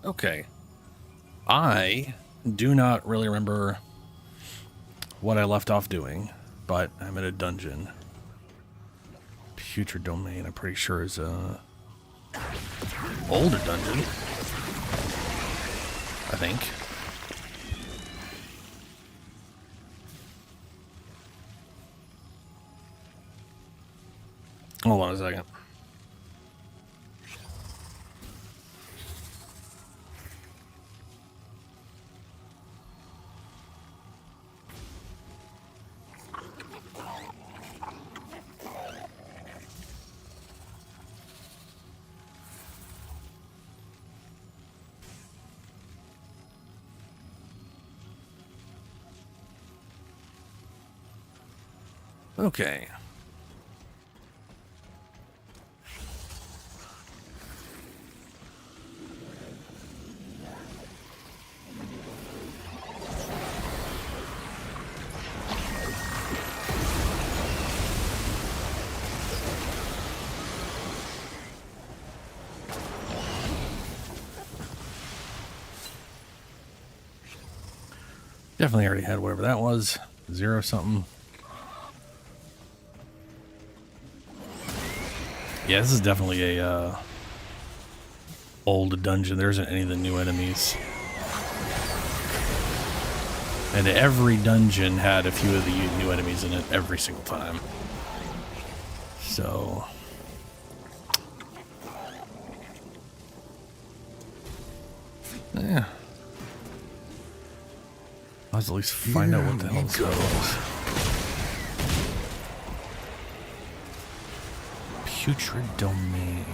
Okay. I do not really remember what I left off doing, but I'm in a dungeon. Putrid Domain, I'm pretty sure is a older dungeon. I think. Hold on a second. Okay. Definitely already had whatever that was. 0 something. Yeah, this is definitely a old dungeon. There isn't any of the new enemies. And every dungeon had a few of the new enemies in it every single time. So... yeah. Let's at least find out what the hell this guy was. Putrid Domain.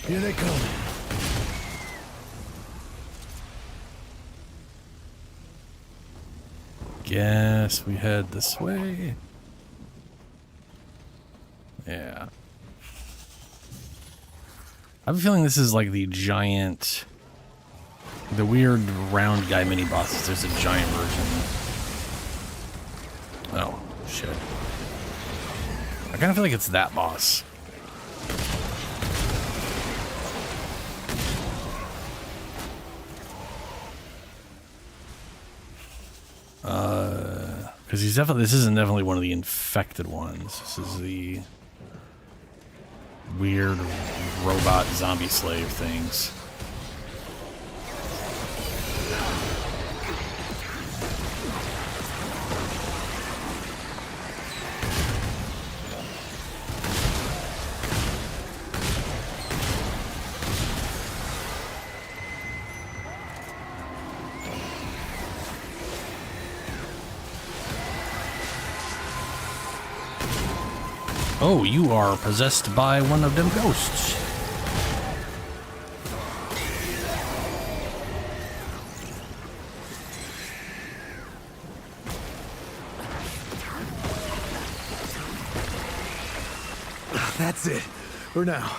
Here they come. Guess we head this way. Yeah. I have a feeling this is like the giant... the weird round guy mini bosses. There's a giant version. Oh, shit. I kind of feel like it's that boss. Because he's definitely... this isn't definitely one of the infected ones. This is the weird robot zombie slave things. Oh, you are possessed by one of them ghosts. That's it. For now.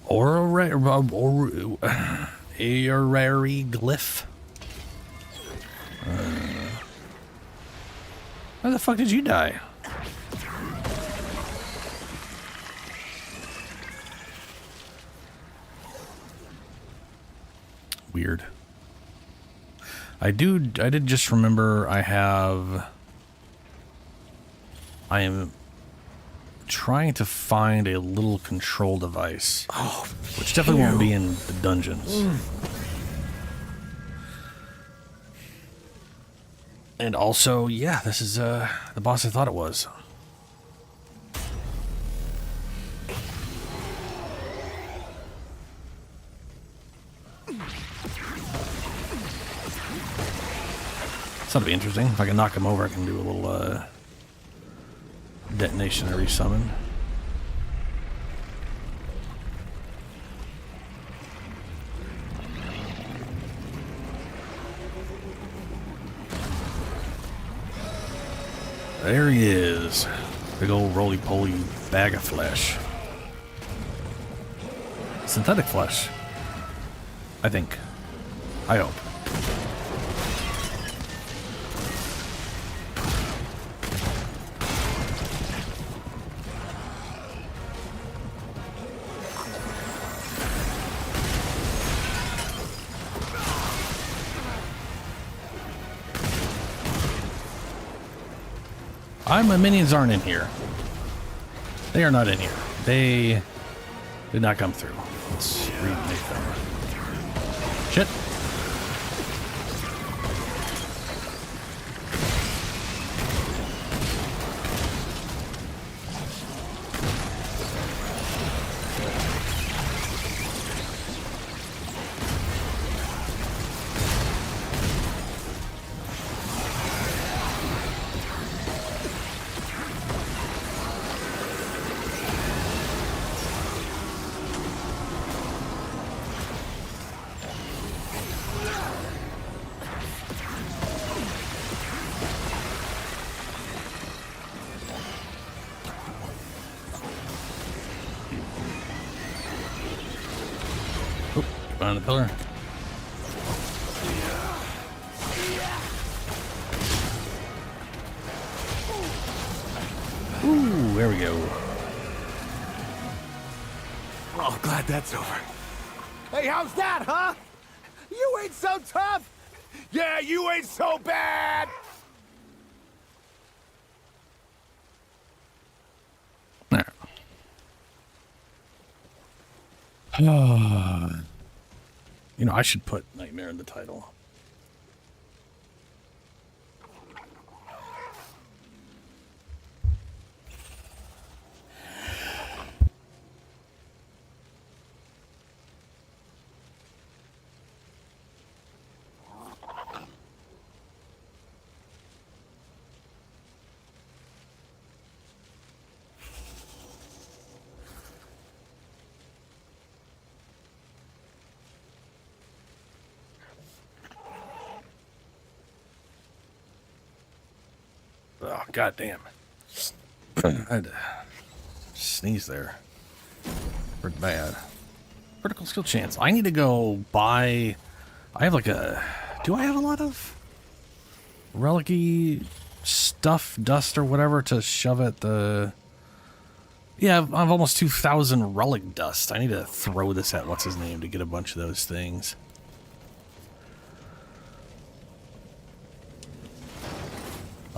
Orrery glyph. Why the fuck did you die? Weird. I did just remember I am trying to find a little control device. Oh, which definitely won't be in the dungeons. And also, yeah, this is the boss I thought it was. So that'll be interesting. If I can knock him over, I can do a little detonation and resummon. There he is. Big old roly-poly bag of flesh. Synthetic flesh. I think. I hope. My minions aren't in here. They are not in here. They did not come through. Let's remake them. Shit. On the pillar. Ooh, there we go. Oh, glad that's over. Hey, how's that, huh? You ain't so tough. Yeah, you ain't so bad. There. You know, I should put Nightmare in the title. Oh, goddamn. I had to sneeze there. Pretty bad. Critical skill chance. I need to go buy... I have like a... Do I have a lot of relic-y stuff, dust, or whatever to shove at the... Yeah, I've almost 2,000 relic dust. I need to throw this at what's-his-name to get a bunch of those things.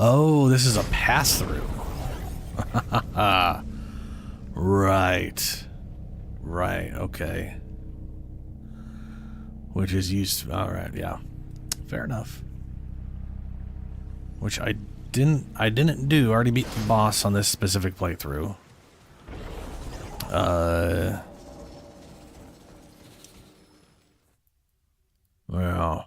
Oh, this is a pass-through. Right. Right, okay. Which is used... Alright, yeah. Fair enough. Which I didn't do. I already beat the boss on this specific playthrough. Well...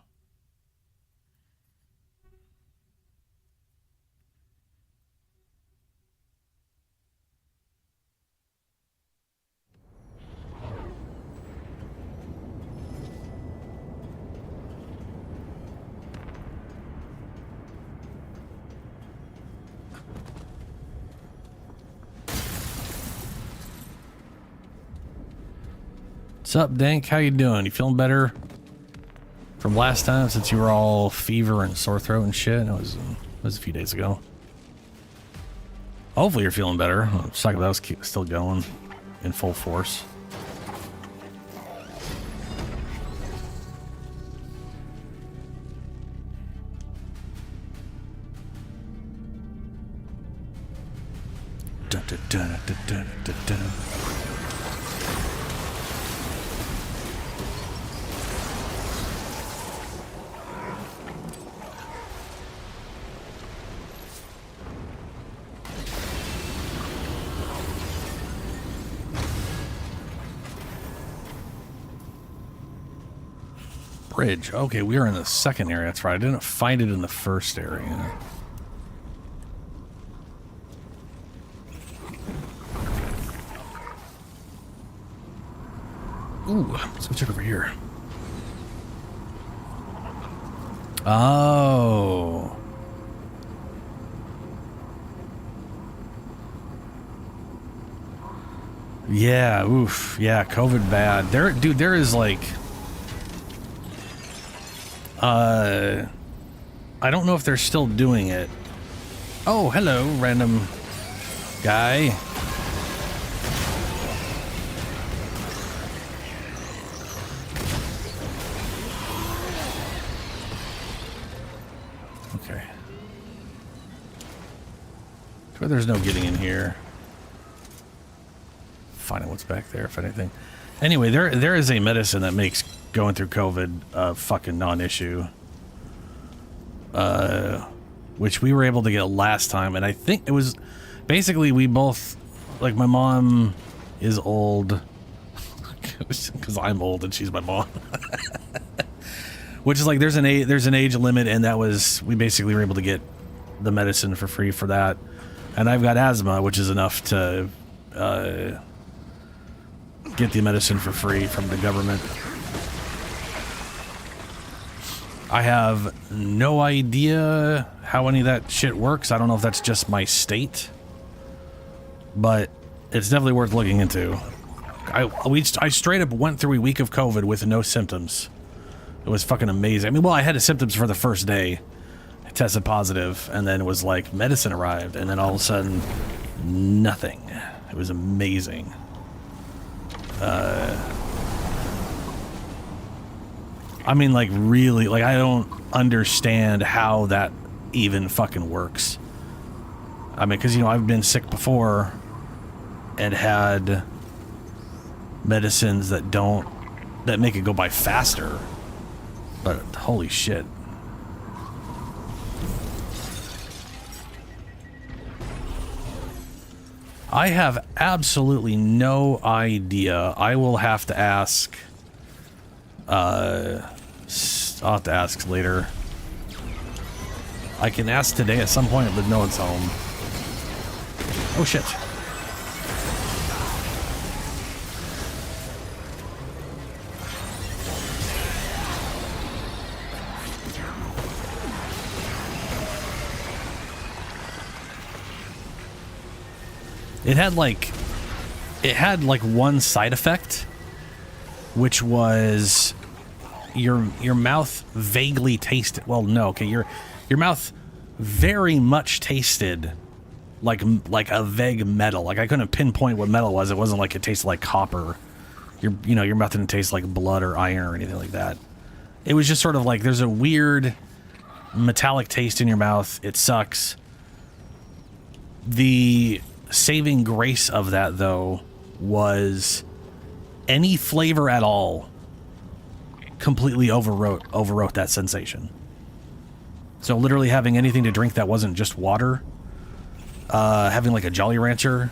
What's up, Dank? How you doing? You feeling better from last time since you were all fever and sore throat and shit? It was a few days ago. Hopefully you're feeling better. Psychedelics still going in full force. Bridge. Okay, we are in the second area. That's right. I didn't find it in the first area. Ooh, let's go check over here. Oh. Yeah, oof. Yeah, COVID bad. There is like... I don't know if they're still doing it. Oh, hello, random guy. Okay. Sure, there's no getting in here. Finding what's back there, if anything. Anyway, there is a medicine that makes going through COVID a fucking non-issue. Which we were able to get last time, and I think it was basically we both, like, my mom is old because I'm old and she's my mom. Which is like there's an age limit, and that was we basically were able to get the medicine for free for that. And I've got asthma, which is enough to get the medicine for free from the government. I have no idea how any of that shit works. I don't know if that's just my state, but it's definitely worth looking into. I straight up went through a week of COVID with no symptoms. It was fucking amazing. I mean, well, I had the symptoms for the first day. I tested positive, and then it was like medicine arrived, and then all of a sudden, nothing. It was amazing. I mean, like, really, like, I don't understand how that even fucking works. I mean, because, you know, I've been sick before and had medicines that make it go by faster. But holy shit. I have absolutely no idea. I will have to ask. I'll have to ask later. I can ask today at some point, but no one's home. Oh shit. It had like one side effect, which was your mouth vaguely tasted. Well, no, okay, your mouth very much tasted like a vague metal. Like I couldn't pinpoint what metal it was. It wasn't like it tasted like copper. Your mouth didn't taste like blood or iron or anything like that. It was just sort of like there's a weird metallic taste in your mouth. It sucks. The saving grace of that, though, was any flavor at all completely overwrote that sensation. So literally having anything to drink that wasn't just water, having like a Jolly Rancher,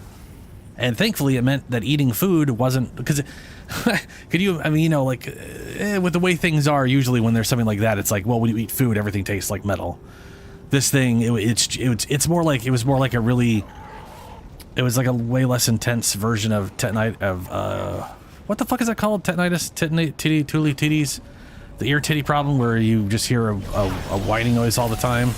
and thankfully it meant that eating food wasn't, because could you, I mean, you know, like with the way things are usually when there's something like that, it's like, well, when you eat food, everything tastes like metal. This thing, it's more like, it was more like a really, it was like a way less intense version of what the fuck is that called? Tetanitis? Titties? The ear titty problem where you just hear a whining noise all the time.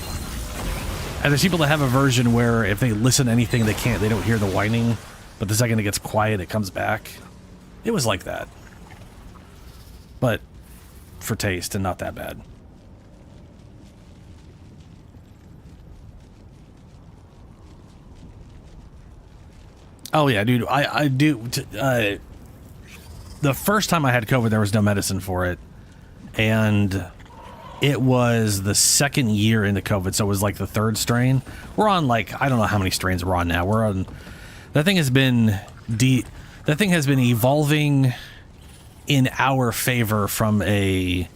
And there's people that have a version where if they listen to anything, they don't hear the whining, but the second it gets quiet, it comes back. It was like that. But for taste and not that bad. Oh yeah, dude, I do. The first time I had COVID, there was no medicine for it, and it was the second year into COVID, so it was like the third strain. We're on like, I don't know how many strains we're on now. We're on that thing has been that thing has been evolving in our favor from a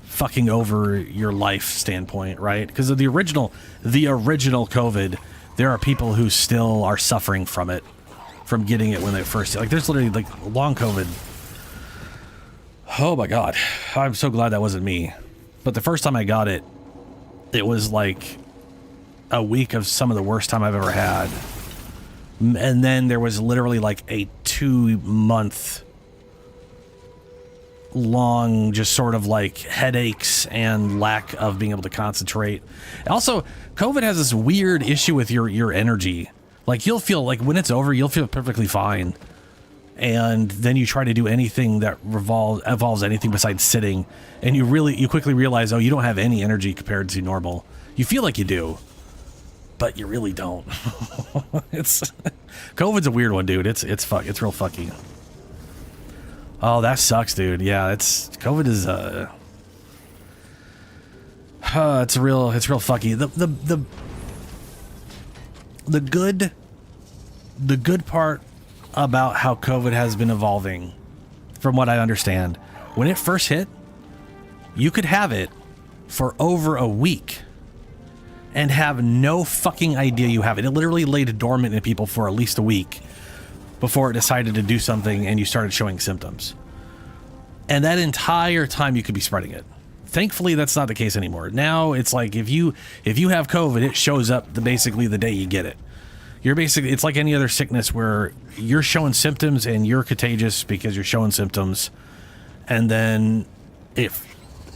fucking over your life standpoint, right? Because of the original COVID, there are people who still are suffering from it, from getting it when they first, like, there's literally like long COVID. Oh my God. I'm so glad that wasn't me. But the first time I got it, it was like a week of some of the worst time I've ever had. And then there was literally like a 2-month long just sort of like headaches and lack of being able to concentrate. Also, COVID has this weird issue with your energy. Like, you'll feel like when it's over, you'll feel perfectly fine. And then you try to do anything that involves anything besides sitting, and you quickly realize, oh, you don't have any energy compared to normal. You feel like you do, but you really don't. COVID's a weird one, dude. It's real fucky. Oh, that sucks, dude. Yeah, COVID is it's real fucky. The good part about how COVID has been evolving, from what I understand, when it first hit, you could have it for over a week and have no fucking idea you have it. It literally laid dormant in people for at least a week before it decided to do something and you started showing symptoms. And that entire time you could be spreading it. Thankfully, that's not the case anymore. Now it's like if you have COVID, it shows up basically the day you get it. It's like any other sickness where you're showing symptoms and you're contagious because you're showing symptoms, and then if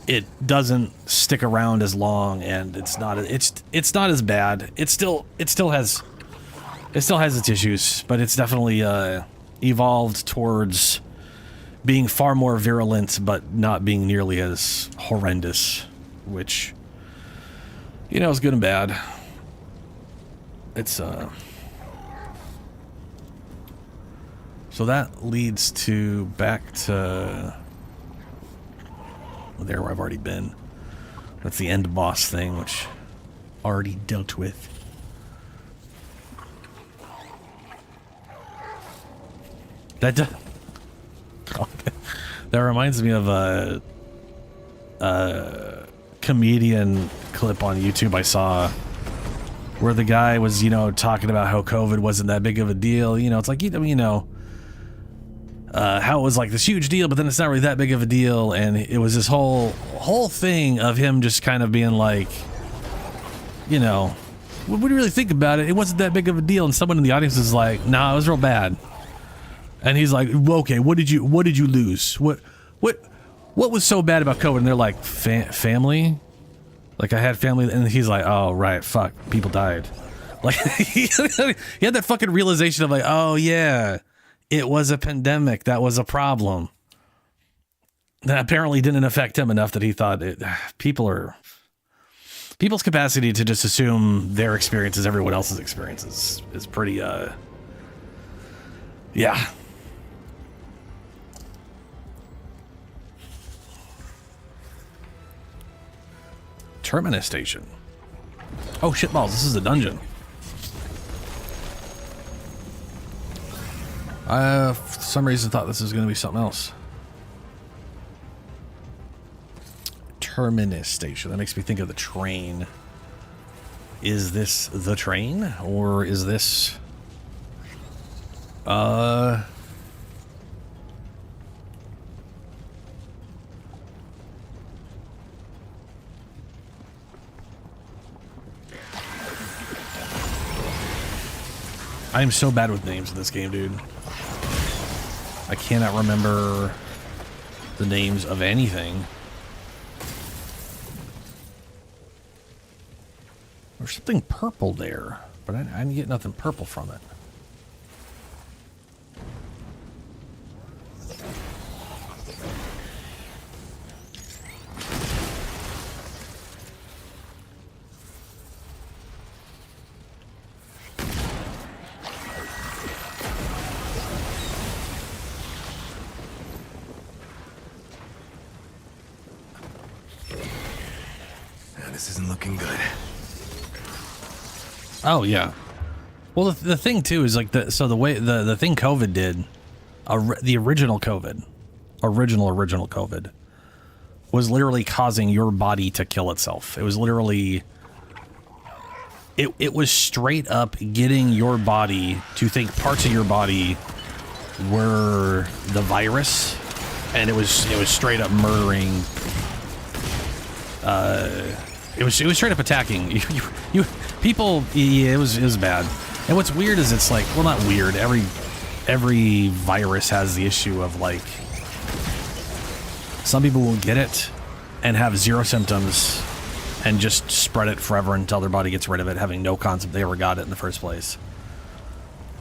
it doesn't stick around as long and it's not as bad. It still has its issues, but it's definitely evolved towards being far more virulent, but not being nearly as horrendous, which, you know, is good and bad. It's so that leads to back to there where I've already been. That's the end boss thing, which already dealt with. That reminds me of a comedian clip on YouTube I saw where the guy was, you know, talking about how COVID wasn't that big of a deal. You know, it's like, how it was like this huge deal, but then it's not really that big of a deal. And it was this whole thing of him just kind of being like, you know, what do you really think about it? It wasn't that big of a deal. And someone in the audience is like, nah, it was real bad. And he's like, well, okay, what did you lose? What was so bad about COVID? And they're like, family? Like, I had family. And he's like, oh, right, fuck, people died. Like, he had that fucking realization of like, oh, yeah, it was a pandemic. That was a problem. That apparently didn't affect him enough that he thought people's capacity to just assume their experience is everyone else's experience is pretty, yeah. Terminus station. Oh, shitballs, this is a dungeon. I, for some reason, thought this was going to be something else. Terminus station. That makes me think of the train. Is this the train? Or is this... I'm so bad with names in this game, dude. I cannot remember the names of anything. There's something purple there, but I didn't get nothing purple from it. This isn't looking good. Oh, yeah. Well, the thing too is like the way the thing COVID did, the original COVID, original COVID, was literally causing your body to kill itself. It was literally, it was straight up getting your body to think parts of your body were the virus, and it was straight up murdering. It was straight up attacking you people. Yeah, it was bad. And what's weird is it's like, well, not weird. Every virus has the issue of like, some people will get it and have zero symptoms and just spread it forever until their body gets rid of it, having no concept they ever got it in the first place.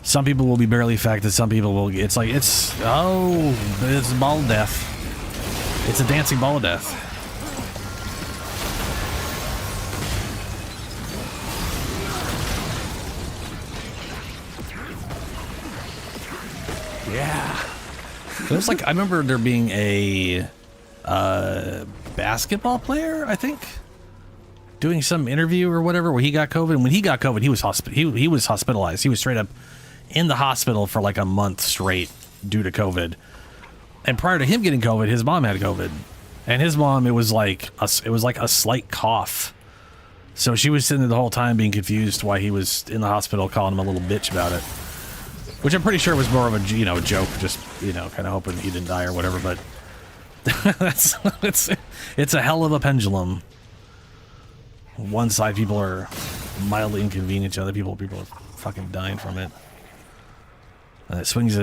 Some people will be barely affected. Some people will. It's like it's a ball of death. It's a dancing ball of death. Yeah. It was like, I remember there being a basketball player, I think, doing some interview or whatever where he got COVID. And when he got COVID, he was hospitalized. He was straight up in the hospital for like a month straight due to COVID. And prior to him getting COVID, his mom had COVID, and his mom, it was like a slight cough. So she was sitting there the whole time being confused why he was in the hospital, calling him a little bitch about it. Which I'm pretty sure was more of a joke, just, kind of hoping he didn't die or whatever, but it's a hell of a pendulum. One side, people are mildly inconvenienced, other people are fucking dying from it. And it swings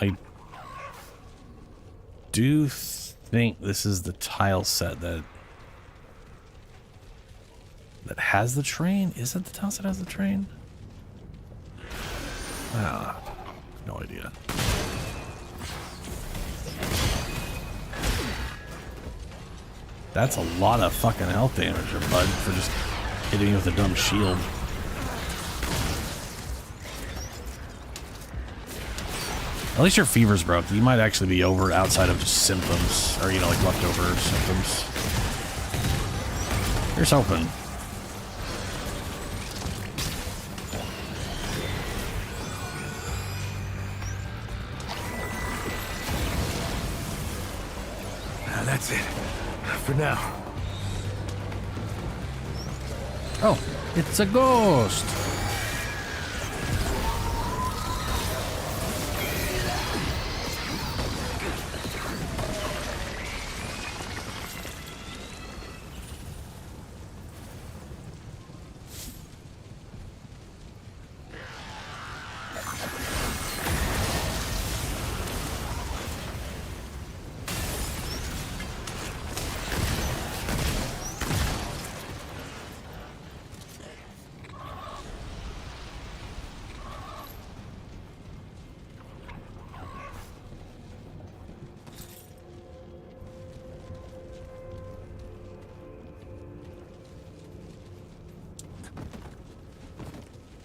I do think this is the tile set that has the train. Is it the tile set that has the train? No idea. That's a lot of fucking health damage, bud, for just hitting me with a dumb shield. At least your fever's broke. You might actually be over outside of just symptoms, or, like leftover symptoms. Here's hoping. That's it. For now. Oh, it's a ghost.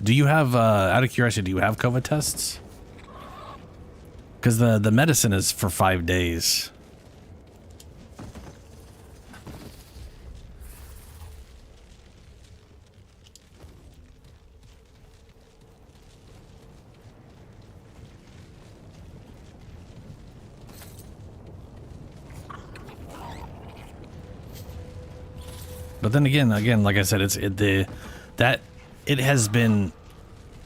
Do you have, out of curiosity, do you have COVID tests? Because the medicine is for 5 days. But then again, like I said, it has been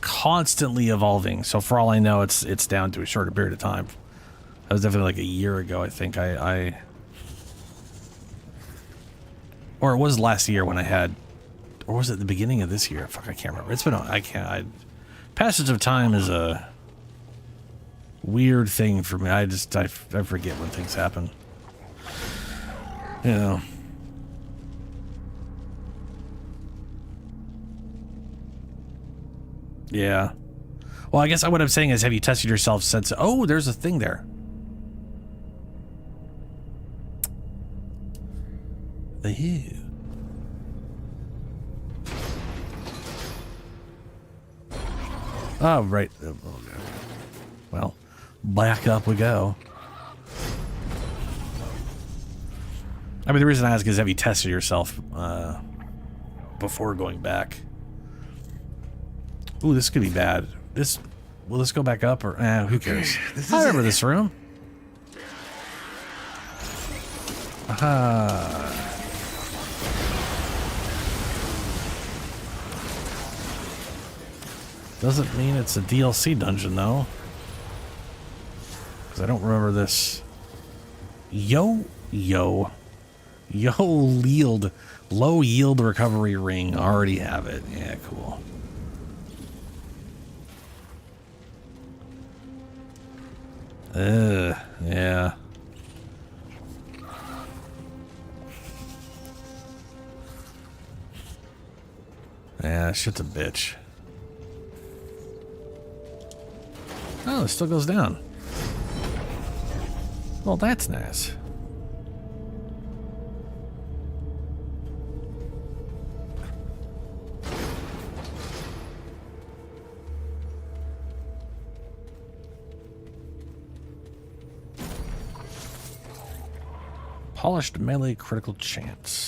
constantly evolving. So for all I know, it's down to a shorter period of time. That was definitely like a year ago, I think. Or it was last year when I had, or was it the beginning of this year? Fuck, I can't remember. It's been on. Passage of time is a weird thing for me. I forget when things happen. Yeah. Well, I guess what I'm saying is, have you tested yourself since... Oh, there's a thing there. Ew. Oh, right. Oh, okay. Well, back up we go. I mean, the reason I ask is, have you tested yourself before going back? Ooh, this could be bad. Will this go back up or who cares? I remember this room. Aha. Doesn't mean it's a DLC dungeon though. Because I don't remember this. Low yield recovery ring. Already have it. Yeah, cool. Yeah. Yeah, shit's a bitch. Oh, it still goes down. Well, that's nice. Polished melee critical chance.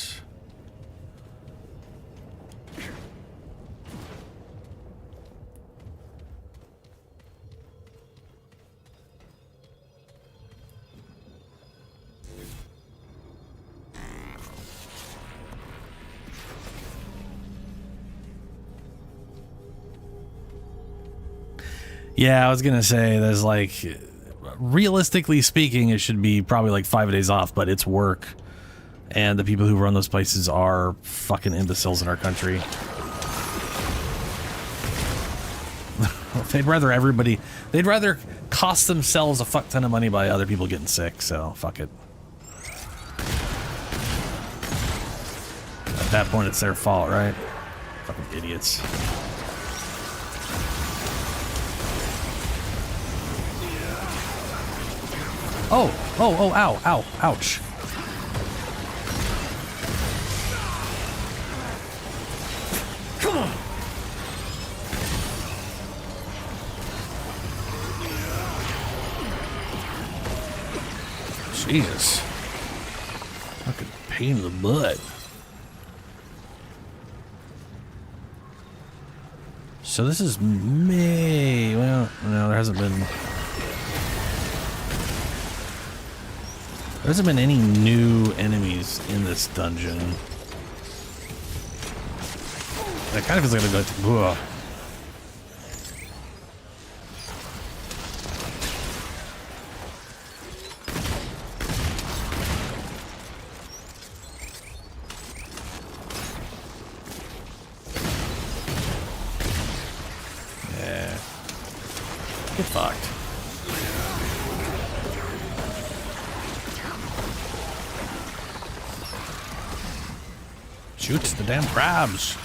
Yeah, I was gonna say there's like, realistically speaking, it should be probably like 5 days off, but it's work. And the people who run those places are fucking imbeciles in our country. They'd rather cost themselves a fuck ton of money by other people getting sick, so fuck it. At that point, it's their fault, right? Fucking idiots. Oh, ow, ouch. Come on. Jesus. Fucking pain in the butt. So this is May. Well, no, there hasn't been any new enemies in this dungeon. That kind of feels like they're going to... Yeah. Get fucked. Shoot the damn crabs.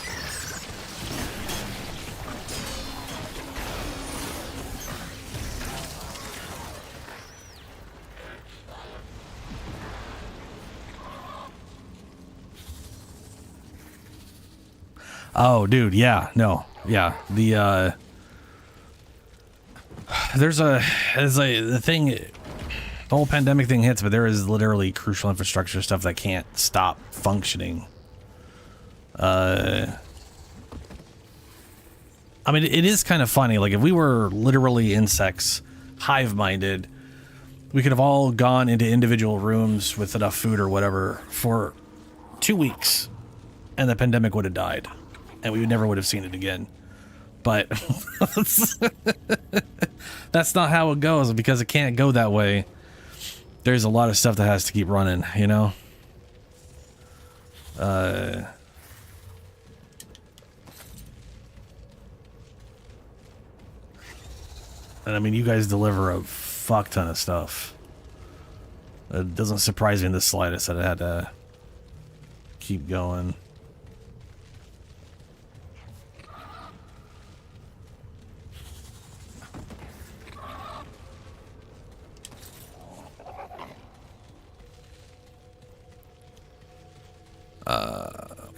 Oh, dude, yeah, no, yeah. The the thing, the whole pandemic thing hits, but there is literally crucial infrastructure stuff that can't stop functioning. I mean, it is kind of funny. Like, if we were literally insects, hive-minded, we could have all gone into individual rooms with enough food or whatever for 2 weeks, and the pandemic would have died, and we never would have seen it again. But that's not how it goes, because it can't go that way. There's a lot of stuff that has to keep running, you know? And I mean, you guys deliver a fuck ton of stuff. It doesn't surprise me in the slightest that I had to keep going.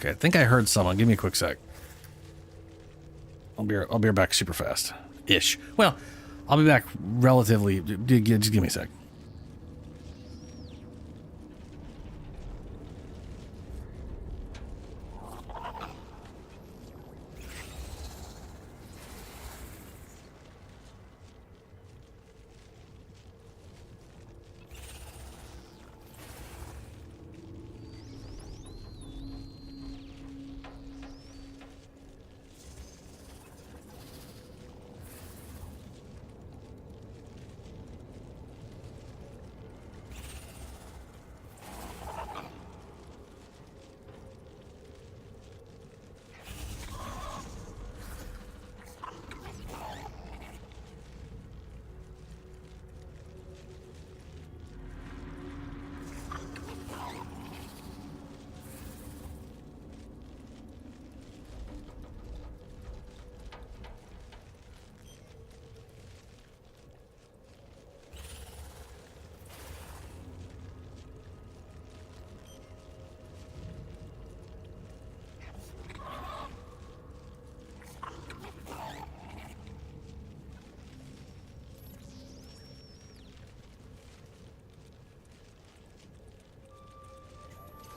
Okay, I think I heard someone. Give me a quick sec. I'll be right back super fast. Ish. Well, I'll be back relatively. Just give me a sec.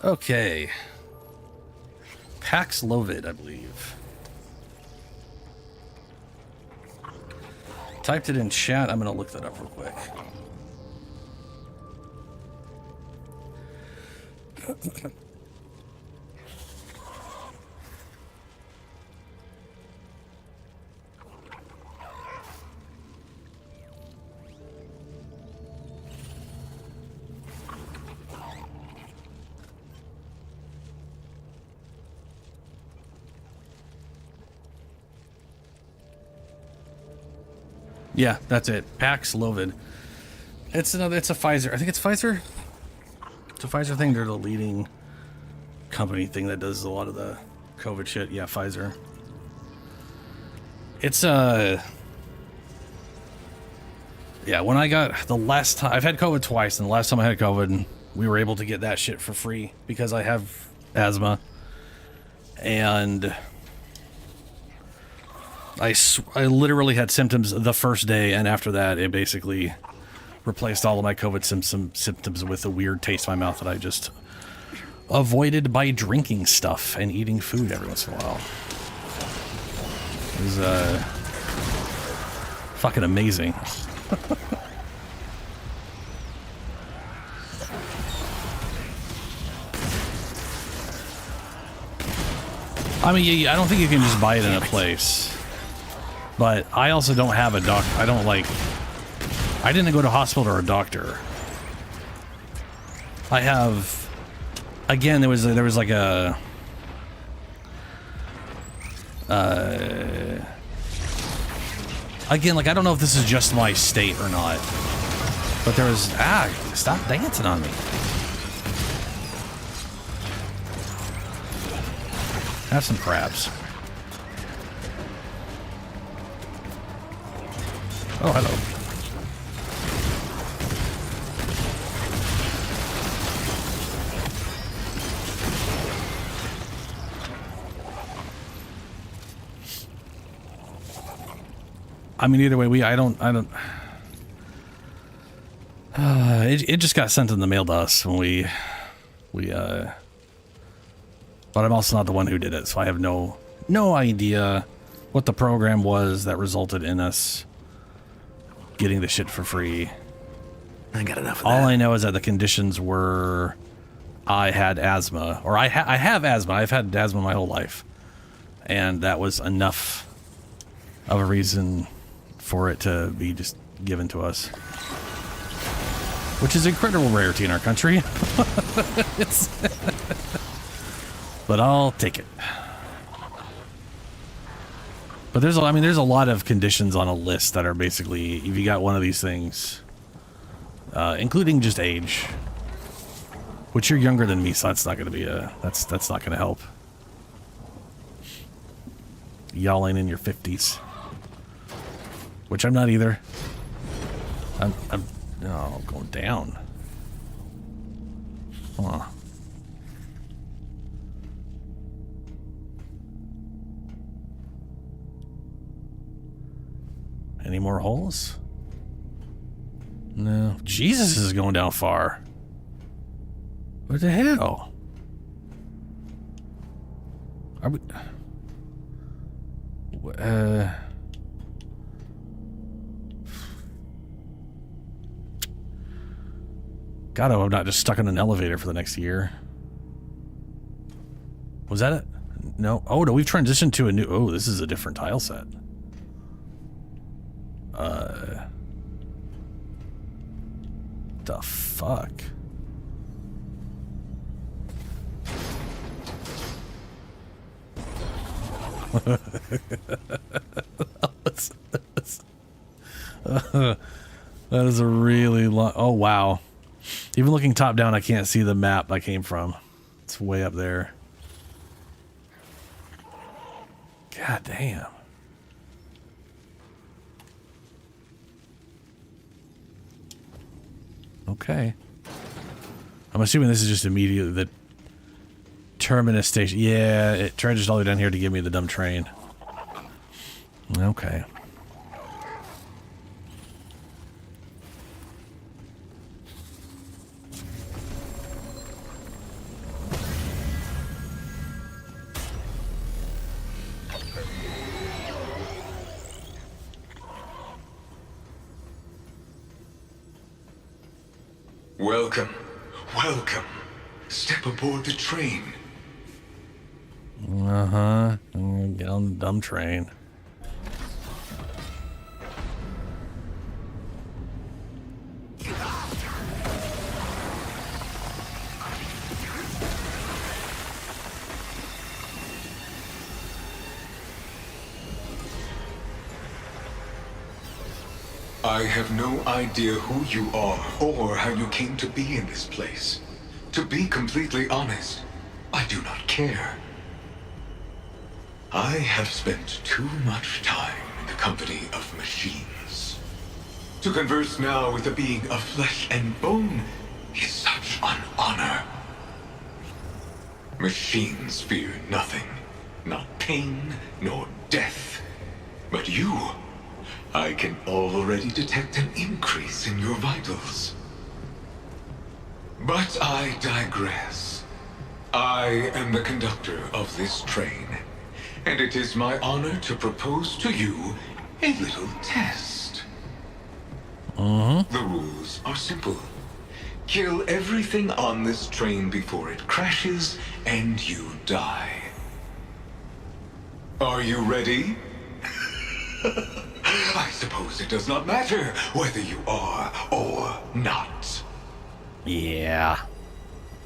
Okay. Paxlovid, I believe. Typed it in chat. I'm going to look that up real quick. Yeah, that's it. Paxlovid. It's a Pfizer. I think it's Pfizer. It's a Pfizer thing. They're the leading company thing that does a lot of the COVID shit. Yeah, Pfizer. It's yeah, when I got the last time, I've had COVID twice, and the last time I had COVID, we were able to get that shit for free because I have asthma. And I literally had symptoms the first day, and after that, it basically replaced all of my COVID symptoms with a weird taste in my mouth that I just avoided by drinking stuff and eating food every once in a while. It was fucking amazing. I mean, I don't think you can just buy it in a place. But I also don't have a doc. I didn't go to a hospital or a doctor. I have, again, there was like a, again, like, I don't know if this is just my state or not, but there was, stop dancing on me. Have some crabs. Oh, hello. I mean, either way, it just got sent in the mail to us when but I'm also not the one who did it, so I have no idea what the program was that resulted in us getting the shit for free. I got enough of that. All I know is that the conditions were I had asthma, or I have asthma. I've had asthma my whole life, and that was enough of a reason for it to be just given to us, which is incredible rarity in our country. But I'll take it. But there's a lot of conditions on a list that are basically, if you got one of these things, including just age, which you're younger than me, so that's not going to be that's not going to help. Y'all ain't in your 50s, which I'm not either. I'm going down. Huh. Any more holes? No. Jesus is going down far. What the hell? Are we... God, I hope I'm not just stuck in an elevator for the next year. Was that it? No. Oh, no, we've transitioned to a new... Oh, this is a different tile set. The fuck? That is a really long... Oh, wow. Even looking top down, I can't see the map I came from. It's way up there. God damn. Okay. I'm assuming this is just immediately the terminus station. Yeah, it charges all the way down here to give me the dumb train. Okay. Welcome. Welcome. Step aboard the train. Uh-huh. Get on the dumb train. I have no idea who you are or how you came to be in this place. To be completely honest, I do not care. I have spent too much time in the company of machines. To converse now with a being of flesh and bone is such an honor. Machines fear nothing, not pain nor death. But you, I can already detect an increase in your vitals. But I digress. I am the conductor of this train, and it is my honor to propose to you a little test. The rules are simple. Kill everything on this train before it crashes, and you die. Are you ready? I suppose it does not matter whether you are or not. Yeah.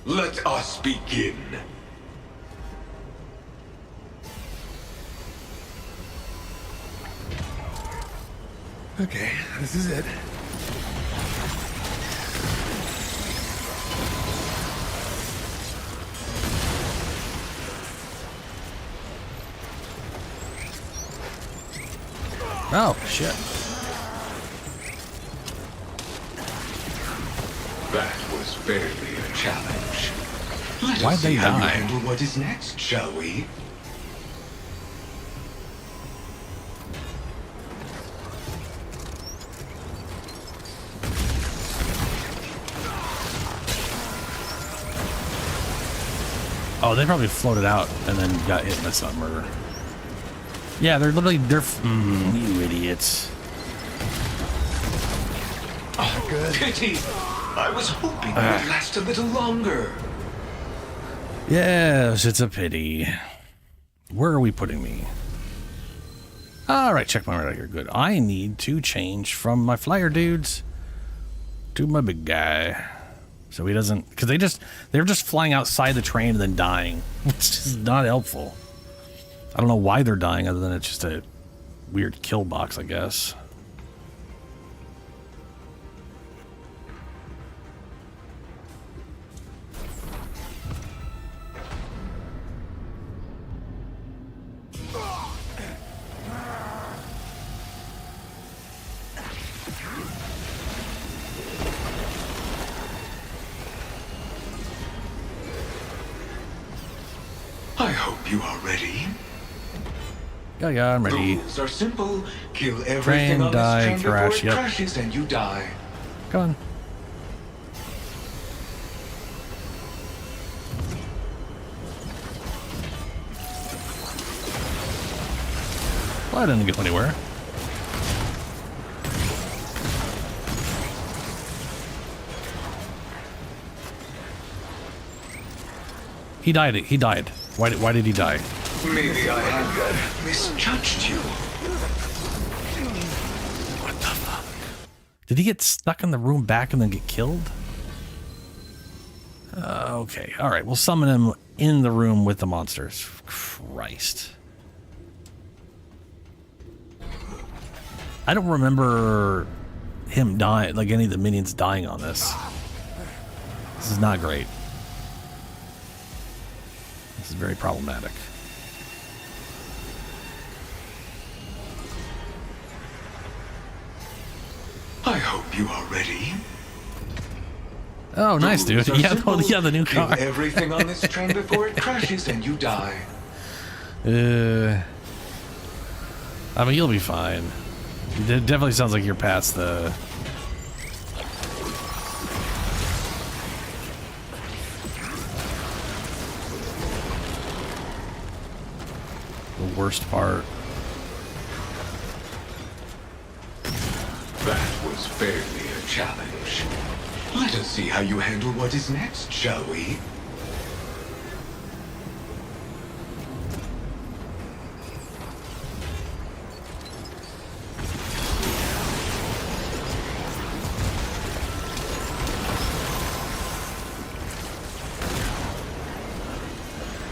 Let us begin. Okay, this is it. Oh, shit. That was barely a challenge. Let Why'd us they see how you die? handle what is next, shall we? Oh, they probably floated out and then got hit by something or... Yeah, they're literally... you idiots. Oh, good. Pity! I was hoping it would last a little longer. Yes, it's a pity. Where are we putting me? Alright, check my right here. Good. I need to change from my flyer dudes to my big guy. So he doesn't... Because they're just flying outside the train and then dying. Which is not helpful. I don't know why they're dying other than it's just a weird kill box, I guess. I hope you are ready. Yeah, I'm The ready. rules are simple. Kill everything Train, on die, this train crash, before it yep. crashes and you die. Come on. Well, I didn't go anywhere. He died. He died. Why did he die? Maybe I have misjudged you. What the fuck? Did he get stuck in the room back and then get killed? Okay. All right. We'll summon him in the room with the monsters. Christ. I don't remember him dying, like any of the minions dying on this. This is not great. This is very problematic. I hope you are ready. Oh, nice, dude. Rules are Yeah, simple. yeah, the new Kill car. everything on this train before it crashes and you die. I mean, you'll be fine. It definitely sounds like you're past the... the worst part. That was barely a challenge. Let us see how you handle what is next, shall we?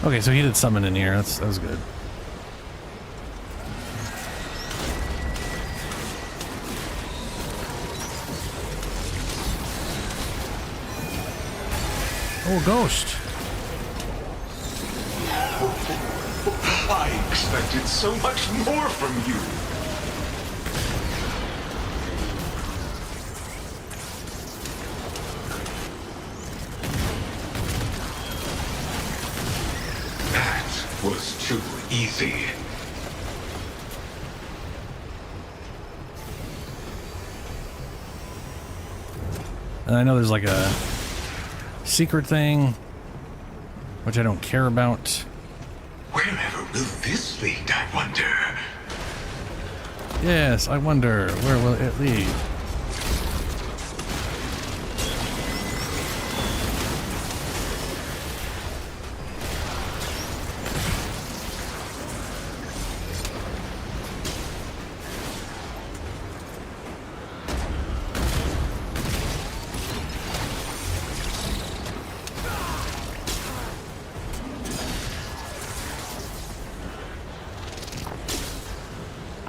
Okay, so he did summon in here. That was good. Oh, ghost. I expected so much more from you. That was too easy. And I know there's like a secret thing, which I don't care about. Wherever will this lead, I wonder? Yes, I wonder, where will it lead?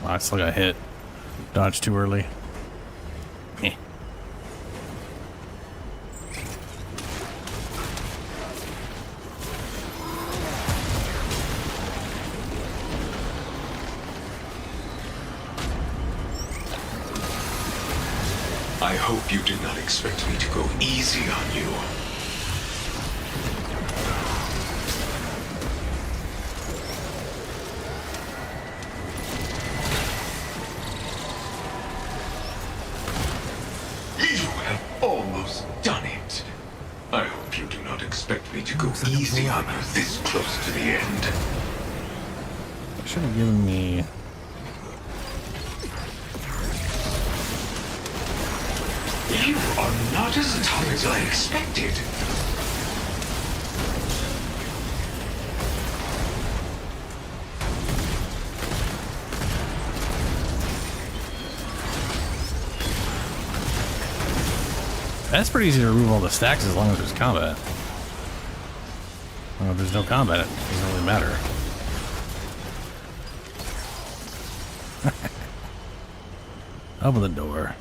Oh, I still got hit. Dodged too early. Eh. I hope you did not expect me to go easy on you. You have almost done it. I hope you do not expect me to go easy on you this close to the end. Should have given me... You are not as tough as I expected. That's pretty easy to remove all the stacks as long as there's combat. Well, if there's no combat, it doesn't really matter. Open the door.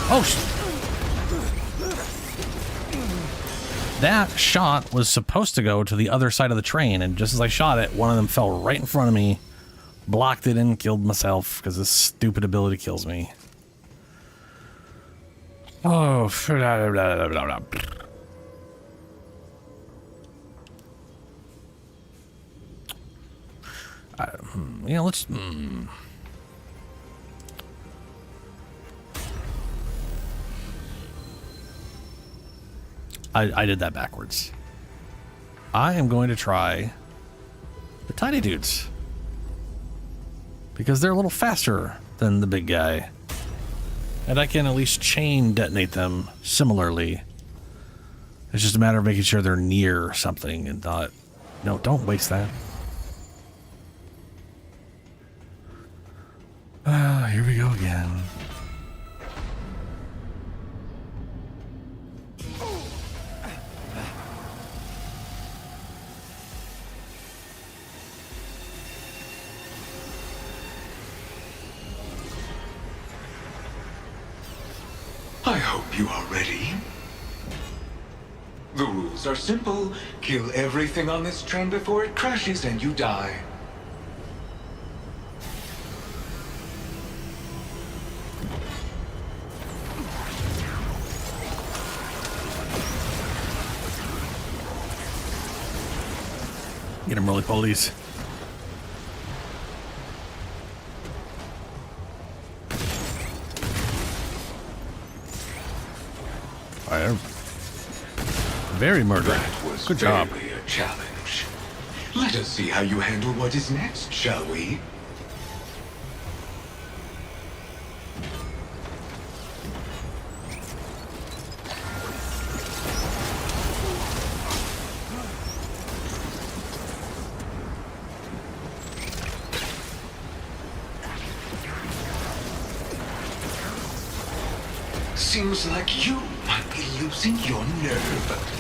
Oh, that shot was supposed to go to the other side of the train, and just as I shot it, one of them fell right in front of me, blocked it and killed myself because this stupid ability kills me. Oh, yeah, let's. I did that backwards. I am going to try the tiny dudes because they're a little faster than the big guy, and I can at least chain detonate them similarly. It's just a matter of making sure they're near something and not. No, don't waste that. Here we go again. I hope you are ready. The rules are simple. Kill everything on this train before it crashes and you die. Get him, roly-polies. Fire. Very murderous. That was Good job. barely a challenge. Let us see how you handle what is next, shall we? Seems like you might be losing your nerve.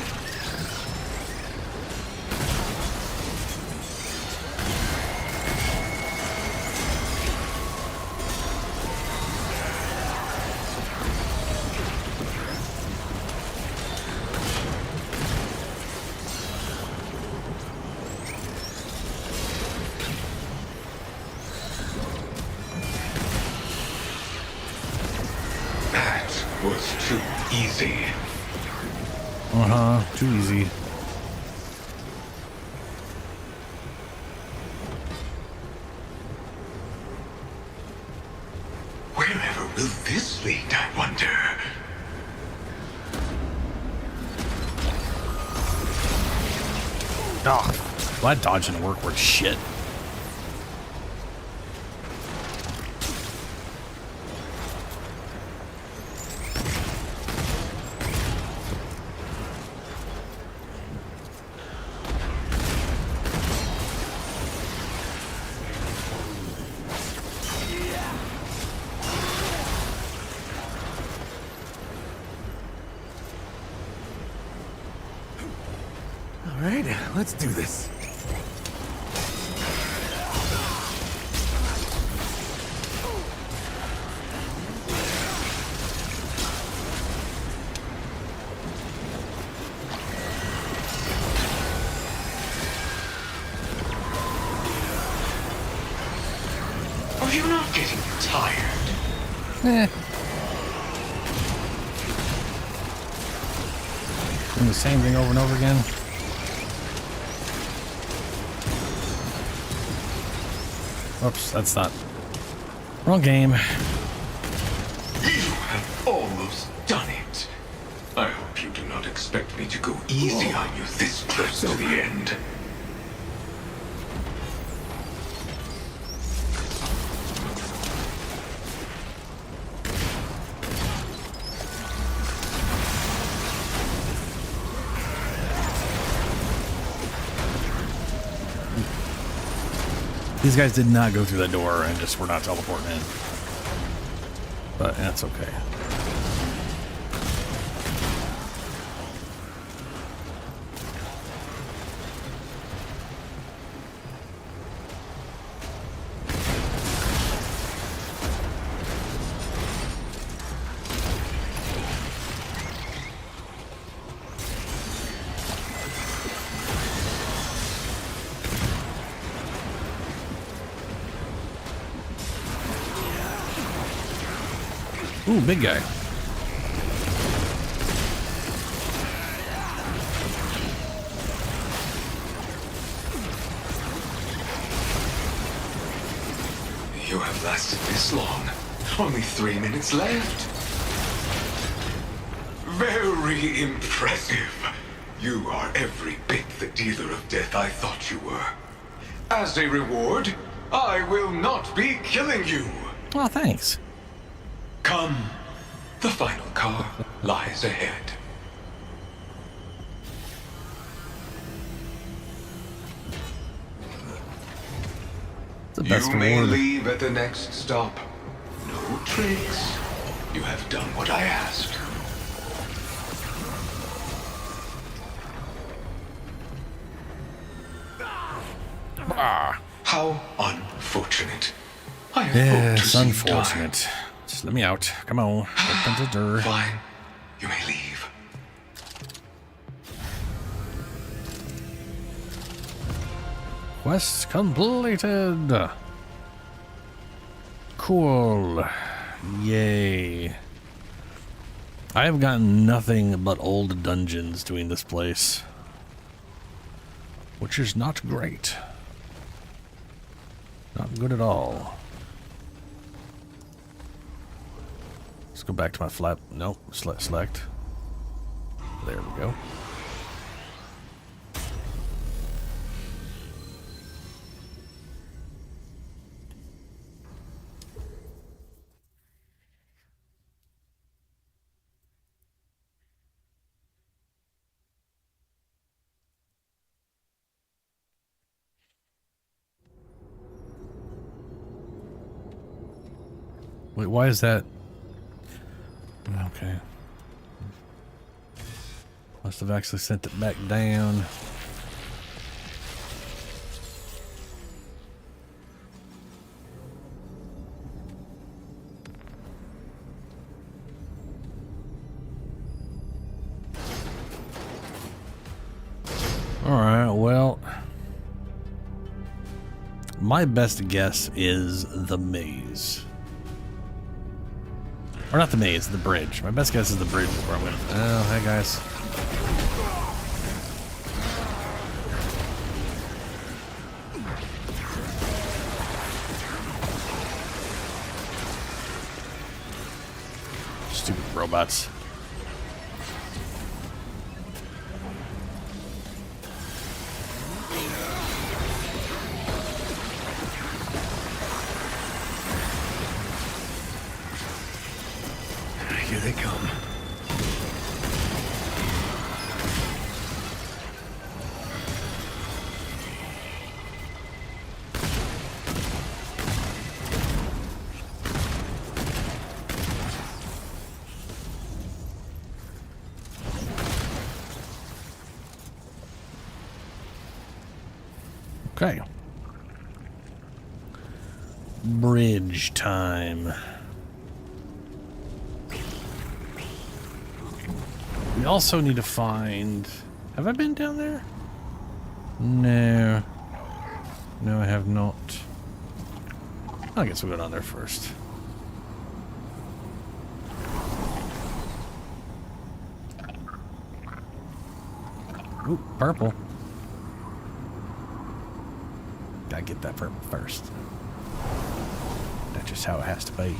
Was too easy. Too easy. Wherever will this lead, I wonder? Oh, glad dodging didn't work worth shit. All right, let's do this. Are you not getting tired? Eh. Doing the same thing over and over again. Oops, that's not. Wrong game. You have almost done it. I hope you do not expect me to go easy on you this close to the end. These guys did not go through that door and just were not teleporting in. But that's okay. Ooh, big guy. You have lasted this long. Only 3 minutes left. Very impressive. You are every bit the dealer of death I thought you were. As a reward, I will not be killing you. Oh, thanks. Come. The final car lies ahead. It's the best You may reward. leave at the next stop. No tricks. You have done what I asked. Ah, How unfortunate. I had yeah, hoped to it's see you unfortunate. Just let me out. Come on. Open the die. door. Fine. You may leave. Quest completed. Cool. Yay. I have gotten nothing but old dungeons doing this place, which is not great. Not good at all. Let's go back to my flap. Nope. Select. There we go. Wait, why is that? Okay. Must have actually sent it back down. Alright, well, my best guess is the maze. Or not the maze, the bridge. My best guess is the bridge is where I'm gonna... Oh, hey guys. Stupid robots. Here they come. Okay. Bridge time. We also need to find... Have I been down there? No. No, I have not. I guess we'll go down there first. Ooh, purple. Gotta get that purple first. That's just how it has to be.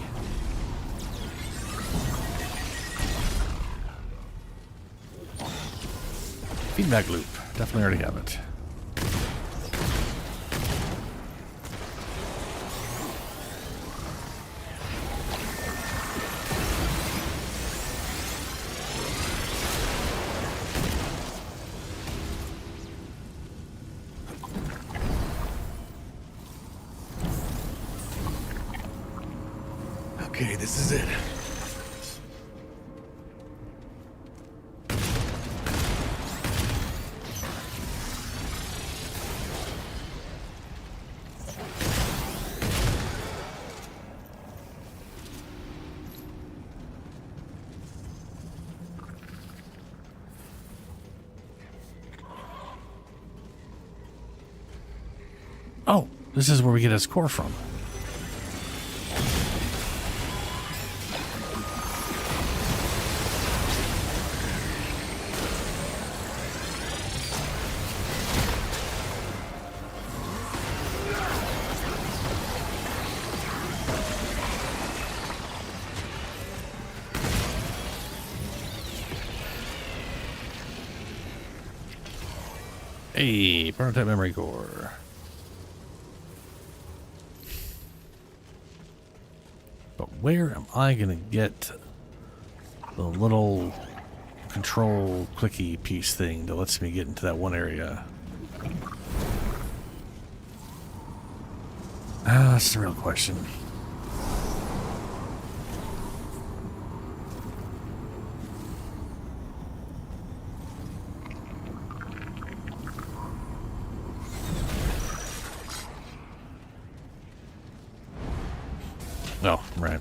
Feedback loop. Definitely already have it. Okay, this is it. Oh, this is where we get his core from. Hey, prototype memory core. But where am I gonna get the little control clicky piece thing that lets me get into that one area? That's the real question. Oh, right.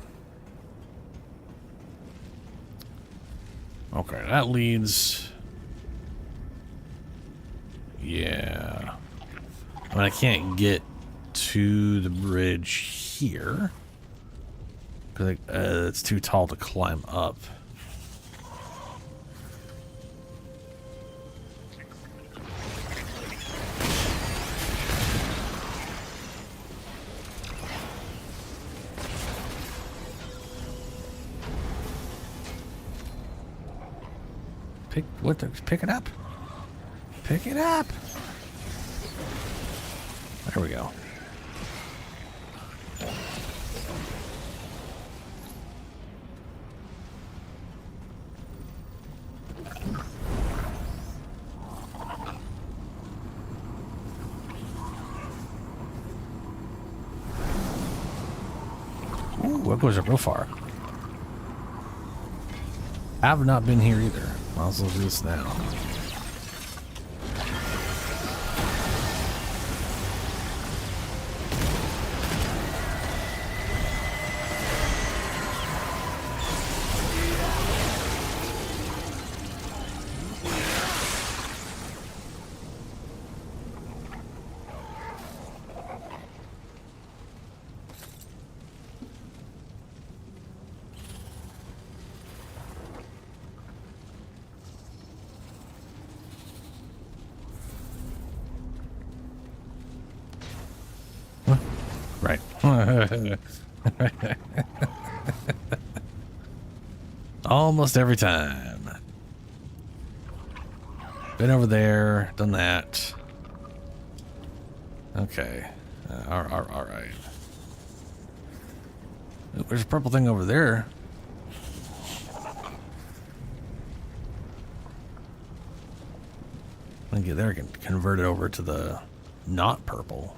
Okay, that leads... Yeah. I mean, I can't get to the bridge here because it's too tall to climb up. Pick it up. Pick it up. There we go. Ooh, that goes up real far. I have not been here either. Might as well do this now. Right. Almost every time. Been over there, done that. Okay. All right. Ooh, there's a purple thing over there. When I get there, I can convert it over to the not purple.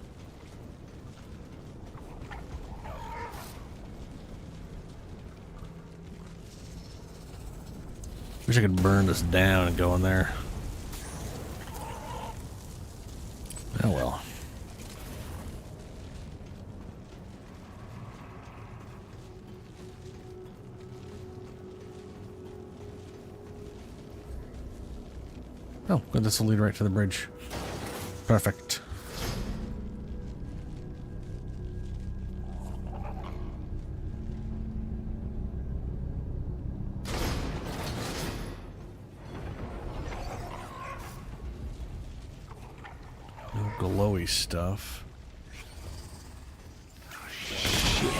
Wish I could burn this down and go in there. Oh well. Oh, good. This will lead right to the bridge. Perfect. Glowy stuff. Shit.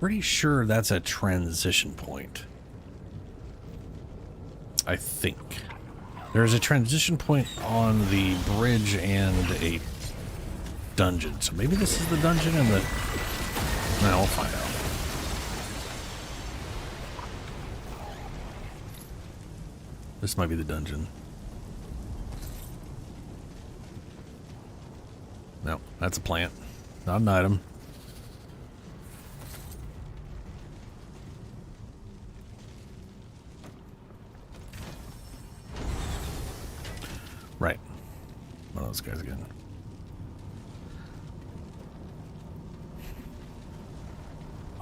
Pretty sure that's a transition point. I think. There's a transition point on the bridge and a dungeon. So maybe this is the dungeon and the... No, we'll find out. This might be the dungeon. No, that's a plant. Not an item. Right. One of those guys again.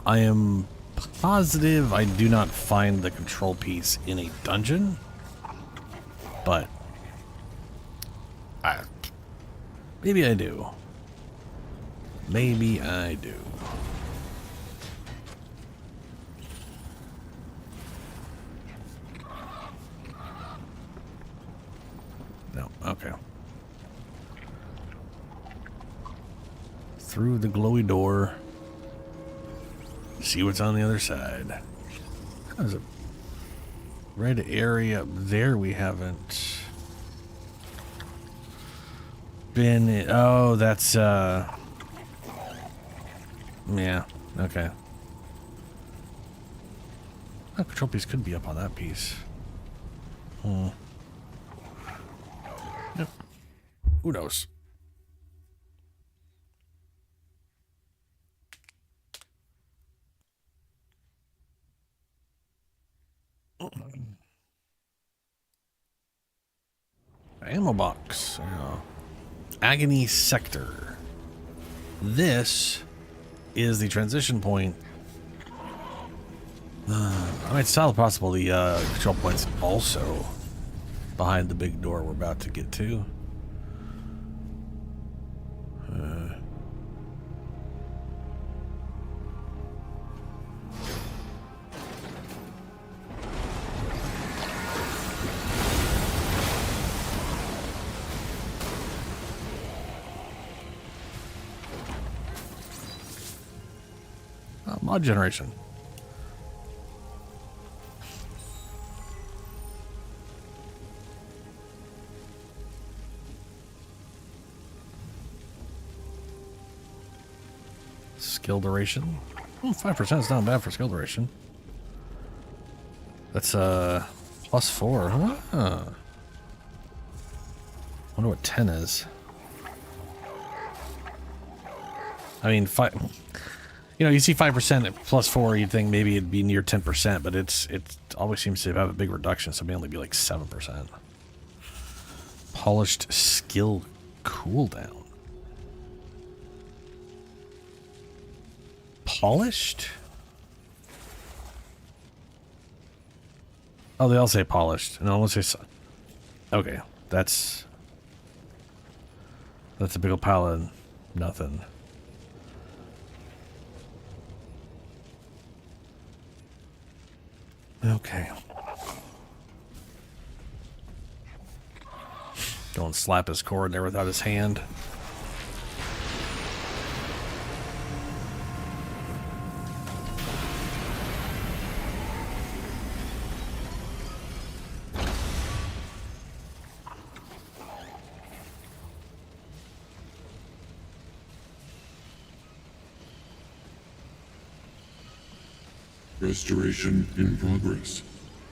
I am positive I do not find the control piece in a dungeon, but maybe I do. Maybe I do. Okay. Through the glowy door. See what's on the other side. There's a red area up there we haven't been in. Oh, that's yeah, okay. That control piece could be up on that piece. Yep. Who knows? Ammo box. Yeah. Agony sector. This is the transition point. I mean, it's still possible the control point's also behind the big door we're about to get to. Mod generation. Skill duration. 5% is not bad for skill duration. That's +4. Huh? Wonder what 10 is. I mean, 5. You know, you see 5% at +4, you'd think maybe it'd be near 10%, but it always seems to have a big reduction, so it may only be like 7%. Polished skill cooldown. Polished? Oh, they all say polished. No, let's say okay, that's a big old pile of nothing. Okay. Don't slap his cord there without his hand. Restoration in progress.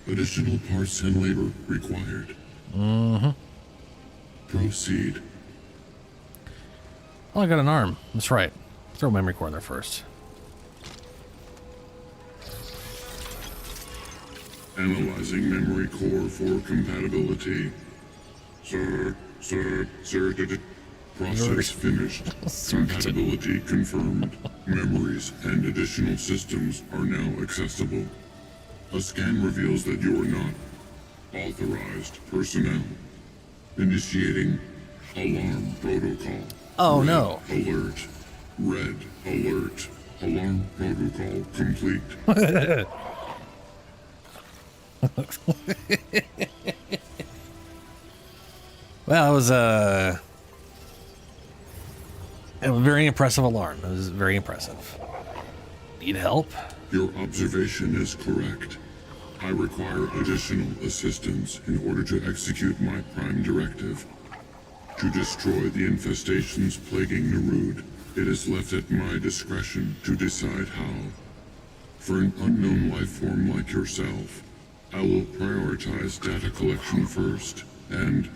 Additional parts and labor required. Proceed. Oh, I got an arm. That's right. Throw a memory core in there first. Analyzing memory core for compatibility. Sir, process finished. Compatibility confirmed. Memories and additional systems are now accessible. A scan reveals that you are not authorized personnel. Initiating alarm protocol. Oh, Red no. Alert. Red alert. Alarm protocol complete. Well, it was a very impressive alarm. It was very impressive. Need help? Your observation is correct. I require additional assistance in order to execute my prime directive. To destroy the infestations plaguing Narud, it is left at my discretion to decide how. For an unknown life form like yourself, I will prioritize data collection first, and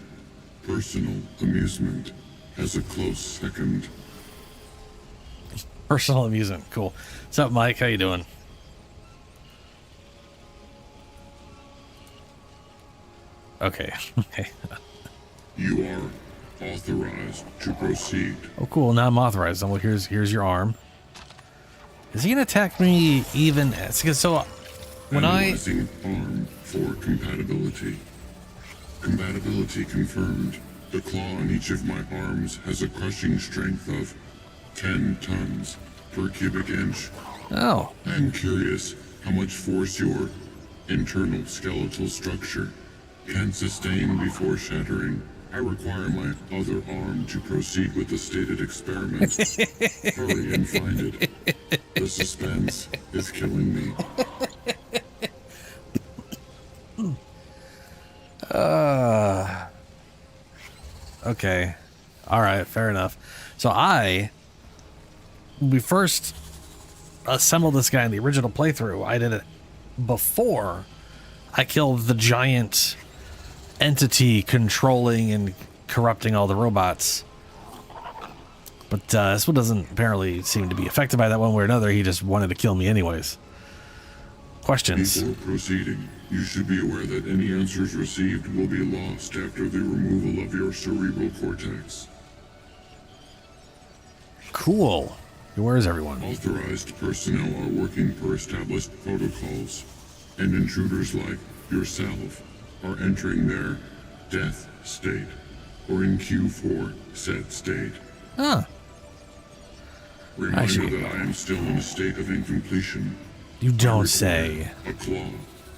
personal amusement as a close second. Personal amusement. Cool. What's up, Mike? How you doing? Okay. Okay. You are authorized to proceed. Oh, cool. Now I'm authorized. Well, here's your arm. Is he gonna attack me even? So when Analyzing arm for compatibility. Compatibility confirmed. The claw on each of my arms has a crushing strength of 10 tons per cubic inch. Oh, I'm curious how much force your internal skeletal structure can sustain before shattering. I require my other arm to proceed with the stated experiment. Hurry and find it. The suspense is killing me. Okay. All right, fair enough. So we first assembled this guy in the original playthrough. I did it before I killed the giant entity controlling and corrupting all the robots. But this one doesn't apparently seem to be affected by that one way or another. He just wanted to kill me anyways. Questions? Before proceeding, you should be aware that any answers received will be lost after the removal of your cerebral cortex. Cool. Where is everyone? Authorized personnel are working per established protocols, and intruders like yourself are entering their death state, or in Q4 said state. Ah, Reminder that I am still in a state of incompletion. you don't say. A claw.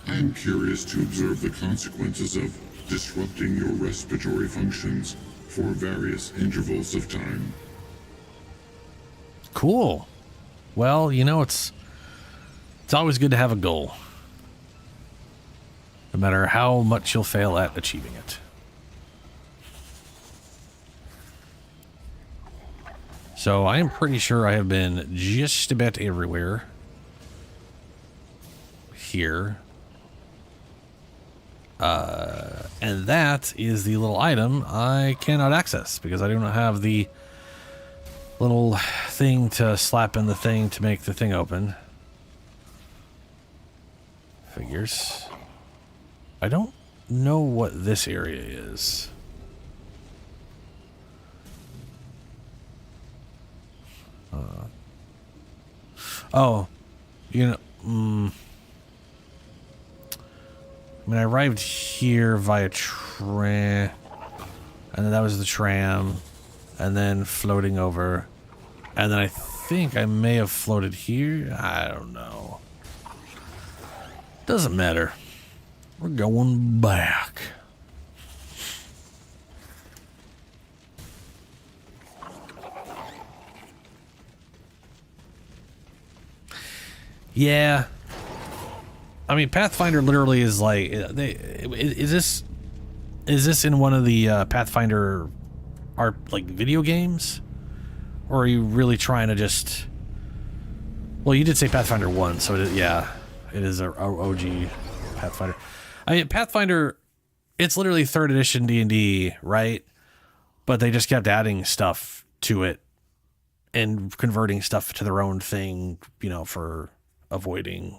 I am curious to observe the consequences of disrupting your respiratory functions for various intervals of time. Cool. Well, you know, it's always good to have a goal. No matter how much you'll fail at achieving it. So I am pretty sure I have been just about everywhere. Here. And that is the little item I cannot access because I do not have the little thing to slap in the thing to make the thing open. Figures. I don't know what this area is. Oh, you know, I mean, I arrived here via tram, and then that was the tram, and then floating over, and then I think I may have floated here. I don't know. Doesn't matter. We're going back. Yeah. I mean, Pathfinder literally is like, is this in one of the Pathfinder like video games? Or are you really trying to just, well, you did say Pathfinder 1, so yeah, it is a OG Pathfinder. I mean, Pathfinder, it's literally 3rd edition D&D, right? But they just kept adding stuff to it and converting stuff to their own thing, you know, for avoiding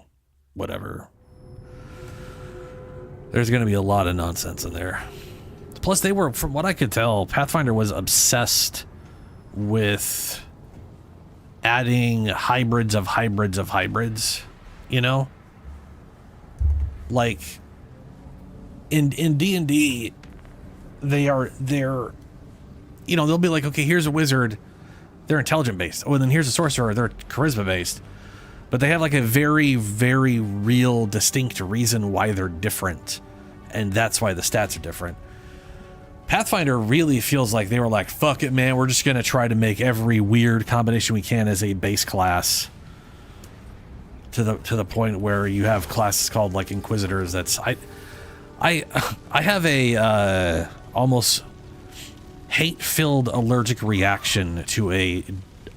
whatever. There's going to be a lot of nonsense in there. Plus, they were, from what I could tell, Pathfinder was obsessed with adding hybrids of hybrids of hybrids, you know? Like, in D&D, they're, you know, they'll be like, okay, here's a wizard, they're intelligent based. Oh, and then here's a sorcerer, they're charisma based. But they have like a very, very real, distinct reason why they're different. And that's why the stats are different. Pathfinder really feels like they were like, fuck it, man, we're just going to try to make every weird combination we can as a base class. To the point where you have classes called like Inquisitors. That's I have a almost hate-filled allergic reaction to a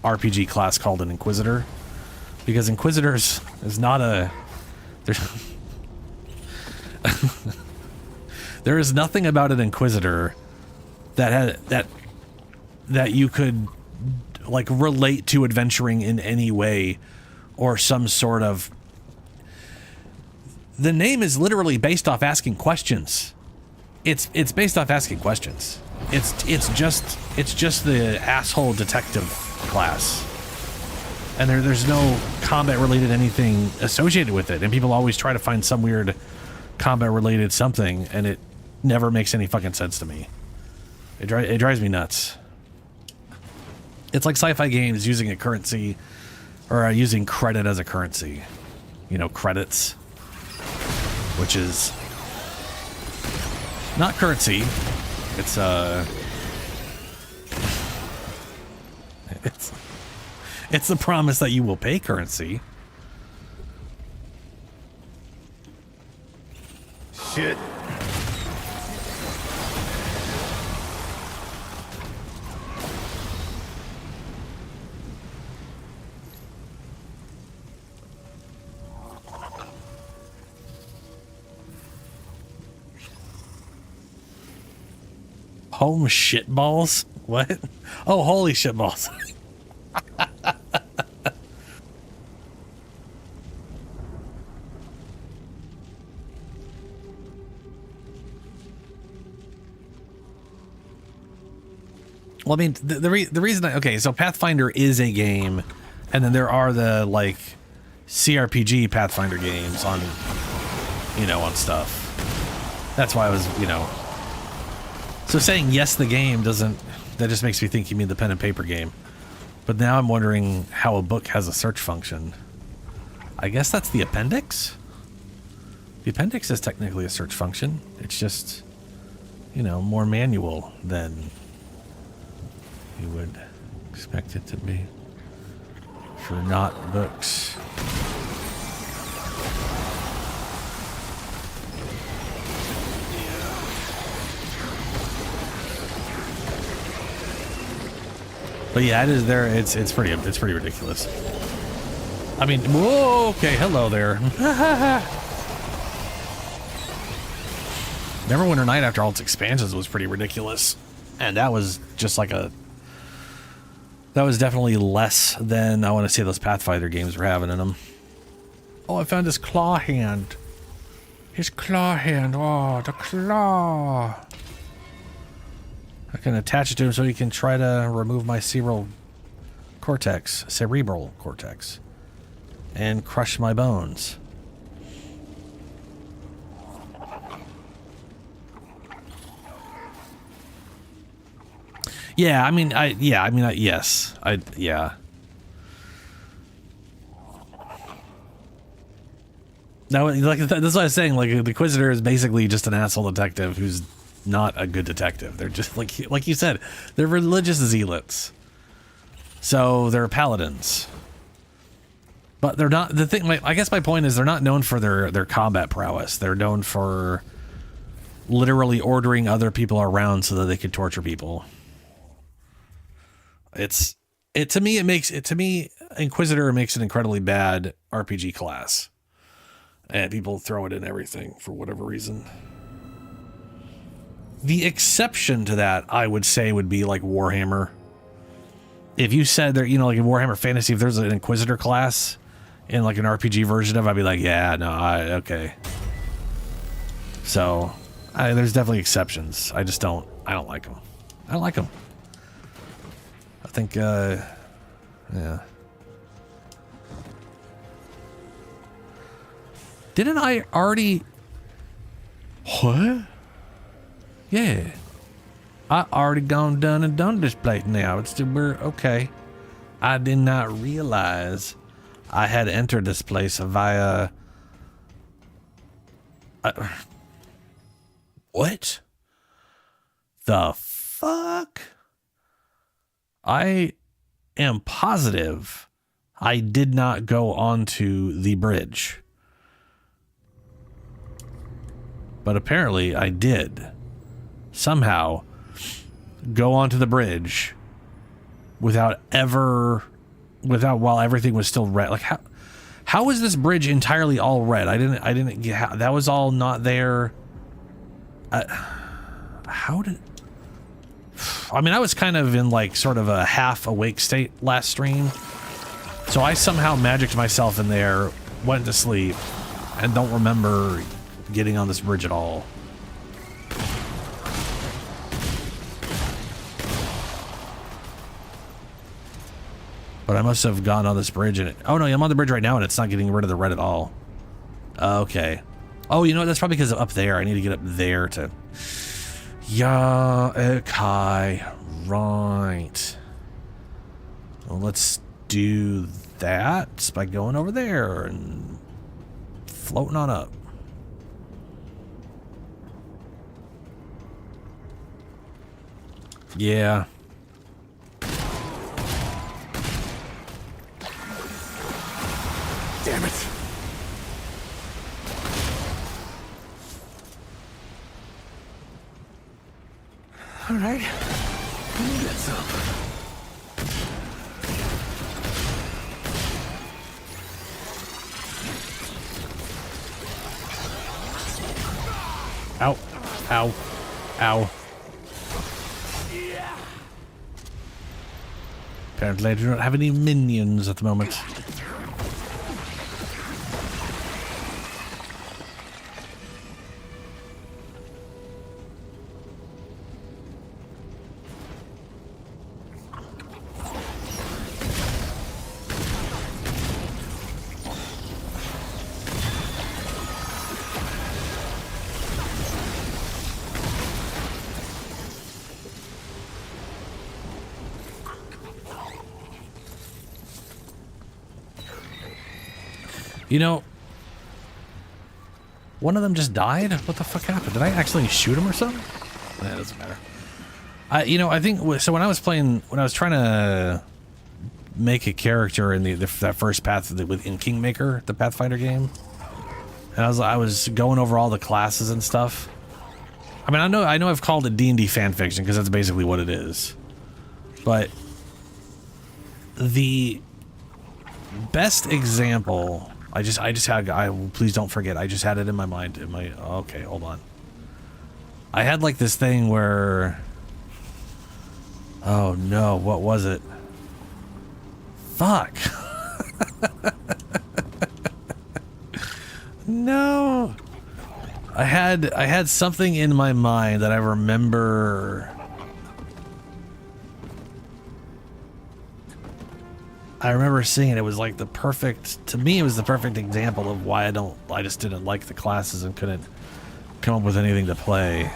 RPG class called an Inquisitor. Because Inquisitors is not a... There is nothing about an Inquisitor that you could like relate to adventuring in any way, or some sort of... The name is literally based off asking questions. It's based off asking questions. It's just the asshole detective class. And there's no combat-related anything associated with it. And people always try to find some weird combat-related something, and it never makes any fucking sense to me. It drives me nuts. It's like sci-fi games using a currency, or using credit as a currency. You know, credits. Which is not currency, It's the promise that you will pay currency. Shit. Home shitballs? What? Oh, holy shitballs. Well, I mean, the reason okay, so Pathfinder is a game, and then there are the, like, CRPG Pathfinder games on, you know, on stuff. That's why I was, you know. So saying yes, the game doesn't, that just makes me think you mean the pen and paper game. But now I'm wondering how a book has a search function. I guess that's the appendix? The appendix is technically a search function. It's just, you know, more manual than you would expect it to be for not books. But yeah, it is there. It's pretty ridiculous. I mean, whoa, okay, hello there. Neverwinter Night, after all its expansions, was pretty ridiculous, and that was just like a. That was definitely less than I want to say those Pathfinder games were having in them. Oh, I found his claw hand. His claw hand. Oh, the claw. I can attach it to him so he can try to remove my cerebral cortex, and crush my bones. Yeah, I mean, yes. Yeah. No, like, that's what I was saying. Like, the Inquisitor is basically just an asshole detective who's not a good detective. They're just, like you said, they're religious zealots. So, they're paladins. But they're not, the thing, I guess my point is they're not known for their combat prowess. They're known for literally ordering other people around so that they could torture people. To me, Inquisitor makes an incredibly bad RPG class. And people throw it in everything for whatever reason. The exception to that, I would say, would be like Warhammer. If you said there, you know, like in Warhammer Fantasy, if there's an Inquisitor class in like an RPG version of it, I'd be like, yeah, no, okay. So, there's definitely exceptions. I don't like them. I don't like them. I think, yeah. Didn't I already... What? Yeah. I already done this place now. We're okay. I did not realize I had entered this place via... what? The fuck? I am positive I did not go onto the bridge. But apparently I did somehow go onto the bridge while everything was still red. Like, how was this bridge entirely all red? I didn't get, that was all not there. How did, I mean, I was kind of in like sort of a half awake state last stream. So I somehow magicked myself in there, went to sleep, and don't remember getting on this bridge at all. But I must have gone on this bridge and oh no, I'm on the bridge right now and it's not getting rid of the red at all. Okay. Oh, you know what? That's probably because up there. I need to get up there to... Yeah, okay. Right. Well, let's do that by going over there and floating on up. Yeah. Damn it. All right. Get some. Ow. Ow. Ow. Apparently I do not have any minions at the moment. You know, one of them just died? What the fuck happened? Did I actually shoot him or something? Nah, it doesn't matter. I think, so when I was trying to make a character in that first path in Kingmaker, the Pathfinder game, and I was going over all the classes and stuff. I mean, I know I've called it D&D fanfiction because that's basically what it is. But the best example, please don't forget, I just had it in my mind. Okay, hold on. I had like this thing where, oh no, what was it? Fuck. No. I had something in my mind that I remember. I remember seeing it. It was like the perfect, to me, it was the perfect example of why I just didn't like the classes and couldn't come up with anything to play.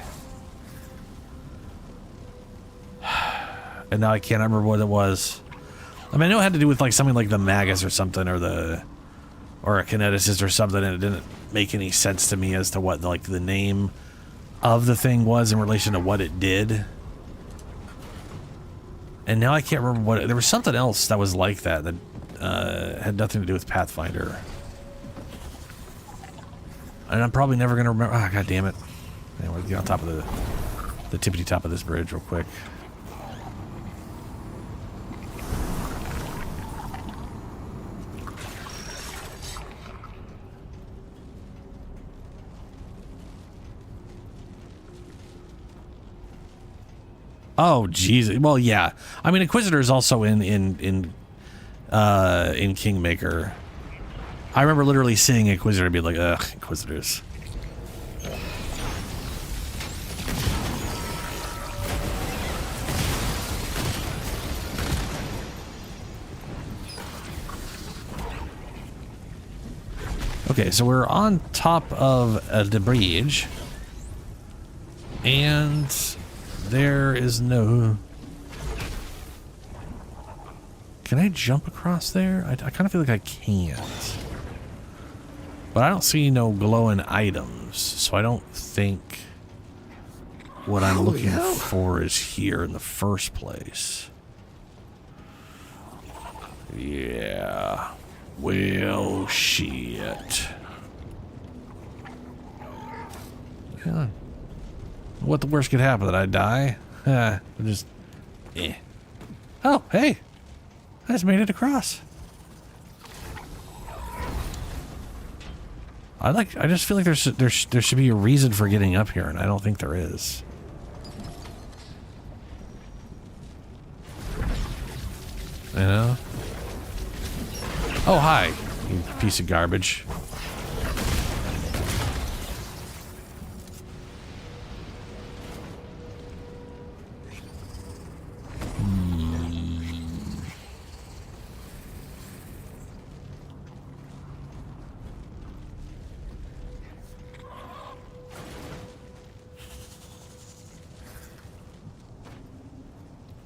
And now I can't remember what it was. I mean, I know it had to do with like something like the Magus or something, or a kineticist or something, and it didn't make any sense to me as to what like the name of the thing was in relation to what it did. And now I can't remember what there was something else that was like that had nothing to do with Pathfinder. And I'm probably never gonna remember. Ah, god damn it! Anyway, get on top of the tippity top of this bridge real quick. Oh, jeez. Well, yeah. I mean, Inquisitor is also in Kingmaker. I remember literally seeing Inquisitor and being like, ugh, Inquisitors. Okay, so we're on top of the bridge. And there is no... Can I jump across there? I kind of feel like I can't. But I don't see no glowing items, so I don't think what I'm looking for is here in the first place. Yeah. Well, shit. Yeah. What the worst could happen? That I die? Just... eh. Oh, hey! I just made it across. I just feel like there should be a reason for getting up here, and I don't think there is. You know? Oh, hi, you piece of garbage.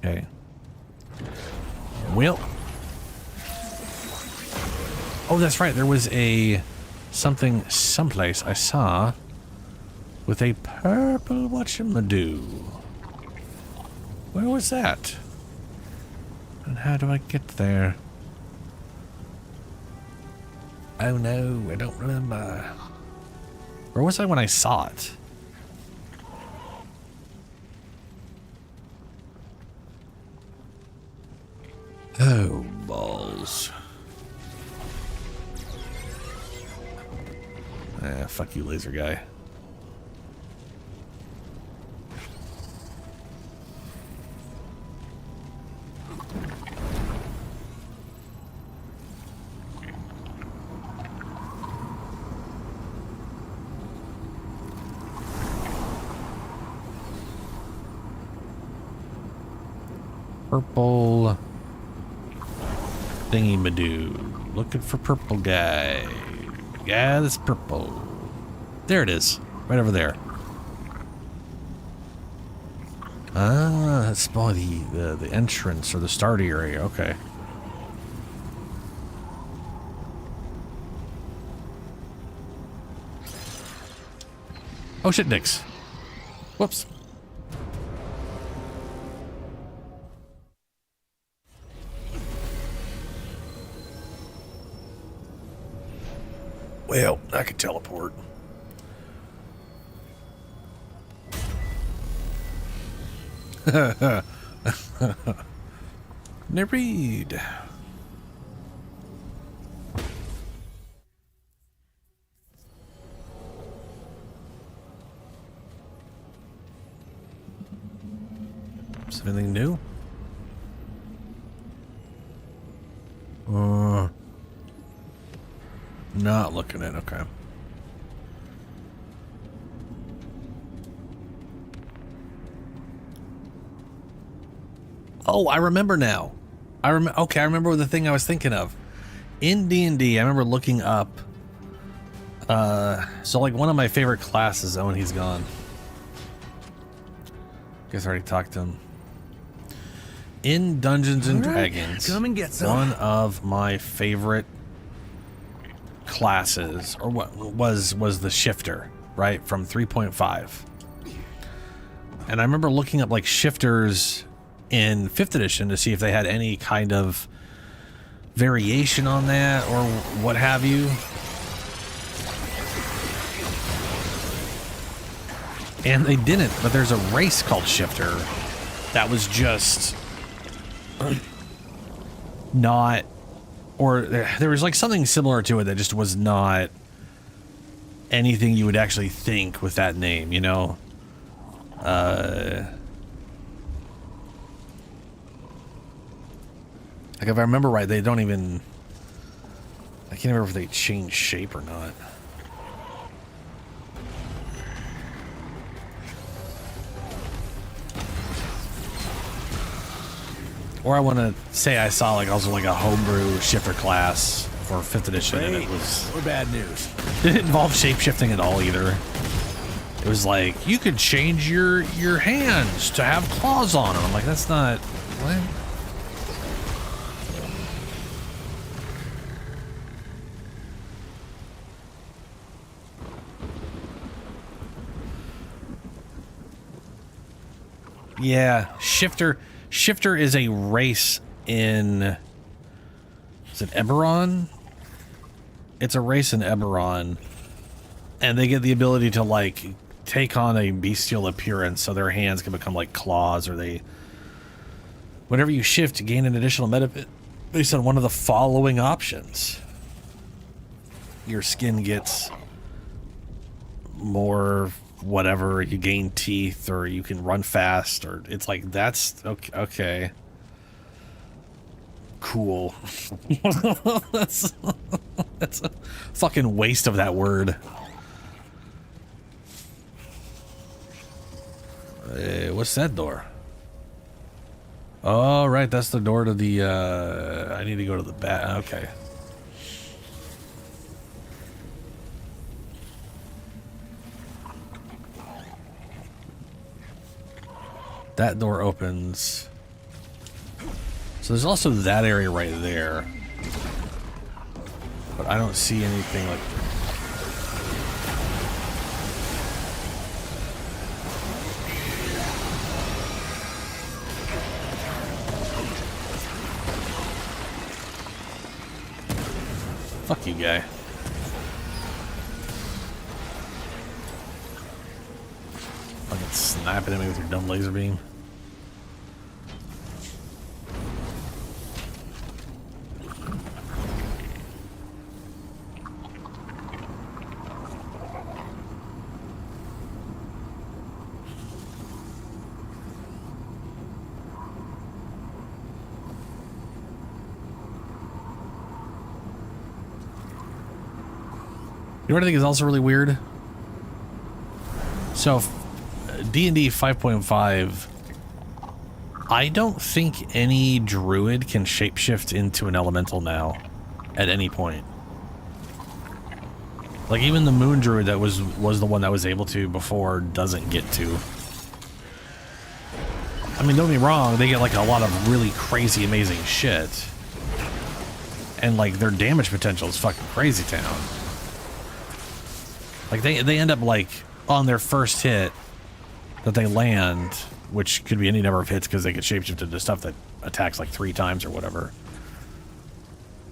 Okay. Well. Oh, that's right. There was something someplace I saw with a purple whatchamadoo. Where was that? And how do I get there? Oh no, I don't remember. Where was I when I saw it? Oh, balls. Fuck you, laser guy. Purple thingy madoo. Looking for purple guy. Yeah, that's purple. There it is. Right over there. Ah, that's probably the entrance or the start area. Okay. Oh shit, Nix. Whoops. Well, I could teleport. Nereid. Is there anything new? Not looking at, okay. Oh, I remember now. Okay, I remember the thing I was thinking of. In D&D, I remember looking up. So like one of my favorite classes. Oh, and he's gone. Guess I already talked to him. In Dungeons and Dragons, come and get some. one of my favorite classes, or what was the Shifter, right, from 3.5. And I remember looking up like shifters in 5th edition to see if they had any kind of variation on that or what have you. And they didn't, but there's a race called Shifter that was just not, or there was like something similar to it that just was not anything you would actually think with that name, you know? Like if I remember right, they don't even, I can't remember if they changed shape or not. Or I want to say I saw like also like a homebrew shifter class for 5th edition, and it was or bad news. didn't involve shapeshifting at all either. It was like you could change your hands to have claws on them. I'm like, that's not what. Yeah, Shifter is a race in, is it Eberron? It's a race in Eberron, and they get the ability to like take on a bestial appearance, so their hands can become like claws, or they, whenever you shift, gain an additional benefit based on one of the following options. Your skin gets more whatever, you gain teeth, or you can run fast, or it's like, that's okay. Cool. that's a fucking waste of that word. What's that door? Oh, right, that's the door to the I need to go to the back. Okay. That door opens. So there's also that area right there. But I don't see anything like... Fuck you, guy. Fucking snapping at me with your dumb laser beam. You know what I think is also really weird? So, D&D 5.5, I don't think any druid can shapeshift into an elemental now, at any point. Like, even the moon druid that was the one that was able to before doesn't get to. I mean, don't get me wrong, they get, like, a lot of really crazy, amazing shit. And, like, their damage potential is fucking crazy town. Like, they end up, like, on their first hit that they land, which could be any number of hits because they get shapeshifted into stuff that attacks, like, 3 times or whatever.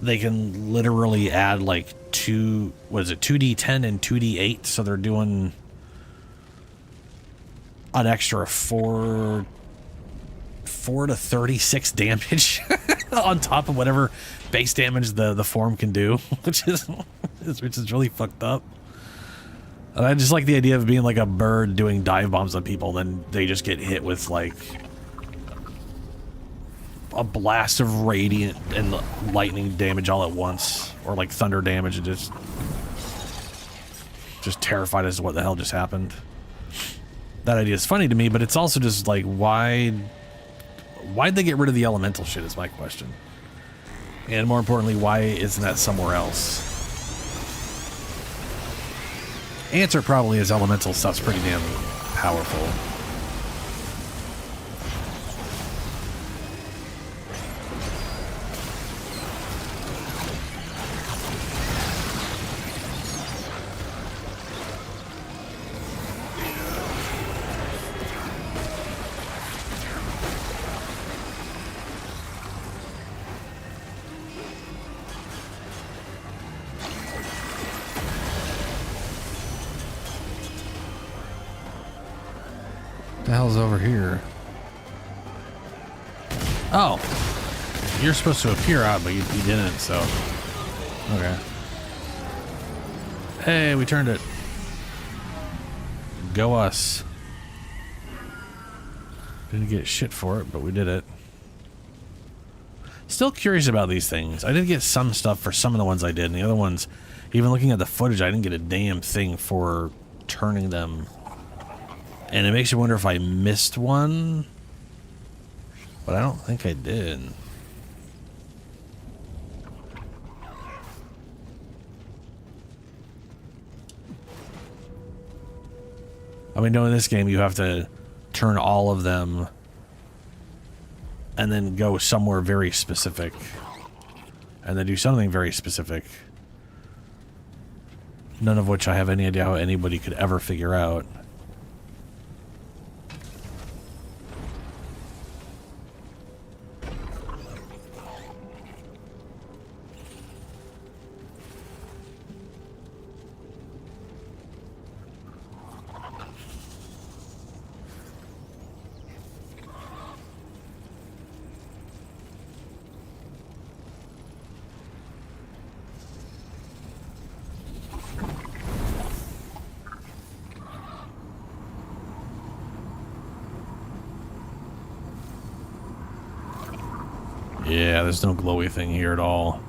They can literally add, like, 2d10 and 2d8, so they're doing an extra 4 to 36 damage on top of whatever base damage the form can do, which is really fucked up. And I just like the idea of being like a bird doing dive bombs on people, then they just get hit with like a blast of radiant and lightning damage all at once, or like thunder damage, and just terrified as to what the hell just happened. That idea is funny to me, but it's also just like, why'd they get rid of the elemental shit is my question. And more importantly, why isn't that somewhere else? Answer probably is elemental stuff's pretty damn powerful. What the hell's over here? Oh, you're supposed to appear out, but you didn't, so okay. Hey, we turned it. Go us. Didn't get shit for it, but we did it. Still curious about these things. I did get some stuff for some of the ones I did, and the other ones, even looking at the footage, I didn't get a damn thing for turning them. And it makes you wonder if I missed one, but I don't think I did. I mean, knowing this game, you have to turn all of them and then go somewhere very specific and then do something very specific. None of which I have any idea how anybody could ever figure out. Yeah, there's no glowy thing here at all.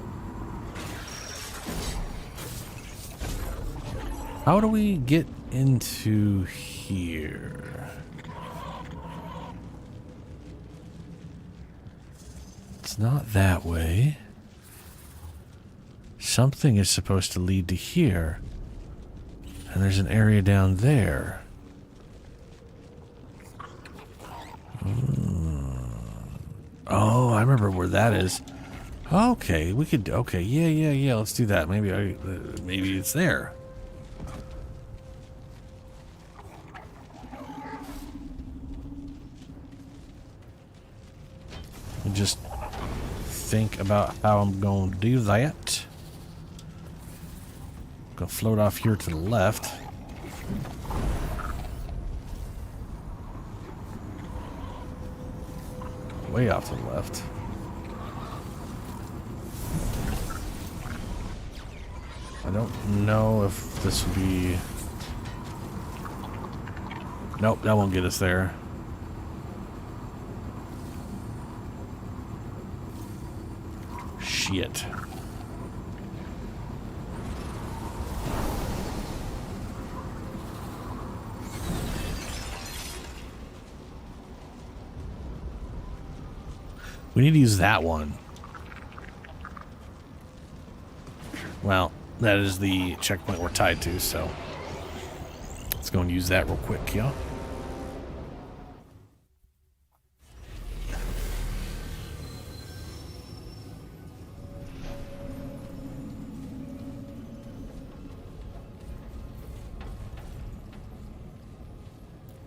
How do we get into here? It's not that way. Something is supposed to lead to here. And there's an area down there. Oh, I remember where that is. Okay, we could. Okay, yeah. Let's do that. Maybe it's there. Just think about how I'm going to do that. Gonna float off here to the left. Way off to the left. I don't know if this would be... Nope, that won't get us there. Shit. We need to use that one. Well, that is the checkpoint we're tied to, so let's go and use that real quick, yeah.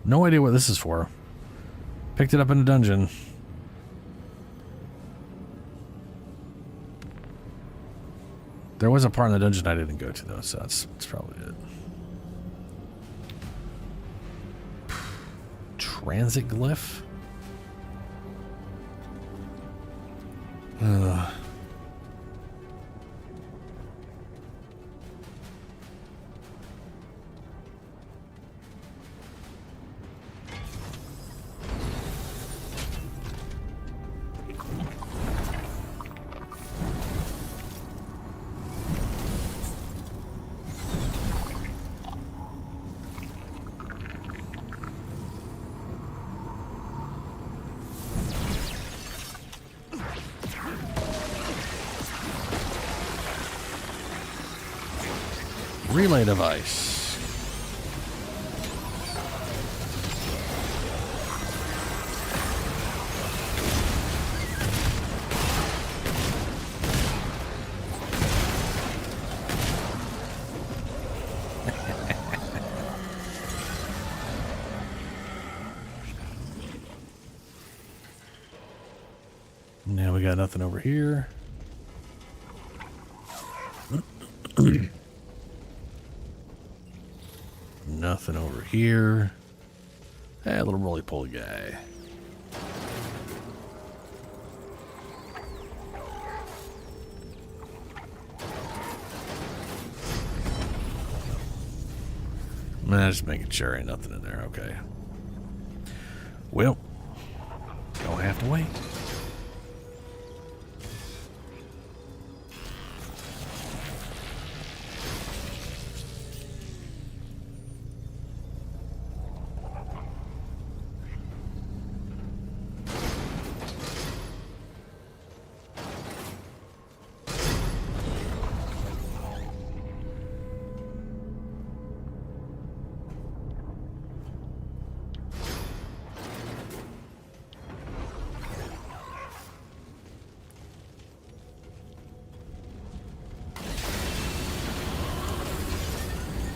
No idea what this is for. Picked it up in a dungeon. There was a part in the dungeon I didn't go to, though, so that's probably it. Transit glyph? Relay device. Now we got nothing over here. Nothing over here. Hey, a little roly-poly guy. Just making sure ain't nothing in there. Okay. Well, don't have to wait.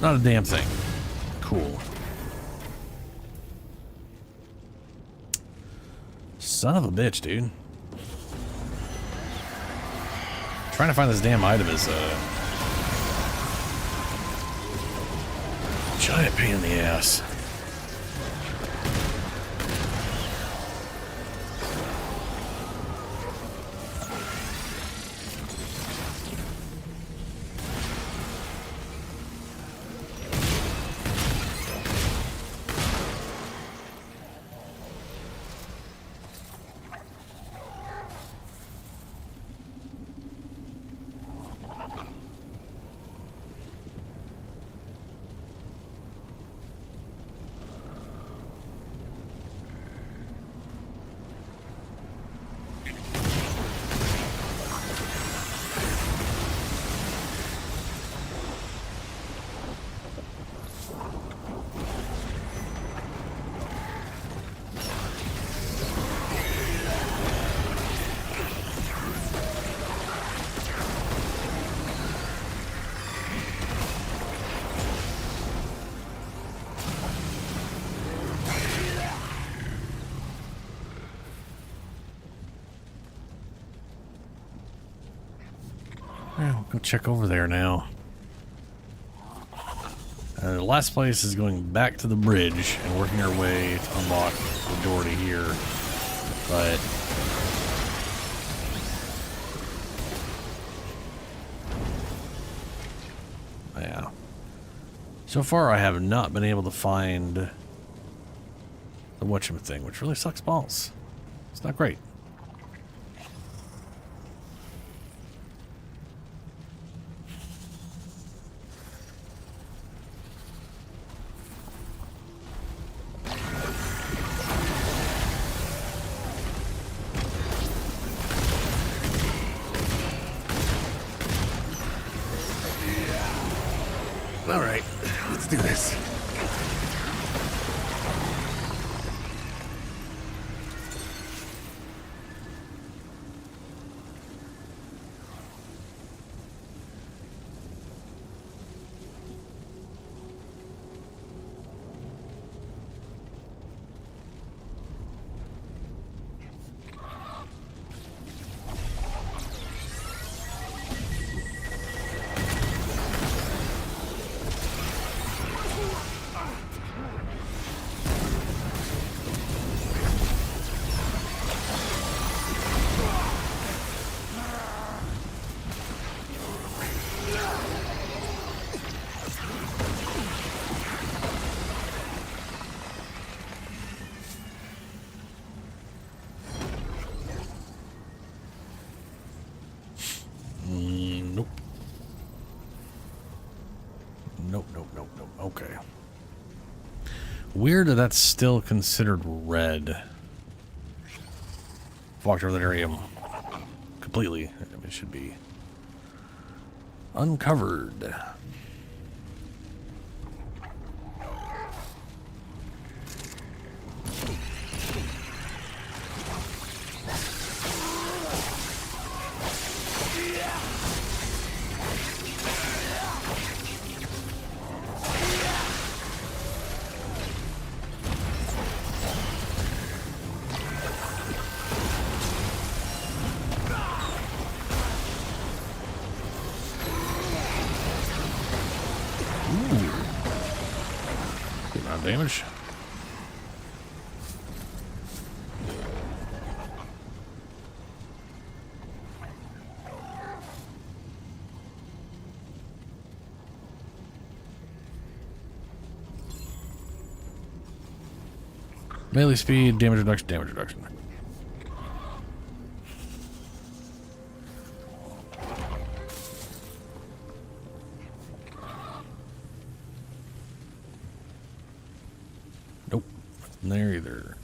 Not a damn thing. Cool. Son of a bitch, dude. Trying to find this damn item is a giant pain in the ass. Well, go check over there now. last place is going back to the bridge and working our way to unlock the door to here. But yeah. So far I have not been able to find the whatchamthing, which really sucks balls. It's not great. All right, let's do this. Nope. Nope, nope, nope, nope. Okay. Weird that that's still considered red. I've walked over that area completely. It should be uncovered. Good amount of damage. Melee speed, damage reduction, damage reduction. Nope, nothing there either.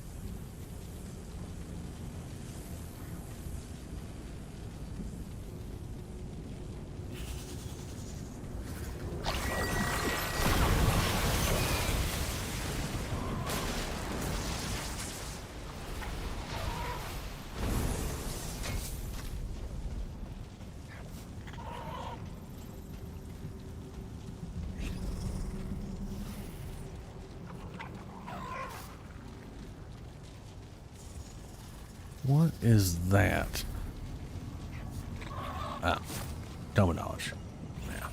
What is that? Ah, Dome of Knowledge. Yeah.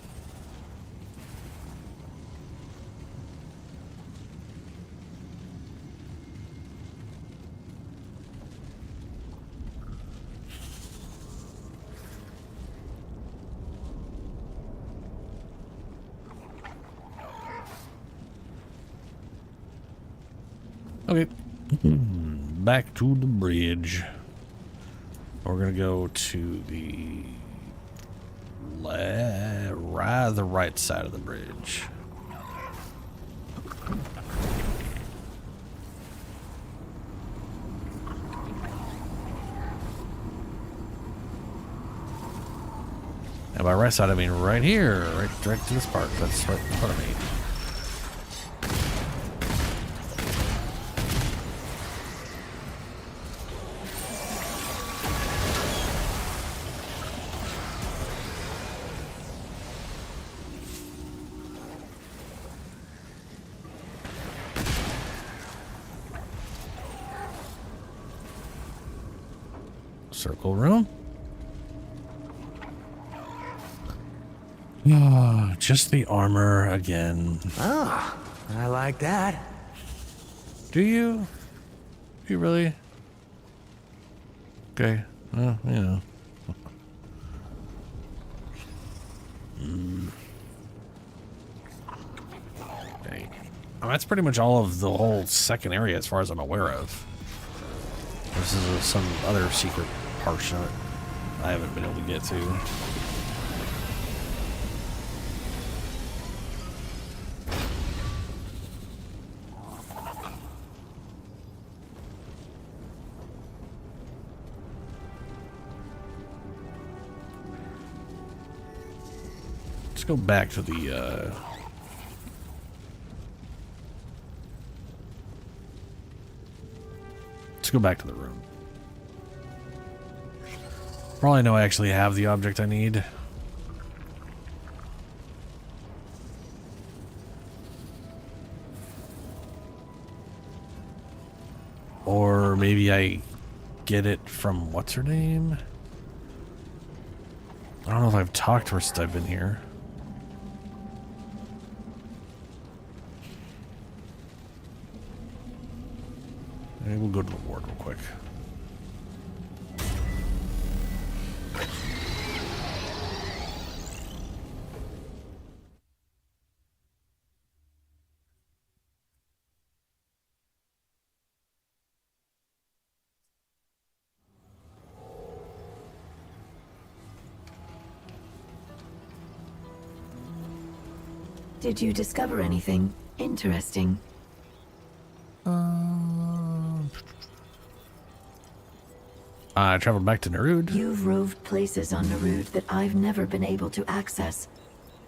Okay. Back to the bridge. We're gonna go to the the right side of the bridge. And by right side, I mean right here, right to this part. That's right in front of me. Circle room. Just the armor again. Oh, I like that. Do you? Do you really? Okay. Well, you know. Okay. Well, that's pretty much all of the whole second area as far as I'm aware of. This is some other secret portion of it I haven't been able to get to. Let's go back to the let's go back to the room. For all I know, I actually have the object I need. Or maybe I get it from what's her name? I don't know if I've talked to her since I've been here. Maybe we'll go to the ward real quick. Did you discover anything interesting? I traveled back to Narud. You've roved places on Narud that I've never been able to access.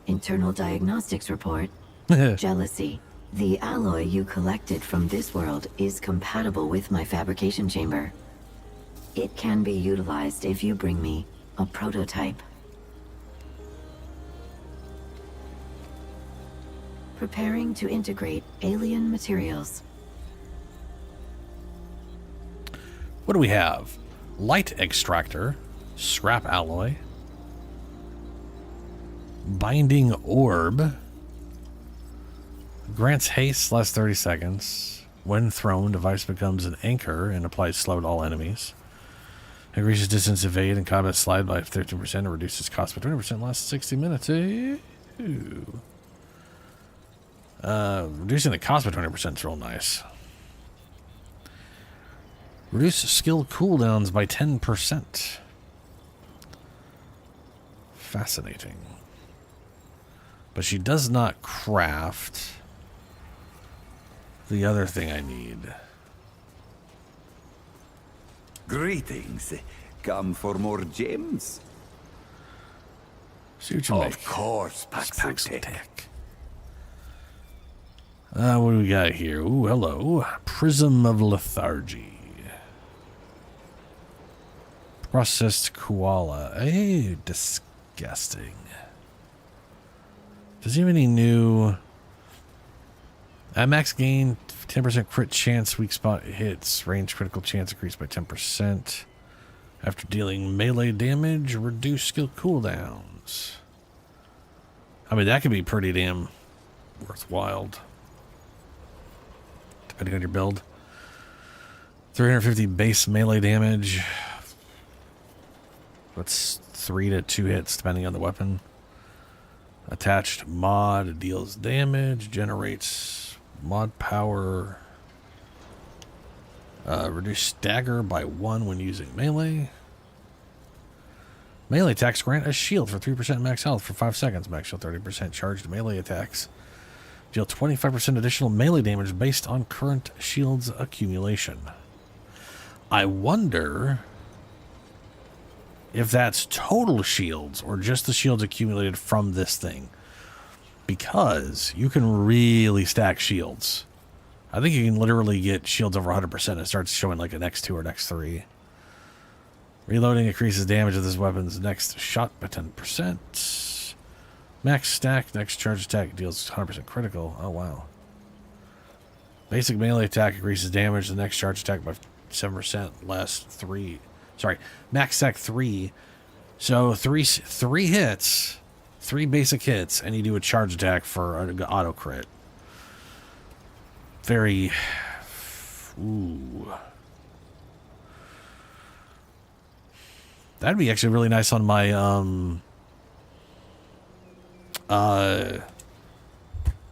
Internal diagnostics report. Jealousy. The alloy you collected from this world is compatible with my fabrication chamber. It can be utilized if you bring me a prototype. Preparing to integrate alien materials. What do we have? Light extractor, scrap alloy, binding orb, grants haste last 30 seconds. When thrown, device becomes an anchor and applies slow to all enemies. Increases distance evade and combat slide by 13% and reduces cost by 20% last 60 minutes. Ew. Reducing the cost by 20% is real nice. Reduce skill cooldowns by 10%. Fascinating. But she does not craft the other thing I need. Greetings. Come for more gems? See what you make. Of course, Paxotech. Paxotech. What do we got here? Ooh, hello. Prism of Lethargy. Processed koala. Hey, disgusting. Does he have any new... At max gain, 10% crit chance, weak spot hits, range critical chance increased by 10%. After dealing melee damage, reduce skill cooldowns. I mean, that could be pretty damn worthwhile. Depending on your build. 350 base melee damage. That's 3 to 2 hits depending on the weapon. Attached mod deals damage, generates mod power. Reduce stagger by 1 when using melee. Melee attacks grant a shield for 3% max health for 5 seconds. Max shield 30% charged melee attacks. Deal 25% additional melee damage based on current shield's accumulation. I wonder if that's total shields or just the shields accumulated from this thing. Because you can really stack shields. I think you can literally get shields over 100%. It starts showing like an X2 or an X3. Reloading increases damage of this weapon's next shot by 10%. Max stack, next charge attack deals 100% critical. Oh, wow. Basic melee attack increases damage. The next charge attack by 7%. Last 3. Sorry, max stack 3. So three hits 3 basic hits, and you do a charge attack for an auto crit. Very... Ooh. That'd be actually really nice on my, on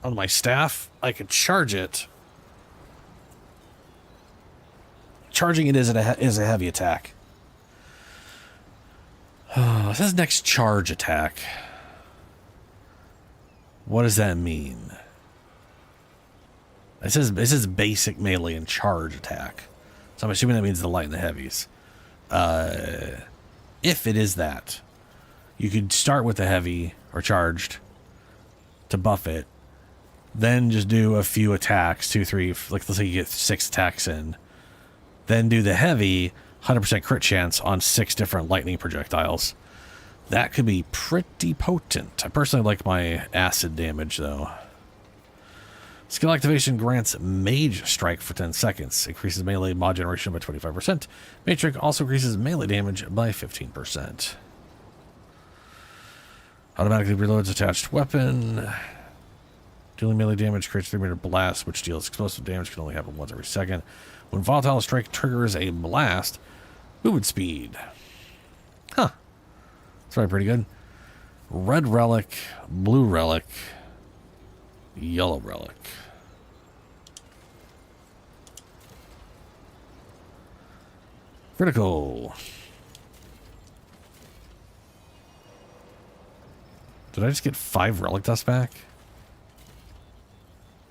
my staff. I could charge it. Charging it is a heavy attack. It says next charge attack. What does that mean? It says basic melee and charge attack. So I'm assuming that means the light and the heavies. If it is that, you could start with the heavy or charged to buff it, then just do a few attacks, 2, 3, like let's say you get 6 attacks in, then do the heavy 100% crit chance on 6 different lightning projectiles. That could be pretty potent. I personally like my acid damage though. Skill activation grants Mage Strike for 10 seconds. Increases melee mod generation by 25%. Mage Strike also increases melee damage by 15%. Automatically reloads attached weapon. Dealing melee damage creates 3-meter blast, which deals explosive damage. Can only happen once every second. When Volatile Strike triggers a blast, movement speed. Huh. That's probably pretty good. Red Relic, Blue Relic, Yellow Relic. Critical. Did I just get 5 Relic Dust back?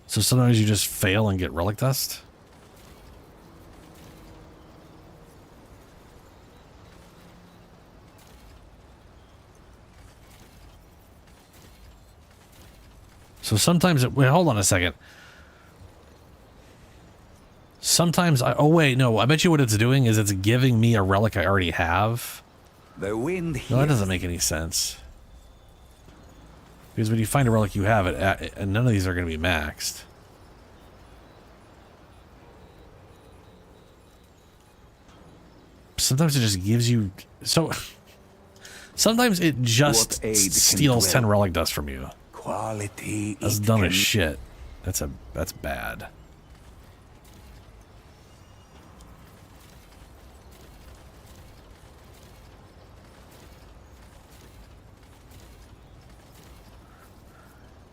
So sometimes you just fail and get Relic Dust? So sometimes it... Wait, hold on a second. Sometimes I... Oh, wait, no. I bet you what it's doing is it's giving me a relic I already have. The wind No, that doesn't make any sense. Because when you find a relic you have it, and none of these are going to be maxed. Sometimes it just gives you... So... Sometimes it just steals 10 relic dust from you. Quality. That's dumb as shit. That's bad.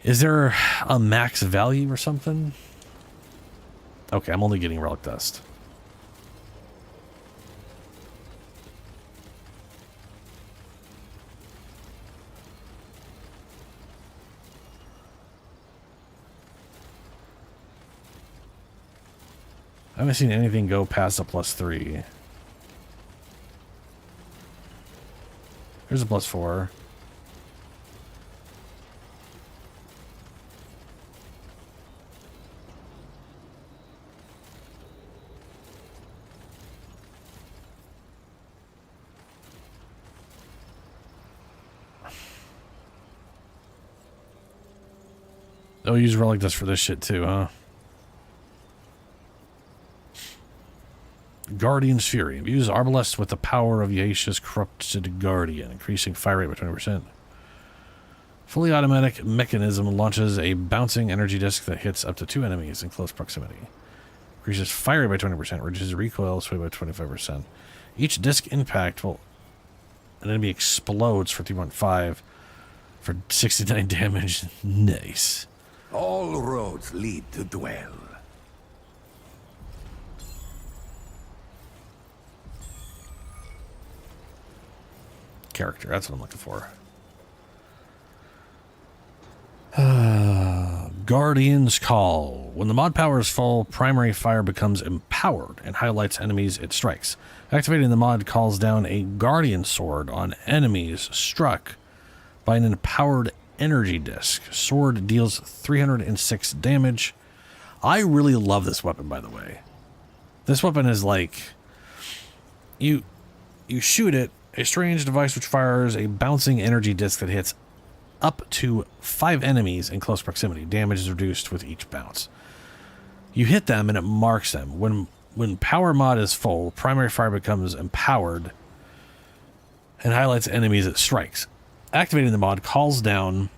Is there a max value or something? Okay, I'm only getting relic dust. I haven't seen anything go past a +3. Here's a +4. They'll use relic dust for this shit too, huh? Guardian's Fury. Use Arbalest with the power of Yasha's corrupted guardian, increasing fire rate by 20%. Fully automatic mechanism launches a bouncing energy disc that hits up to 2 enemies in close proximity. Increases fire rate by 20%, reduces recoil sway by 25%. Each disc impact will... An enemy explodes for 3.5 for 69 damage. Nice. All roads lead to Dwell. Character, that's what I'm looking for. Guardian's Call. When the mod power is full, primary fire becomes empowered and highlights enemies it strikes. Activating the mod calls down a Guardian Sword on enemies struck by an empowered energy disc. Sword deals 306 damage. I really love this weapon, by the way. This weapon is like... You shoot it, a strange device which fires a bouncing energy disc that hits up to 5 enemies in close proximity. Damage is reduced with each bounce. You hit them and it marks them. When power mod is full, primary fire becomes empowered and highlights enemies it strikes. activating the mod calls down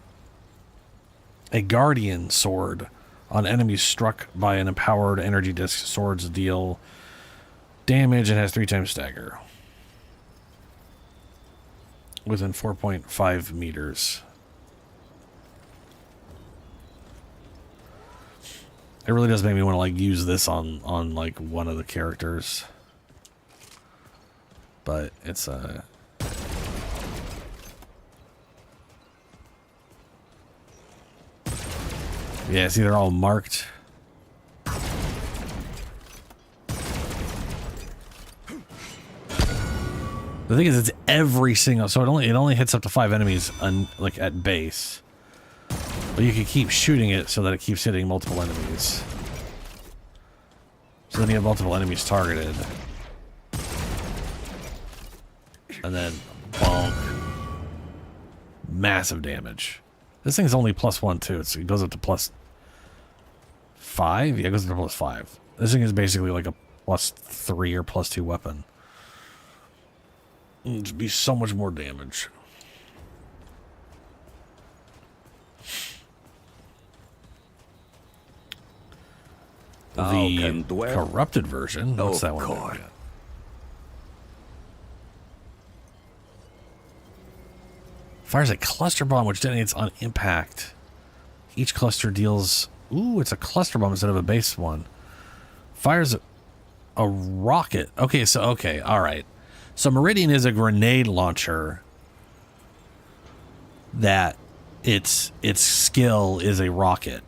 a Guardian sword on enemies struck by an empowered energy disc. Swords deal damage and has 3 times stagger within 4.5 meters. It really does make me want to like use this on like one of the characters, but it's yeah, see, they're all marked. The thing is, it's every single, so it only hits up to 5 enemies like at base, but you can keep shooting it so that it keeps hitting multiple enemies. So then you have multiple enemies targeted, and then bonk, massive damage. This thing's only +1 too. It goes up to +5. Yeah, it goes up to +5. This thing is basically like a +3 or +2 weapon. It'd be so much more damage. The corrupted version. What's that one? God. Fires a cluster bomb which detonates on impact. Each cluster deals... Ooh, it's a cluster bomb instead of a base one. Fires a rocket. Okay, all right. So Meridian is a grenade launcher that its skill is a rocket.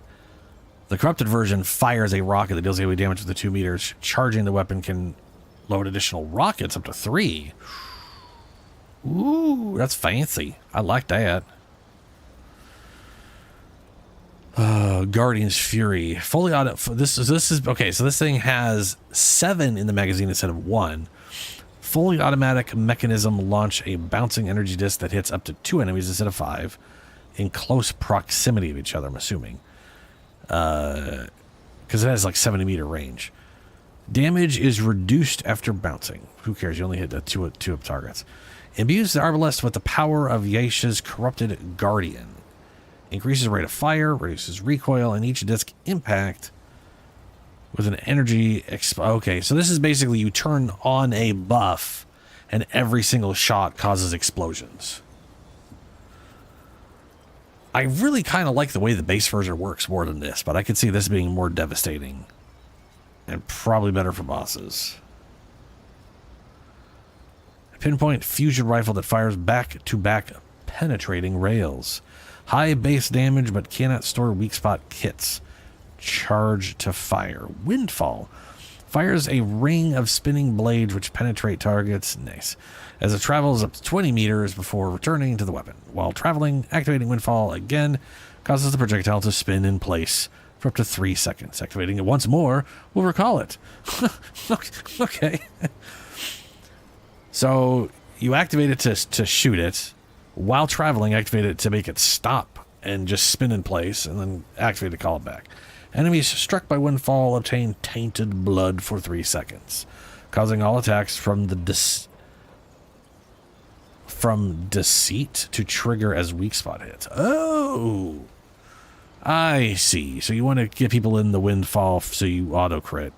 The corrupted version fires a rocket that deals AoE damage within 2 meters. Charging the weapon can load additional rockets up to 3. Ooh, that's fancy. I like that. Guardian's Fury. Fully auto. This is okay. So this thing has 7 in the magazine instead of 1. Fully automatic mechanism launch a bouncing energy disc that hits up to 2 enemies instead of 5 in close proximity of each other, I'm assuming. Because it has like 70-meter range. Damage is reduced after bouncing. Who cares? You only hit two up targets. Imbues the Arbalest with the power of Yaesha's corrupted Guardian. Increases rate of fire, reduces recoil, and each disc impact with an energy okay, so this is basically you turn on a buff and every single shot causes explosions. I really kind of like the way the base version works more than this, but I could see this being more devastating and probably better for bosses. A pinpoint fusion rifle that fires back-to-back penetrating rails. High base damage but cannot store weak spot kits. Charge to fire. Windfall. Fires a ring of spinning blades which penetrate targets. Nice. As it travels up to 20 meters before returning to the weapon. While traveling, activating Windfall again causes the projectile to spin in place for up to 3 seconds. Activating it once more will recall it. Okay. So you activate it to shoot it. While traveling, activate it to make it stop and just spin in place, and then activate to call it back. Enemies struck by Windfall obtain tainted blood for 3 seconds, causing all attacks from deceit to trigger as weak spot hits. Oh, I see. So you want to get people in the Windfall so you auto crit.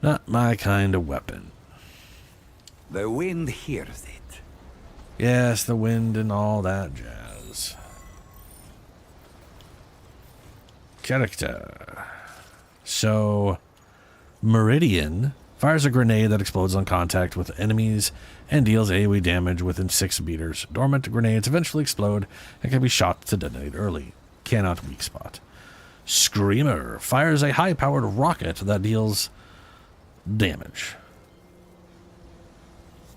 Not my kind of weapon. The wind hears it. Yes, the wind and all that jazz. Character. So, Meridian fires a grenade that explodes on contact with enemies and deals AoE damage within 6 meters. Dormant grenades eventually explode and can be shot to detonate early. Cannot weak spot. Screamer fires a high-powered rocket that deals damage.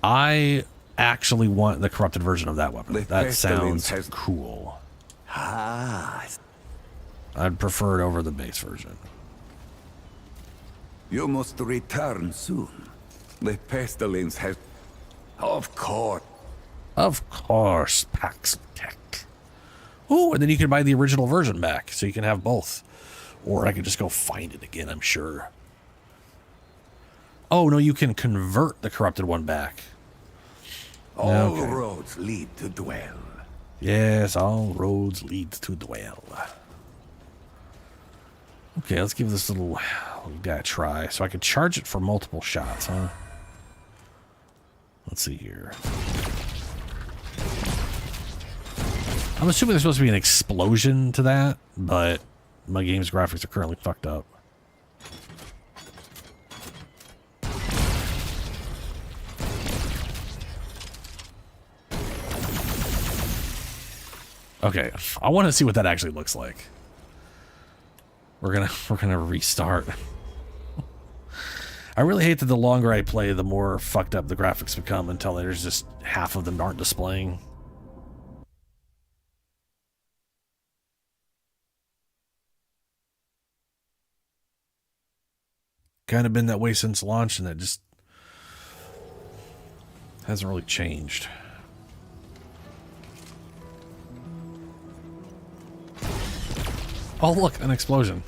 I actually want the corrupted version of that weapon. That sounds cool. Ah, I'd prefer it over the base version. you must return soon. The pestilence has... Of course. Of course, Pax Tech. Ooh, and then you can buy the original version back, so you can have both. Or I could just go find it again, I'm sure. Oh, no, you can convert the corrupted one back. All Okay. roads lead to Dwell. Yes, all roads lead to Dwell. Okay, let's give this little guy a try. So I could charge it for multiple shots, huh? Let's see here. I'm assuming there's supposed to be an explosion to that, but my game's graphics are currently fucked up. Okay, I want to see what that actually looks like. We're gonna restart. I really hate that the longer I play, the more fucked up the graphics become until there's just half of them aren't displaying. Kind of been that way since launch, and it just hasn't really changed. Oh, look, an explosion.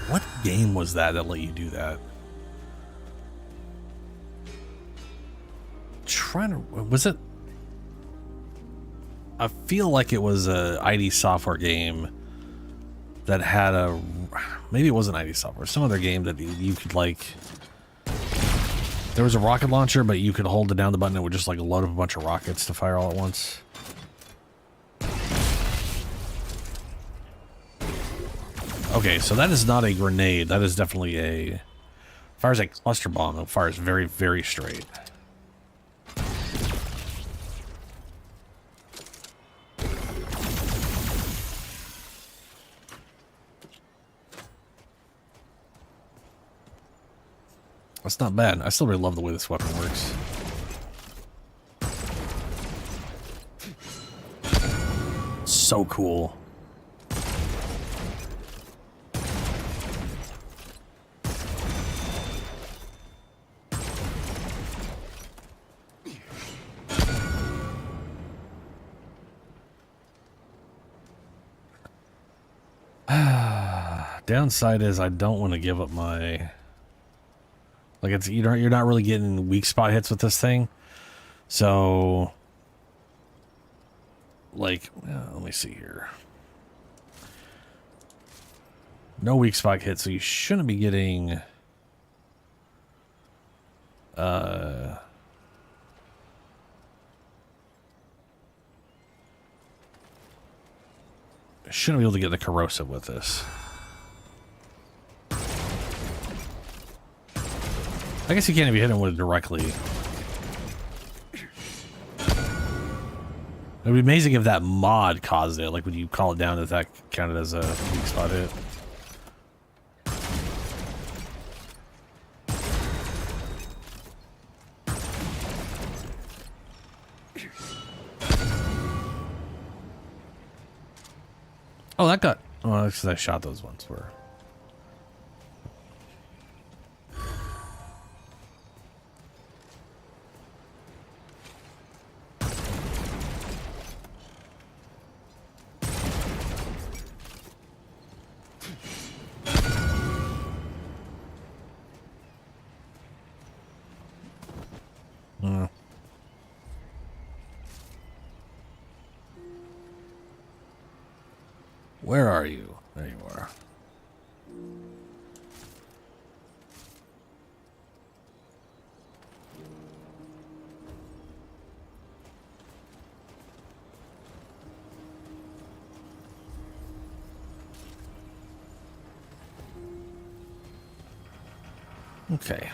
What game was that let you do that? Was it? I feel like it was a ID Software game that had maybe it wasn't ID Software, some other game that you could like. There was a rocket launcher, but you could hold it down the button and it would just like load up a bunch of rockets to fire all at once. Okay, so that is not a grenade. That is definitely a... Fires a cluster bomb. It fires very, very straight. That's not bad. I still really love the way this weapon works. So cool. Downside is I don't want to give up my, like, it's you're not really getting weak spot hits with this thing, so like let me see here. No weak spot hits, so you shouldn't be getting shouldn't be able to get the corrosive with this. I guess you can't even hit him with it directly. It'd be amazing if that mod caused it. Like when you call it down, if that counted as a weak spot hit. Oh, that got... Oh, that's because I shot those ones. Were... Where are you? There you are. Okay.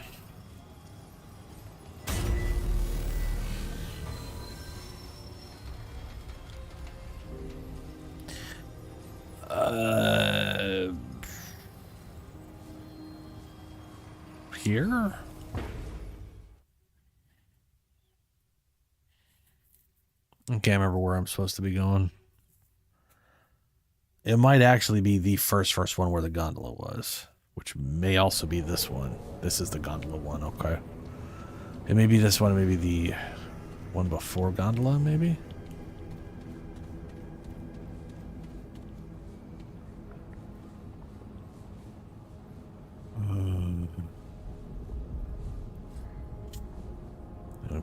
Here? I can't remember where I'm supposed to be going. It might actually be the first one where the gondola was, which may also be this one. This is the gondola one, okay. It may be this one, maybe the one before gondola, maybe?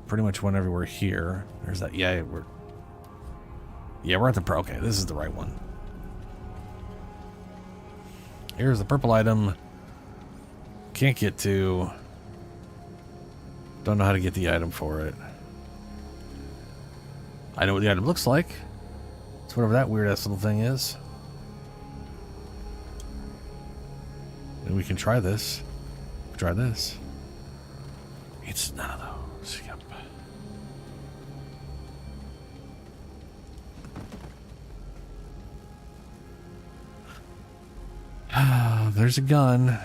Pretty much went everywhere here. There's that. Yeah, we're at the pro. Okay, this is the right one. Here's the purple item. Can't get to. Don't know how to get the item for it. I know what the item looks like. It's whatever that weird ass little thing is. And we can try this. Try this. It's none of those. Yep. There's a gun.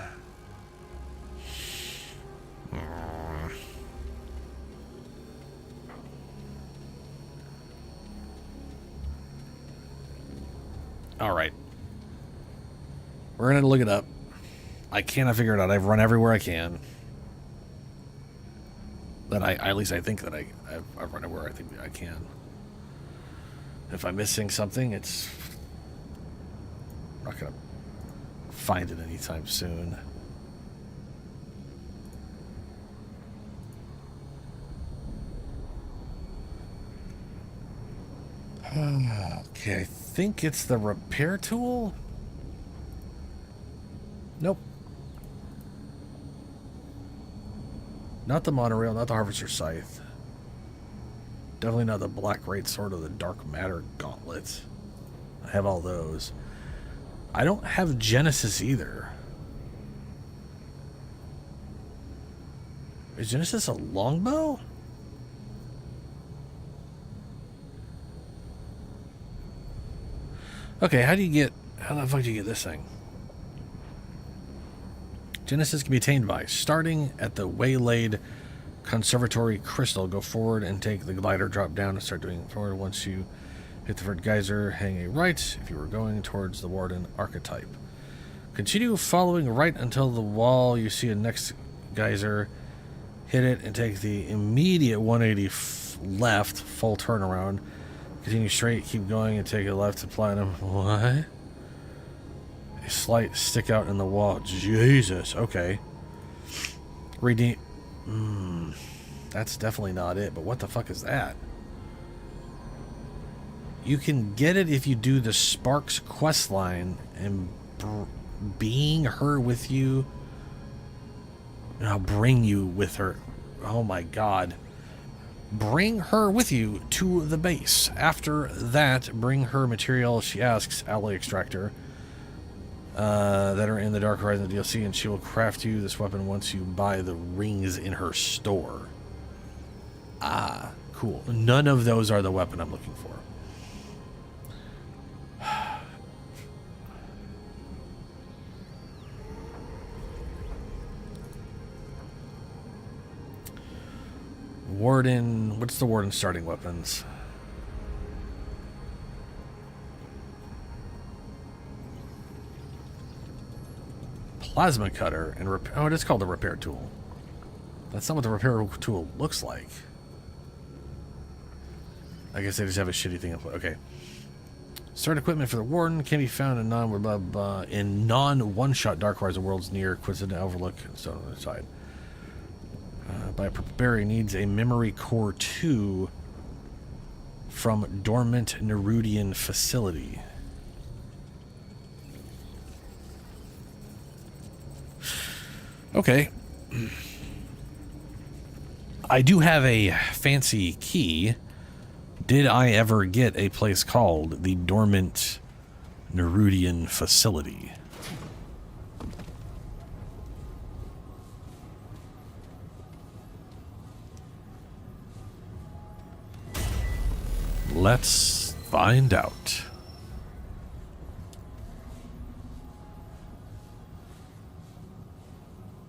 All right. We're going to look it up. I cannot figure it out. I've run everywhere I can. That at least I think that I've run everywhere I think I can. If I'm missing something, it's I'm not going to find it anytime soon. Okay, I think it's the repair tool. Nope. Not the monorail, not the harvester scythe. Definitely not the black great sword or the dark matter gauntlet. I have all those. I don't have Genesis either. Is Genesis a longbow? Okay, how the fuck do you get this thing? Genesis can be attained by starting at the Waylaid Conservatory Crystal. Go forward and take the glider, drop down and start doing it forward. Once you hit the third geyser, hang a right if you were going towards the Warden archetype. Continue following right until the wall you see a next geyser. Hit it and take the immediate 180 left, full turnaround. Continue straight, keep going, and take a left to Platinum. What? A slight stick out in the wall. Jesus, okay. Redeem. That's definitely not it, but what the fuck is that? You can get it if you do the Sparks quest line and being her with you. And I'll bring you with her. Oh my god. Bring her with you to the base. After that, bring her material she asks, alloy extractor, that are in the Dark Horizon DLC, and she will craft you this weapon once you buy the rings in her store. Ah, cool. None of those are the weapon I'm looking for. Warden, what's the Warden starting weapons? Plasma cutter and oh, it is called the repair tool. That's not what the repair tool looks like. I guess they just have a shitty thing. Okay. Start equipment for the Warden can be found in non one-shot Dark Horizon worlds near Quizzed Overlook and Stone on the side. Barry needs a memory core 2 from dormant Nerudian facility. Okay. I do have a fancy key. Did I ever get a place called the dormant Nerudian facility? Let's find out.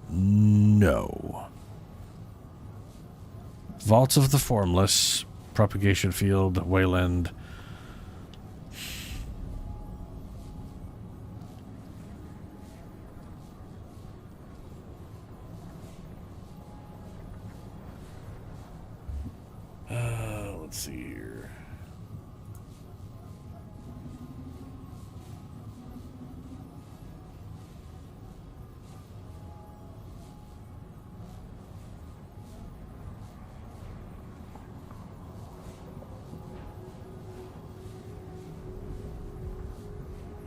No. Vaults of the Formless, propagation field, Wayland. Let's see here.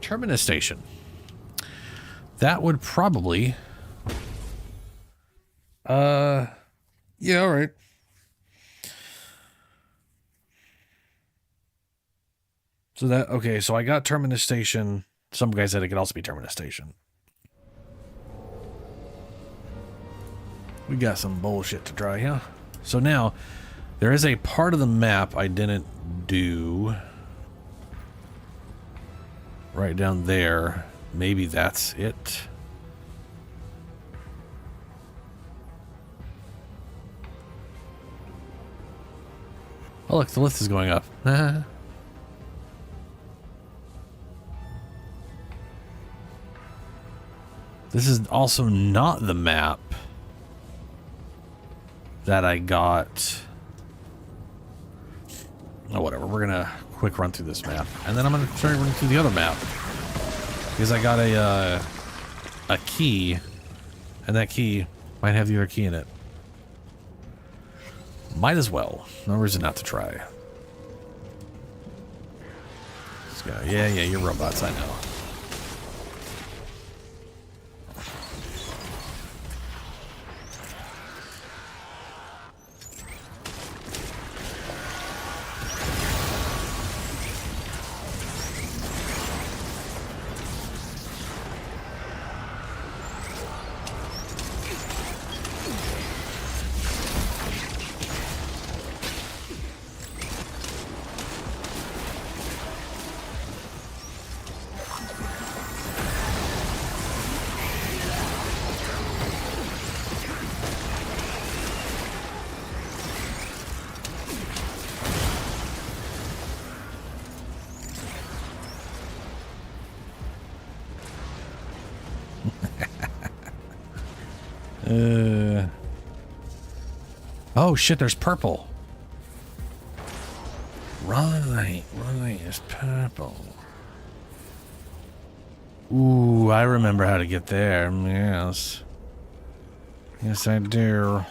Terminus station. That would probably yeah, all right. So that, okay, so I got Terminus Station. Some guy said it could also be Terminus Station. We got some bullshit to try, yeah? So now, there is a part of the map I didn't do. Right down there. Maybe that's it. Oh, look, the lift is going up. This is also not the map that I got. Oh, whatever. We're gonna quick run through this map, and then I'm gonna try to run through the other map because I got a key, and that key might have the other key in it. Might as well. No reason not to try. Let's go. Yeah, you're robots. I know. Oh shit, there's purple. Right, it's purple. Ooh, I remember how to get there. Yes. Yes, I do.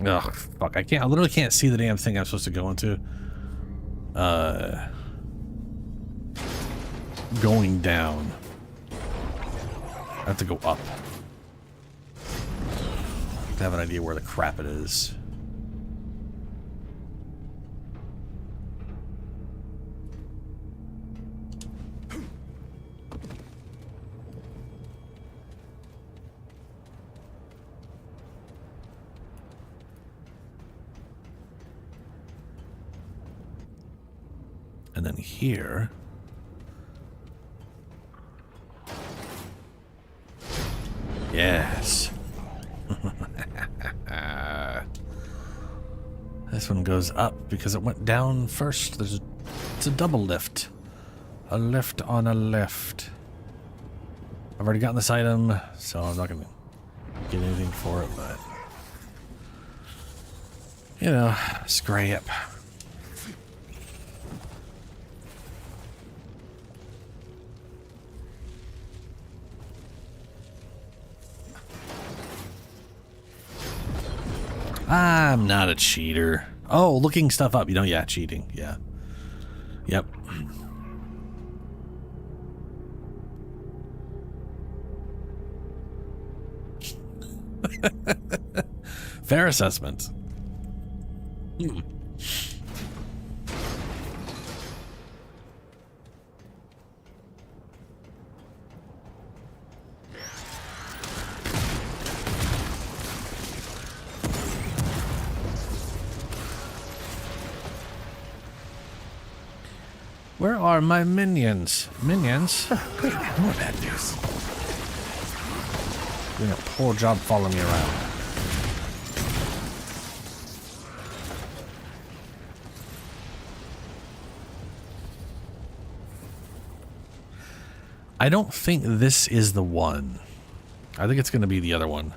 Ugh, fuck, I literally can't see the damn thing I'm supposed to go into. Going down. I have to go up. To have an idea where the crap it is. And then here. Yes. This one goes up because it went down first. It's a double lift. A lift on a lift. I've already gotten this item, so I'm not going to get anything for it, but... You know, scrap. I'm not a cheater. Oh, looking stuff up. You know, yeah, cheating. Yeah. Yep. Fair assessment. Where are my minions? Minions? Great, more bad news. Doing a poor job following me around. I don't think this is the one. I think it's going to be the other one.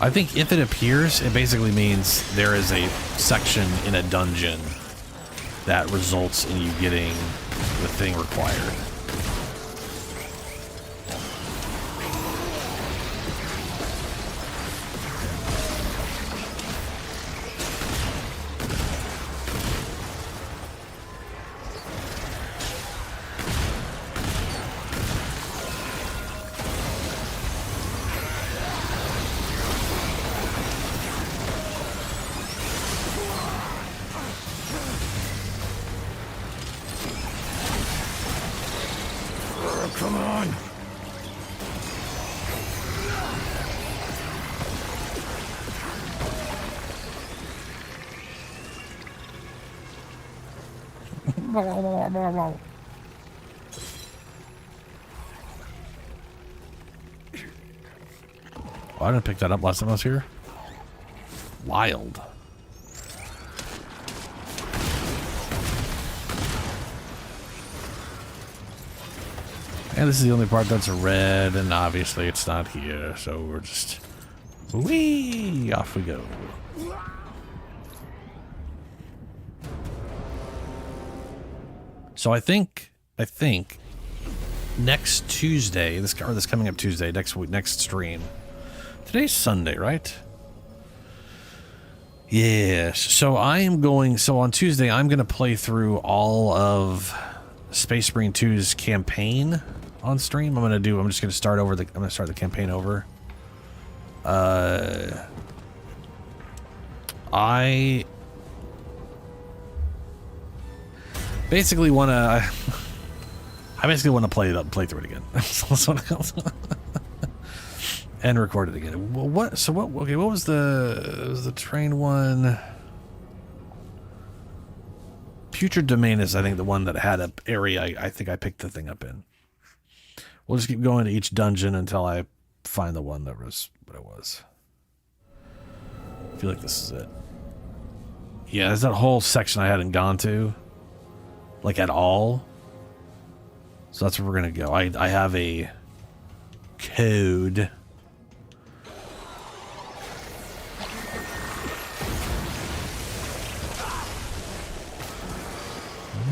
I think if it appears, it basically means there is a section in a dungeon that results in you getting the thing required. Come on. Oh, I didn't pick that up last time I was here. Wild. And this is the only part that's red, and obviously it's not here, so we're just... Whee! Off we go. So I think next Tuesday, this coming up Tuesday, next stream. Today's Sunday, right? Yes. So on Tuesday, I'm going to play through all of Space Marine 2's campaign on stream. I'm just going to start the campaign over. I basically want to play through it again. That's what and record it again. Okay, what was the train one? Putrid Domain is, I think, the one that had an area I think I picked the thing up in. We'll just keep going to each dungeon until I find the one that was what it was. I feel like this is it. Yeah, there's that whole section I hadn't gone to, like, at all. So that's where we're gonna go. I have a code.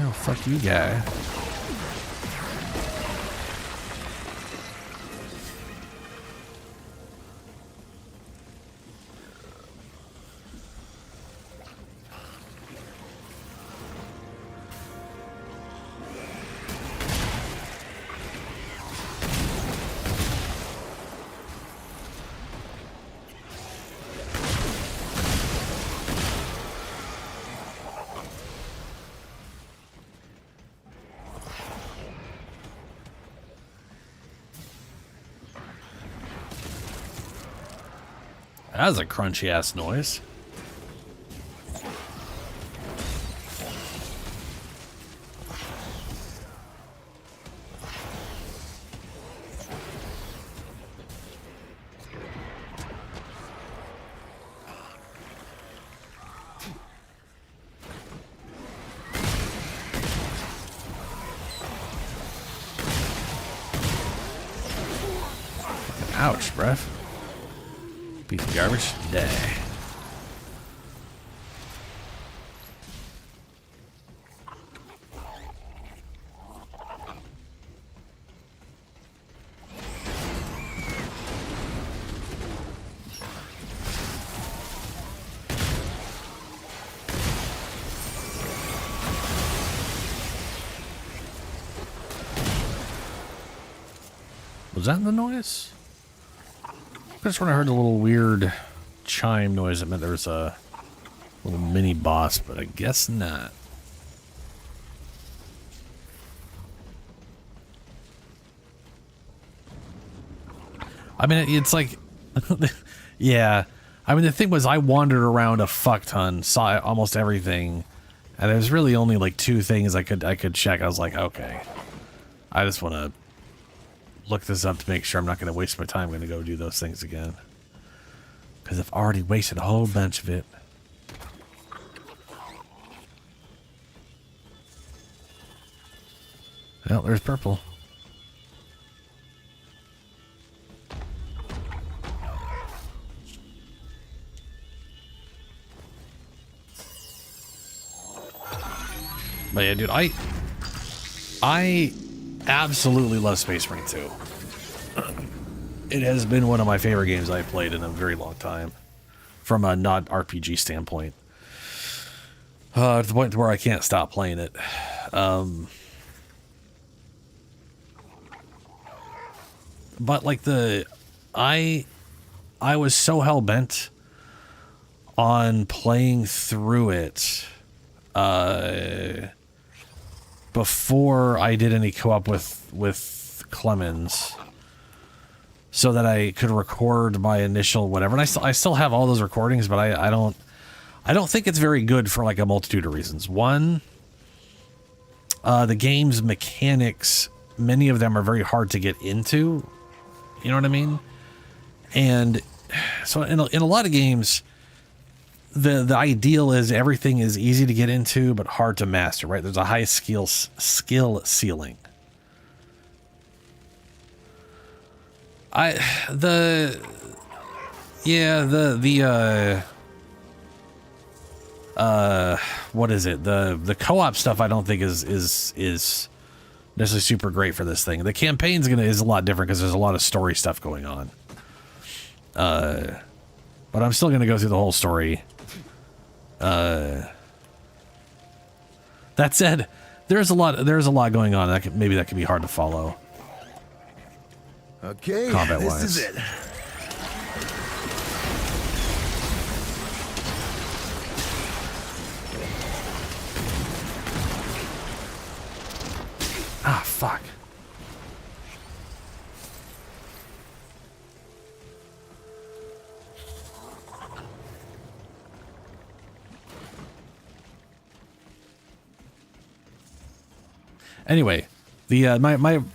Oh, fuck you, guy. That was a crunchy ass noise. Ouch, bruh. Piece of garbage. Die. Was that the noise? I just when I heard a little weird chime noise, it meant there was a little mini boss, but I guess not. I mean, it's like, yeah, I mean, the thing was, I wandered around a fuck ton, saw almost everything, and there's really only like 2 things I could check. I was like, okay, I just want to look this up to make sure I'm not going to waste my time. I'm going to go do those things again, because I've already wasted a whole bunch of it. Well, there's purple. But yeah, dude, I absolutely love Space Marine 2. It has been one of my favorite games I've played in a very long time, from a not RPG standpoint. To the point where I can't stop playing it. But like I was so hell bent on playing through it before I did any co-op with Clemens, so that I could record my initial whatever. And I still have all those recordings, but I don't think it's very good for like a multitude of reasons. One, the game's mechanics, many of them are very hard to get into. You know what I mean? And so in a lot of games, the ideal is everything is easy to get into but hard to master, right? There's a high skill ceiling. What is it? The co-op stuff I don't think is necessarily super great for this thing. The campaign's is a lot different because there's a lot of story stuff going on. But I'm still gonna go through the whole story. That said, there's a lot going on. Maybe that could be hard to follow. Okay, combat-wise. this is it. Ah, fuck. Anyway, the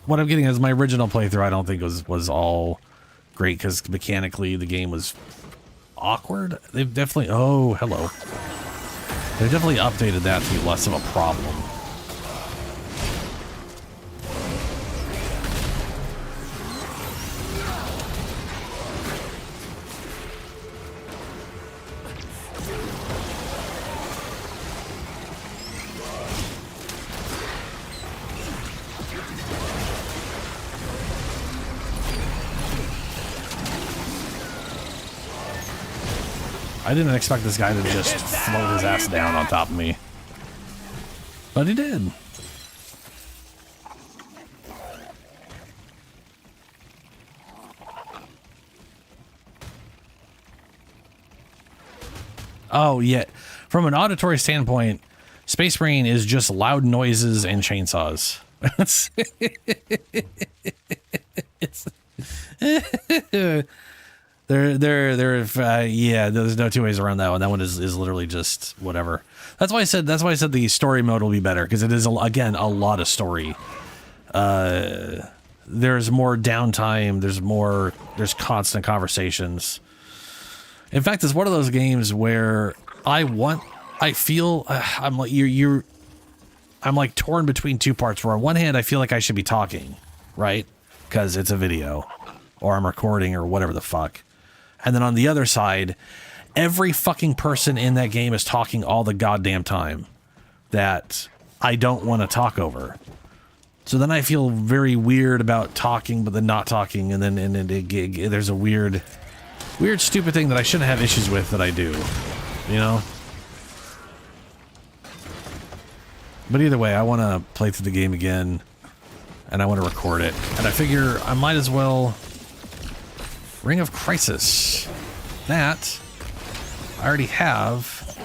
what I'm getting is my original playthrough. I don't think was all great because mechanically the game was awkward. They've definitely hello. They've definitely updated that to be less of a problem. I didn't expect this guy to just float his ass down on top of me. But he did. Oh, yeah. From an auditory standpoint, Space Marine is just loud noises and chainsaws. Yeah, there's no 2 ways around that one. That one is literally just whatever. That's why I said the story mode will be better, because it is again a lot of story. There's more downtime, there's constant conversations. In fact, it's one of those games where I'm like torn between 2 parts, where on one hand I feel like I should be talking, right? Because it's a video or I'm recording or whatever the fuck. And then on the other side, every fucking person in that game is talking all the goddamn time that I don't want to talk over. So then I feel very weird about talking, but then not talking. And then there's a weird stupid thing that I shouldn't have issues with that I do, you know? But either way, I want to play through the game again and I want to record it. And I figure I might as well... Ring of Crisis. That I already have.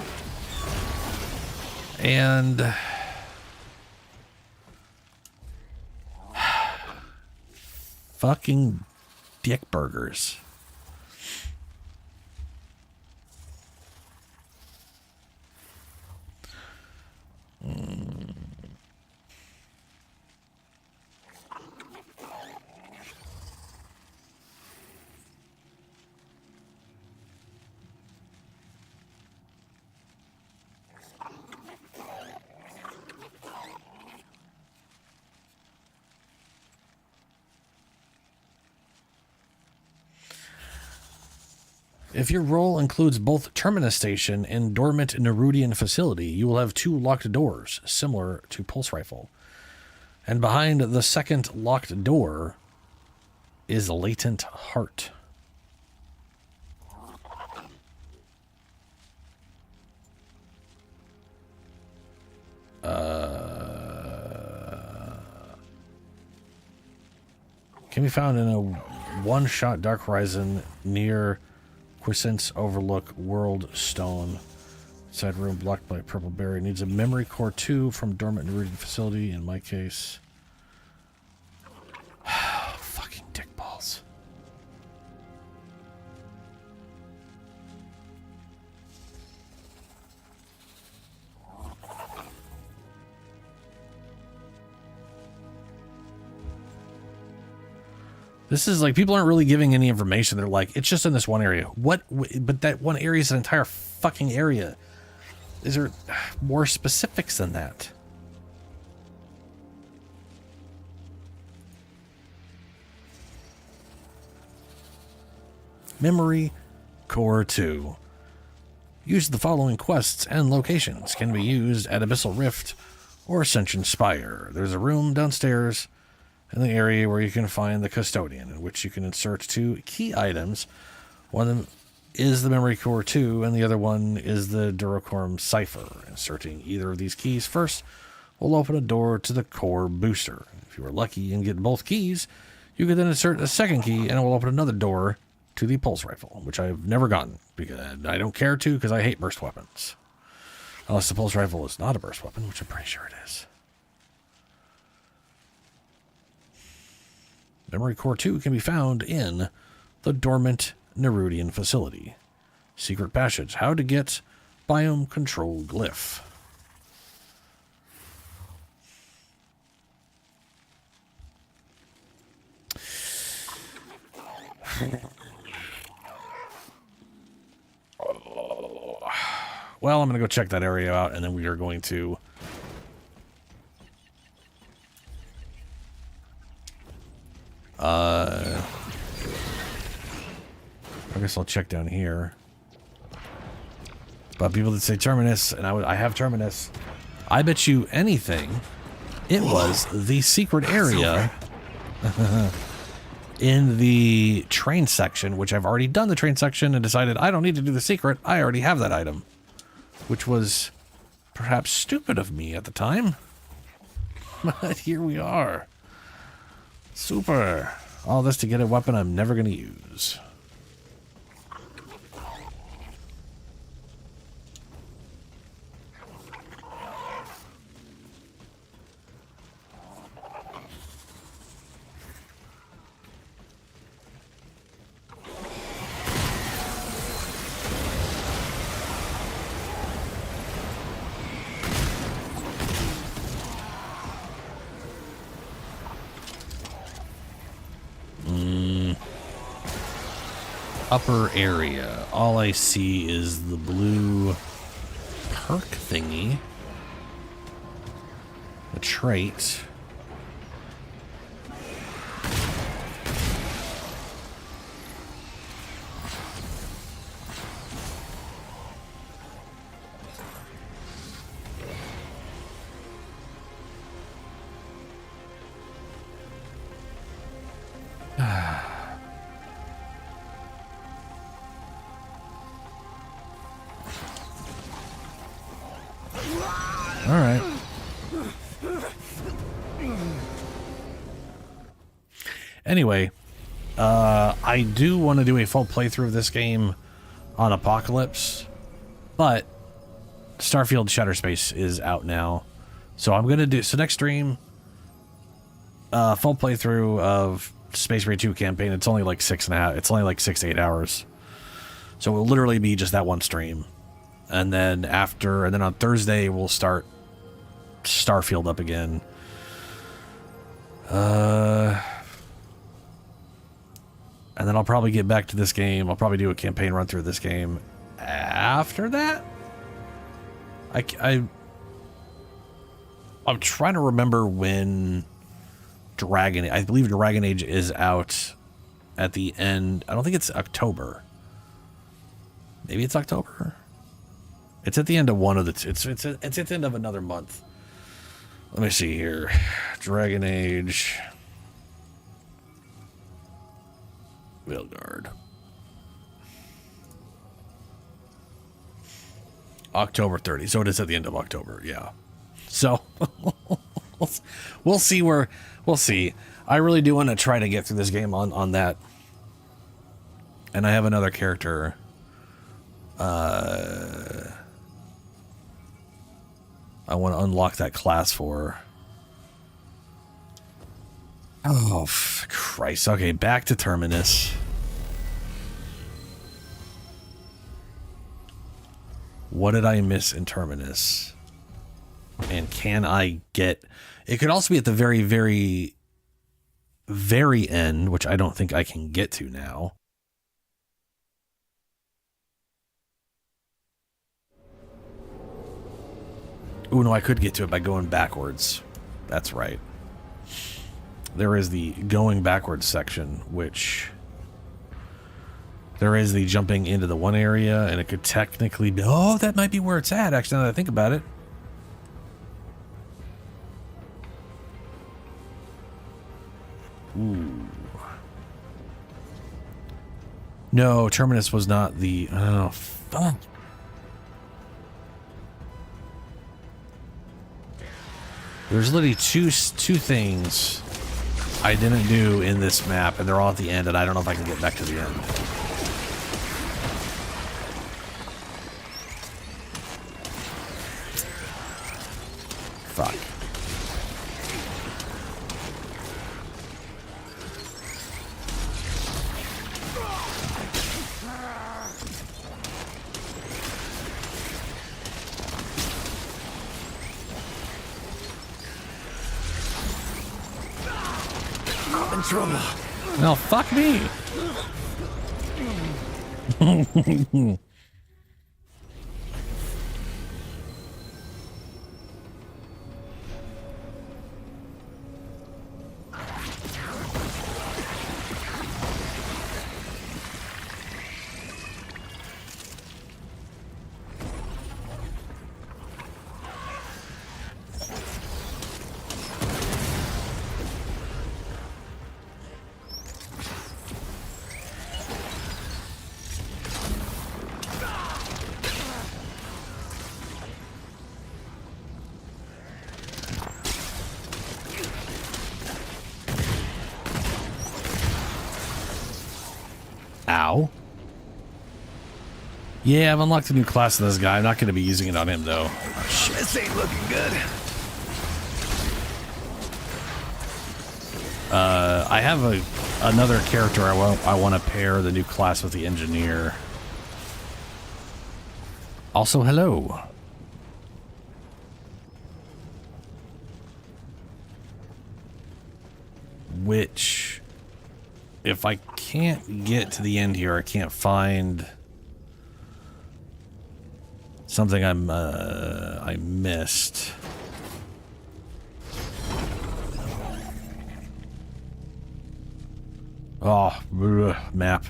And fucking dick burgers. If your role includes both Terminus Station and Dormant Nerudian Facility, you will have 2 locked doors, similar to Pulse Rifle. And behind the second locked door is Latent Heart. Can be found in a one-shot Dark Horizon near Quiescence Overlook World Stone. Side room blocked by Purple Berry. Needs a Memory Core 2 from Dormant Nerudian Facility, in my case. Fucking dick balls. This is like, people aren't really giving any information. They're like, it's just in this one area. What? But that one area is an entire fucking area. Is there more specifics than that? Memory Core 2. Use the following quests and locations. Can be used at Abyssal Rift or Ascension Spire. There's a room downstairs in the area where you can find the Custodian, in which you can insert 2 key items. One of them is the Memory Core 2, and the other one is the Durocorm Cipher. Inserting either of these keys first will open a door to the Core Booster. If you are lucky and get both keys, you can then insert a second key, and it will open another door to the Pulse Rifle, which I've never gotten, because I don't care to, because I hate burst weapons. Unless the Pulse Rifle is not a burst weapon, which I'm pretty sure it is. Memory Core 2 can be found in the Dormant Nerudian Facility. Secret Passage. How to get Biome Control Glyph. Well, I'm going to go check that area out, and then we are going to... I guess I'll check down here. But people that say Terminus, and I have Terminus. I bet you anything, it was the secret area in the train section, which I've already done the train section and decided I don't need to do the secret. I already have that item, which was perhaps stupid of me at the time. But here we are. Super. All this to get a weapon I'm never going to use. Upper area. All I see is the blue perk thingy. The trait. All right. Anyway, I do want to do a full playthrough of this game on Apocalypse, but Starfield Shattered Space is out now. So I'm going to do, so next stream, full playthrough of Space Marine 2 campaign. It's only like 6.5, it's only like 6 to 8 hours. So it will literally be just that one stream. And then on Thursday, we'll start Starfield up again. And then I'll probably get back to this game. I'll probably do a campaign run through this game after that. I'm trying to remember when I believe Dragon Age is out at the end. I don't think it's October. Maybe it's October. It's at the end of one of the two. It's at the end of another month. Let me see here. Dragon Age. Vilgard. October 30. So it is at the end of October. Yeah. So we'll see where we'll see. I really do want to try to get through this game on that. And I have another character. I want to unlock that class for. Oh, Christ. Okay, back to Terminus. What did I miss in Terminus? And can I get... It could also be at the very, very, very end, which I don't think I can get to now. Oh, no, I could get to it by going backwards. That's right. There is the going backwards section, which... There is the jumping into the one area, and it could technically be... Oh, that might be where it's at, actually, now that I think about it. Ooh. No, Terminus was not the... Oh, fuck. There's literally two things I didn't do in this map, and they're all at the end, and I don't know if I can get back to the end. Fuck. I'm in trouble. No, fuck me. Ow. Yeah, I've unlocked a new class in this guy. I'm not going to be using it on him, though. Oh, shit. This ain't looking good. I have another character I want to pair the new class with the engineer. Also, hello. Which, if I can't get to the end here, I can't find something I missed. Oh, map.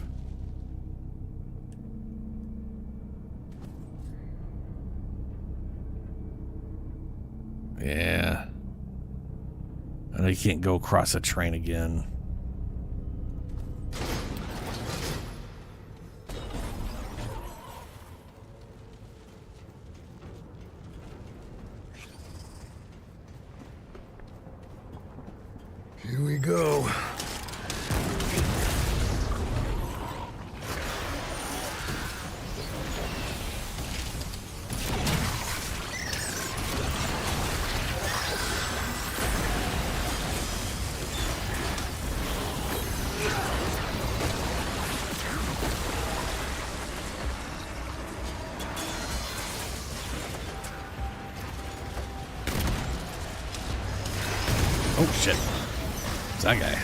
Yeah. And I can't go across a train again. Here we go. Oh, shit. It's that guy.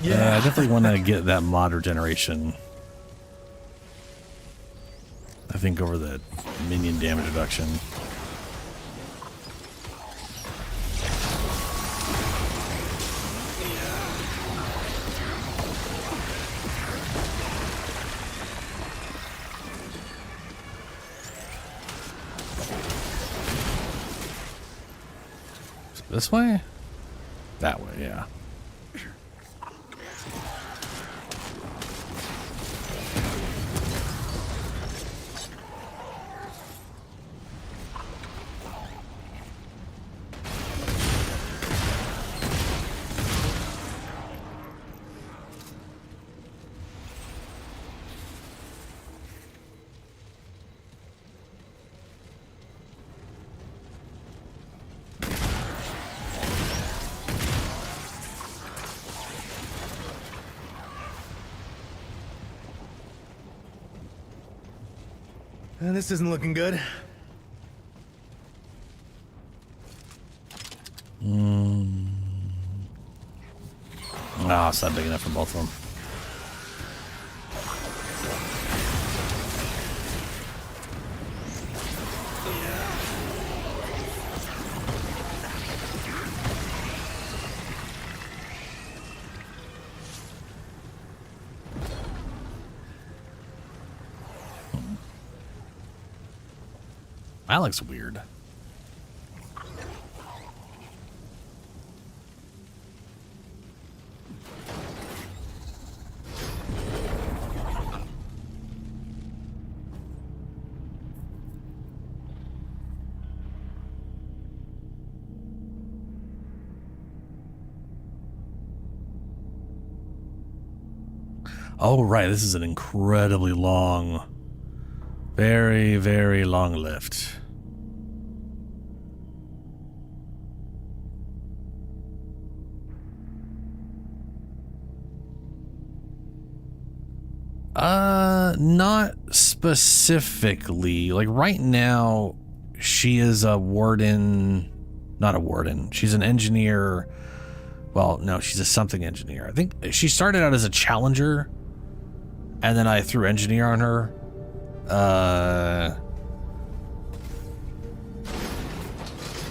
I definitely want to get that mod regeneration. I think over the minion damage reduction. This way? That way, yeah. This isn't looking good. Ah, it's not big enough for both of them. That looks weird. Oh, right. This is an incredibly long, very, very long lift. Not specifically. Like right now, she is a warden, not a warden. She's an engineer. Well, no, she's a something engineer. I think she started out as a challenger, and then I threw engineer on her.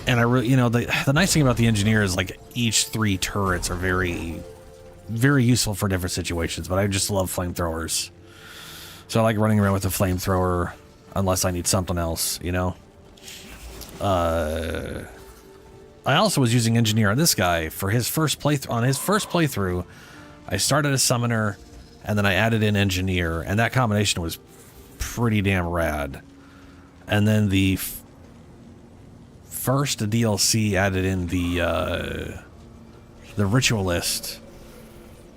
And I really, you know, the nice thing about the engineer is like each 3 turrets are very, very useful for different situations, but I just love flamethrowers. So I like running around with a flamethrower unless I need something else, you know? I also was using engineer on this guy for his first playthrough. On his first playthrough, I started as summoner and then I added in engineer, and that combination was pretty damn rad. And then the first DLC added in the ritualist,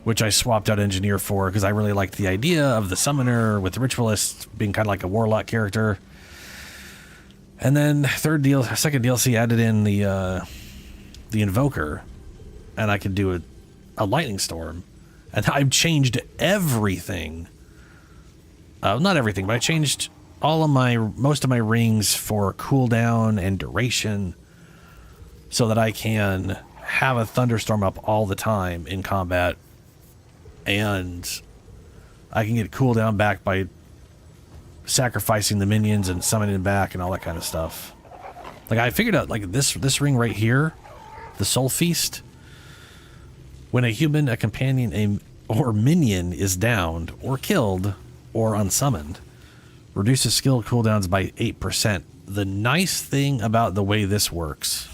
which I swapped out engineer for because I really liked the idea of the summoner with the ritualist being kind of like a warlock character. And then second DLC added in the invoker, and I could do a lightning storm. And I've changed everything. Not everything, but I changed most of my rings for cooldown and duration so that I can have a thunderstorm up all the time in combat, and I can get cooldown back by sacrificing the minions and summoning them back and all that kind of stuff. Like I figured out like this ring right here, the Soul Feast, when a human, a companion, or minion is downed or killed or unsummoned, reduces skill cooldowns by 8%. The nice thing about the way this works,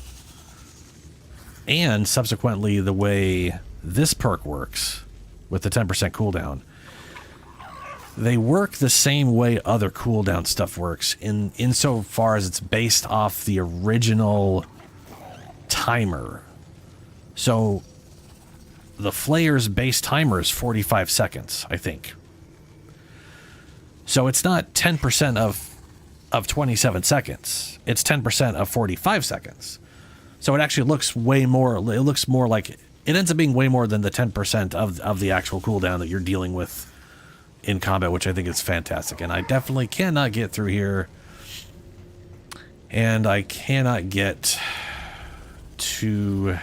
and subsequently the way this perk works with the 10% cooldown, they work the same way other cooldown stuff works insofar as it's based off the original timer. So the Flayer's base timer is 45 seconds, I think. So it's not 10% of 27 seconds. It's 10% of 45 seconds. So it actually looks way more, it looks more like, it ends up being way more than the 10% of the actual cooldown that you're dealing with in combat, which I think is fantastic. And I definitely cannot get through here. And I cannot get to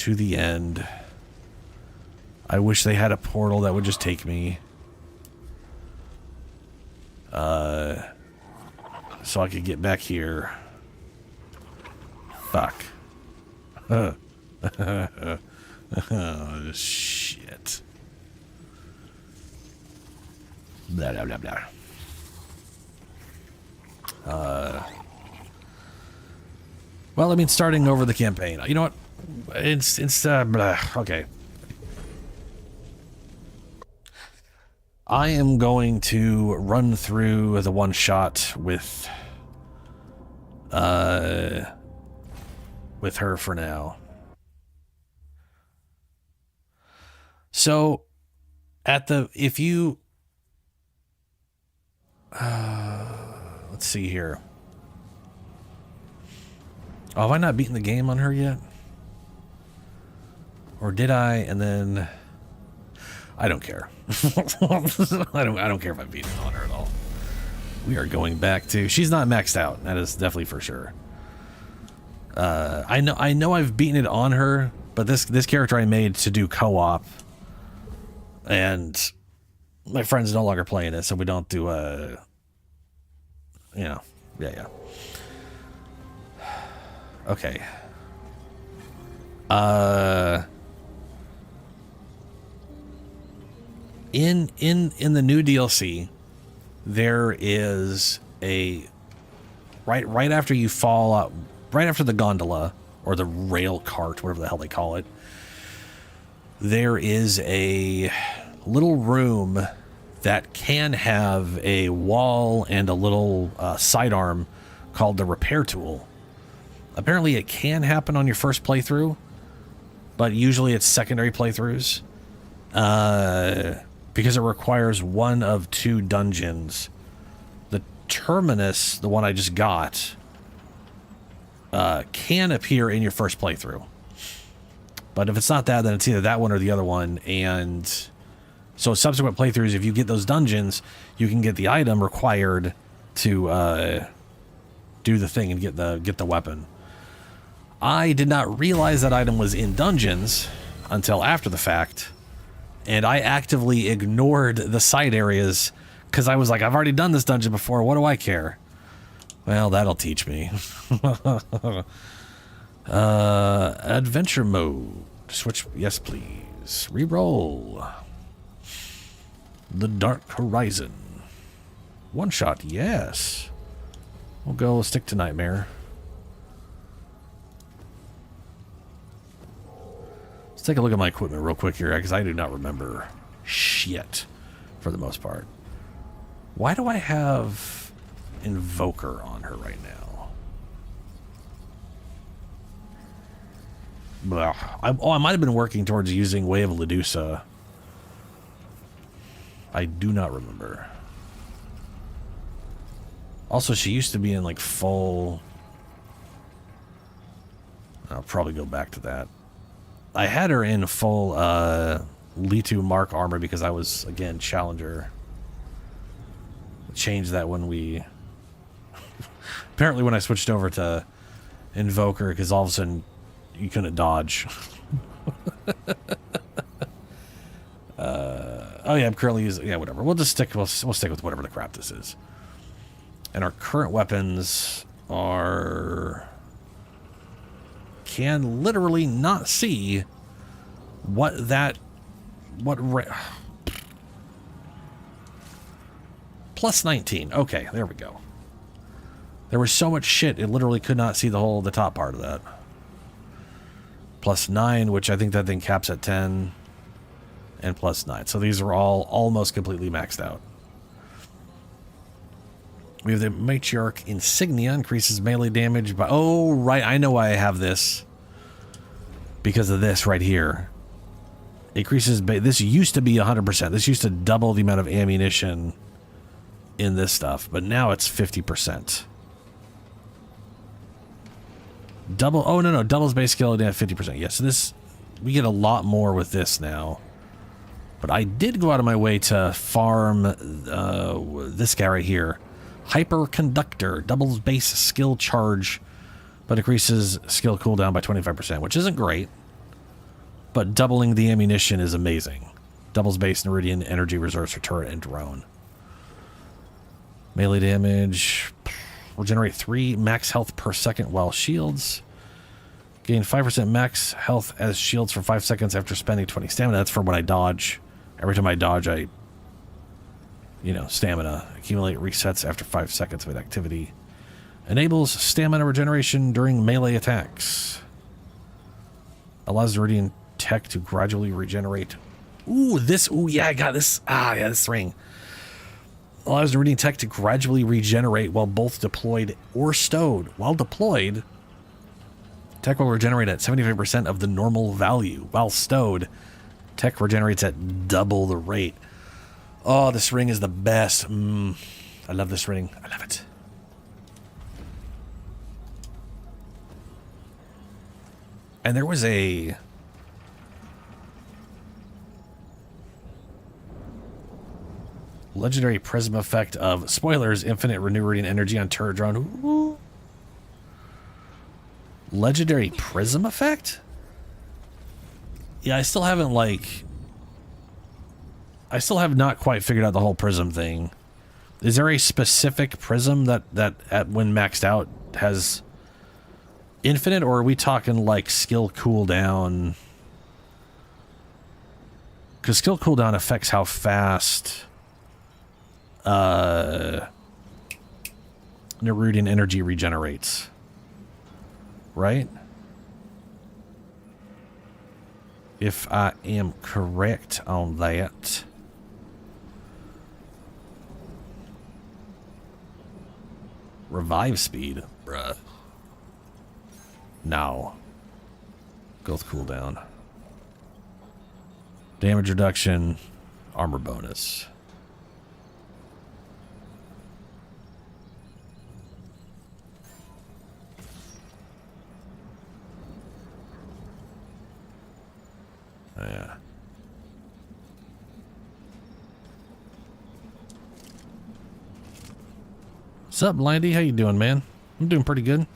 to the end. I wish they had a portal that would just take me. So I could get back here. Fuck. Shit. Blah, blah, blah, blah. Well, I mean, starting over the campaign. You know what? It's blah. Okay. I am going to run through the one shot with her for now. So, if you, let's see here. Oh, have I not beaten the game on her yet? Or did I? And then I don't care. I don't care if I beat it on her at all. We are going back to. She's not maxed out. That is definitely for sure. I know I've beaten it on her, but this character I made to do co-op, and my friend's no longer playing it, so we don't do yeah. Okay. In the new DLC, there is a right after you fall out, right after the gondola or the rail cart, whatever the hell they call it, there is a little room that can have a wall and a little sidearm called the repair tool. Apparently it can happen on your first playthrough, but usually it's secondary playthroughs. Because it requires one of two dungeons. The Terminus, the one I just got, can appear in your first playthrough. But if it's not that, then it's either that one or the other one. And so subsequent playthroughs, if you get those dungeons, you can get the item required to do the thing and get the weapon. I did not realize that item was in dungeons until after the fact. And I actively ignored the side areas because I was like, I've already done this dungeon before. What do I care? Well, that'll teach me. Adventure mode. Switch. Yes, please. Reroll. The Dark Horizon. One shot. Yes. We'll go stick to Nightmare. Take a look at my equipment real quick here, because I do not remember shit for the most part. Why do I have Invoker on her right now? Blah. I might have been working towards using Way of Ledusa. I do not remember. Also, she used to be in like full. I'll probably go back to that. I had her in full Litu Mark armor because I was, again, Challenger. Changed that when we... Apparently when I switched over to Invoker, because all of a sudden you couldn't dodge. Oh yeah, I'm currently using... Yeah, whatever. We'll stick with whatever the crap this is. And our current weapons are... Can literally not see plus 19. Okay, there we go. There was so much shit, it literally could not see the top part of that. Plus 9, which I think that thing caps at 10. And plus 9. So these are all almost completely maxed out. We have the Matriarch Insignia, increases melee damage by... Oh, right, I know why I have this. Because of this right here. Increases... This used to be 100%. This used to double the amount of ammunition in this stuff. But now it's 50%. Double... Oh, no. Doubles base skill at 50%. Yeah, so this... We get a lot more with this now. But I did go out of my way to farm this guy right here. Hyperconductor, doubles base skill charge, but increases skill cooldown by 25%, which isn't great. but doubling the ammunition is amazing. Doubles base Neridian energy reserves for turret and drone. Melee damage. Regenerate 3 max health per second while shields. Gain 5% max health as shields for 5 seconds after spending 20 stamina. That's for when I dodge. Every time I dodge, stamina. Accumulate resets after 5 seconds of an activity. Enables stamina regeneration during melee attacks. Allows Neridian tech to gradually regenerate. Ooh, yeah, I got this. This ring. Allows Neridian tech to gradually regenerate while both deployed or stowed. While deployed, tech will regenerate at 75% of the normal value. While stowed, tech regenerates at double the rate. Oh, this ring is the best. I love this ring. I love it. And there was a... legendary prism effect of, spoilers, infinite Neridian energy on turret drone. Ooh. Legendary prism effect? Yeah, I still have not quite figured out the whole prism thing. Is there a specific prism that when maxed out has infinite, or are we talking like skill cooldown? Because skill cooldown affects how fast Neridian energy regenerates, right? If I am correct on that. Revive speed, bruh. No. Growth cooldown. Damage reduction, armor bonus. Yeah. What's up, Landy? How you doing, man? I'm doing pretty good.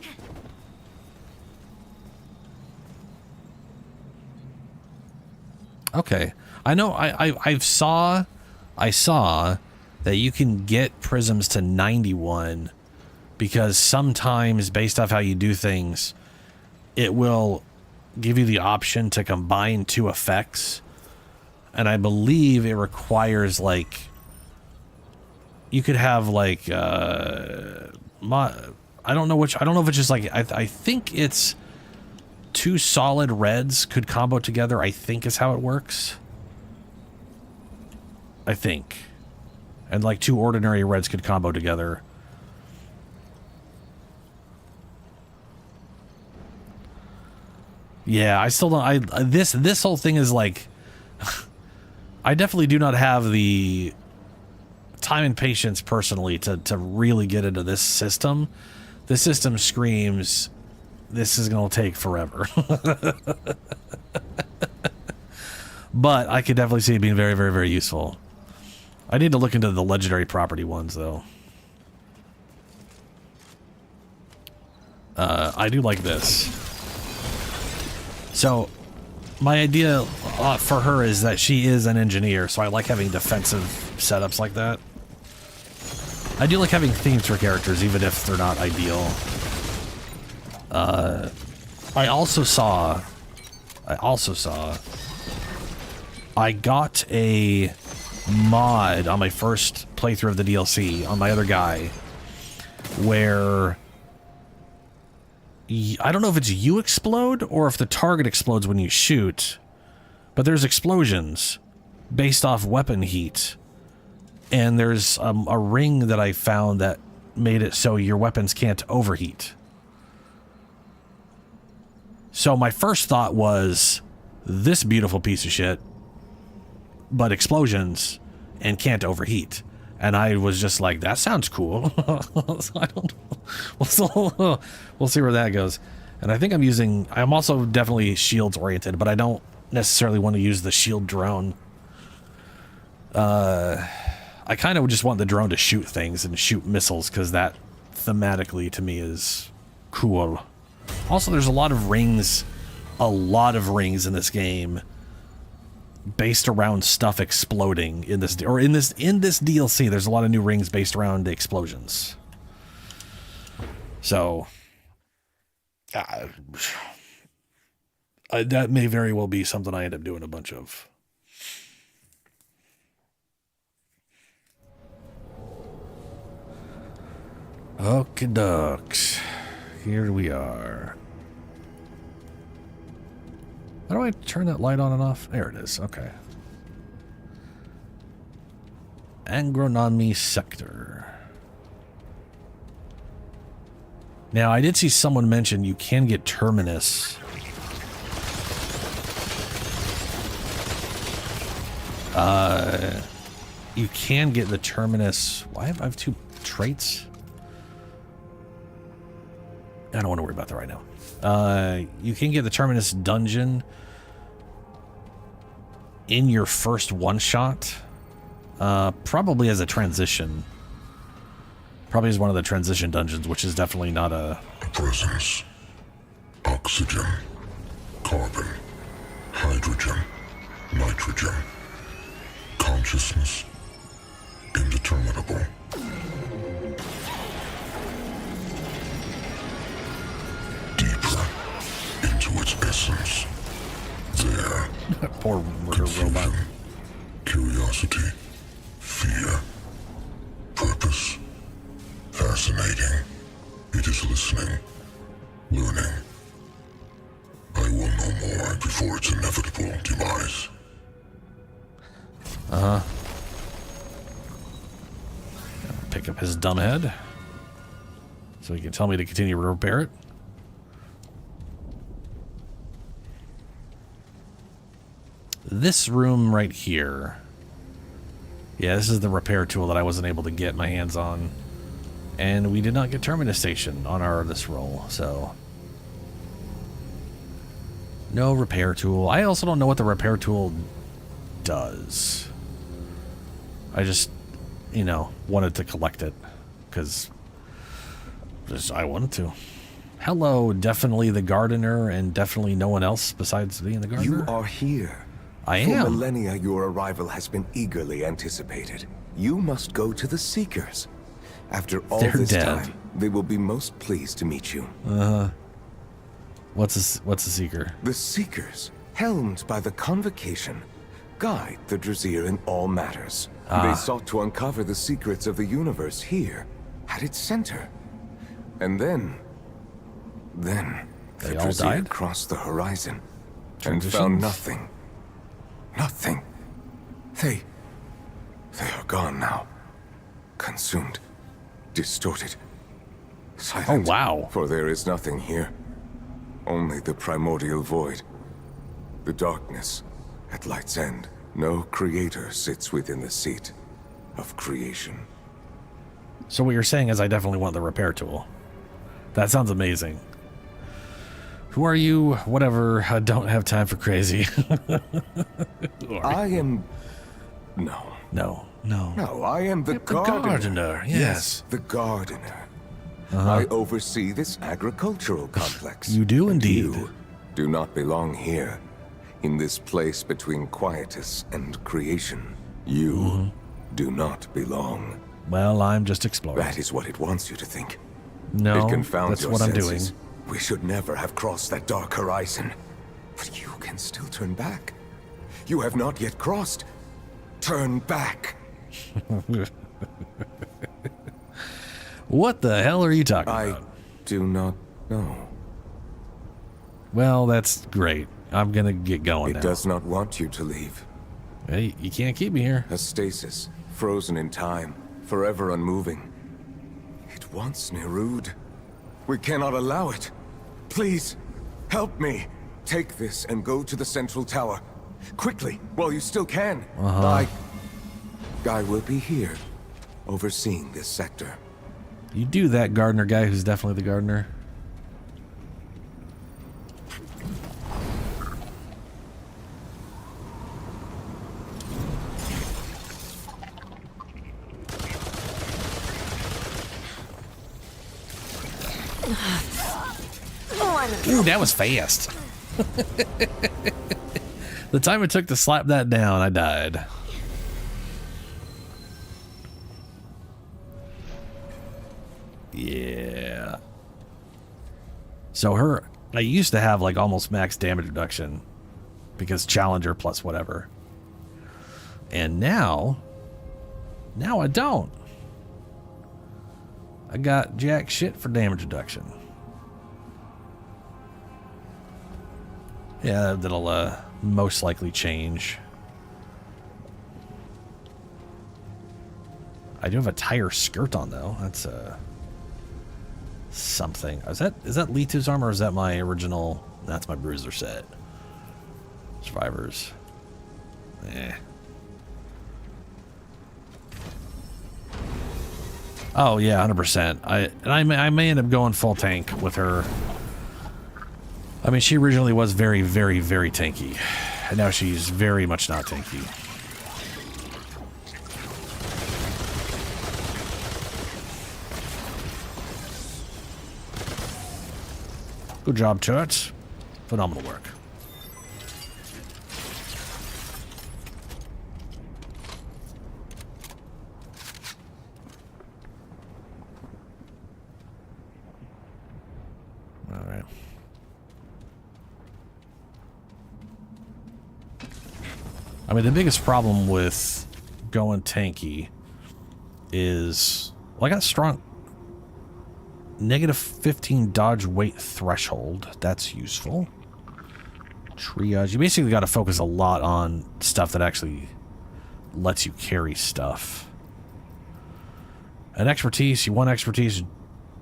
Okay. I know I saw that you can get prisms to 91 because sometimes based off how you do things, it will give you the option to combine 2 effects, and I believe it requires like you could have like I don't know if it's just like I think it's 2 solid reds could combo together, I think is how it works. I think. And like 2 ordinary reds could combo together. Yeah, I still don't. This whole thing is like, I definitely do not have the time and patience personally to really get into this system. This system screams, this is going to take forever. But I could definitely see it being very, very, very useful. I need to look into the legendary property ones though. I do like this. So, my idea for her is that she is an engineer, so I like having defensive setups like that. I do like having themes for characters, even if they're not ideal. I also saw... I got a mod on my first playthrough of the DLC, on my other guy, where... I don't know if it's you explode or if the target explodes when you shoot, but there's explosions based off weapon heat. And there's a ring that I found that made it so your weapons can't overheat. So my first thought was, this beautiful piece of shit, but explosions and can't overheat. And I was just like, that sounds cool. So we'll see where that goes. And I think I'm also definitely shields oriented, but I don't necessarily want to use the shield drone. I kind of just want the drone to shoot things and shoot missiles, because that thematically to me is cool. Also, there's a lot of rings a lot of rings in this game based around stuff exploding in this DLC. There's a lot of new rings based around explosions. So that may very well be something I end up doing a bunch of. Okie dokes. Here we are. How do I turn that light on and off? There it is. Okay. Agronomy sector. Now, I did see someone mention you can get Terminus. You can get the Terminus. Why have I have 2 traits? I don't want to worry about that right now. You can get the Terminus dungeon in your first one-shot. Probably as a transition. Probably as one of the transition dungeons, which is definitely not a... Presence. Oxygen. Carbon. Hydrogen. Nitrogen. Consciousness. Indeterminable. Deeper into its essence. There. Poor murder robot. Curiosity. Fear. Purpose. Fascinating. It is listening. Learning. I will know more before its inevitable demise. Uh-huh. Pick up his dumb head. So he can tell me to continue to repair it. This room right here. Yeah, this is the repair tool that I wasn't able to get my hands on. And we did not get Terminus Station on this roll, so... No repair tool. I also don't know what the repair tool does. I just, you know, wanted to collect it. Because I wanted to. Hello, definitely the gardener, and definitely no one else besides being the gardener. You are here. I For am. millennia, your arrival has been eagerly anticipated. You must go to the Seekers. After all They're this dead. time, they will be most pleased to meet you. What's a Seeker? The Seekers, helmed by the Convocation, guide the Drazir in all matters. They sought to uncover the secrets of the universe here, at its center. And then the They all Drazir died? crossed the horizon and Transitions? found nothing. Nothing. They are gone now. Consumed. Distorted. Silent. Oh, wow. For there is nothing here. Only the primordial void. The darkness at light's end. No creator sits within the seat of creation. So what you're saying is I definitely want the repair tool. That sounds amazing. Who are you? Whatever. I don't have time for crazy. I am... No. No. No, I am the The gardener. gardener, yes. The gardener. I oversee this agricultural complex. You do And indeed. You do not belong here. In this place between quietus and creation. You do not belong. Well, I'm just exploring. That is what it wants you to think. No, It confounds that's your what I'm senses. doing. We should never have crossed that dark horizon. But you can still turn back. You have not yet crossed. Turn back. What the hell are you talking I about? do not know. Well, that's great. I'm gonna get going It now. does not want you to leave. Hey, you can't keep me here. A stasis, frozen in time, forever unmoving. It wants Nerud. We cannot allow it. Please, help me. Take this and go to the central tower. Quickly, while you still can. I will be here, overseeing this sector. You do that, gardener guy who's definitely the gardener. Ooh, that was fast. The time it took to slap that down, I died. Yeah. So I used to have like almost max damage reduction because Challenger plus whatever. And now I don't. I got jack shit for damage reduction. Yeah, that'll most likely change. I do have a tire skirt on though. That's something. Is that Litu's armor or is that my original? That's my bruiser set. Survivors. Eh. Oh yeah, 100%. I may end up going full tank with her. I mean, she originally was very, very, very tanky, and now she's very much not tanky. Good job, Turret. Phenomenal work. All right. I mean, the biggest problem with going tanky is, well, I got strong negative 15 dodge weight threshold. That's useful. Triage. You basically got to focus a lot on stuff that actually lets you carry stuff. And expertise. You want expertise.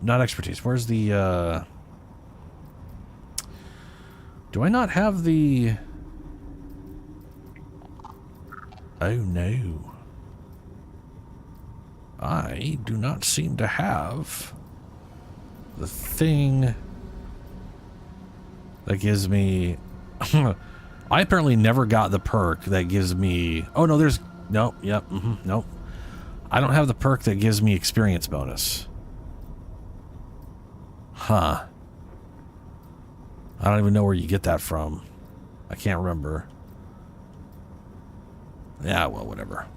Not expertise. Where's the... Do I not have the... Oh no. I do not seem to have the thing that gives me... I apparently never got the perk that gives me... Oh no, there's... Nope, yep, nope. I don't have the perk that gives me experience bonus. Huh. I don't even know where you get that from. I can't remember. Yeah, well, whatever.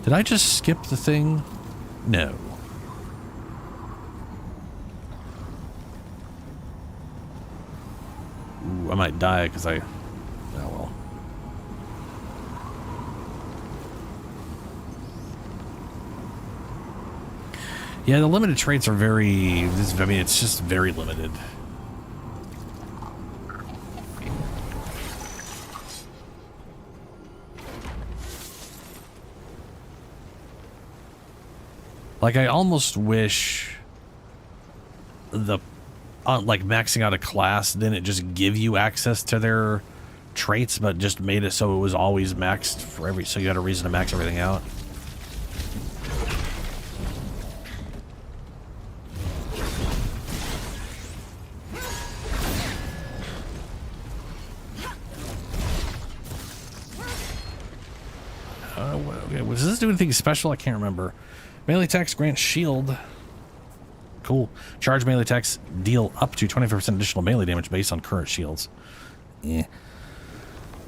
Did I just skip the thing? No. Ooh, I might die because I... Oh well. Yeah, the limited traits are very... I mean, it's just very limited. Like, I almost wish the... like, maxing out a class didn't just give you access to their traits, but just made it so it was always maxed for every... So you had a reason to max everything out. Okay, does this do anything special? I can't remember. Melee attacks grant shield. Cool. Charge melee attacks deal up to 25% additional melee damage based on current shields. Yeah.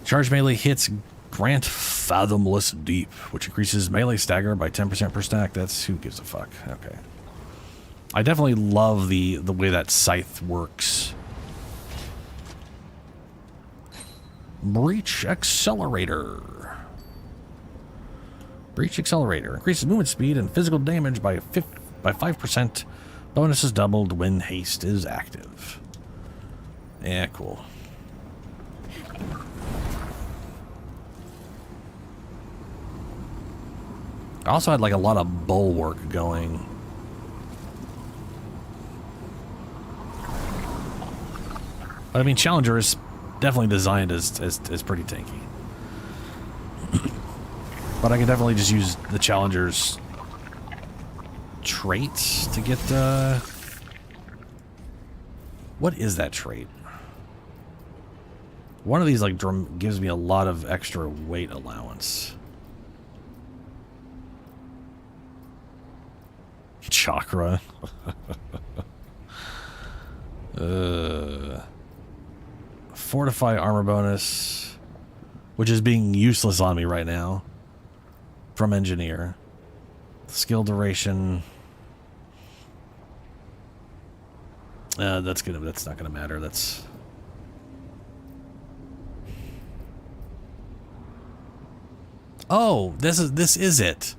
Charge melee hits grant fathomless deep, which increases melee stagger by 10% per stack. That's who gives a fuck. Okay. I definitely love the way that scythe works. Breach accelerator. Breach accelerator increases movement speed and physical damage by 5%. Bonus is doubled when haste is active. Yeah, cool. I also had like a lot of bulwark going. I mean, Challenger is definitely designed as pretty tanky. But I can definitely just use the Challenger's traits to get... What is that trait? One of these like gives me a lot of extra weight allowance. Chakra. Fortify armor bonus, which is being useless on me right now. From engineer. Skill duration. That's not gonna matter. That's. Oh, this is it.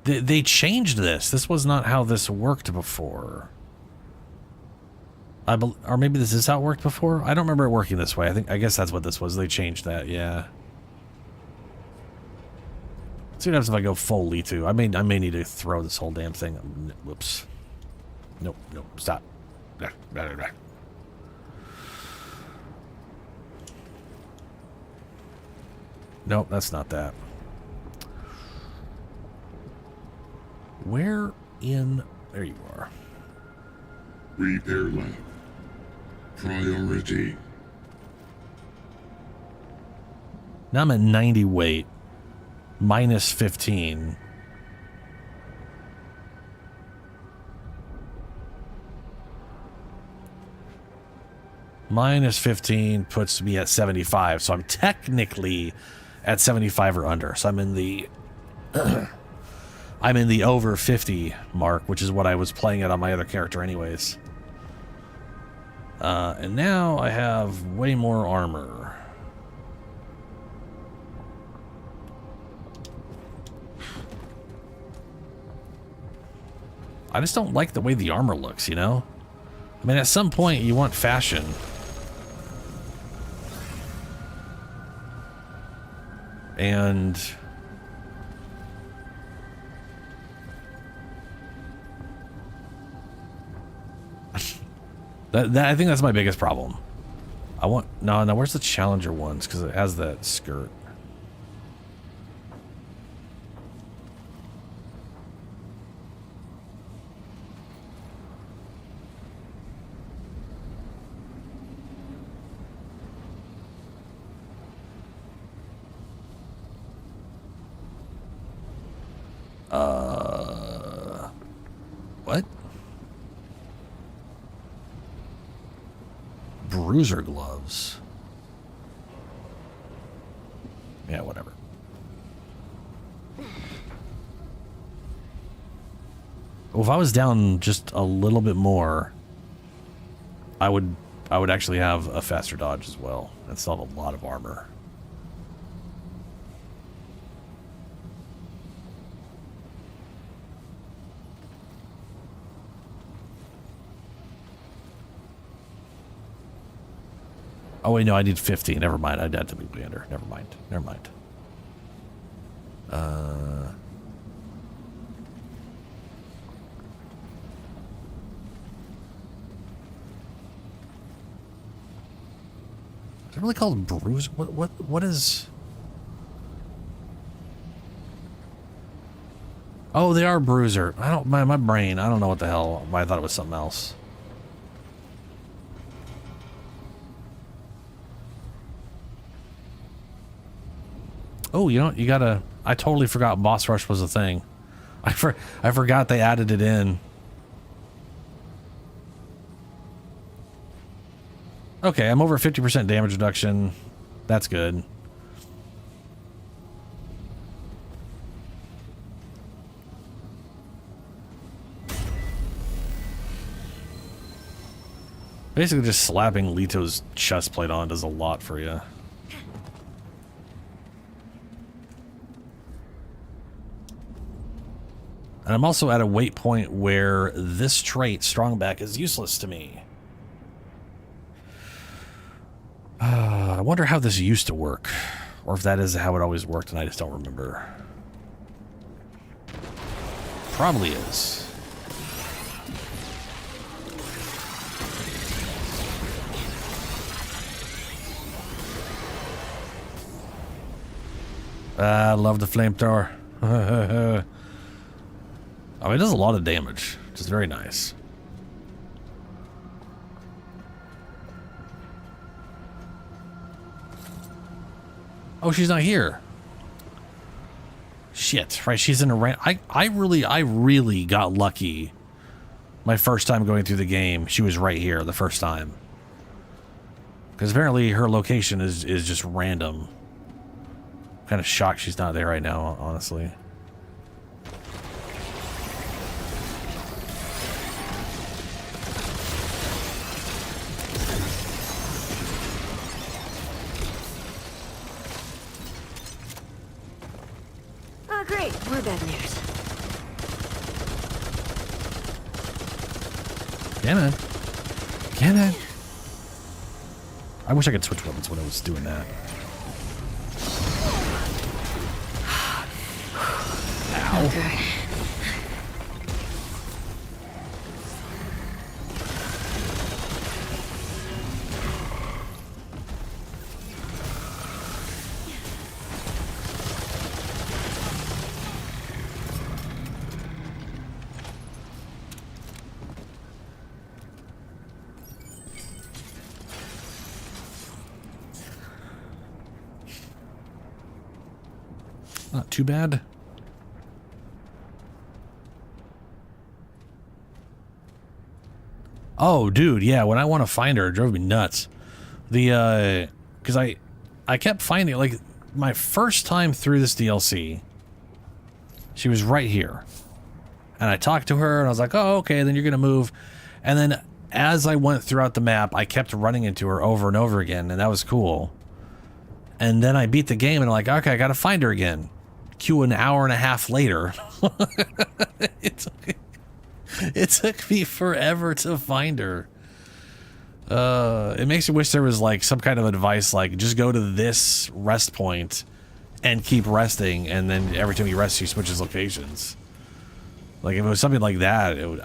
They changed this. This was not how this worked before. Or maybe this is how it worked before. I don't remember it working this way. I guess that's what this was. They changed that. Yeah. See what happens if I go full Litu. I may need to throw this whole damn thing. Whoops. Nope. Stop. Nope, that's not that. Where in... There you are. Repair lab. Priority. Now I'm at 90 weight. Minus 15. Minus 15 puts me at 75. So I'm technically at 75 or under. So I'm in the... I'm in the over 50 mark, which is what I was playing at on my other character anyways. And now I have way more armor. I just don't like the way the armor looks, you know? I mean, at some point you want fashion. And... I think that's my biggest problem. I want... No, where's the Challenger ones? Because it has that skirt. What? Bruiser gloves. Yeah, whatever. Well, if I was down just a little bit more, I would actually have a faster dodge as well. That's not a lot of armor. Oh wait, no, I need 50. Never mind. I'd have to be way under. Never mind. Is it really called bruise? What is? Oh, they are bruiser. I don't. My brain. I don't know what the hell. Why I thought it was something else. Oh, you know, you gotta... I totally forgot Boss Rush was a thing. I forgot they added it in. Okay, I'm over 50% damage reduction. That's good. Basically just slapping Lito's chest plate on does a lot for you. And I'm also at a weight point where this trait, Strong Back, is useless to me. I wonder how this used to work. Or if that is how it always worked and I just don't remember. Probably is. I love the flamethrower. Oh, it does a lot of damage, which is very nice. Oh, she's not here. Shit, right? She's in a I really got lucky. My first time going through the game, she was right here the first time. Because apparently her location is just random. Kind of shocked she's not there right now, honestly. Oh, great. More bad news. Come on. Come on. I wish I could switch weapons when I was doing that. Ow. Okay. Not too bad. Oh, dude, yeah, when I want to find her, it drove me nuts. The, because I kept finding, like, my first time through this DLC, she was right here. And I talked to her, and I was like, oh, okay, then you're going to move. And then as I went throughout the map, I kept running into her over and over again, and that was cool. And then I beat the game, and I'm like, okay, I got to find her again. Cue an hour and a half later. It took me forever to find her. It makes me wish there was like some kind of advice, like just go to this rest point and keep resting, and then every time you rest, she switches locations. Like if it was something like that, it would,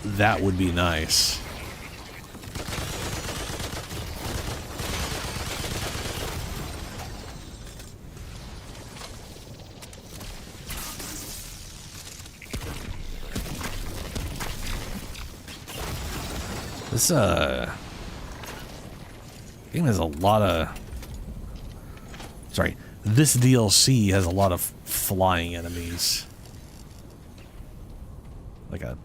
that would be nice. This game has a lot of... Sorry, this DLC has a lot of flying enemies. Like a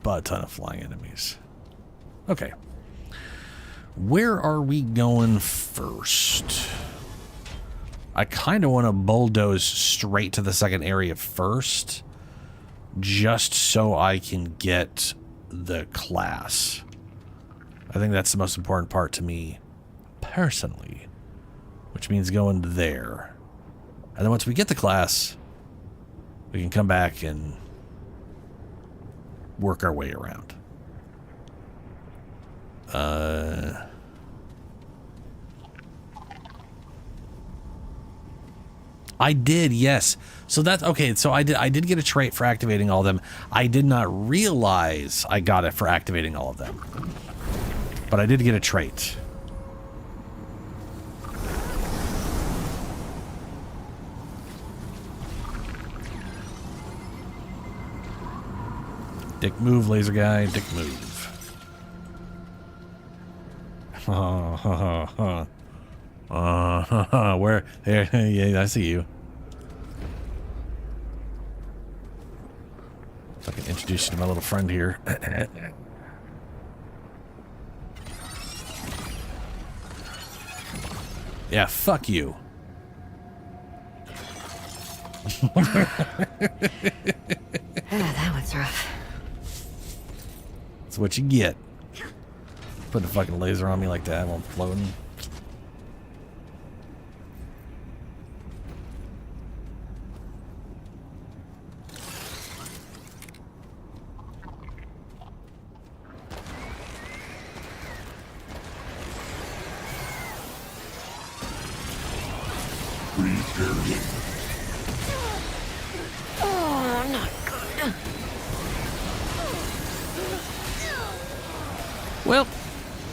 butt ton of flying enemies. Okay. Where are we going first? I kind of want to bulldoze straight to the second area first, just so I can get the class. I think that's the most important part to me personally, which means going there. And then once we get the class, we can come back and work our way around. I did, yes. So that's okay. So I did get a trait for activating all of them. I did not realize I got it for activating all of them. But I did get a trait. Dick move, laser guy. Dick move. Where? There, yeah, I see you. So I can introduce you to my little friend here. Yeah, fuck you. That one's rough. That's what you get. Put a fucking laser on me like that while I'm floating. Oh, not good. Well,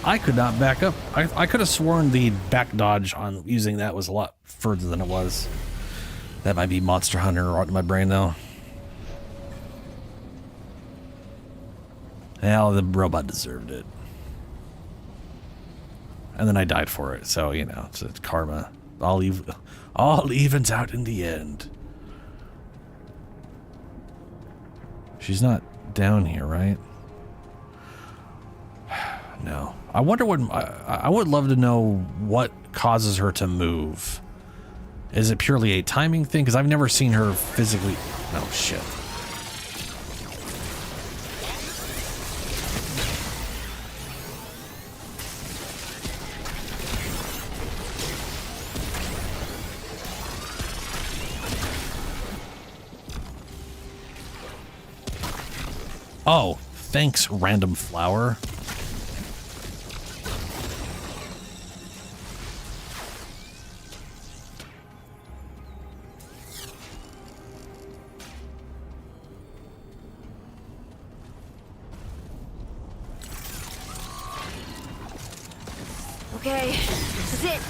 I could not back up. I could have sworn the back dodge on using that was a lot further than it was. That might be Monster Hunter right in my brain, though. Hell, the robot deserved it. And then I died for it, so, you know, it's karma. All evens out in the end. She's not down here, right? No. I wonder what... I would love to know what causes her to move. Is it purely a timing thing? Because I've never seen her physically... Oh, shit. Oh, thanks, random flower. Okay, this is it.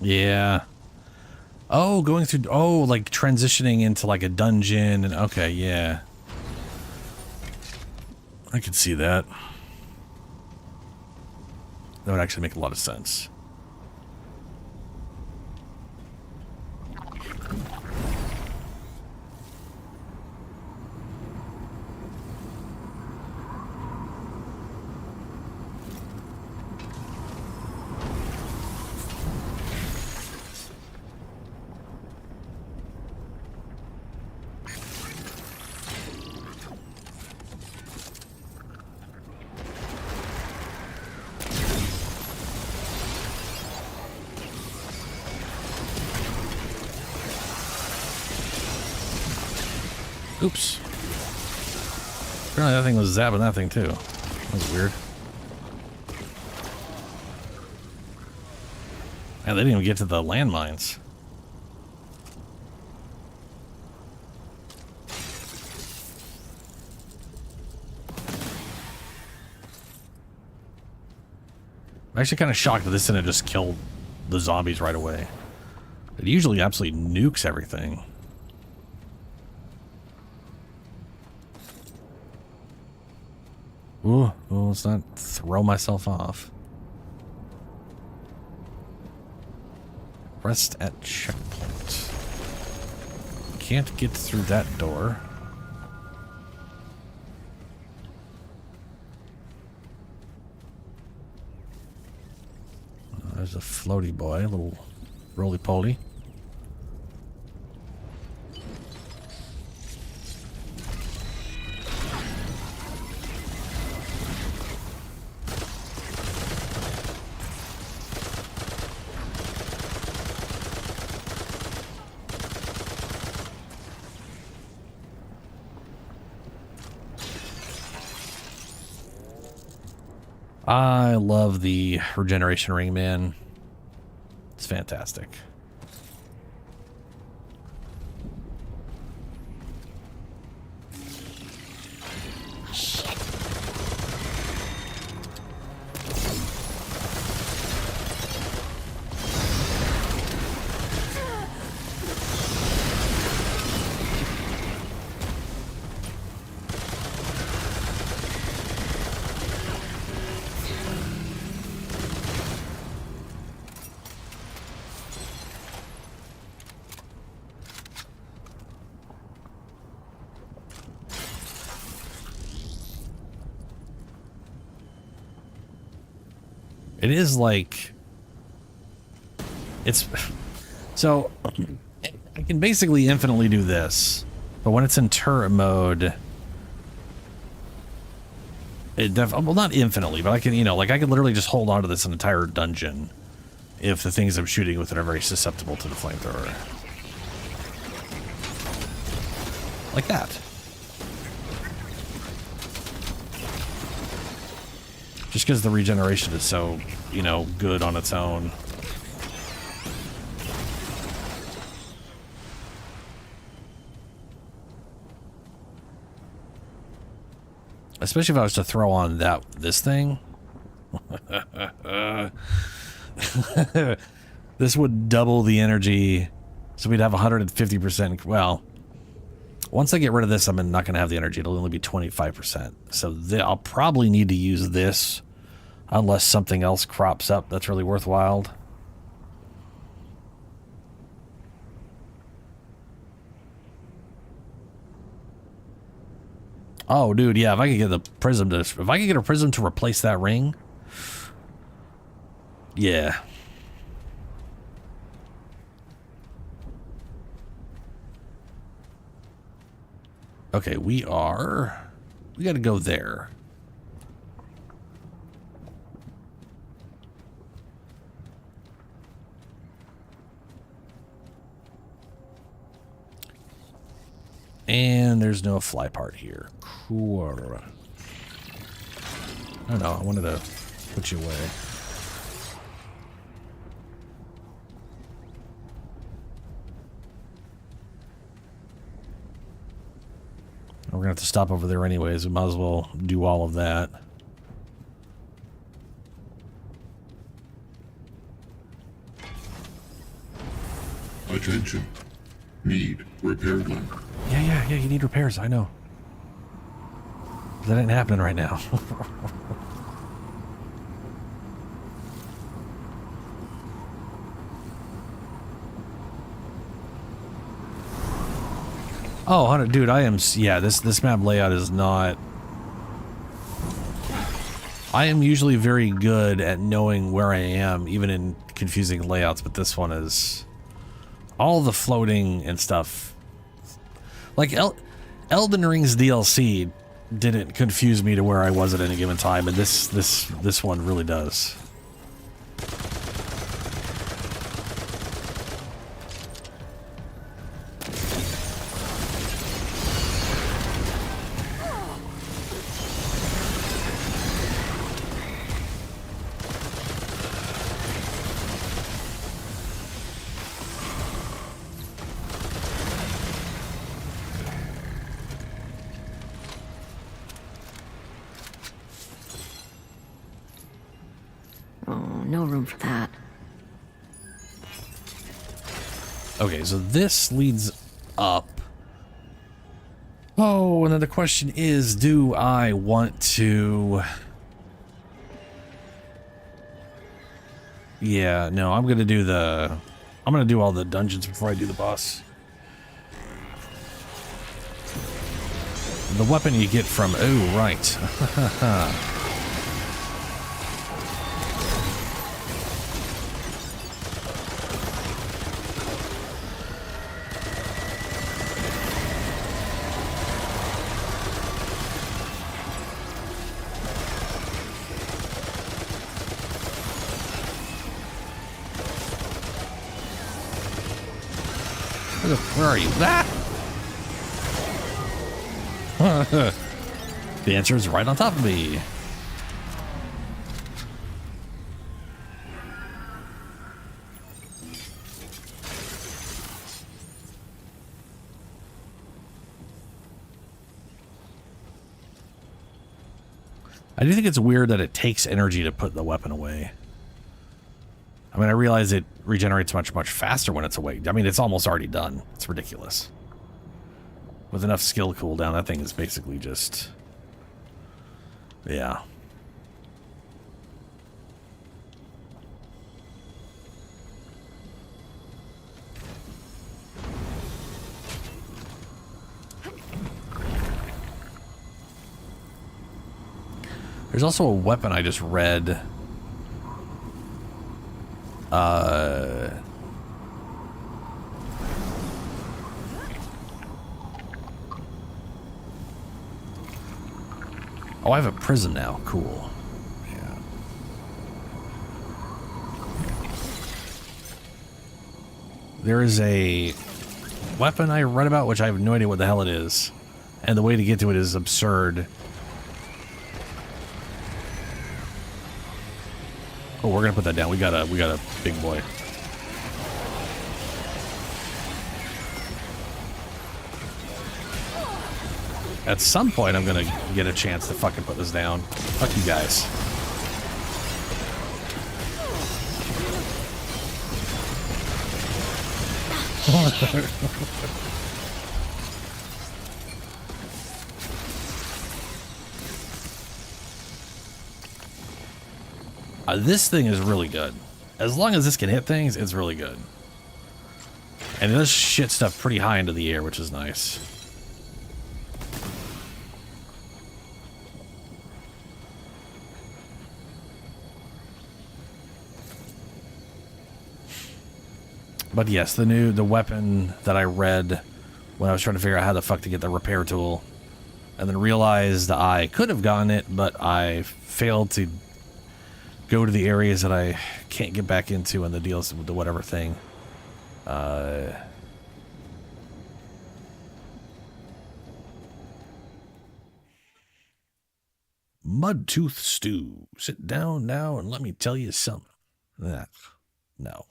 Yeah. Oh, going through... Oh, like transitioning into like a dungeon. And okay, yeah. I could see that. That would actually make a lot of sense. Oops. Apparently that thing was zapping that thing too. That was weird. And they didn't even get to the landmines. I'm actually kind of shocked that this didn't just kill the zombies right away. It usually absolutely nukes everything. Ooh, well, let's not throw myself off. Rest at checkpoint. Can't get through that door. There's a floaty boy, a little roly-poly. I love the regeneration ring, man. It's fantastic. It is like... It's... So, I can basically infinitely do this, but when it's in turret mode... well, not infinitely, but I can, you know, like I can literally just hold on to this entire dungeon if the things I'm shooting with are very susceptible to the flamethrower. Like that. Just because the regeneration is so, you know, good on its own. Especially if I was to throw on this thing. This would double the energy. So we'd have 150%. Well, once I get rid of this, I'm not going to have the energy. It'll only be 25%. So I'll probably need to use this unless something else crops up that's really worthwhile. Oh, dude, yeah, if I could get the prism if I could get a prism to replace that ring. Yeah. Okay, we got to go there. And there's no fly part here. Cool. I don't know. I wanted to put you away. We're going to have to stop over there anyways. We might as well do all of that. Attention. Need repaired lamp. Yeah, you need repairs, I know. That ain't happening right now. Oh, 100, dude, this map layout is not... I am usually very good at knowing where I am, even in confusing layouts, but this one is... All the floating and stuff. Like, Elden Ring's DLC didn't confuse me to where I was at any given time, and this one really does. No room for that. Okay, so this leads up. Oh, and then the question is, do I want to... Yeah, no, I'm gonna do all the dungeons before I do the boss. The weapon you get from... Oh, right. Where are you? Ah! The answer is right on top of me. I do think it's weird that it takes energy to put the weapon away. I mean, I realize it regenerates much faster when it's awake. I mean, it's almost already done. It's ridiculous. With enough skill cooldown, that thing is basically just... Yeah. There's also a weapon I just read... Oh, I have a prism now. Cool. Yeah. There is a weapon I read about, which I have no idea what the hell it is. And the way to get to it is absurd. Oh, we're gonna put that down. We got a big boy. At some point, I'm gonna get a chance to fucking put this down. Fuck you guys. This thing is really good. As long as this can hit things, it's really good. And it does shit stuff pretty high into the air, which is nice. But yes, the weapon that I read when I was trying to figure out how the fuck to get the repair tool, and then realized I could have gotten it, but I failed to go to the areas that I can't get back into in the deals with the whatever thing. Mudtooth stew. Sit down now and let me tell you something. No.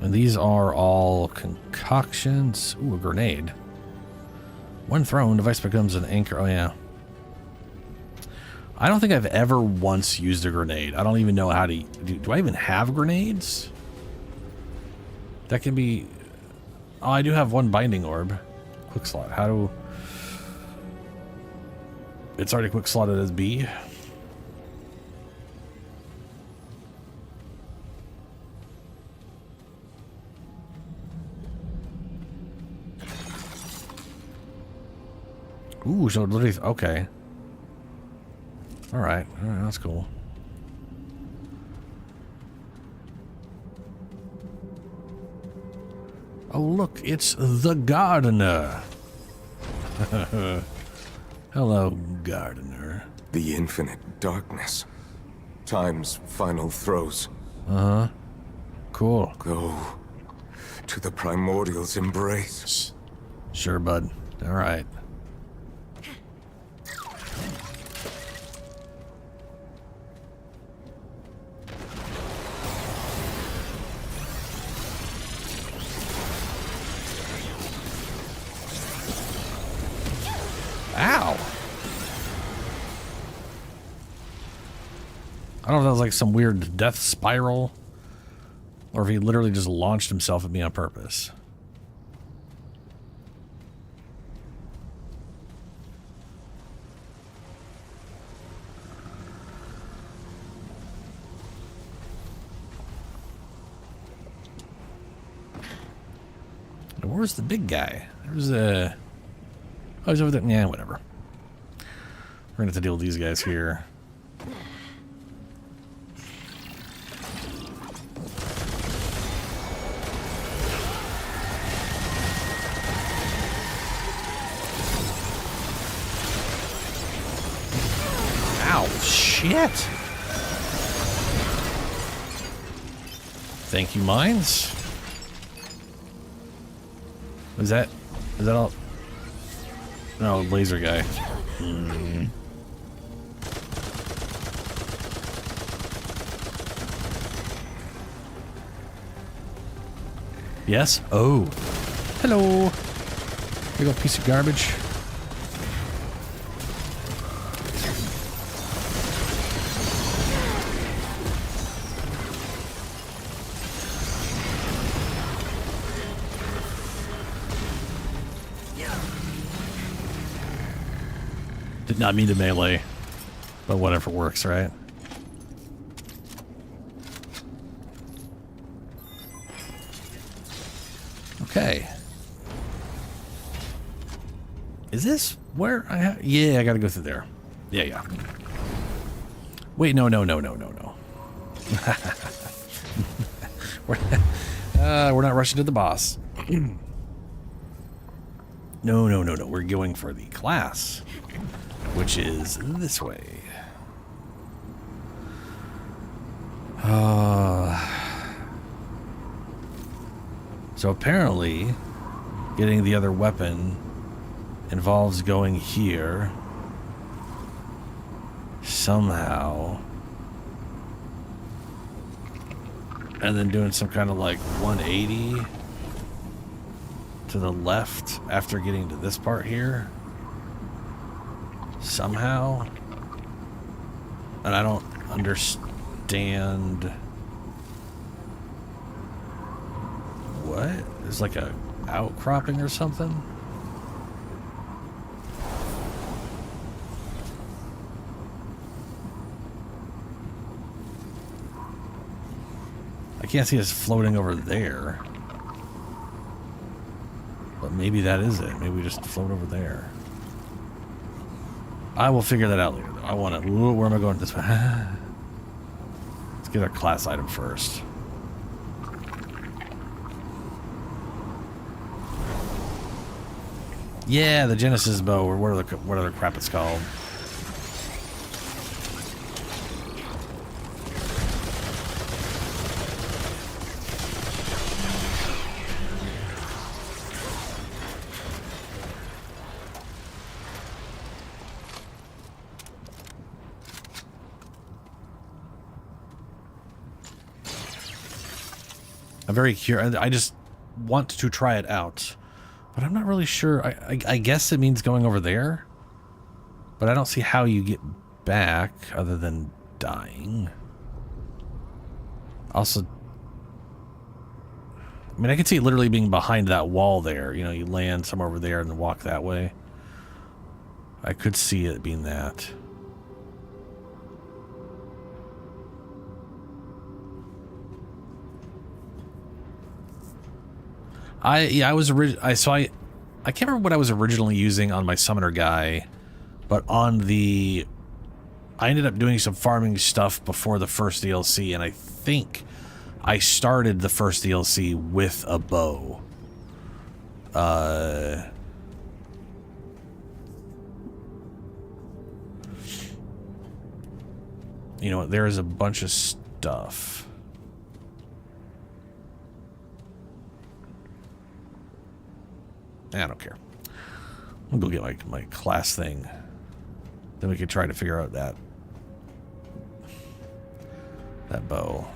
And these are all concoctions. Ooh, a grenade. When thrown, device becomes an anchor. Oh, yeah. I don't think I've ever once used a grenade. I don't even know how to... Do I even have grenades? That can be... Oh, I do have one binding orb. Quick slot. How do... It's already quick slotted as B. Ooh, so literally, okay. Alright, that's cool. Oh, look, it's the gardener. Hello, gardener. The infinite darkness. Time's final throes. Uh-huh. Cool. Go to the primordial's embrace. Sure, bud. Alright. Ow! I don't know if that was like some weird death spiral, or if he literally just launched himself at me on purpose. And where's the big guy? There's a... Oh, he's over there. Yeah, whatever. We're gonna have to deal with these guys here. Ow, shit! Thank you, mines. Is that all? No, laser guy. Yes? Oh. Hello. Big old piece of garbage. Did not mean to melee, but whatever works, right? Okay. Is this where I have... Yeah, I gotta go through there. Yeah. Wait, no. We're not rushing to the boss. No, no, no, no. We're going for the class, which is this way. So apparently, getting the other weapon involves going here somehow, and then doing some kind of like 180 to the left after getting to this part here somehow. And I don't understand what? There's like a outcropping or something? I can't see us floating over there. But maybe that is it. Maybe we just float over there. I will figure that out later, though. I want to... Where am I going this way? Let's get our class item first. Yeah, the Genesis bow, or what other crap it's called. I'm very curious. I just want to try it out. But I'm not really sure. I guess it means going over there. But I don't see how you get back other than dying. Also, I mean, I can see it literally being behind that wall there. You know, you land somewhere over there and then walk that way. I could see it being that. I can't remember what I was originally using on my summoner guy, but on the... I ended up doing some farming stuff before the first DLC, and I think I started the first DLC with a bow. You know what, there is a bunch of stuff. I don't care. I'll go get my class thing. Then we can try to figure out that bow.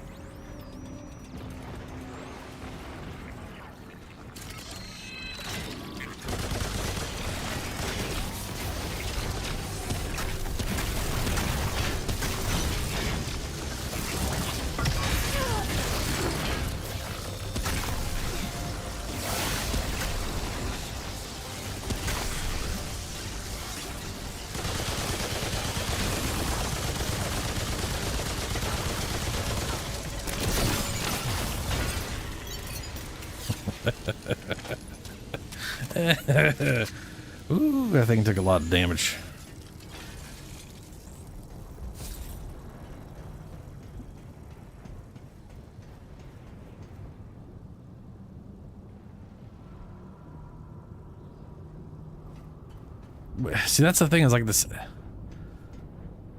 Ooh, that thing took a lot of damage. See, that's the thing, is like this.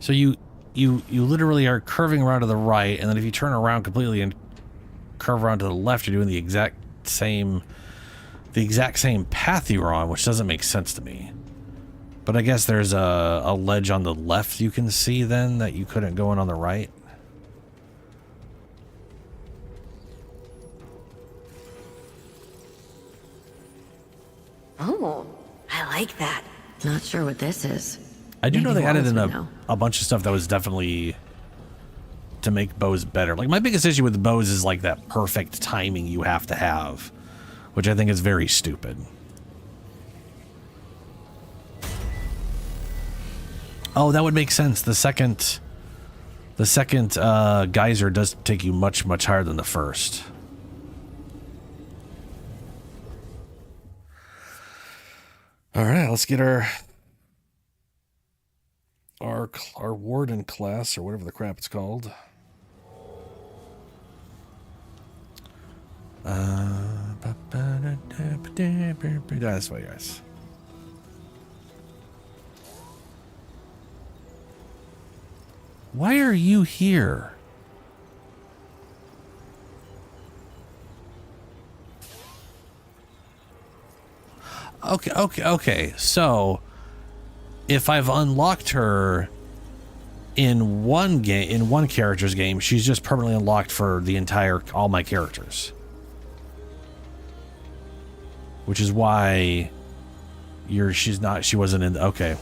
So you literally are curving around to the right, and then if you turn around completely and curve around to the left, you're doing the exact same path you were on, which doesn't make sense to me. But I guess there's a ledge on the left you can see then that you couldn't go in on the right. Oh, I like that. Not sure what this is. I do know they added in Wallace would know. a bunch of stuff that was definitely to make bows better. Like, my biggest issue with bows is like that perfect timing you have to have, which I think is very stupid. Oh, that would make sense. The second geyser does take you much higher than the first. All right, let's get our warden class, or whatever the crap it's called. This way, guys. Why are you here? Okay. So, if I've unlocked her in one game, in one character's game, she's just permanently unlocked for the entire, all my characters. Which is why she wasn't in, okay.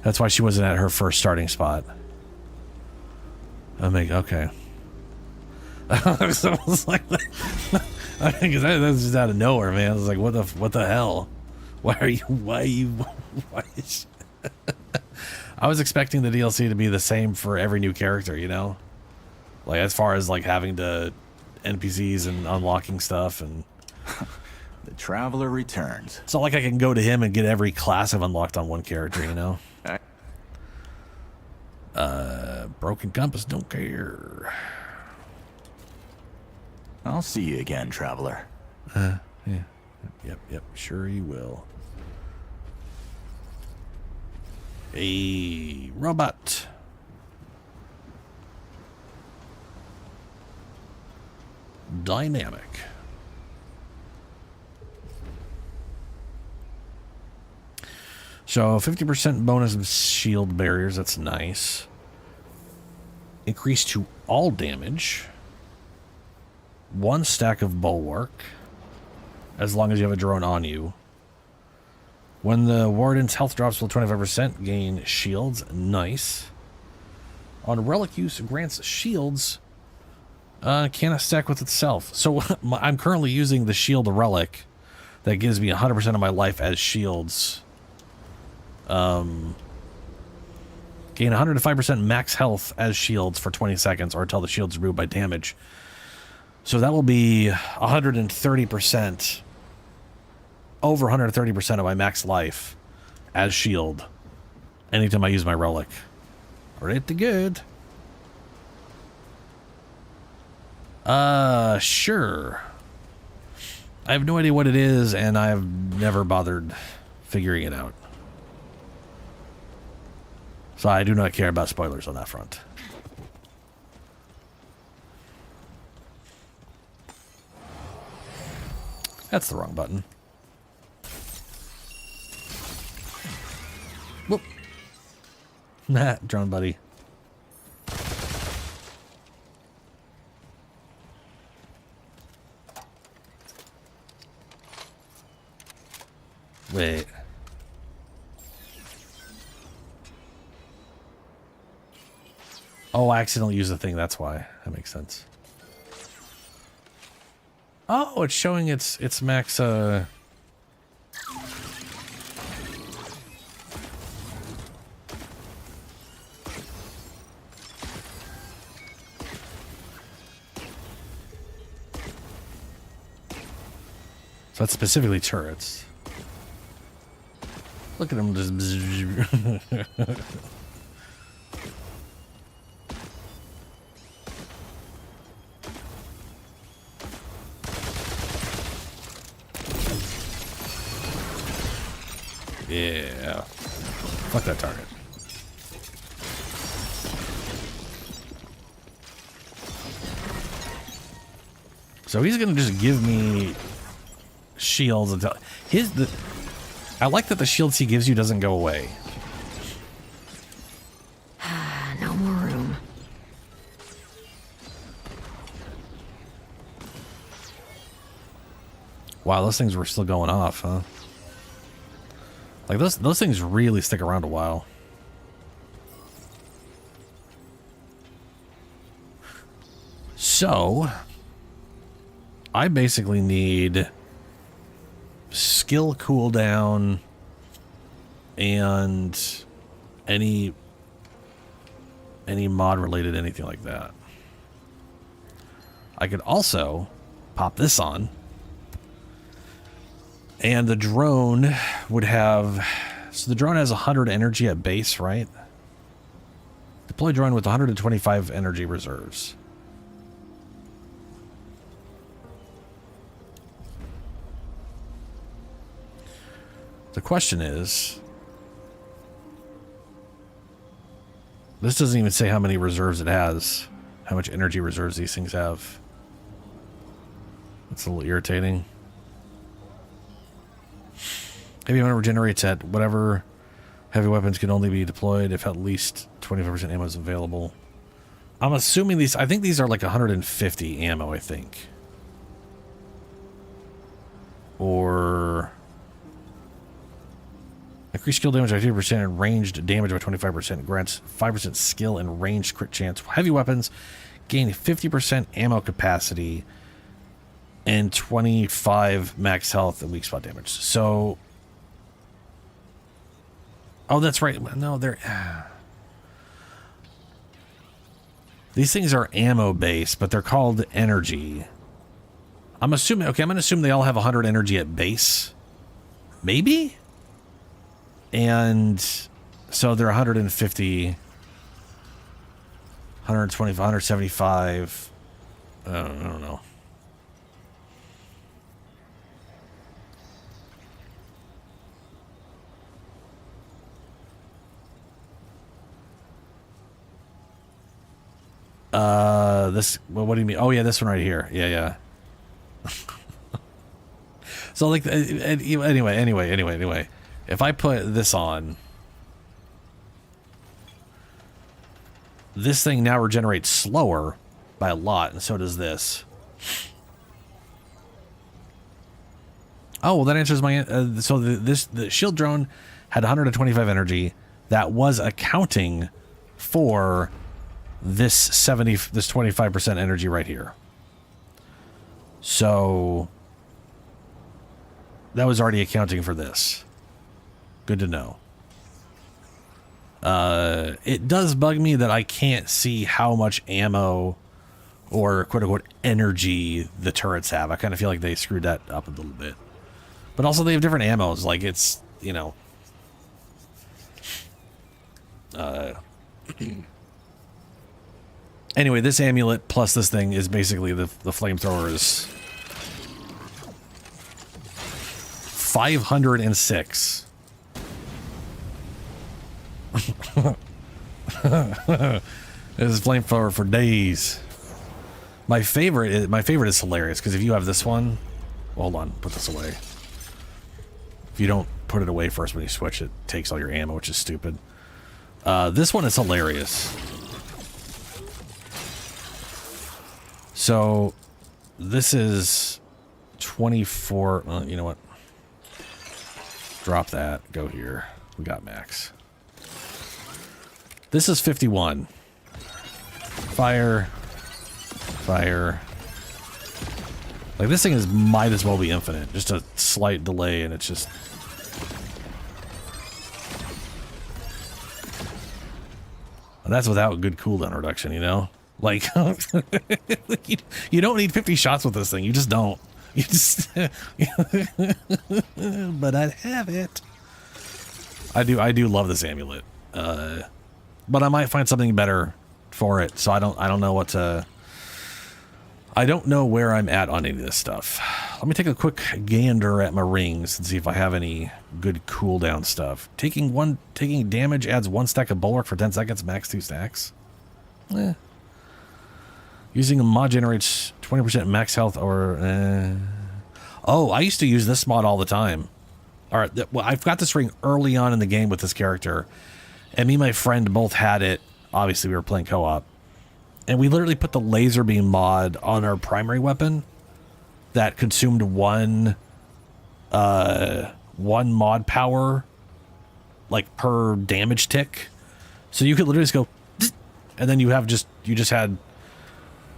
That's why she wasn't at her first starting spot. Okay. So I was like, because that's just out of nowhere, man. I was like, what the hell? Why is I was expecting the DLC to be the same for every new character, you know? Like, as far as, like, having to NPCs and unlocking stuff and... The Traveler returns. It's not like I can go to him and get every class I've unlocked on one character, you know? Broken compass, don't care. I'll see you again, Traveler. Yeah. Yep, sure you will. A robot. Dynamic. So 50% bonus of shield barriers, that's nice. Increase to all damage. 1 stack of bulwark, as long as you have a drone on you. When the warden's health drops below 25%, gain shields. Nice. On relic use, grants shields. Cannot stack with itself. So I'm currently using the shield relic that gives me 100% of my life as shields. Gain 105% max health as shields for 20 seconds or until the shield's removed by damage. So that will be 130%, over 130% of my max life as shield anytime I use my relic. Pretty good. Sure. I have no idea what it is, and I've never bothered figuring it out. So I do not care about spoilers on that front. That's the wrong button. Whoop. Nah, drone buddy. Wait. Oh, I accidentally used the thing, that's why. That makes sense. Oh, it's showing its max, So that's specifically turrets. Look at them just... Yeah. Fuck that target. So he's gonna just give me shields until I like that the shields he gives you doesn't go away. No more room. Wow, those things were still going off, huh? Like those things really stick around a while. So I basically need skill cooldown and any mod related anything like that. I could also pop this on. And the drone would have... So the drone has 100 energy at base, right? Deploy drone with 125 energy reserves. The question is... This doesn't even say how many reserves it has. How much energy reserves these things have. That's a little irritating. Heavy ammo regenerates at whatever heavy weapons can only be deployed if at least 25% ammo is available. I'm assuming these, I think these are like 150 ammo, I think. Or increased skill damage by 50% and ranged damage by 25%. Grants 5% skill and ranged crit chance. Heavy weapons gain 50% ammo capacity and 25 max health and weak spot damage. So, oh, that's right. No, they're these things are ammo based, but they're called energy. I'm assuming. Okay, I'm gonna assume they all have 100 energy at base, maybe. And so they're 150, 125, 175. I don't know. This, well, what do you mean? Oh yeah, this one right here. Yeah. So like, anyway, if I put this on, this thing now regenerates slower by a lot, and so does this. Oh, well, that answers my, so the shield drone had 125 energy. That was accounting for this 25% energy right here. So that was already accounting for this. Good to know. It does bug me that I can't see how much ammo or quote unquote energy the turrets have. I kind of feel like they screwed that up a little bit. But also they have different ammos. Like it's, you know, anyway, this amulet plus this thing is basically the flamethrower is 506. This is flamethrower for days. My favorite is hilarious because if you have this one, well, hold on, put this away. If you don't put it away first when you switch, it takes all your ammo, which is stupid. This one is hilarious. So this is 24. You know what? Drop that. Go here. We got max. This is 51. Fire. Fire. Like this thing is might as well be infinite. Just a slight delay and it's just. And that's without good cooldown reduction, you know? Like, you don't need 50 shots with this thing. You just don't. You just, but I'd have it. I do love this amulet. But I might find something better for it. So I don't know what to, I don't know where I'm at on any of this stuff. Let me take a quick gander at my rings and see if I have any good cooldown stuff. Taking damage adds 1 stack of bulwark for 10 seconds, max 2 stacks. Using a mod generates 20% max health or... Oh, I used to use this mod all the time. Alright, well, I've got this ring early on in the game with this character. And me and my friend both had it. Obviously, we were playing co-op. And we literally put the laser beam mod on our primary weapon. That consumed one mod power, like per damage tick. So you could literally just go... And then you just had...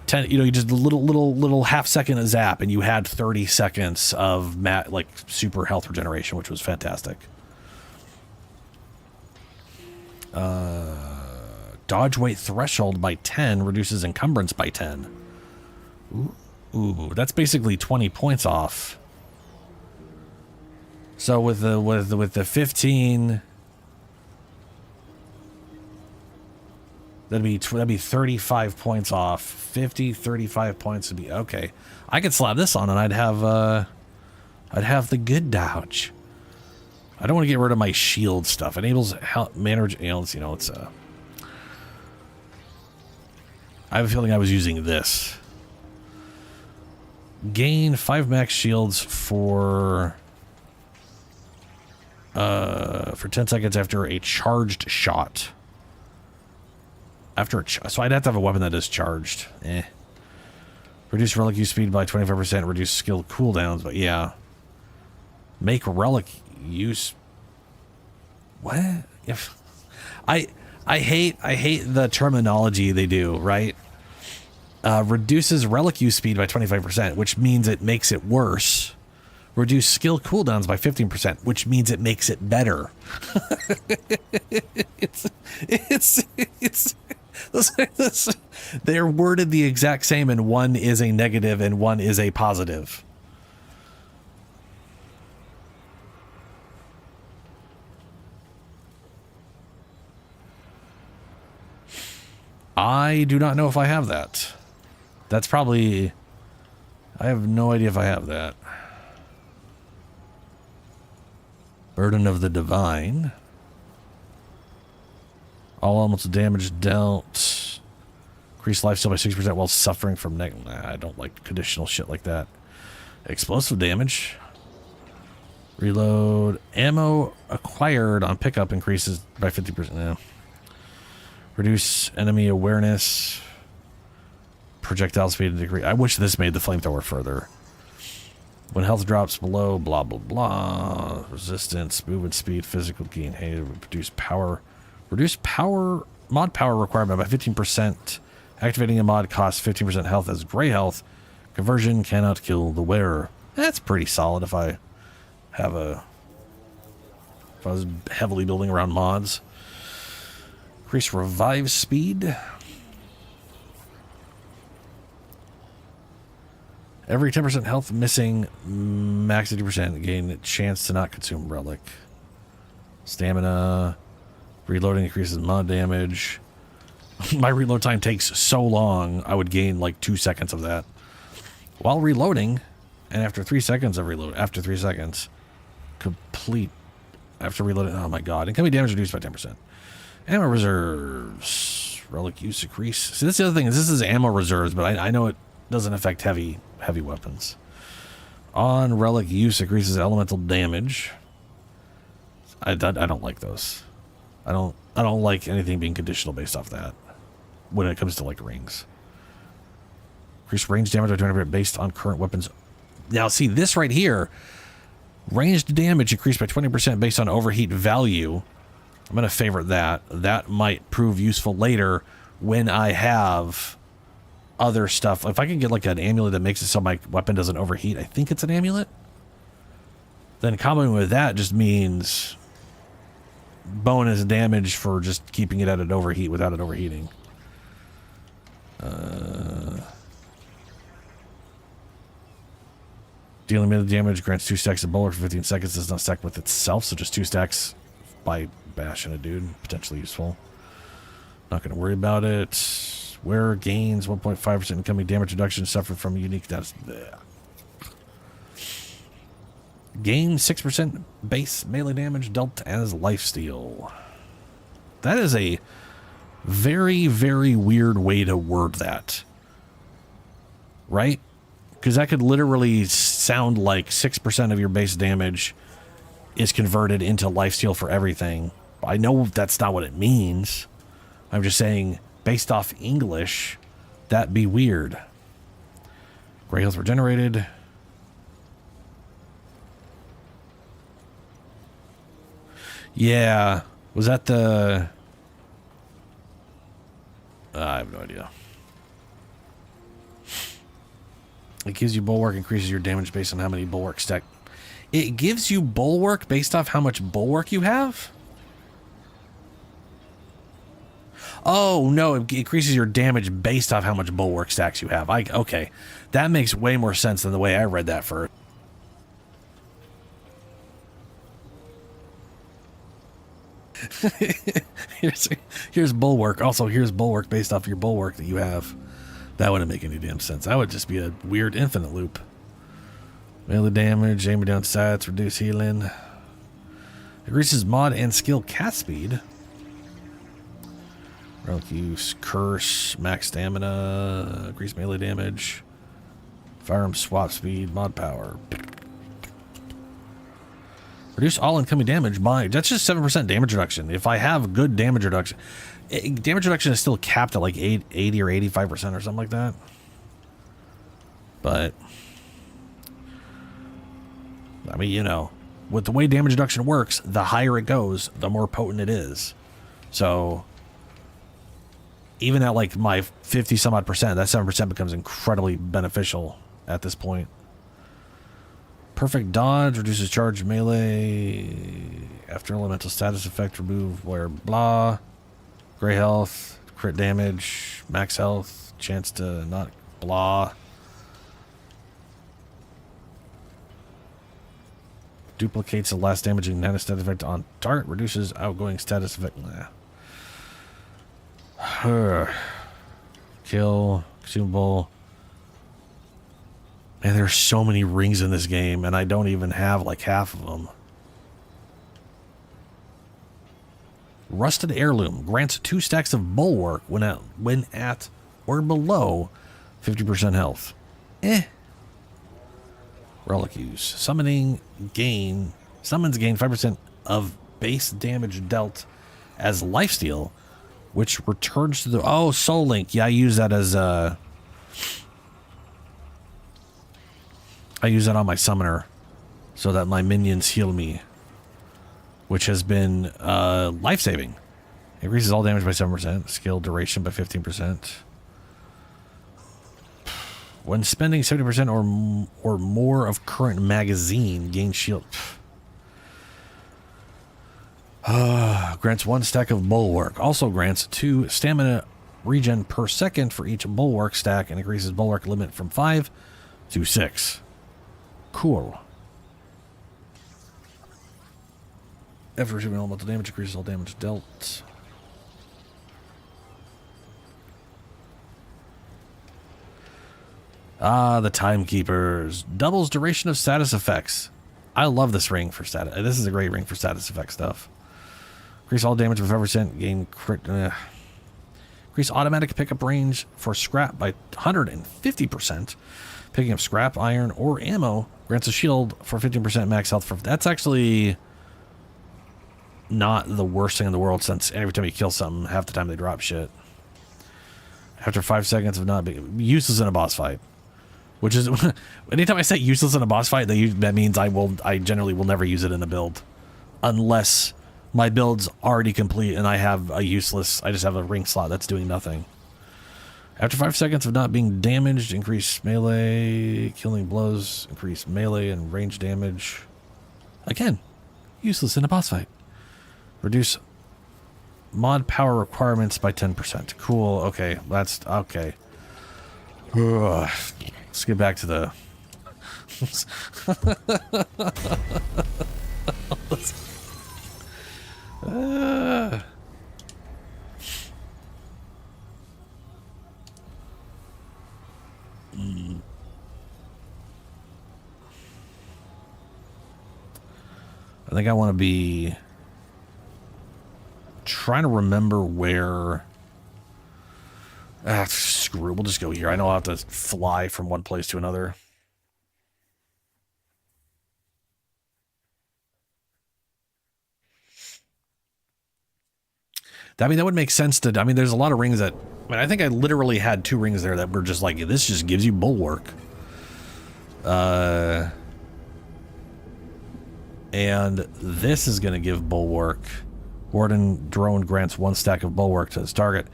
10, you know, you just little half second of zap and you had 30 seconds of like super health regeneration, which was fantastic. Dodge weight threshold by 10 reduces encumbrance by 10. Ooh, that's basically 20 points off. So with the 15, that'd be 35 points off. 50, 35 points would be okay. I could slap this on and I'd have the good dodge. I don't want to get rid of my shield stuff. Enables manage, you know, it's I have a feeling I was using this. Gain 5 max shields for 10 seconds after a charged shot. So I'd have to have a weapon that is charged. Reduce relic use speed by 25%. Reduce skill cooldowns, but yeah. Make relic use. What? If I hate the terminology they do, right? Reduces relic use speed by 25%, which means it makes it worse. Reduce skill cooldowns by 15%, which means it makes it better. They're worded the exact same, and one is a negative and one is a positive. I do not know if I have that. That's probably... I have no idea if I have that. Burden of the Divine. All elemental damage dealt. Increase lifesteal by 6% while suffering from I don't like conditional shit like that. Explosive damage. Reload. Ammo acquired on pickup increases by 50%. Yeah. Reduce enemy awareness. Projectile speed decrease. I wish this made the flamethrower further. When health drops below, blah, blah, blah. Resistance, movement speed, physical gain. Hey, reduce power. Reduce power, mod power requirement by 15%. Activating a mod costs 15% health as gray health. Conversion cannot kill the wearer. That's pretty solid if I was heavily building around mods. Increase revive speed. Every 10% health missing, max 50%. Gain a chance to not consume relic. Stamina. Reloading increases mod damage. My reload time takes so long, I would gain like 2 seconds of that. While reloading, and after 3 seconds of reload, after 3 seconds, complete, after reloading, oh my god, incoming damage reduced by 10%. Ammo reserves. Relic use increase. See, that's the other thing, is this is ammo reserves, but I know it doesn't affect heavy weapons. On relic use increases elemental damage. I don't like those. I don't like anything being conditional based off that when it comes to like rings. Increase range damage by 200% based on current weapons. Now see this right here, ranged damage increased by 20% based on overheat value. I'm going to favorite that. That might prove useful later when I have other stuff. If I can get like an amulet that makes it so my weapon doesn't overheat, I think it's an amulet, then comboing with that just means bonus damage for just keeping it at an overheat without it overheating. Dealing melee damage grants 2 stacks of bulwark for 15 seconds. Does not stack with itself, so just 2 stacks by bashing a dude. Potentially useful. Not going to worry about it. Wearer gains 1.5% incoming damage reduction suffered from unique. That's gain 6% base melee damage dealt as lifesteal. That is a very, very weird way to word that. Right? Because that could literally sound like 6% of your base damage is converted into lifesteal for everything. I know that's not what it means. I'm just saying, based off English, that'd be weird. Gray health regenerated. Yeah. Was that the... I have no idea. It gives you bulwark, increases your damage based on how many bulwark stack. It gives you bulwark based off how much bulwark you have? Oh, no, it increases your damage based off how much bulwark stacks you have. Okay, that makes way more sense than the way I read that first. here's bulwark. Also, here's bulwark based off your bulwark that you have. That wouldn't make any damn sense. That would just be a weird infinite loop. Melee damage, aiming down stats, reduce healing. Increases mod and skill cast speed. Relic use, curse, max stamina, increase melee damage, firearm swap speed, mod power. Reduce all incoming damage by, that's just 7% damage reduction. If I have good damage reduction, damage reduction is still capped at like 80 or 85% or something like that. But, I mean, you know, with the way damage reduction works, the higher it goes, the more potent it is. So, even at like my 50 some odd percent, that 7% becomes incredibly beneficial at this point. Perfect dodge, reduces charge melee. After elemental status effect, remove where blah. Gray health, crit damage, max health, chance to not blah. Duplicates the last damaging status effect on target, reduces outgoing status effect. Kill, consumable. Man, there's so many rings in this game, and I don't even have like half of them. Rusted Heirloom grants 2 stacks of bulwark when at or below 50% health. Relic use. Summons gain 5% of base damage dealt as lifesteal, which returns to the... Oh, Soul Link. Yeah, I use that as I use that on my summoner so that my minions heal me, which has been life-saving. Increases all damage by 7%, skill duration by 15%. When spending 70% or more of current magazine, gain shield. Grants 1 stack of bulwark. Also grants 2 stamina regen per second for each bulwark stack and increases bulwark limit from 5 to 6. Cool. After receiving elemental damage, increases all damage dealt. The Timekeepers. Doubles duration of status effects. I love this ring for status. This is a great ring for status effect stuff. Increase all damage by 5%. Gain crit. Increase automatic pickup range for scrap by 150%. Picking up scrap, iron, or ammo grants a shield for 15% max health. That's actually not the worst thing in the world, since every time you kill something, half the time they drop shit. After 5 seconds of not being useless in a boss fight. Which is, anytime I say useless in a boss fight, that means I generally will never use it in a build. Unless my build's already complete and I have I just have a ring slot that's doing nothing. After 5 seconds of not being damaged, increase melee, killing blows, increase melee and range damage. Again, useless in a boss fight. Reduce mod power requirements by 10%. Cool, okay, that's, okay. Ugh. Let's get back to the... I think I want to be trying to remember where... screw it, we'll just go here. I know I'll have to fly from one place to another. I mean, that would make sense to... I mean, there's a lot of rings that... I mean, I think I literally had 2 rings there that were just like, this just gives you bulwark. And this is going to give bulwark. Warden drone grants 1 stack of bulwark to its target.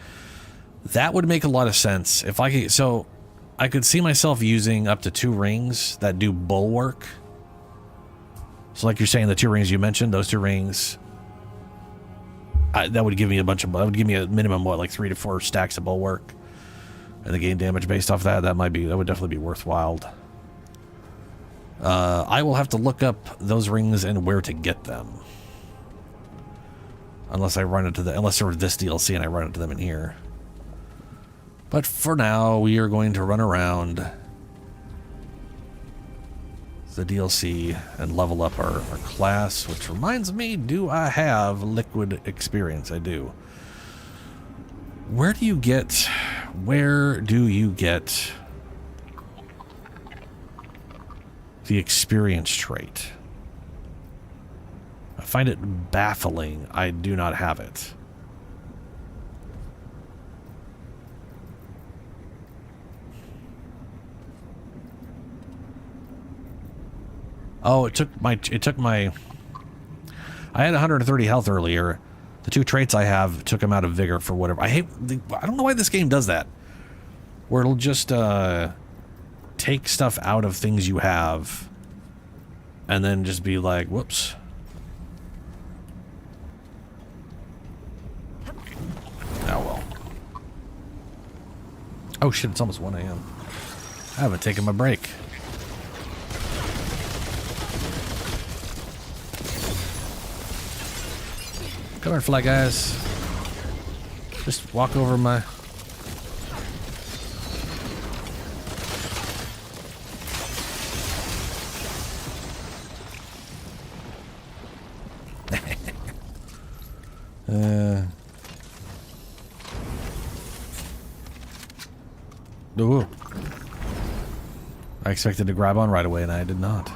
That would make a lot of sense. If I could... So, I could see myself using up to 2 rings that do bulwark. So like you're saying, the 2 rings you mentioned, those 2 rings... that would give me a bunch of... That would give me a minimum, what, like 3 to 4 stacks of bulwark. And the gain damage based off that, that would definitely be worthwhile. I will have to look up those rings and where to get them. Unless I run into unless they're this DLC and I run into them in here. But for now, we are going to run around the DLC and level up our class, which reminds me, do I have liquid experience? I do. Where do you get the experience trait? I find it baffling. I do not have it. Oh, it took my I had 130 health earlier. The 2 traits I have took him out of vigor for whatever. I don't know why this game does that. Where it'll just take stuff out of things you have and then just be like, whoops. Oh well. Oh shit, it's almost 1 a.m. I haven't taken my break. Come here, fly guys. Just walk over my... Ooh. I expected to grab on right away, and I did not.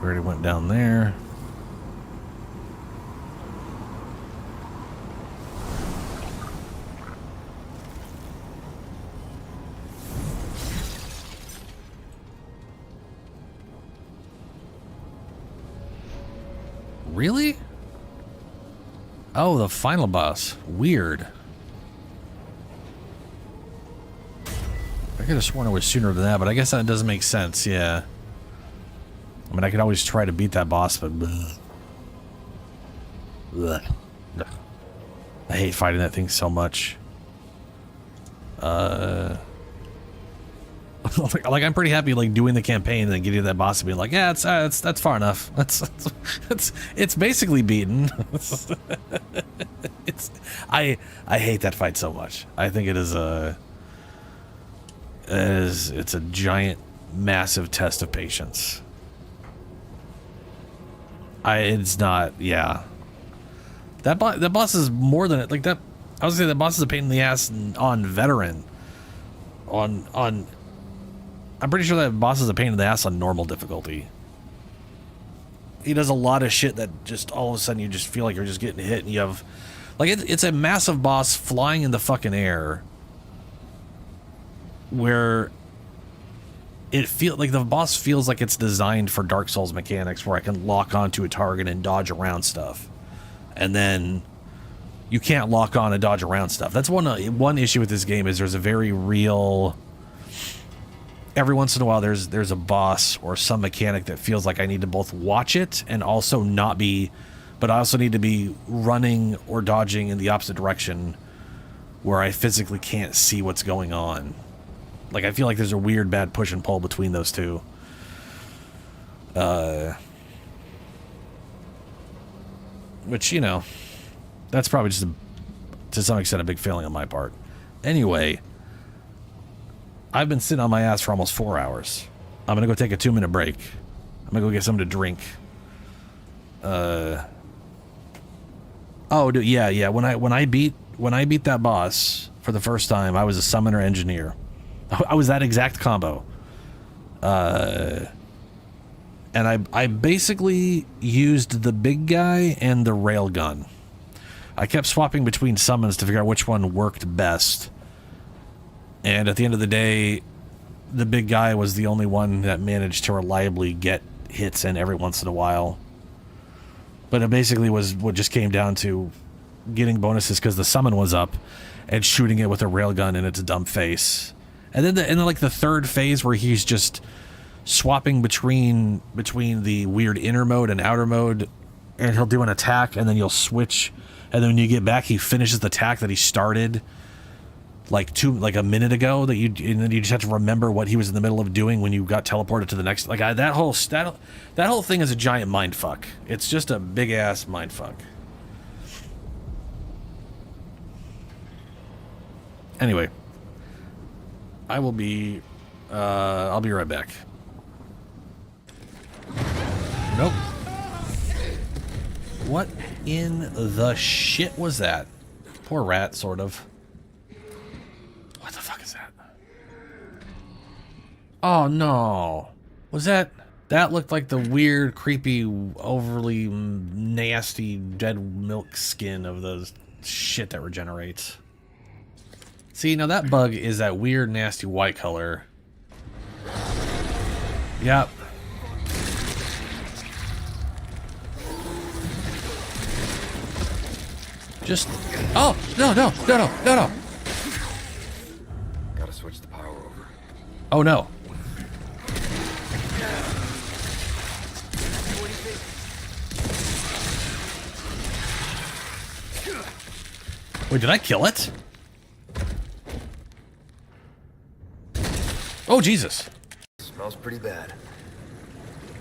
Already went down there. Really? Oh, the final boss. Weird. I could have sworn it was sooner than that, but I guess that doesn't make sense, yeah. I mean, I could always try to beat that boss, but... Ugh. I hate fighting that thing so much. Like, I'm pretty happy, like, doing the campaign and then getting to that boss and being like, yeah, that's far enough. It's basically beaten. I hate that fight so much. I think it's a giant, massive test of patience. It's not, yeah. That boss is more than it. Like that, I was gonna say that boss is a pain in the ass on veteran. On, I'm pretty sure that boss is a pain in the ass on normal difficulty. He does a lot of shit that just all of a sudden you just feel like you're just getting hit, and you have, like, it's a massive boss flying in the fucking air, where it feels like the boss feels like it's designed for Dark Souls mechanics, where I can lock onto a target and dodge around stuff, and then you can't lock on and dodge around stuff. That's one issue with this game, is there's a very real. Every once in a while, there's a boss or some mechanic that feels like I need to both watch it and also not be, but I also need to be running or dodging in the opposite direction, where I physically can't see what's going on. Like, I feel like there's a weird bad push and pull between those two. Which, you know, that's probably just, to some extent, a big failing on my part. Anyway, I've been sitting on my ass for almost 4 hours. I'm going to go take a 2-minute break. I'm going to go get something to drink. Oh, dude, yeah. When I beat that boss for the first time, I was a summoner engineer. I was that exact combo. And I basically used the big guy and the railgun. I kept swapping between summons to figure out which one worked best. And at the end of the day, the big guy was the only one that managed to reliably get hits in every once in a while. But it basically was what just came down to getting bonuses because the summon was up and shooting it with a railgun in its dumb face. And then like the third phase where he's just swapping between the weird inner mode and outer mode, and he'll do an attack and then you'll switch, and then when you get back he finishes the attack that he started. like a minute ago that and then you just have to remember what he was in the middle of doing when you got teleported to the next. Like that whole thing is a giant mind fuck. It's just a big ass mind fuck. Anyway, I'll be right back. Nope. What in the shit was that? Poor rat, sort of. What the fuck is that? Oh no. Was that... That looked like the weird, creepy, overly nasty dead milk skin of the shit that regenerates. See, now that bug is that weird, nasty white color. Yep. Just... Oh! No, no, no, no, no, no! Gotta switch the power over. Oh no. Wait, did I kill it? Oh, Jesus. Smells pretty bad.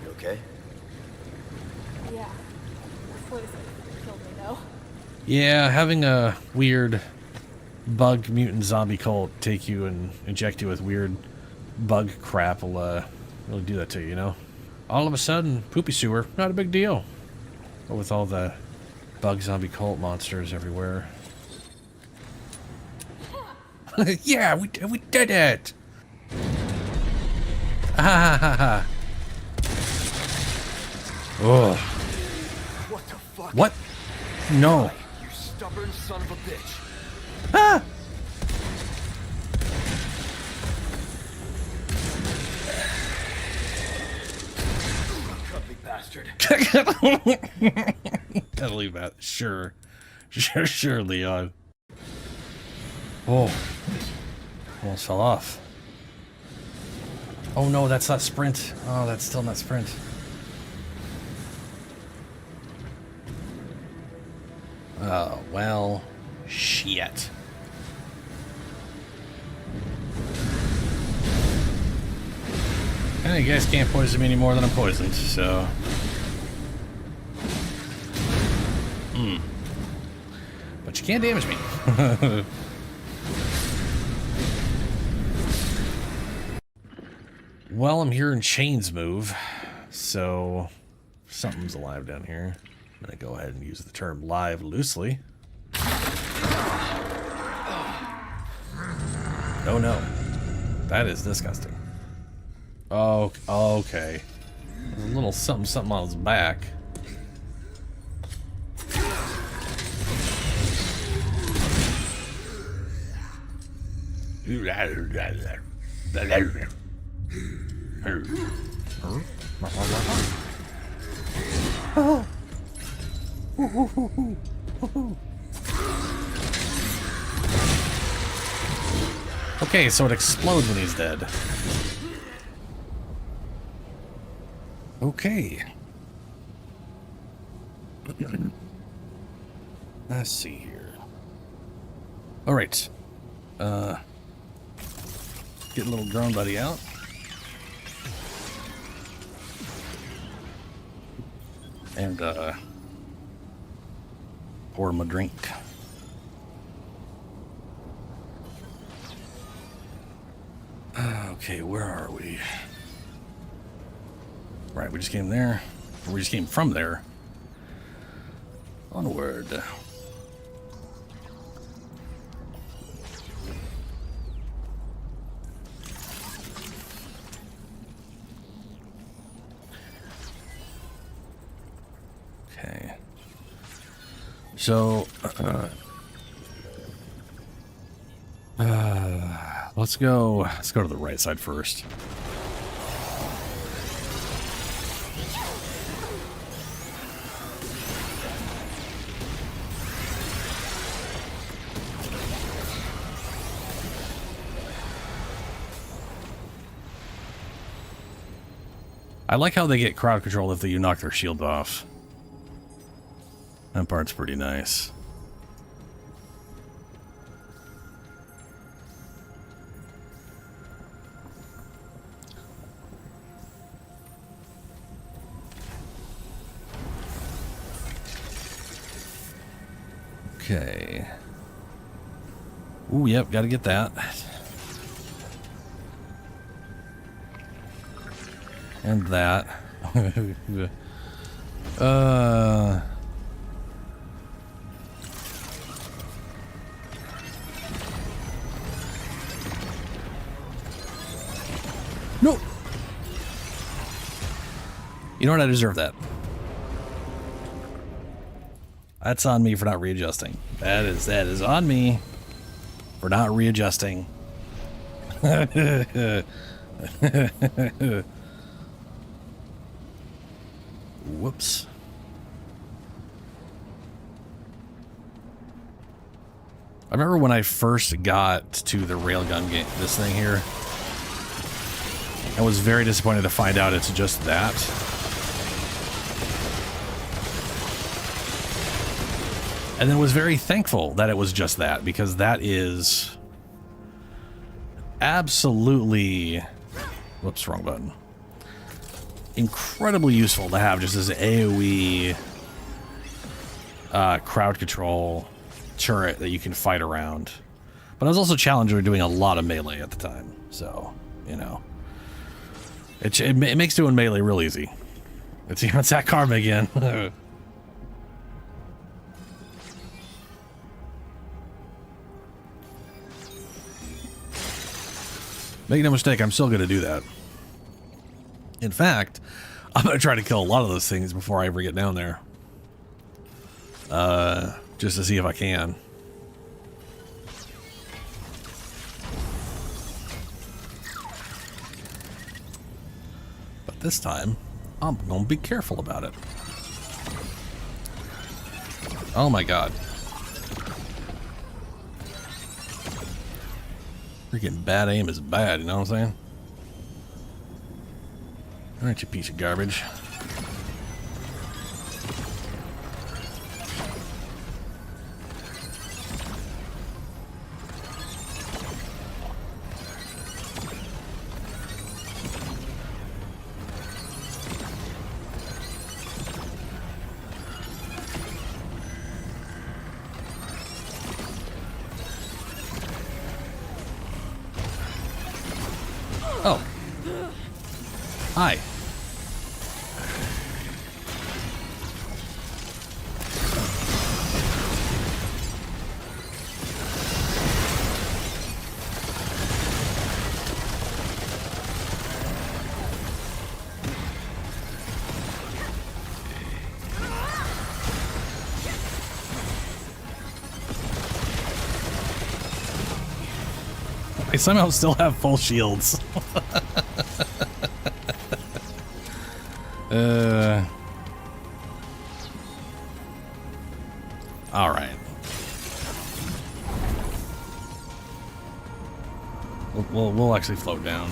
You okay? Yeah. Poison killed me though. Yeah, having a weird bug mutant zombie cult take you and inject you with weird bug crap will really do that to you, you know? All of a sudden, poopy sewer, not a big deal. But with all the bug zombie cult monsters everywhere. Yeah, we did it! Ha ha ha ha. Oh. What the fuck? What? No. You stubborn son of a bitch. Ah! Cuddly bastard. Gotta leave that. Sure. Sure, Leon. Oh. Almost fell off. Oh no, that's not sprint. Oh, that's still not sprint. Oh, well, shit. And you guys can't poison me any more than I'm poisoned, so... But you can't damage me. Well, I'm hearing chains move, so something's alive down here. I'm gonna go ahead and use the term live loosely. Oh no, that is disgusting. Oh, okay. There's a little something on his back. Okay, so it explodes when he's dead. Okay. Let's see here. All right. Get a little drone buddy out. And pour him a drink. Okay, where are we? Right, we just came there. Or we just came from there. Onward. Okay. So, let's go to the right side first. I like how they get crowd control if you knock their shield off. That part's pretty nice. Okay. Ooh, yep, gotta get that. And that. No. You know what? I deserve that. That's on me for not readjusting. That is on me for not readjusting. Whoops. I remember when I first got to the railgun game, this thing here, I was very disappointed to find out it's just that. And then was very thankful that it was just that, because that is absolutely, whoops, wrong button, incredibly useful to have just as AoE crowd control turret that you can fight around. But I was also challenged with doing a lot of melee at the time, so, you know. It makes doing melee real easy. It's that karma again. Make no mistake, I'm still going to do that. In fact, I'm going to try to kill a lot of those things before I ever get down there. Just to see if I can. But this time, I'm going to be careful about it. Oh my god. Freaking bad aim is bad, you know what I'm saying? Alright, you piece of garbage. Oh. Hi. I somehow still have full shields. All right. We'll actually float down.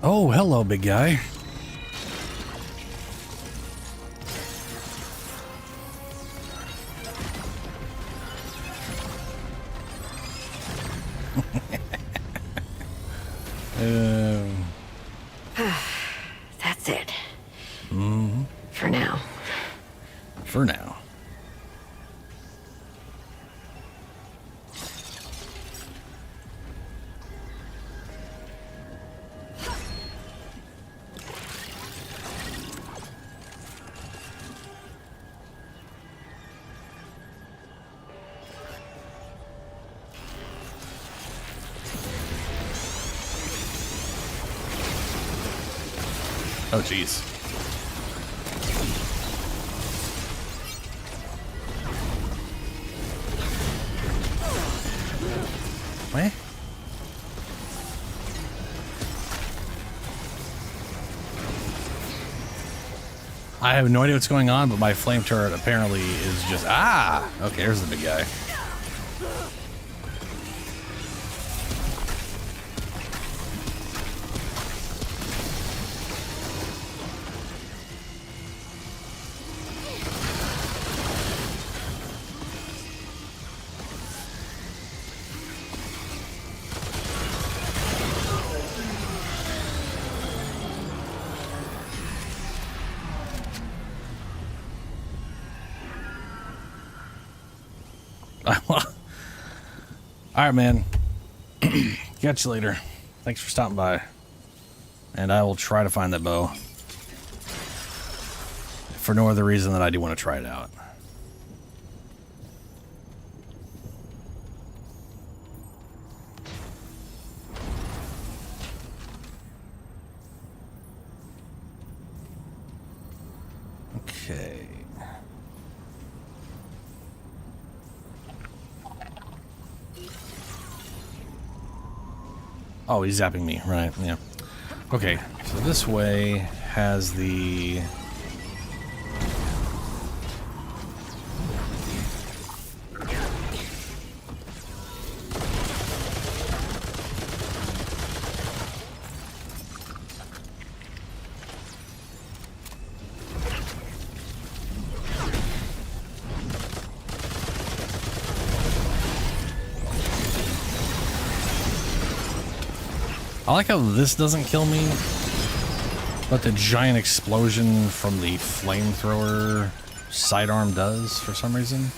Oh, hello, big guy. That's it. For now. For now. Oh, jeez. What? I have no idea what's going on, but my flame turret apparently is just... Ah! Okay, there's the big guy. All right, man. Catch you later. Thanks for stopping by. And I will try to find that bow. For no other reason than I do want to try it out. Okay. Oh, he's zapping me, right? Yeah. Okay, so this way has the... I like how this doesn't kill me, but the giant explosion from the flamethrower sidearm does for some reason.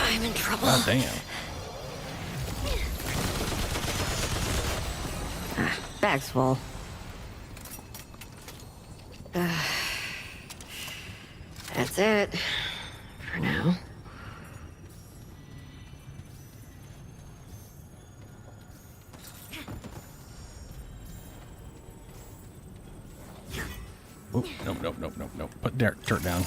I'm in trouble. God damn. Bag's full. That's it. For now. Oh, nope. Put dirt down.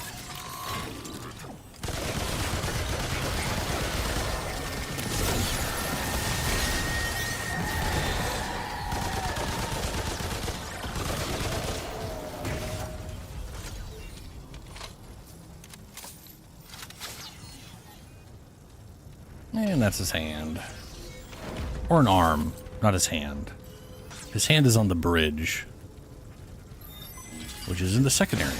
And that's his hand. Or an arm, not his hand. His hand is on the bridge, which is in the second area.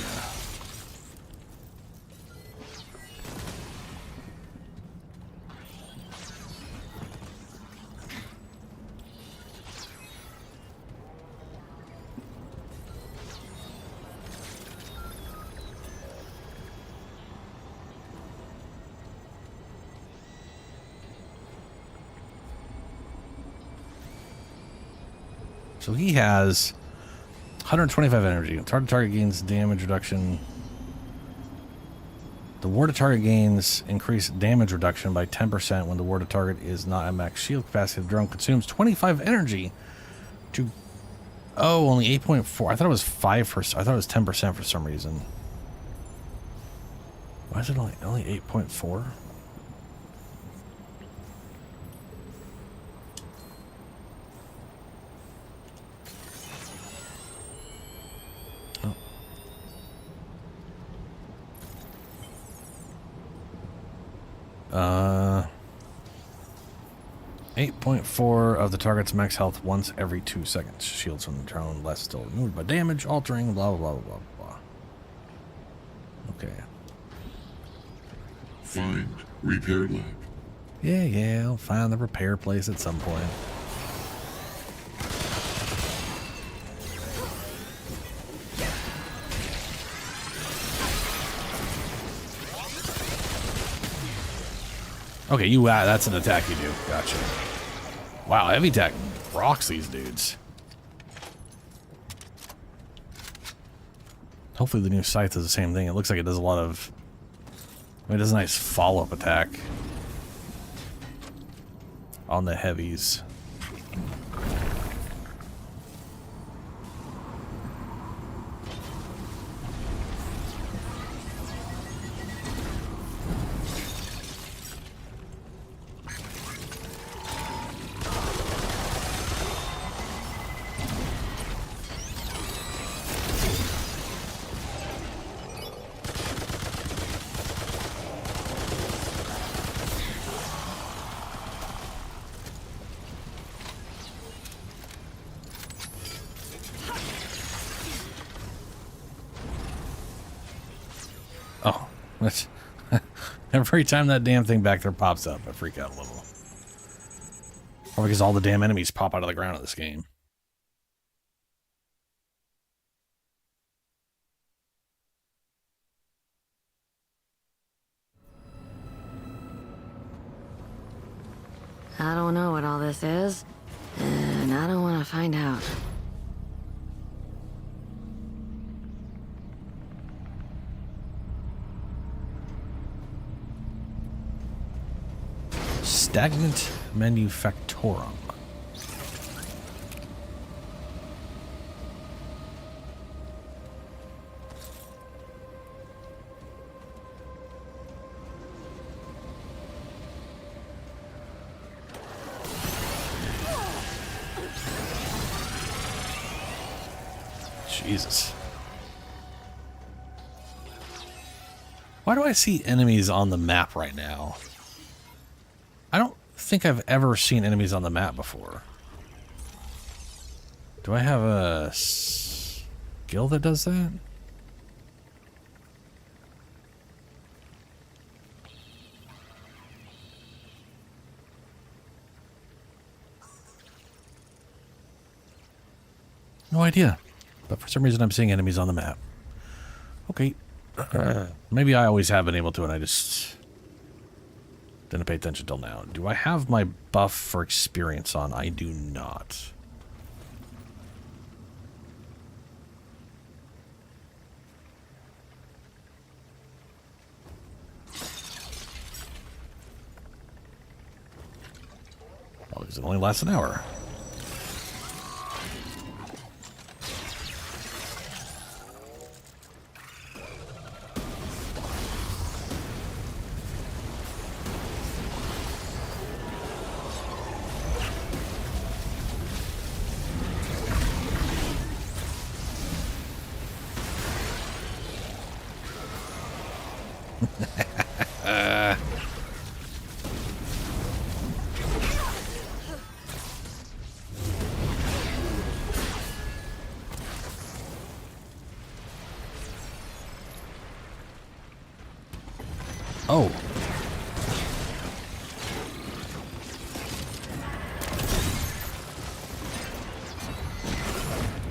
So he has 125 energy. Target gains damage reduction. The warded target gains increased damage reduction by 10% when the warded target is not at max shield capacity. The drone consumes 25 energy to... Oh, only 8.4. I thought it was 5%. I thought it was 10% for some reason. Why is it only 8.4? Oh. 8.4 of the target's max health once every 2 seconds. Shields from the drone less still removed by damage, altering, blah, blah, blah, blah, blah. Okay. Find repair lab. Yeah, I'll find the repair place at some point. Okay, that's an attack you do. Gotcha. Wow, heavy attack rocks these dudes. Hopefully the new scythe does the same thing. It looks like it does a lot of... it does a nice follow-up attack on the heavies. Oh, every time that damn thing back there pops up, I freak out a little. Or because all the damn enemies pop out of the ground of this game. I don't know what all this is, and I don't want to find out. Stagnant Manufactorum. Jesus. Why do I see enemies on the map right now? I don't think I've ever seen enemies on the map before. Do I have a skill that does that? No idea. But for some reason I'm seeing enemies on the map. Okay. Maybe I always have been able to and I just didn't pay attention till now. Do I have my buff for experience on? I do not. Well, because it only lasts an hour. Oh.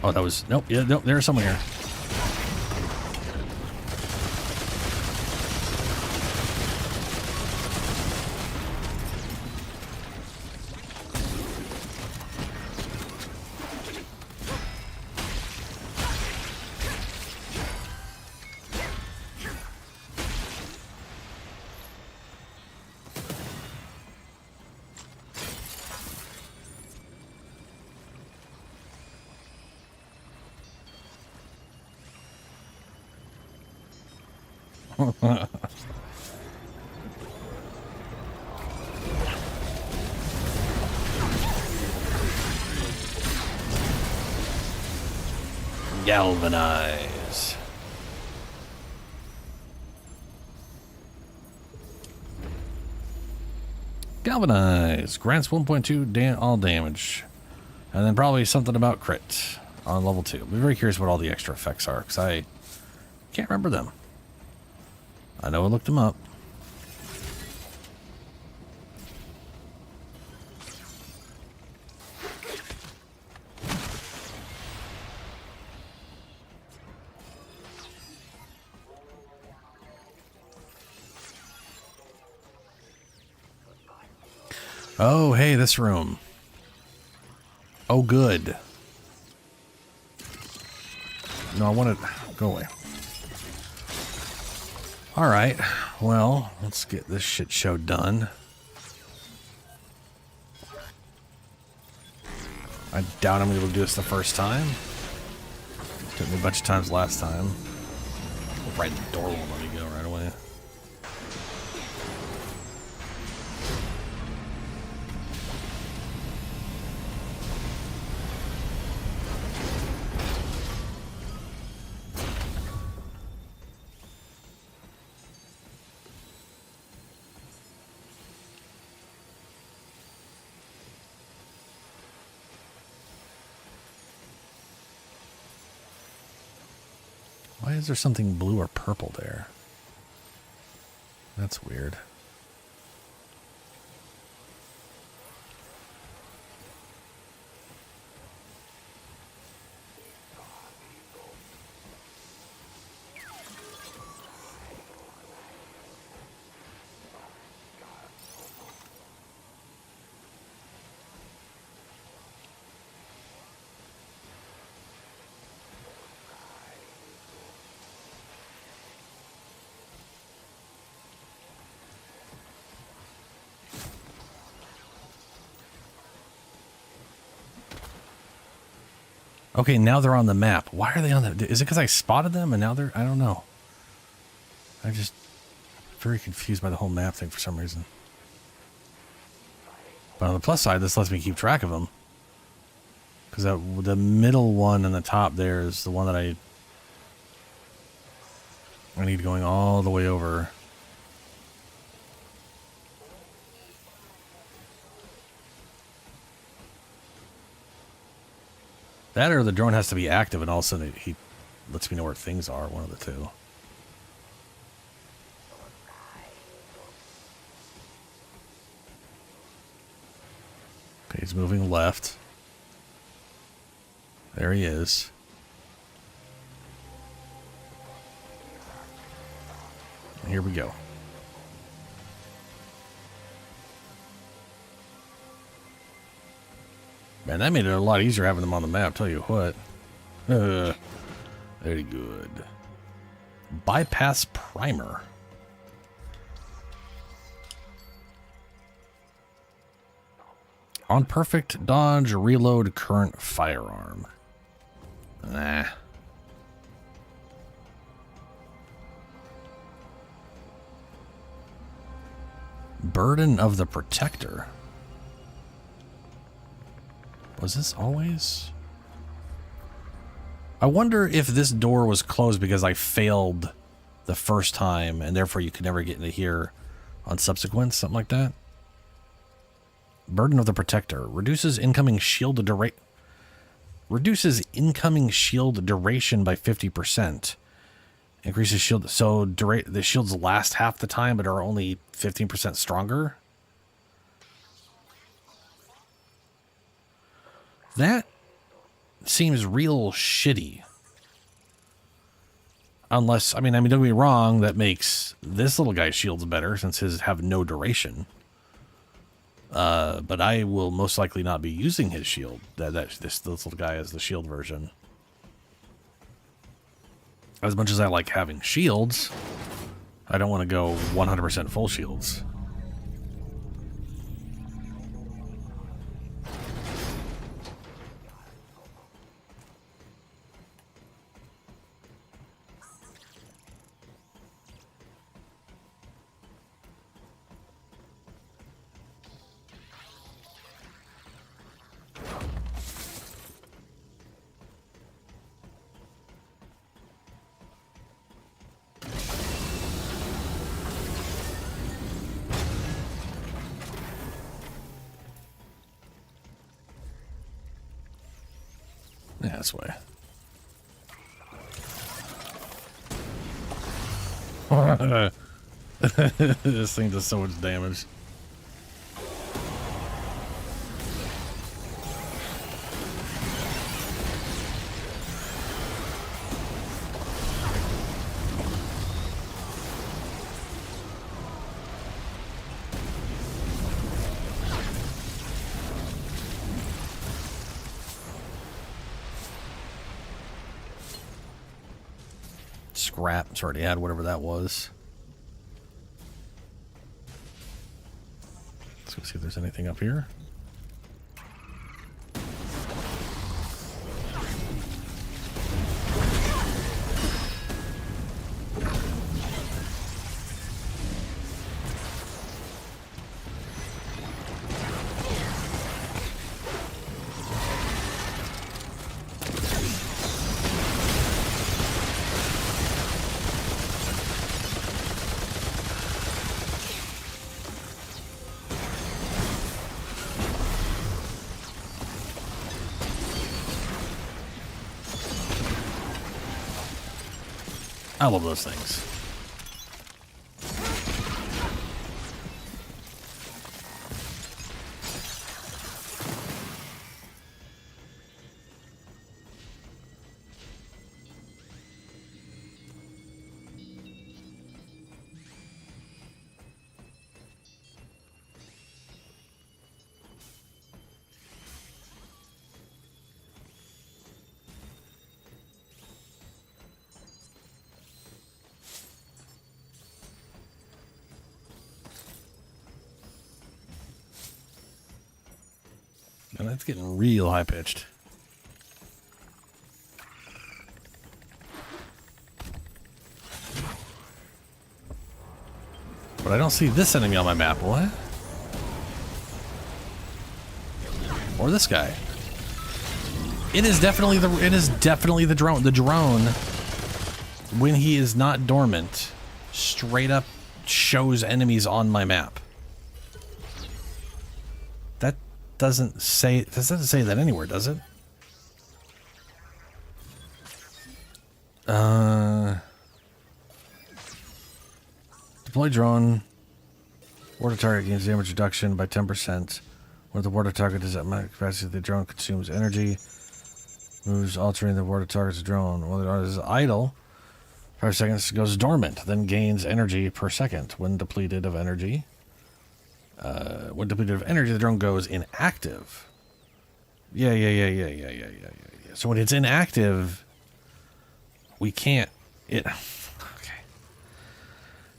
Oh, that was... Nope. Yeah, nope. There's someone here. Galvanize. Galvanize. Grants 1.2 all damage. And then probably something about crit on level 2. I'm very curious what all the extra effects are, because I can't remember them. I know I looked them up. Oh, hey, this room. Oh, good. No, I want to go away. All right. Well, let's get this shit show done. I doubt I'm able to do this the first time. Took me a bunch of times last time. Right, the door won't let me go right away. Why is there something blue or purple there? That's weird. Okay, now they're on the map. Why are they on the... Is it because I spotted them and now they're... I don't know. I'm just very confused by the whole map thing for some reason. But on the plus side, this lets me keep track of them. Because the middle one and the top there is the one that I need going all the way over. That or the drone has to be active and all of a sudden he lets me know where things are, one of the two. Okay, he's moving left. There he is. And here we go. Man, that made it a lot easier having them on the map, tell you what. Very good. Bypass primer. On perfect dodge, reload current firearm. Nah. Burden of the Protector. Was this always? I wonder if this door was closed because I failed the first time and therefore you could never get into here on subsequent, something like that. Burden of the Protector. Reduces incoming shield duration by 50%. Increases shield. So the shields last half the time but are only 15% stronger. That seems real shitty. Unless, I mean, don't get me wrong, that makes this little guy's shields better since his have no duration. But I will most likely not be using his shield. This little guy is the shield version. As much as I like having shields, I don't want to go 100% full shields. Yeah, this way. This thing does so much damage. Scrap. It's already had whatever that was. Let's go see if there's anything up here. I love those things. And that's getting real high-pitched. But I don't see this enemy on my map. What? Or this guy. It is definitely the drone. The drone, when he is not dormant, straight up shows enemies on my map. That doesn't say that anywhere, does it? Deploy drone. Water target gains damage reduction by 10%. When the water target is at max capacity, the drone consumes energy. Moves altering the water target's drone. While the drone is idle, 5 seconds goes dormant, then gains energy per second. When depleted of energy, the drone goes inactive. Yeah. So when it's inactive, we can't. Okay.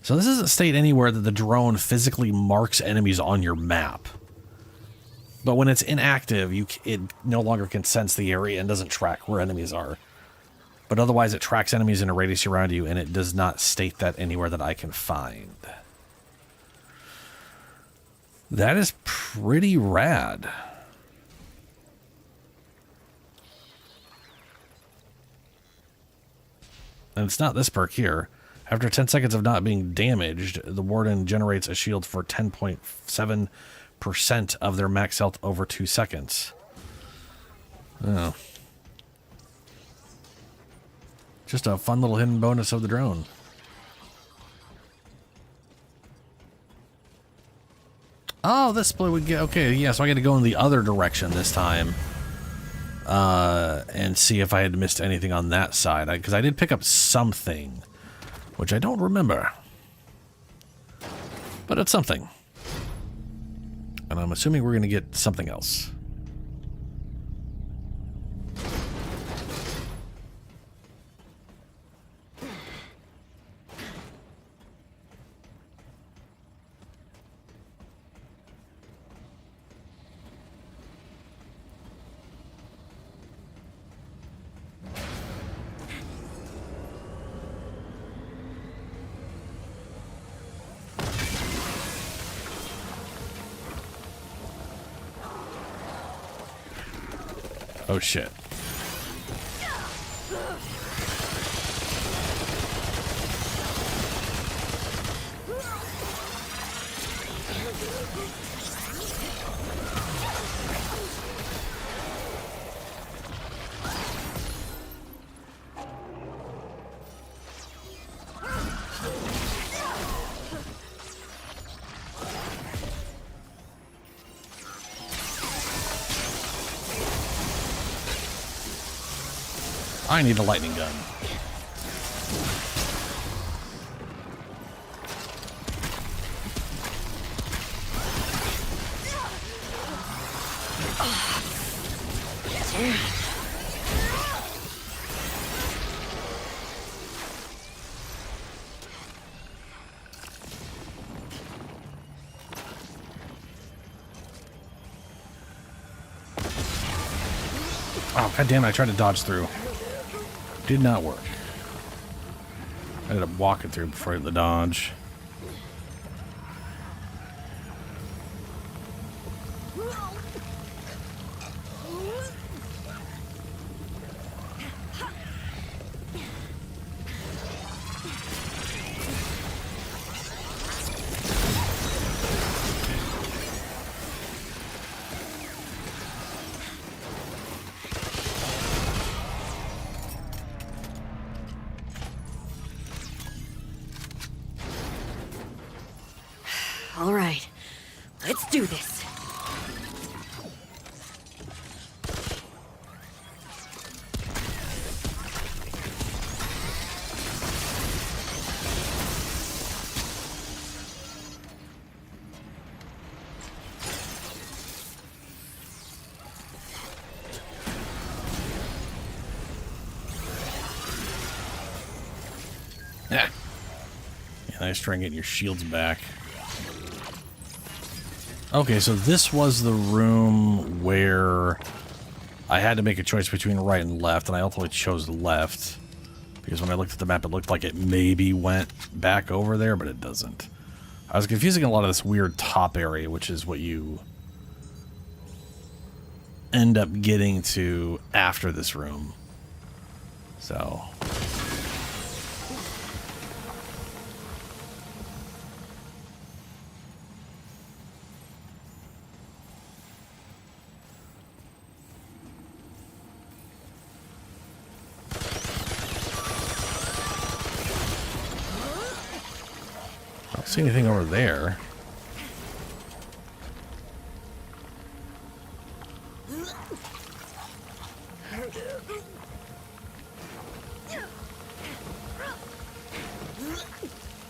So this doesn't state anywhere that the drone physically marks enemies on your map. But when it's inactive, it no longer can sense the area and doesn't track where enemies are. But otherwise, it tracks enemies in a radius around you, and it does not state that anywhere that I can find. That is pretty rad. And it's not this perk here. After 10 seconds of not being damaged, the Warden generates a shield for 10.7% of their max health over 2 seconds. Oh. Just a fun little hidden bonus of the drone. Oh, this split would get... Okay, yeah, so I got to go in the other direction this time. And see if I had missed anything on that side. Because I did pick up something, which I don't remember. But it's something. And I'm assuming we're going to get something else. Oh shit. I need a lightning gun. Oh, god damn it, I tried to dodge through. Did not work. I ended up walking through before I hit the dodge. All right, let's do this. Yeah, nice trying getting your shields back. Okay, so this was the room where I had to make a choice between right and left, and I ultimately chose left. Because when I looked at the map, it looked like it maybe went back over there, but it doesn't. I was confusing a lot of this weird top area, which is what you end up getting to after this room. So... I don't see anything over there.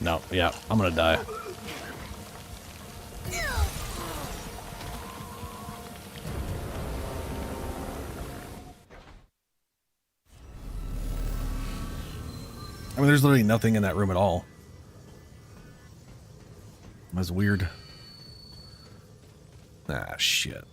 No, yeah, I'm gonna die. I mean, there's literally nothing in that room at all. That's weird. Ah, shit.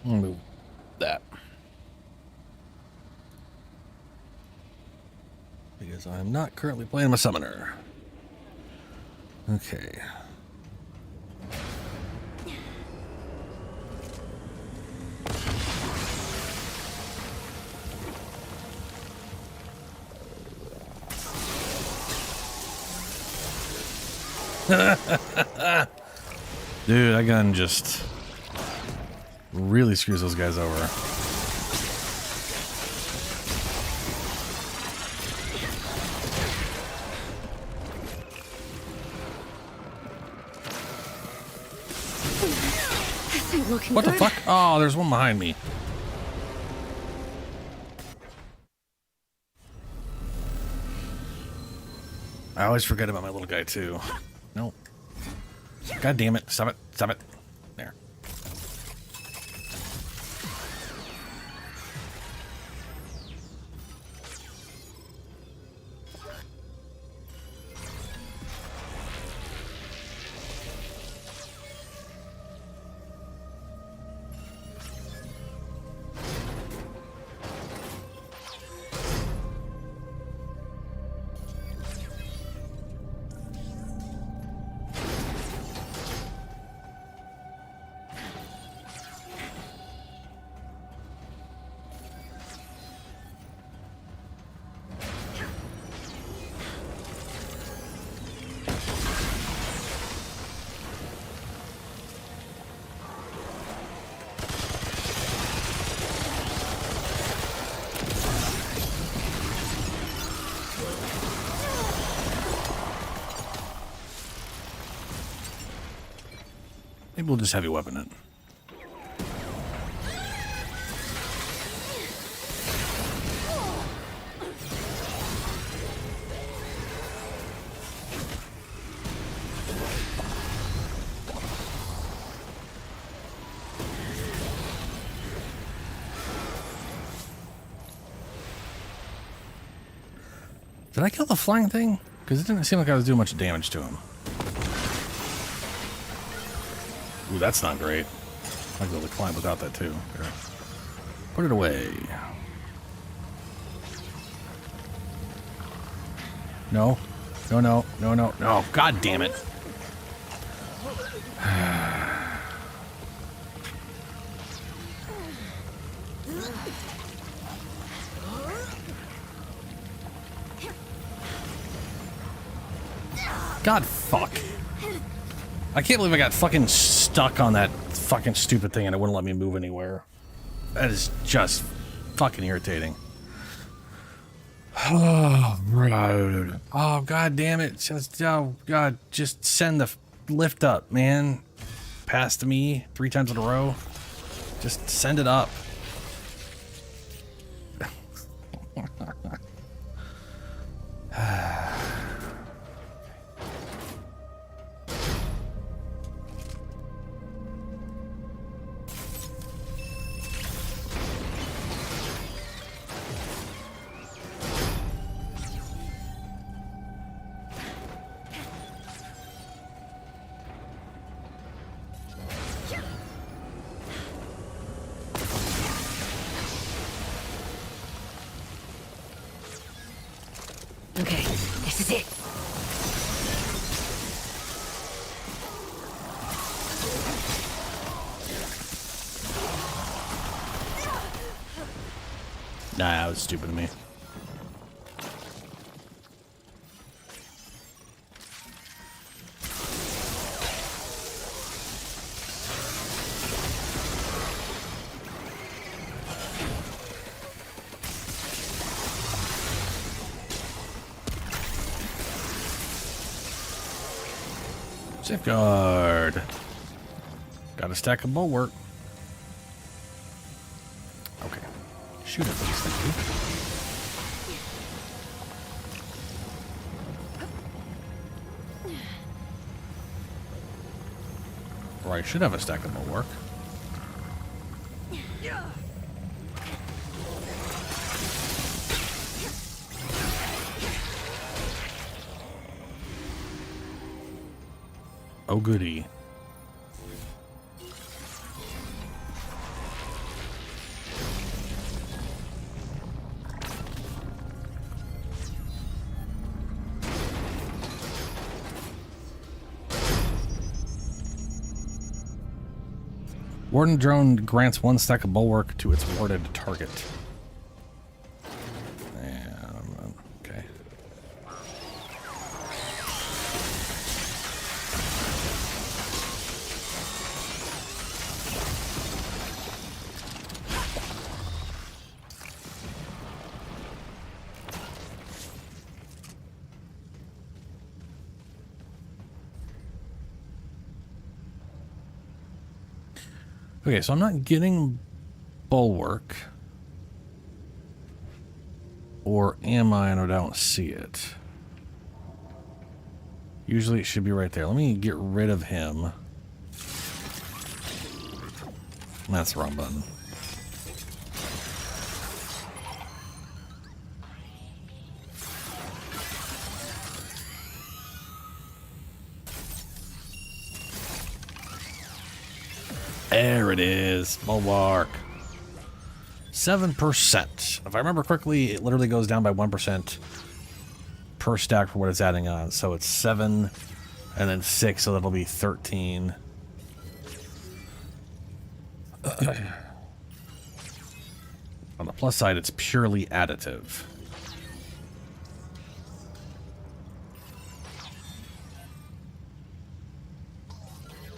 Move that. Because I'm not currently playing my summoner. Okay. Dude, that gun just really screws those guys over. What the fuck? Oh, there's one behind me. I always forget about my little guy too. No. God damn it. Stop it. Stop it. There. Maybe we'll just heavy weapon it. Did I kill the flying thing? Because it didn't seem like I was doing much damage to him. Ooh, that's not great. I'll be able to climb without that too. There. Put it away. No. No, no, no, no, no. God damn it. God fuck. I can't believe I got fucking stuck on that fucking stupid thing and it wouldn't let me move anywhere. That is just fucking irritating. Oh, bro. Oh, god damn it. Just, oh, god. Just send the lift up, man. Past me 3 times in a row. Just send it up. Nah, that was stupid of me. Safeguard. Got a stack of bulwark. Okay. Shoot at these, thank you. Or I should have a stack of bulwark. Oh, goody. Warden drone grants 1 stack of bulwark to its warded target. Okay. Okay, so I'm not getting bulwark. Or am I and I don't see it? Usually it should be right there. Let me get rid of him. That's the wrong button. There it is. Bulwark. 7%. If I remember correctly, it literally goes down by 1% per stack for what it's adding on. So it's 7 and then 6, so that'll be 13. On the plus side, it's purely additive.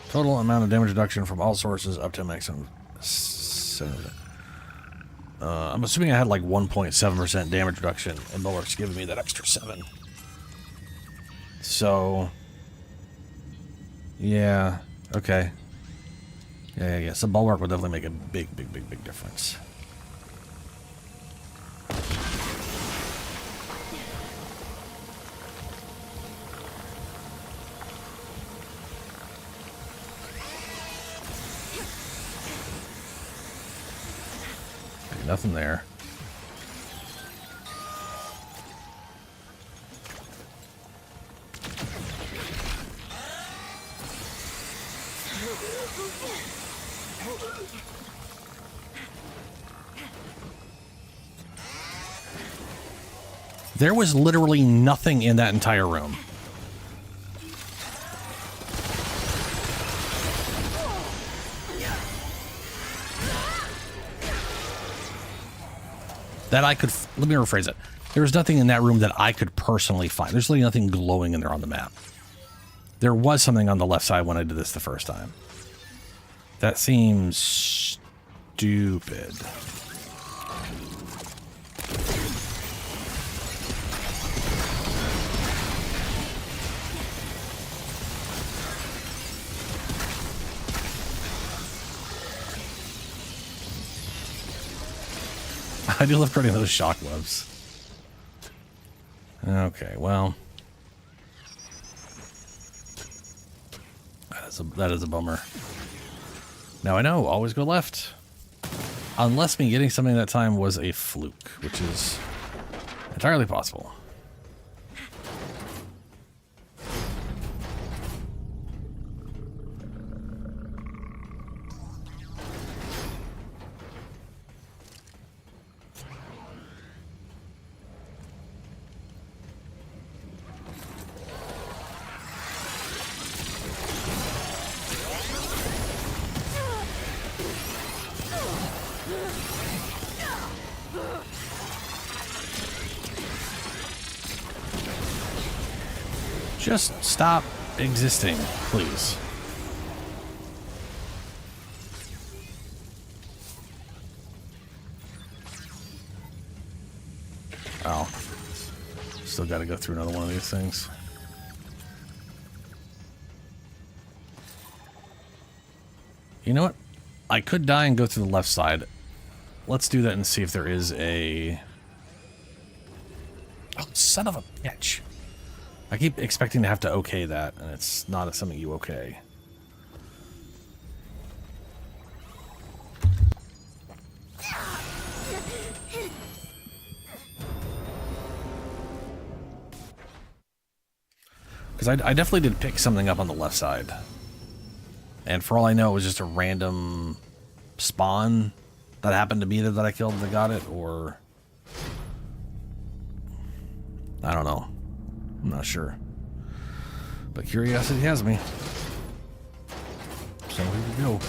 Total amount of damage reduction from all sources up to a maximum 7. I'm assuming I had like 1.7% damage reduction, and Bulwark's giving me that extra 7. So, yeah, okay. Yeah. So Bulwark would definitely make a big difference. Nothing there. There was literally nothing in that entire room. That I could, let me rephrase it. There was nothing in that room that I could personally find. There's literally nothing glowing in there on the map. There was something on the left side when I did this the first time. That seems stupid. I do love creating those shock webs. Okay, well, that is a bummer. Now I know, always go left. Unless me getting something that time was a fluke, which is entirely possible. Just stop existing, please. Oh. Still got to go through another one of these things. You know what? I could die and go through the left side. Let's do that and see if there is a... Oh, son of a bitch. I keep expecting to have to okay that, and it's not something you okay. Because I definitely did pick something up on the left side. And for all I know, it was just a random spawn that happened to be there that I killed that got it, or... I don't know. I'm not sure. But curiosity has me. So here we go.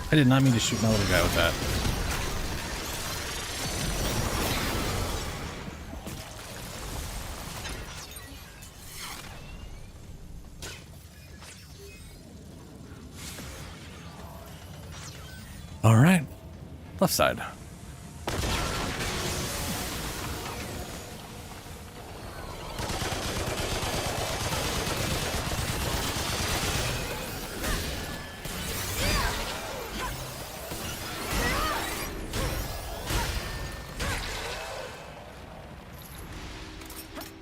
I did not mean to shoot my little guy with that. All right, left side.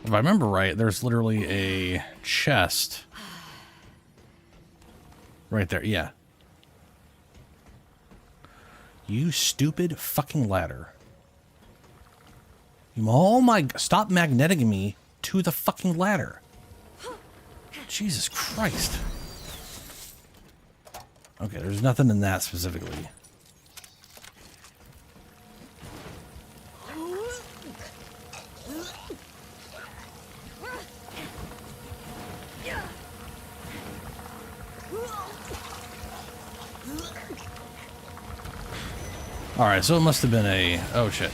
If I remember right, there's literally a chest right there. Yeah. You stupid fucking ladder. Oh my... Stop magneting me to the fucking ladder. Jesus Christ. Okay, there's nothing in that specifically. Alright, so it must have been a... Oh, shit.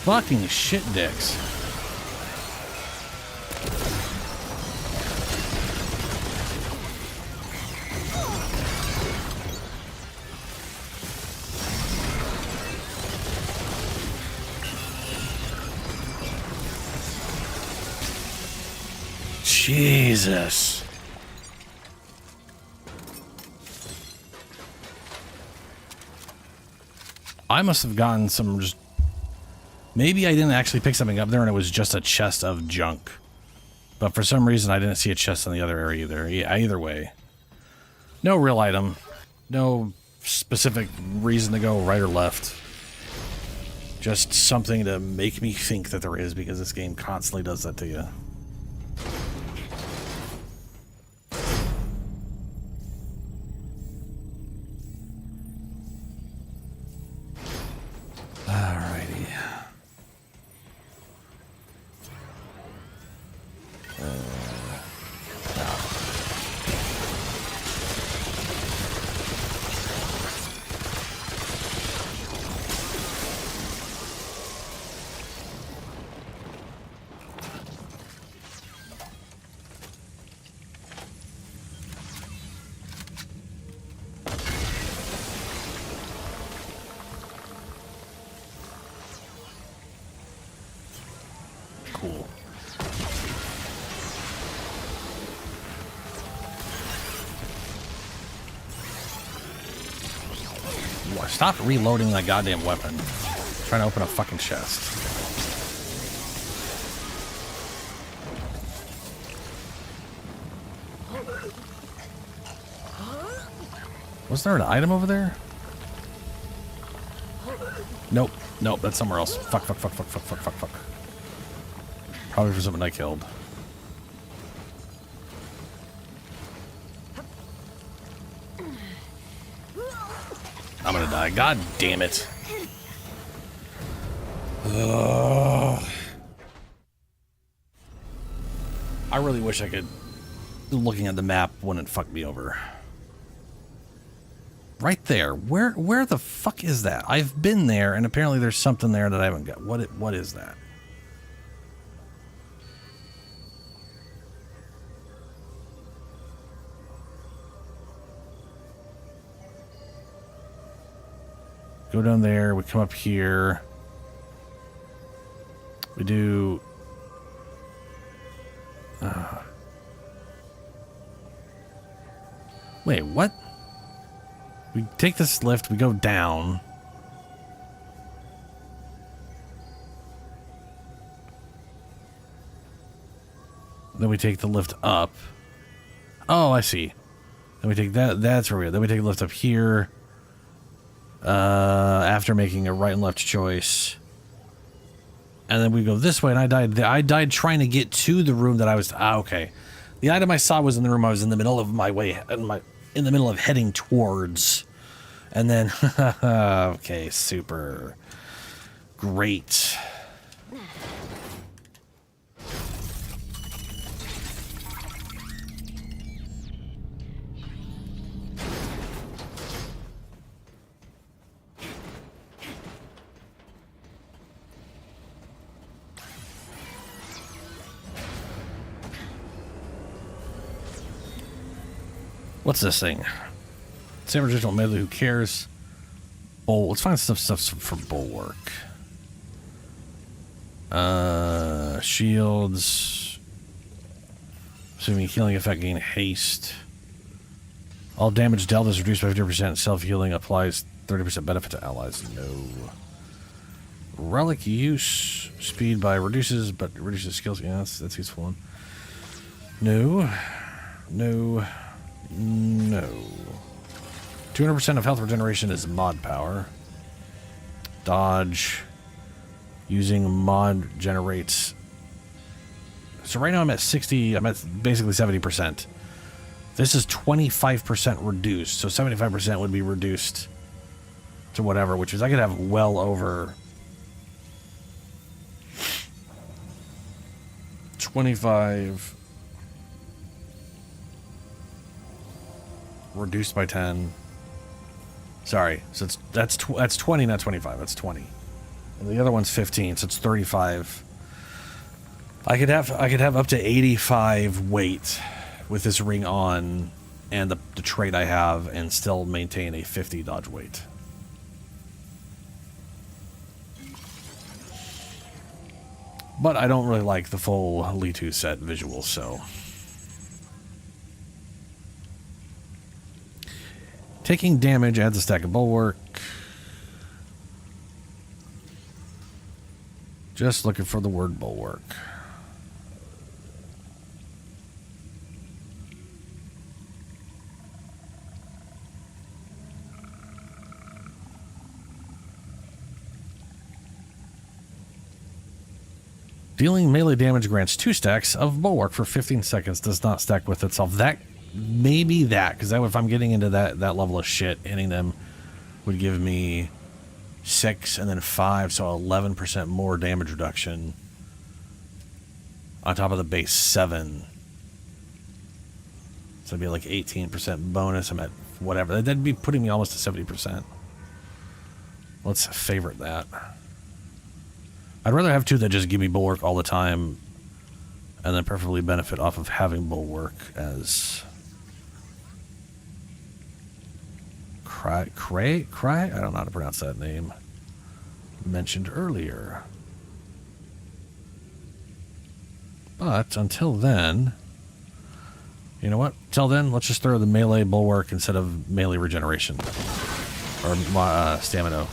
Fucking shit dicks. Jesus. I must have gotten some just... Maybe I didn't actually pick something up there and it was just a chest of junk. But for some reason I didn't see a chest in the other area either. Yeah, either way. No real item. No specific reason to go right or left. Just something to make me think that there is, because this game constantly does that to you. Alrighty. Cool. Stop reloading that goddamn weapon. I'm trying to open a fucking chest. Was there an item over there? Nope. Nope, that's somewhere else. Fuck. Probably for something I killed. I'm gonna die. God damn it. Ugh. I really wish I could... Looking at the map wouldn't fuck me over. Right there. Where the fuck is that? I've been there, and apparently there's something there that I haven't got. What is that? Go down there, we come up here. We do... Wait, what? We take this lift, we go down. Then we take the lift up. Oh, I see. Then we take that, that's where we are. Then we take the lift up here. After making a right and left choice. And then we go this way, and I died trying to get to the room that I was... okay. The item I saw was in the room I was in the middle of my way... in the middle of heading towards. And then... okay, super. Great. What's this thing? Same original medley, who cares? Oh, let's find stuff for bulwark. Shields. Assuming healing effect, gain haste. All damage dealt is reduced by 50%. Self-healing applies 30% benefit to allies. No. Relic use. Speed by reduces, but reduces skills. Yeah, that's useful one. No. No. No. 200% of health regeneration is mod power. Dodge. Using mod generates. So right now I'm at 60. I'm at basically 70%. This is 25% reduced. So 75% would be reduced to whatever, which is I could have well over 25 reduced by 10. Sorry, so that's 20, not 25. That's 20, and the other one's 15, so it's 35. I could have up to 85 weight with this ring on and the trait I have, and still maintain a 50 dodge weight. But I don't really like the full Litu set visuals, so. Taking damage adds a stack of bulwark. Just looking for the word bulwark. Dealing melee damage grants 2 stacks of bulwark for 15 seconds. Does not stack with itself. That, maybe that, because if I'm getting into that level of shit, hitting them would give me 6 and then 5, so 11% more damage reduction on top of the base 7. So it'd be like 18% bonus. I'm at whatever. That'd be putting me almost to 70%. Let's favorite that. I'd rather have 2 that just give me bulwark all the time and then preferably benefit off of having bulwark as Cry? I don't know how to pronounce that name. Mentioned earlier. But until then, you know what? Till then, let's just throw the melee bulwark instead of melee regeneration. Or stamina.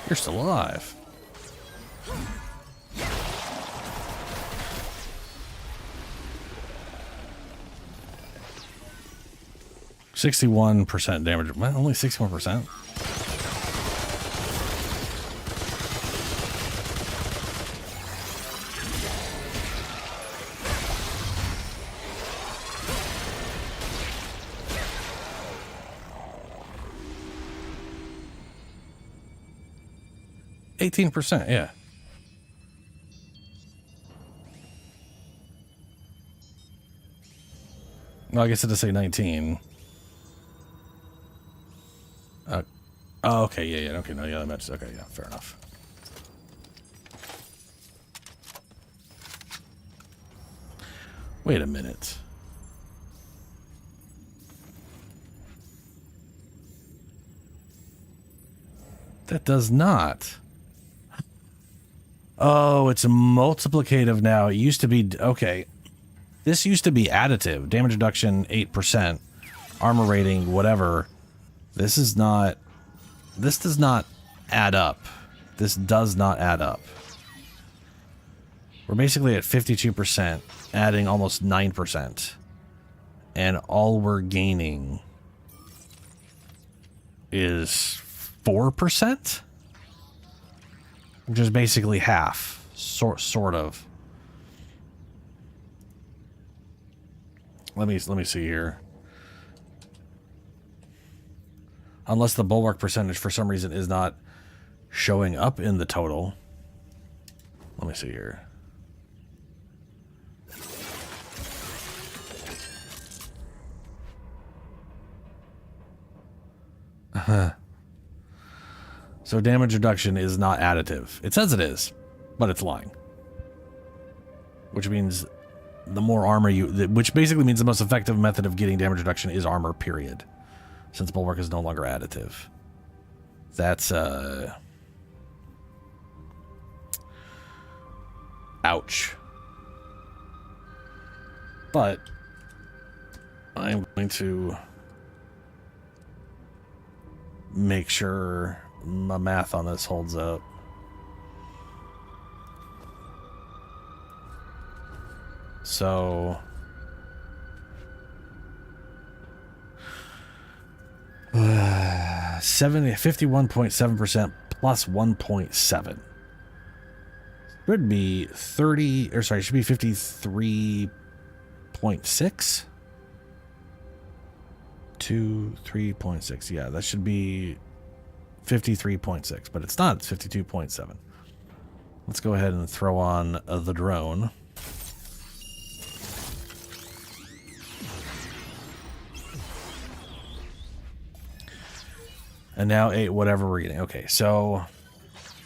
You're still alive. %61 damage. Well, only 61%. %18, yeah. Well, I guess it does say 19. Oh, okay, yeah, okay, no, yeah, that matches. Okay, yeah, fair enough. Wait a minute. That does not. Oh, it's multiplicative now. It used to be, okay. This used to be additive. Damage reduction, 8%. Armor rating, whatever. This is not, this does not add up. This does not add up. We're basically at 52%, adding almost 9%. And all we're gaining is 4%? Which is basically half, sort of. Let me see here. Unless the bulwark percentage for some reason is not showing up in the total. Let me see here. So damage reduction is not additive. It says it is, but it's lying. Which means the more armor which basically means the most effective method of getting damage reduction is armor, period. Since bulwark is no longer additive. That's, ouch. But I'm going to make sure my math on this holds up. So 51.7% plus 1.7 should be 30, or sorry, should be 53.6 to 3.6. Yeah, that should be 53.6, but it's not. It's 52.7. Let's go ahead and throw on the drone. And now whatever we're getting. Okay, so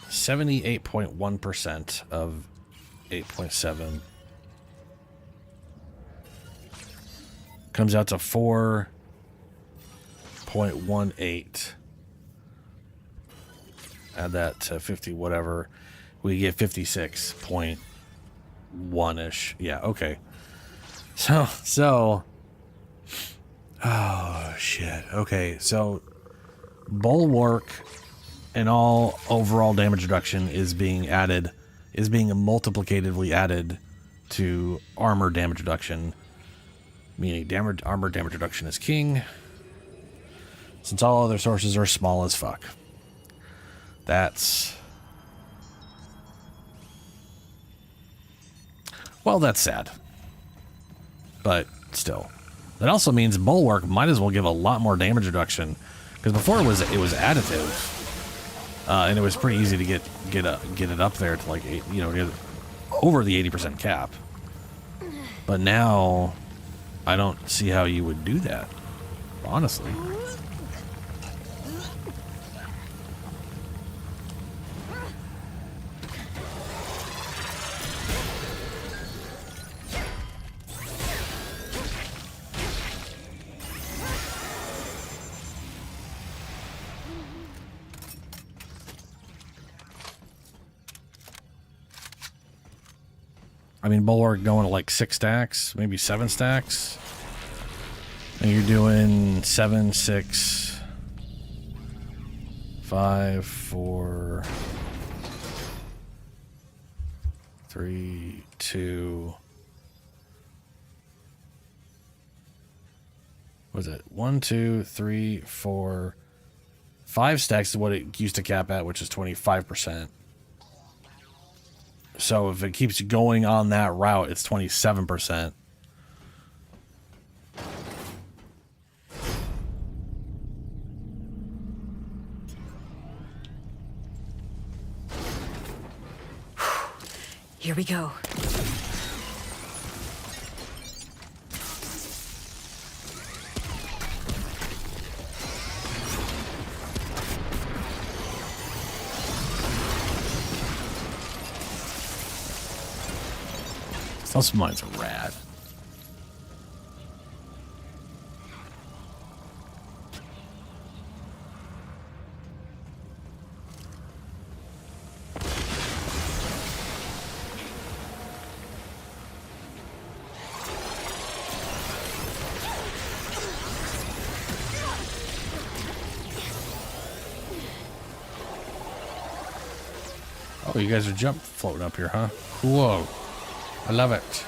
78.1% of 8.7 comes out to 4.18. Add that to 50, whatever. We get 56.1-ish. Yeah, okay. So, oh, shit. Okay, so Bulwark and all overall damage reduction is being multiplicatively added to armor damage reduction, meaning armor damage reduction is king, since all other sources are small as fuck. That's sad, but still, that also means Bulwark might as well give a lot more damage reduction, because before it was additive. And it was pretty easy to get it up there to like over the 80% cap. But now, I don't see how you would do that, honestly. I mean, Bulwark going to like 6 stacks, maybe 7 stacks. And you're doing 7, 6, 5, 4, 3, 2. What is it? 1, 2, 3, 4, 5 stacks is what it used to cap at, which is 25%. So if it keeps going on that route, it's 27%. Here we go. Those mines are rad. Oh, you guys are jump floating up here, huh? Whoa. I love it.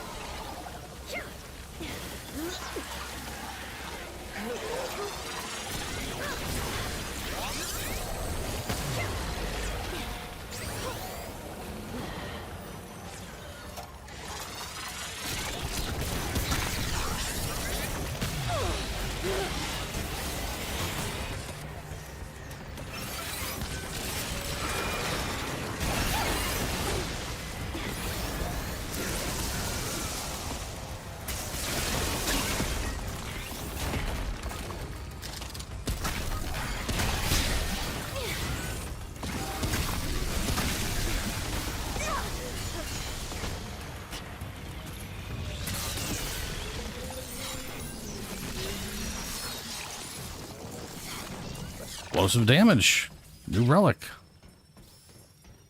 Explosive damage. New relic.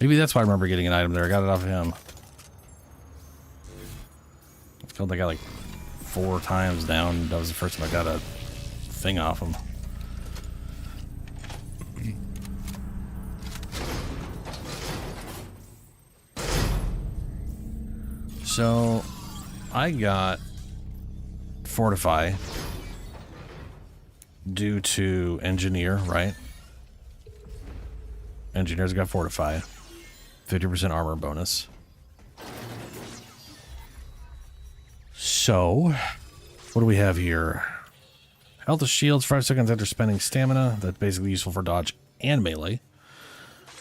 Maybe that's why I remember getting an item there. I got it off of him. I've killed that guy like 4 times down. That was the first time I got a thing off him. So I got Fortify due to Engineer, right? Engineer's got Fortify. 50% armor bonus. So, what do we have here? Health of shields, 5 seconds after spending stamina. That's basically useful for dodge and melee.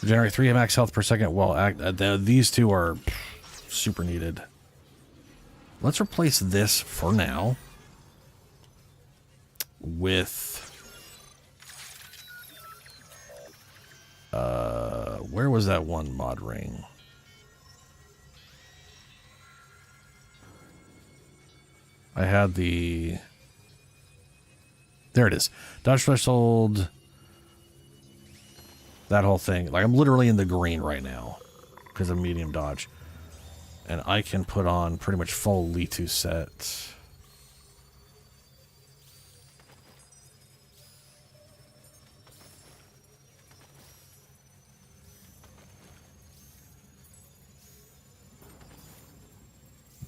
Regenerate 3 max health per second while these two are super needed. Let's replace this for now with where was that one mod ring? I had the, there it is. Dodge threshold That whole thing. Like, I'm literally in the green right now because of medium dodge. And I can put on pretty much full Litu set.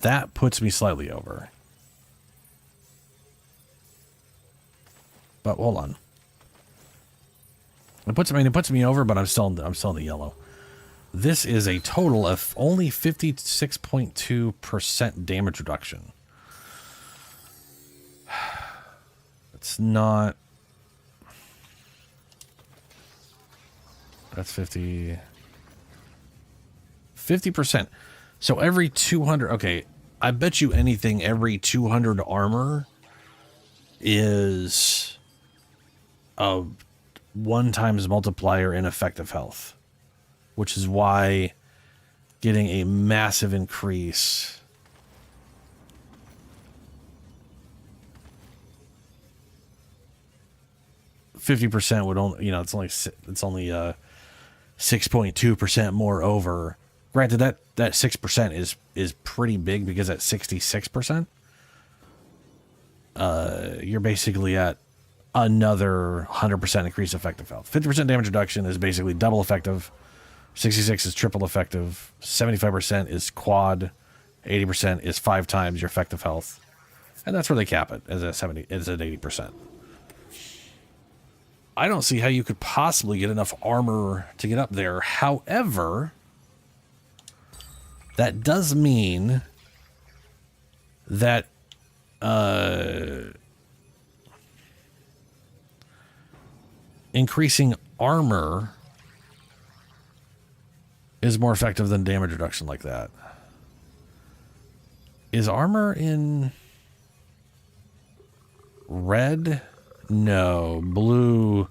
That puts me slightly over. But hold on. It puts me over, but I'm still in the yellow. This is a total of only 56.2% damage reduction. It's not. That's 50%. So every 200, okay, I bet you anything every 200 armor is a 1 times multiplier in effective health, which is why getting a massive increase. %, would only, you know, it's only 6.2% more over. Granted, that 6% is pretty big because at 66%, you're basically at another 100% increased effective health. 50% damage reduction is basically double effective. 66 is triple effective. 75% is quad. 80% is 5 times your effective health, and that's where they cap it as at 80%. I don't see how you could possibly get enough armor to get up there. However, that does mean that increasing armor is more effective than damage reduction like that. Is armor in red? No. Blue.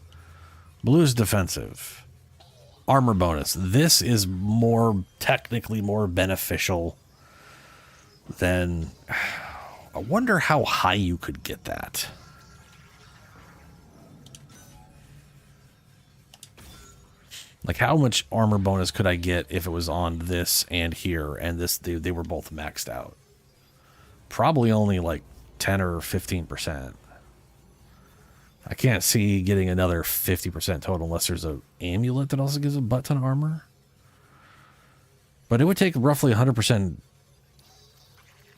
Blue is defensive. Armor bonus. This is more technically more beneficial than... I wonder how high you could get that. Like, how much armor bonus could I get if it was on this and here, and this they were both maxed out? Probably only like 10 or 15%. I can't see getting another 50% total unless there's an amulet that also gives a butt ton of armor. But it would take roughly 100%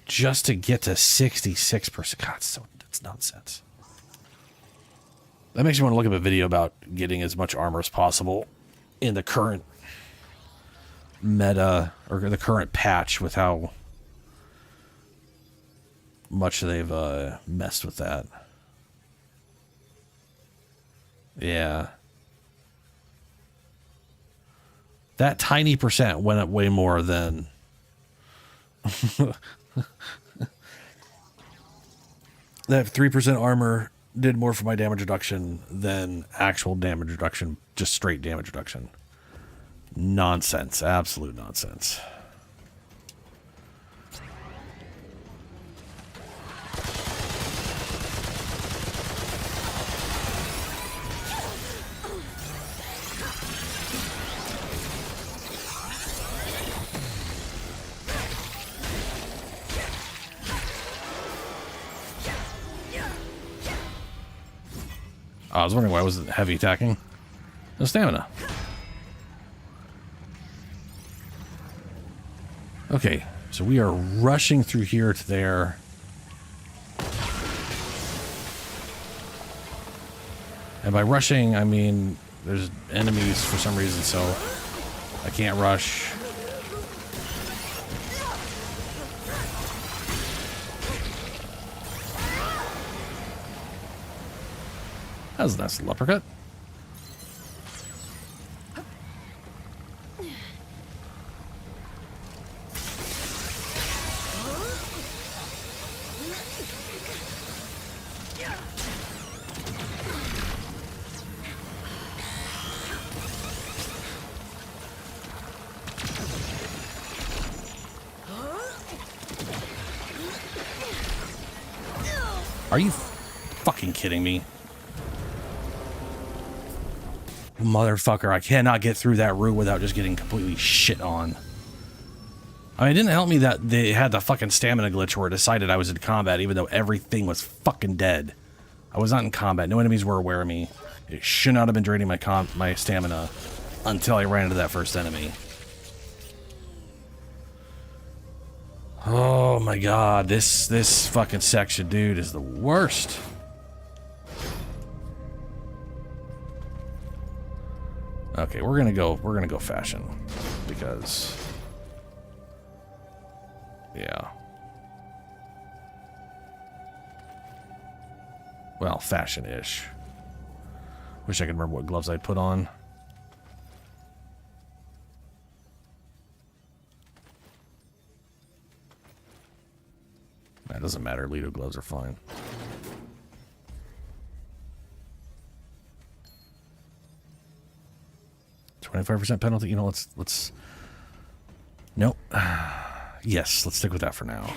just to get to 66%. God, it's nonsense. That makes me want to look up a video about getting as much armor as possible in the current meta, or the current patch, with how much they've messed with that. Yeah. That tiny percent went up way more than... That 3% armor did more for my damage reduction than actual damage reduction, just straight damage reduction. Nonsense. Absolute nonsense. I was wondering why I wasn't heavy attacking. No stamina. Okay, so we are rushing through here to there. And by rushing, I mean there's enemies for some reason, so I can't rush. That was a nice little uppercut. Are you fucking kidding me? Motherfucker, I cannot get through that route without just getting completely shit on. I mean, it didn't help me that they had the fucking stamina glitch where it decided I was in combat even though everything was fucking dead. I was not in combat. No enemies were aware of me. It should not have been draining my stamina until I ran into that first enemy. Oh my god, this fucking section, dude, is the worst. Okay, we're gonna go fashion because yeah. Well, fashion-ish. Wish I could remember what gloves I'd put on. That doesn't matter. Lido gloves are fine. $25% penalty. You know, let's. Nope. Yes, let's stick with that for now.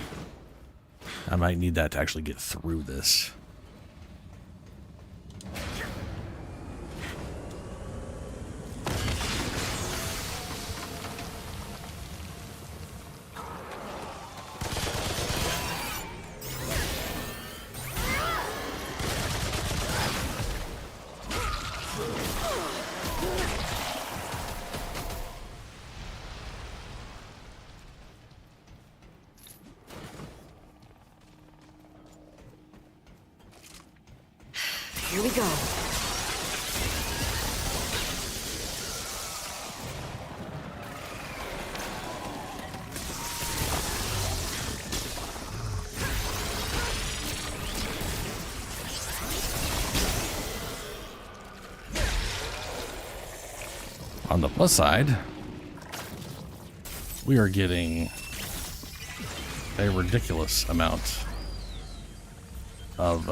I might need that to actually get through this. Here we go. On the plus side, we are getting a ridiculous amount of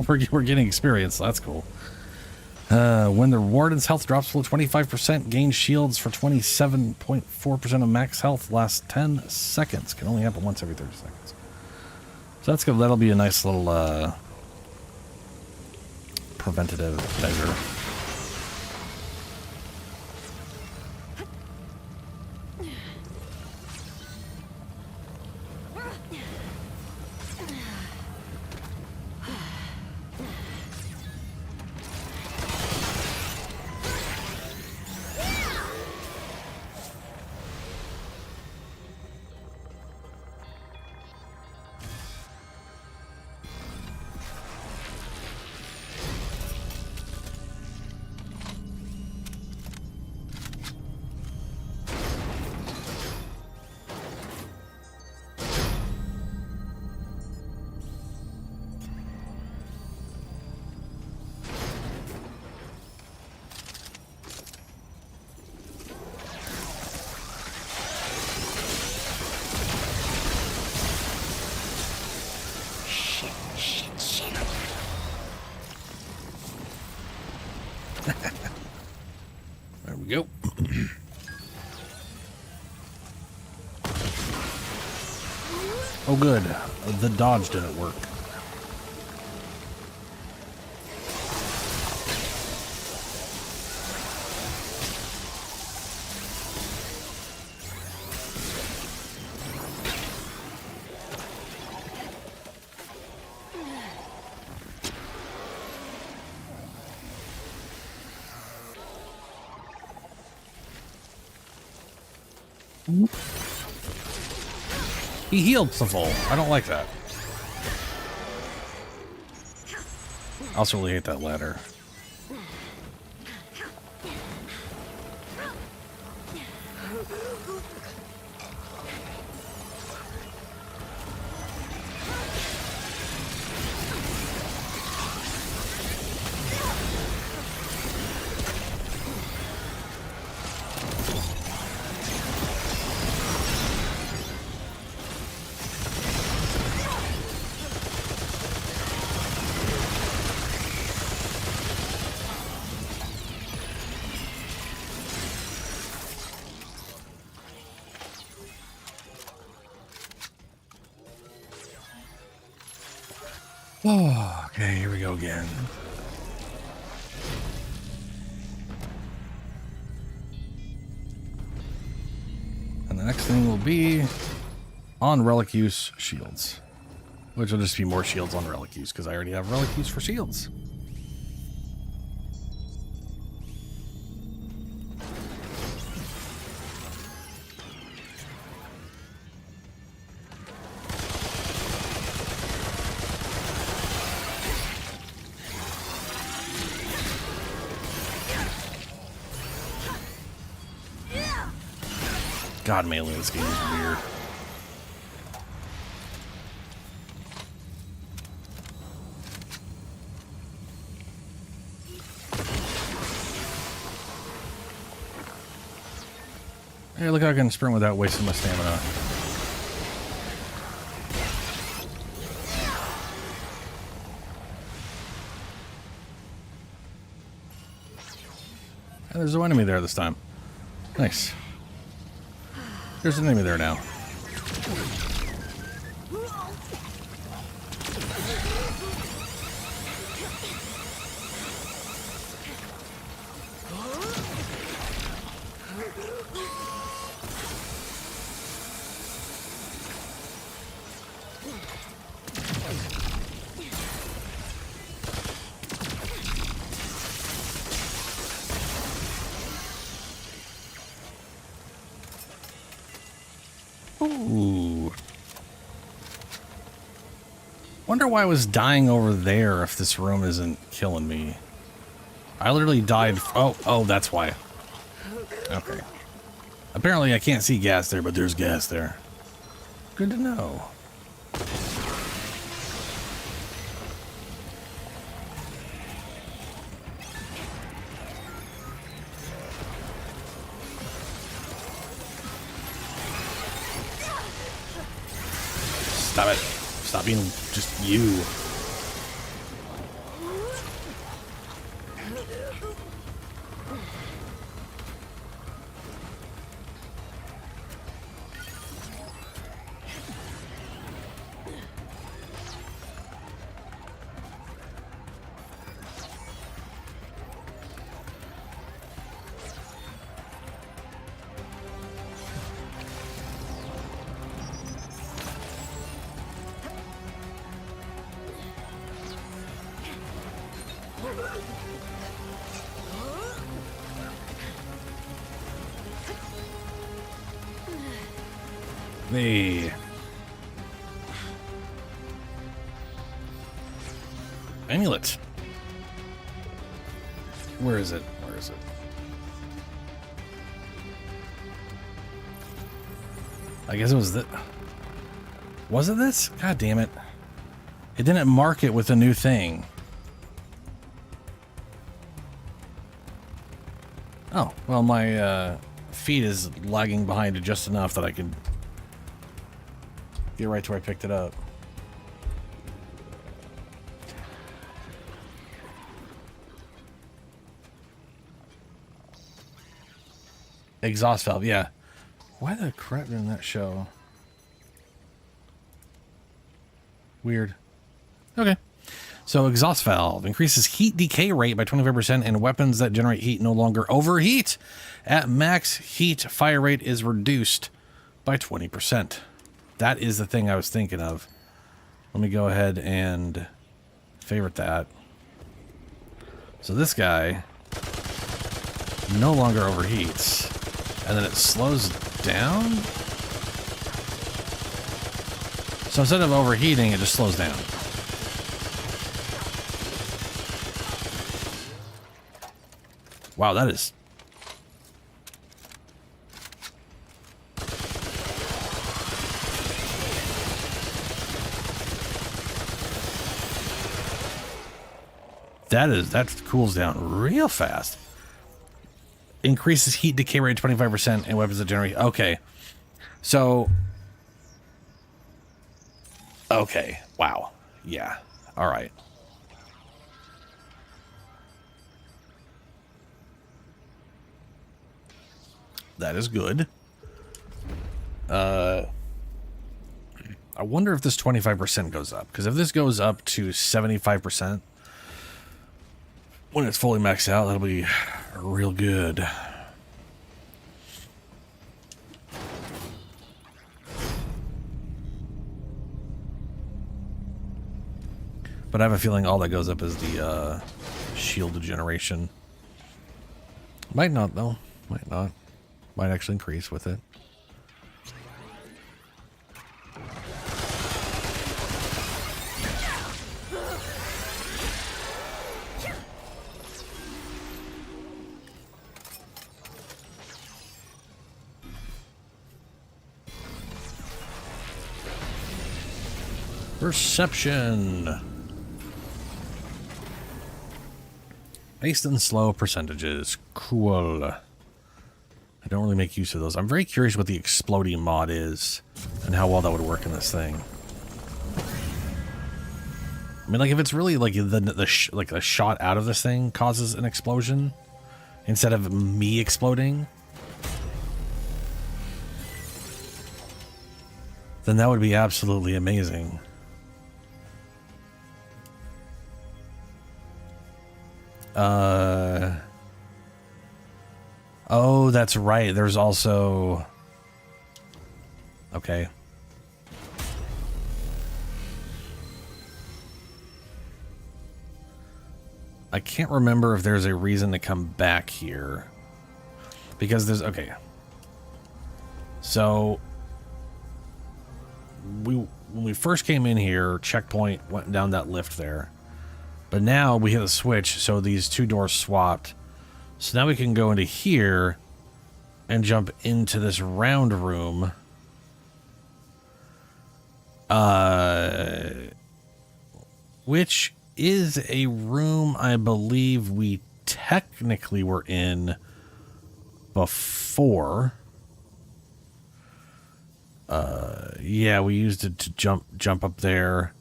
we're getting experience, so that's cool. When the warden's health drops below 25%, gain shields for 27.4% of max health lasts 10 seconds. Can only happen once every 30 seconds. So that's good. That'll be a nice little preventative measure. There we go. Oh good, the dodge didn't work. He healed Savol. I don't like that. I also really hate that ladder. Oh, okay, here we go again. next thing will be on relic use shields, which will just be more shields on relic use because I already have relic use for shields. God, melee in this game is weird. Hey, look how I can sprint without wasting my stamina. And there's no enemy there this time. Nice. There's an enemy there now. Ooh. Wonder why I was dying over there if this room isn't killing me. I literally died. Oh, that's why. Okay. Apparently I can't see gas there, but there's gas there. Good to know. Stop it. Stop being just you. Hey. Amulet. Where is it? Where is it? I guess it was the... Was it this? God damn it. It didn't mark it with a new thing. Oh, well, my feed is lagging behind it just enough that I can get right to where I picked it up. Exhaust valve, yeah. Why the crap didn't that show? Weird. Okay. So exhaust valve increases heat decay rate by 25% and weapons that generate heat no longer overheat. At max heat, fire rate is reduced by 20%. That is the thing I was thinking of. Let me go ahead and favorite that. So this guy no longer overheats. And then it slows down? So instead of overheating, it just slows down. Wow, that is... That cools down real fast. Increases heat decay rate 25% and weapons that generate... Okay. So... Okay. Wow. Yeah. All right. That is good. I wonder if this 25% goes up. Because if this goes up to 75%, when it's fully maxed out, that'll be real good. But I have a feeling all that goes up is the shield generation. Might not, though. Might not. Might actually increase with it. Perception. Based and slow percentages. Cool. I don't really make use of those. I'm very curious what the exploding mod is and how well that would work in this thing. I mean, like, if it's really like the shot out of this thing causes an explosion instead of me exploding, then that would be absolutely amazing. Oh, that's right. There's also... Okay. I can't remember if there's a reason to come back here. Because there's... Okay. So... when we first came in here, checkpoint went down that lift there. But now we hit a switch, so these two doors swapped. So now we can go into here and jump into this round room. Which is a room I believe we technically were in before. Yeah, we used it to jump up there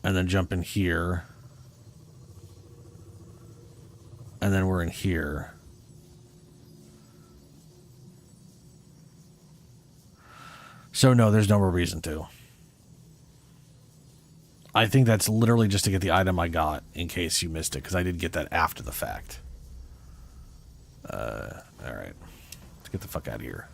and then jump in here. And then we're in here. So no, there's no more reason to. I think that's literally just to get the item I got, in case you missed it, because I did get that after the fact. Alright. Let's get the fuck out of here.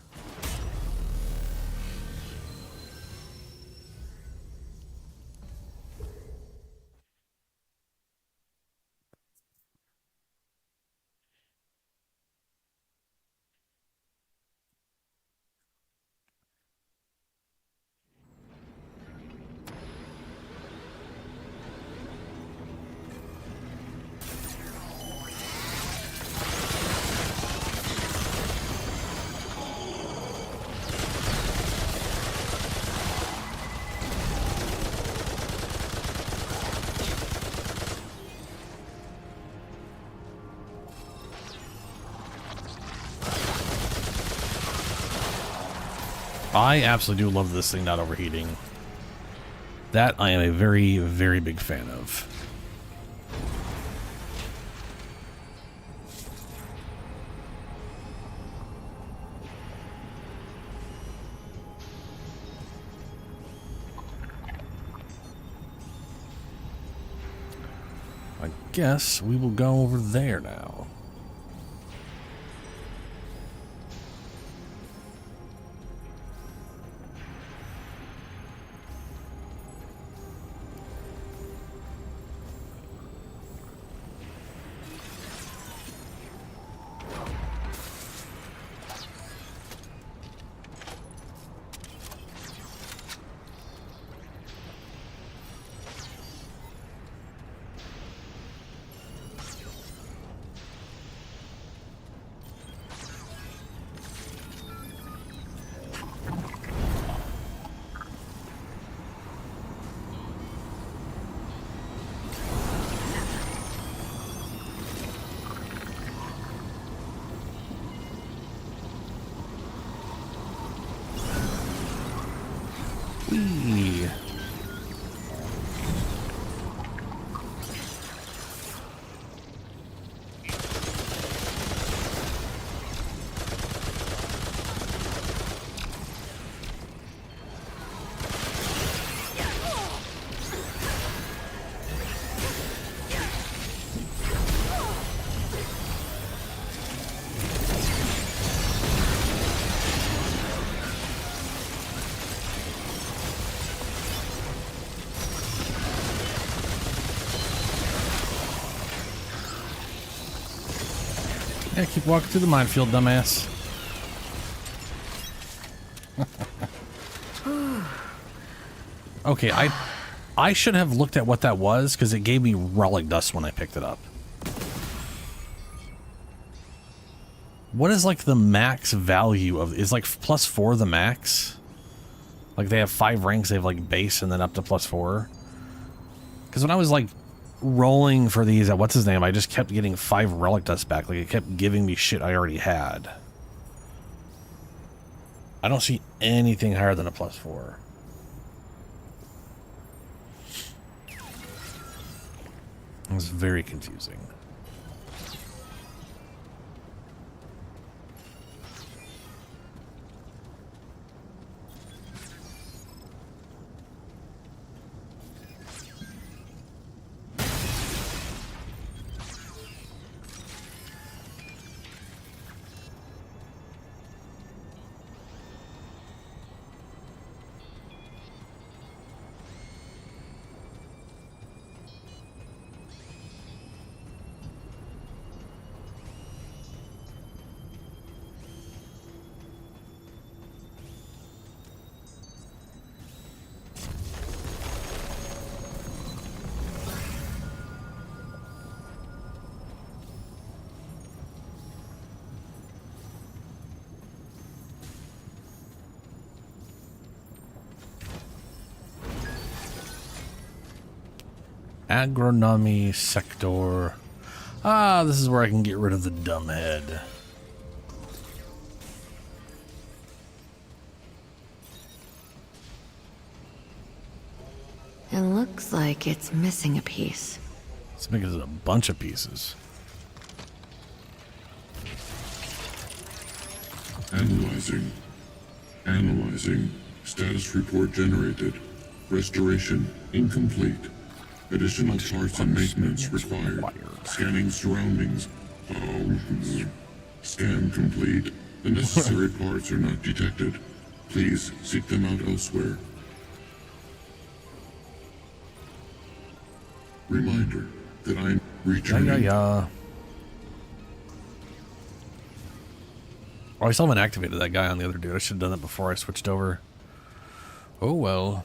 I absolutely do love this thing not overheating. That I am a very, very big fan of. I guess we will go over there now. Whee! Yeah, keep walking through the minefield, dumbass. Okay, I should have looked at what that was, because it gave me relic dust when I picked it up. What is, like, the max value of... Is, like, +4 the max? Like, they have 5 ranks, they have, like, base and then up to +4? Because when I was, like, rolling for these at what's his name, I just kept getting 5 relic dust back. Like, it kept giving me shit I already had. I don't see anything higher than a +4. It was very confusing. Agronomy sector. Ah, this is where I can get rid of the dumb head. It looks like it's missing a piece. It's because it's a bunch of pieces. Analyzing. Analyzing. Status report generated. Restoration incomplete. Additional parts and maintenance required. Scanning surroundings. Scan complete. The necessary parts are not detected. Please seek them out elsewhere. Reminder that I'm returning. Oh, I still haven't activated that guy on the other dude. I should have done that before I switched over. Oh well.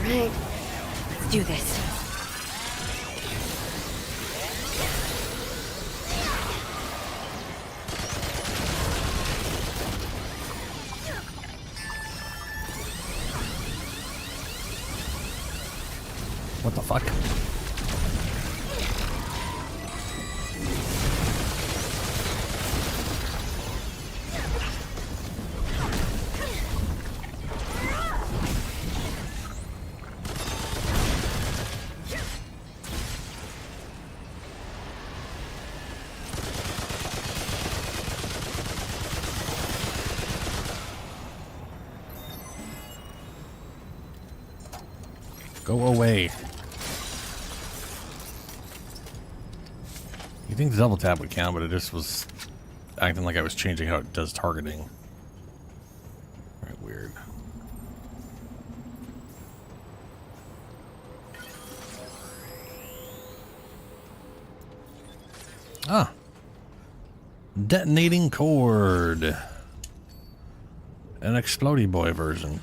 Right. Let's do this. What the fuck? Go away. You think the double tap would count, but it just was acting like I was changing how it does targeting. Very weird. Ah. Detonating cord. An Explodey Boy version.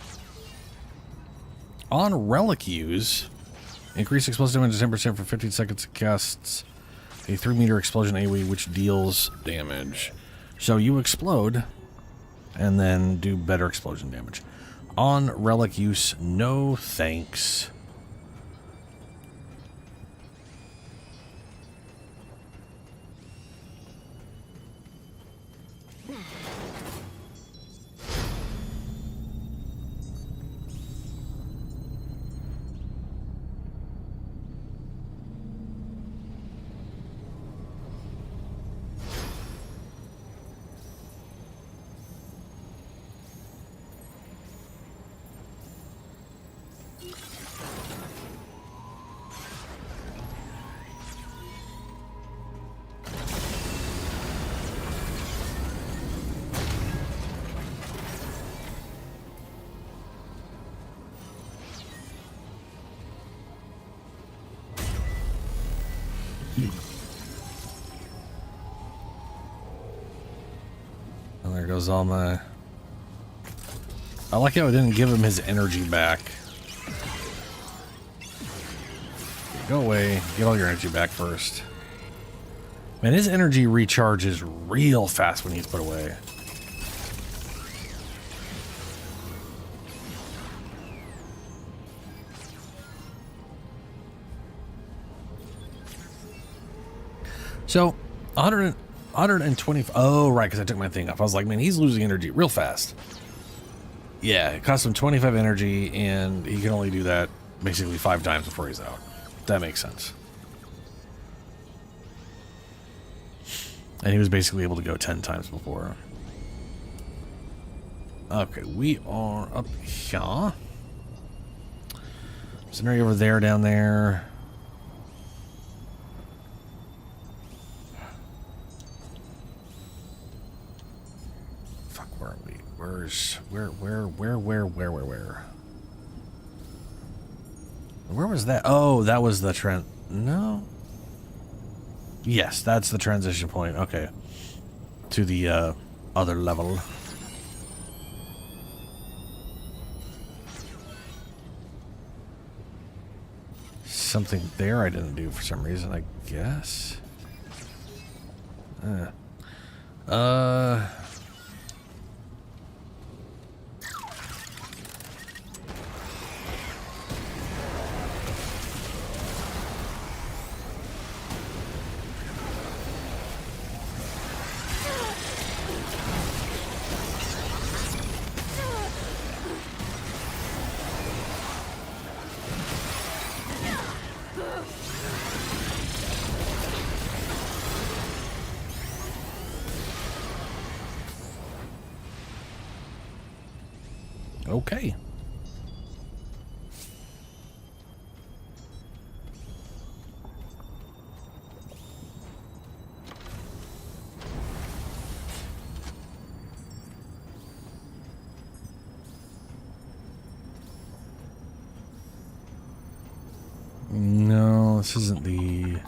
On relic use, increase explosive damage to 10% for 15 seconds. Casts a 3-meter explosion AoE, which deals damage. So you explode, and then do better explosion damage. On relic use, no thanks. goes all my... I like how it didn't give him his energy back. Go away. Get all your energy back first. Man, his energy recharges real fast when he's put away. So, 120... Oh, right, because I took my thing off. I was like, man, he's losing energy real fast. Yeah, it costs him 25 energy, and he can only do that basically 5 times before he's out. That makes sense. And he was basically able to go 10 times before. Okay, we are up here. There's an area over there, down there. Fuck, where are we? Where was that? Oh, that was the trend. No. Yes, that's the transition point. Okay. To the other level. Something there I didn't do for some reason, I guess. Okay. No, this isn't the...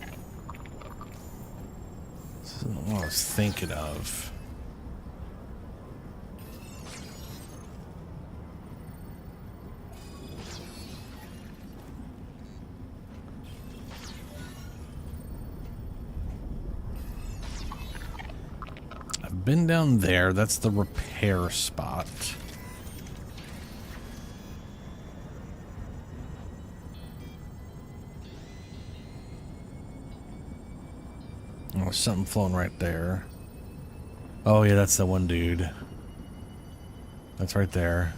This isn't what I was thinking of. Been down there. That's the repair spot. Oh, something flown right there. Oh yeah, that's the one dude. That's right there.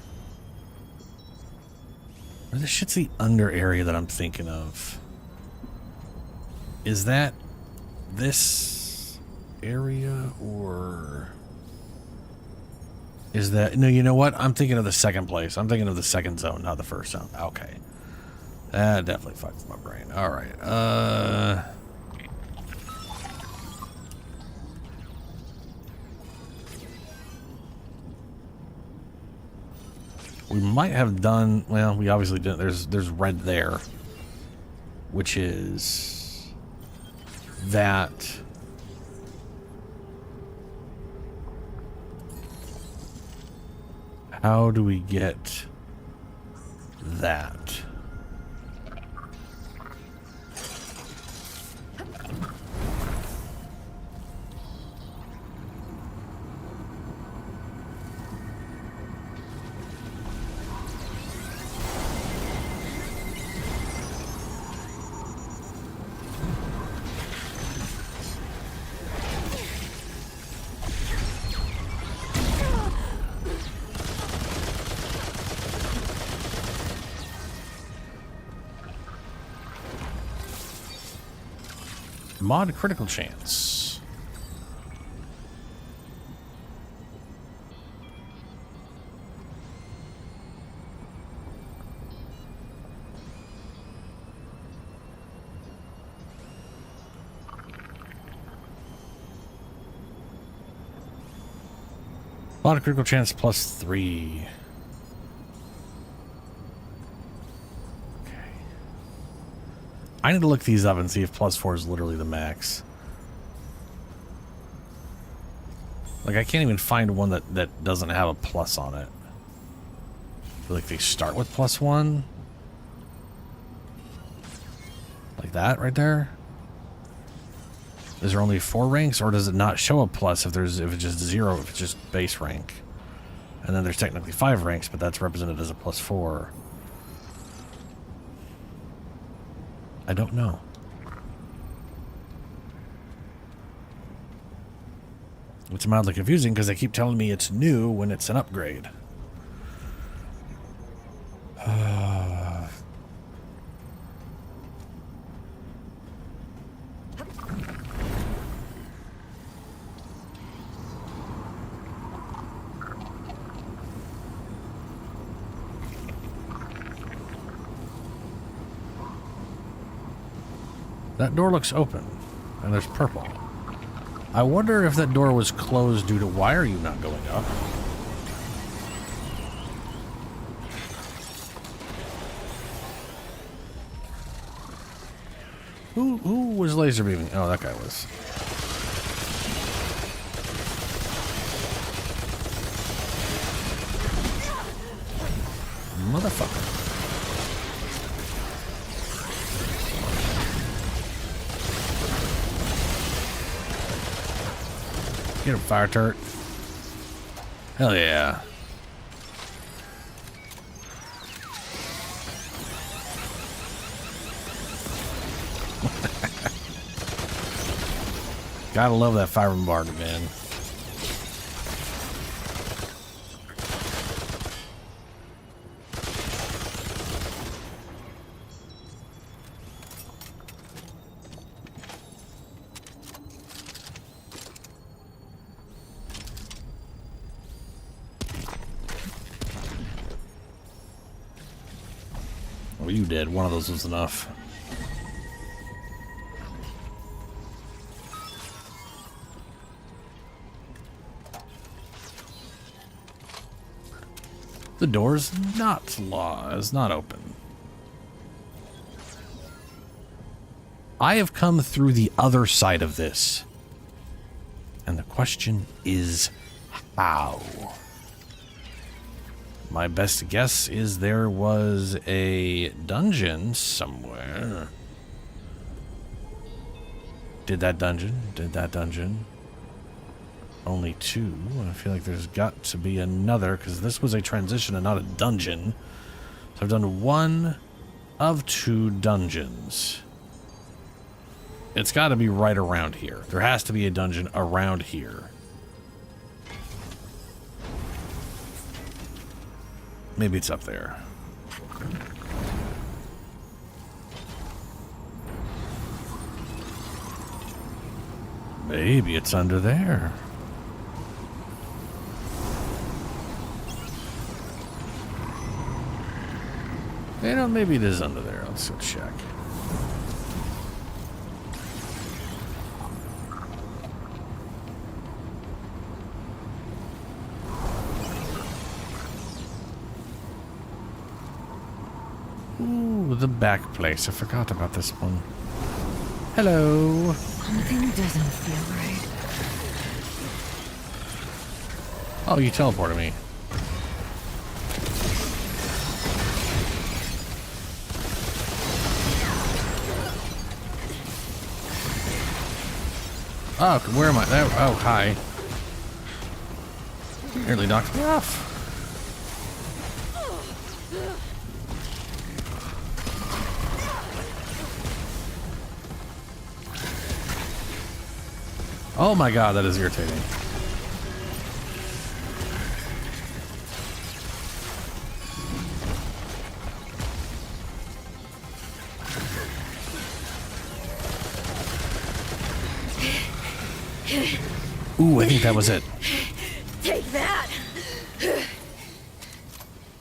Where the shit's the under area that I'm thinking of? Is that this area, or is that... No, you know what? I'm thinking of the second place. I'm thinking of the second zone, not the first zone. Okay. That definitely fucks my brain. Alright, we might have done... Well, we obviously didn't. There's red there, which is that... How do we get that? Mod critical chance. Mod critical chance +3. I need to look these up and see if +4 is literally the max. Like, I can't even find one that doesn't have a plus on it. I feel like they start with +1. Like that right there. Is there only 4 ranks, or does it not show a plus if it's just 0, if it's just base rank? And then there's technically 5 ranks, but that's represented as a +4. I don't know. It's mildly confusing because they keep telling me it's new when it's an upgrade. That door looks open, and there's purple. I wonder if that door was closed due to why are you not going up? Who was laser beaming? Oh, that guy was. Motherfucker. Get him, fire turret. Hell yeah. Gotta love that fire bombardment, man. Oh, you did. One of those was enough. The door's not open. I have come through the other side of this. And the question is, how? My best guess is there was a dungeon somewhere. Did that dungeon. Only 2. I feel like there's got to be another, because this was a transition and not a dungeon. So I've done 1 of 2 dungeons. It's got to be right around here. There has to be a dungeon around here. Maybe it's up there. Maybe it's under there. You know, maybe it is under there. Let's go check. Ooh, the back place. I forgot about this one. Hello. Something doesn't feel right. Oh, you teleported me. Oh, where am I? Oh, hi. Nearly knocked me off. Oh my god, that is irritating. Ooh, I think that was it. Take that!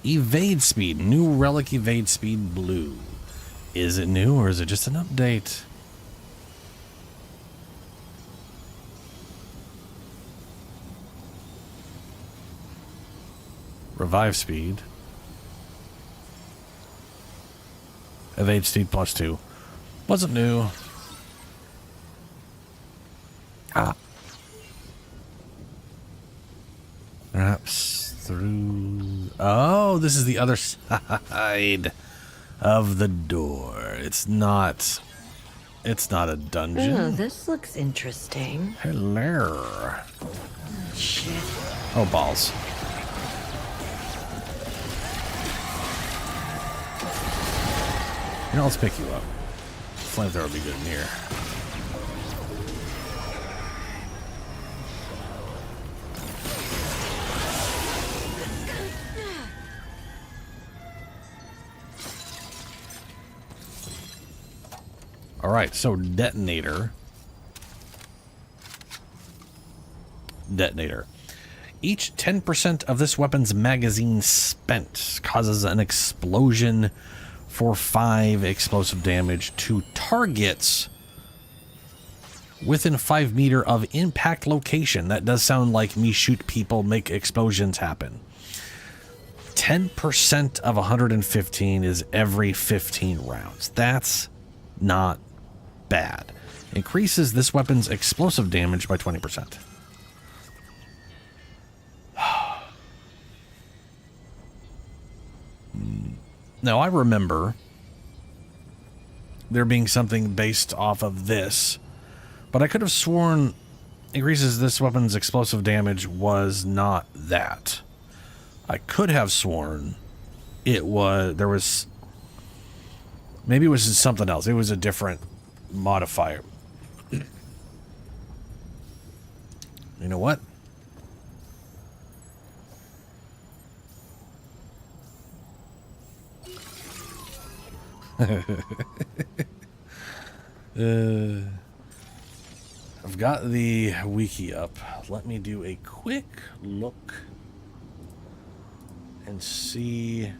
Evade speed. New relic evade speed blue. Is it new or is it just an update? Revive speed. Evade speed +2. Wasn't new. Ah. Perhaps through... Oh, this is the other side of the door. It's not a dungeon. Oh, this looks interesting. Hello. Shit. Oh, balls. You know, let's pick you up. Flamethrower would be good in here. Alright, so detonator. Detonator. Each 10% of this weapon's magazine spent causes an explosion for 5 explosive damage to targets within 5 meters of impact location. That does sound like me shoot people, make explosions happen. 10% of 115 is every 15 rounds. That's not bad. Increases this weapon's explosive damage by 20%. Now, I remember there being something based off of this, but I could have sworn increases this weapon's explosive damage was not that. I could have sworn it was, there was, maybe it was something else. It was a different modifier. You know what? I've got the wiki up. Let me do a quick look and see,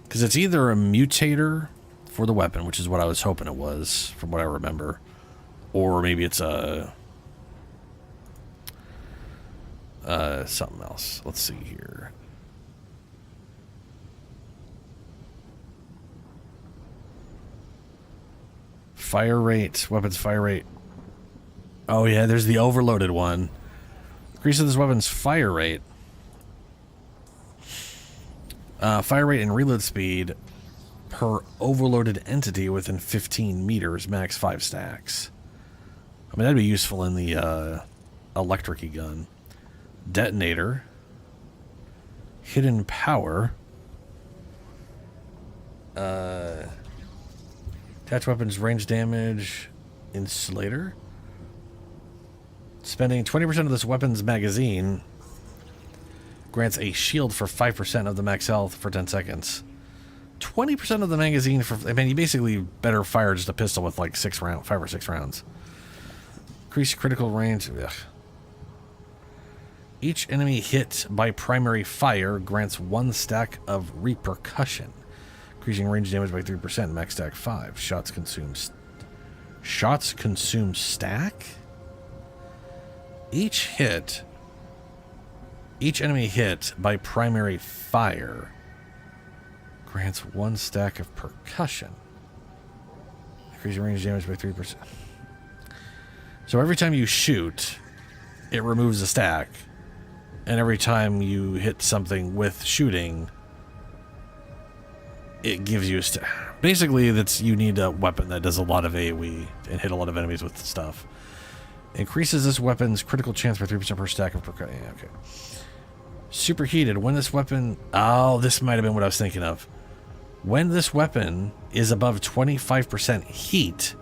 because it's either a mutator for the weapon, which is what I was hoping it was from what I remember, or maybe it's a something else. Let's see here. Fire rate, weapons fire rate. Oh yeah, there's the overloaded one. Increases this weapon's fire rate. Fire rate and reload speed per overloaded entity within 15 meters, max 5 stacks. I mean, that'd be useful in the electric-y gun. Detonator. Hidden power. Attach weapons, range damage, insulator. Spending 20% of this weapon's magazine grants a shield for 5% of the max health for 10 seconds. 20% of the magazine for... I mean, you basically better fire just a pistol with like 5 or 6 rounds. Increase critical range. Ugh. Each enemy hit by primary fire grants 1 stack of repercussion. Increasing range damage by 3%, max stack 5. Shots consume stack? Each enemy hit by primary fire grants 1 stack of percussion. Increasing range damage by 3%. So every time you shoot, it removes a stack. And every time you hit something with shooting, it gives you a basically, you need a weapon that does a lot of AoE and hit a lot of enemies with stuff. Increases this weapon's critical chance by 3% per stack of percussion. Yeah, okay. Superheated. When this weapon... Oh, this might have been what I was thinking of. When this weapon is above 25% heat,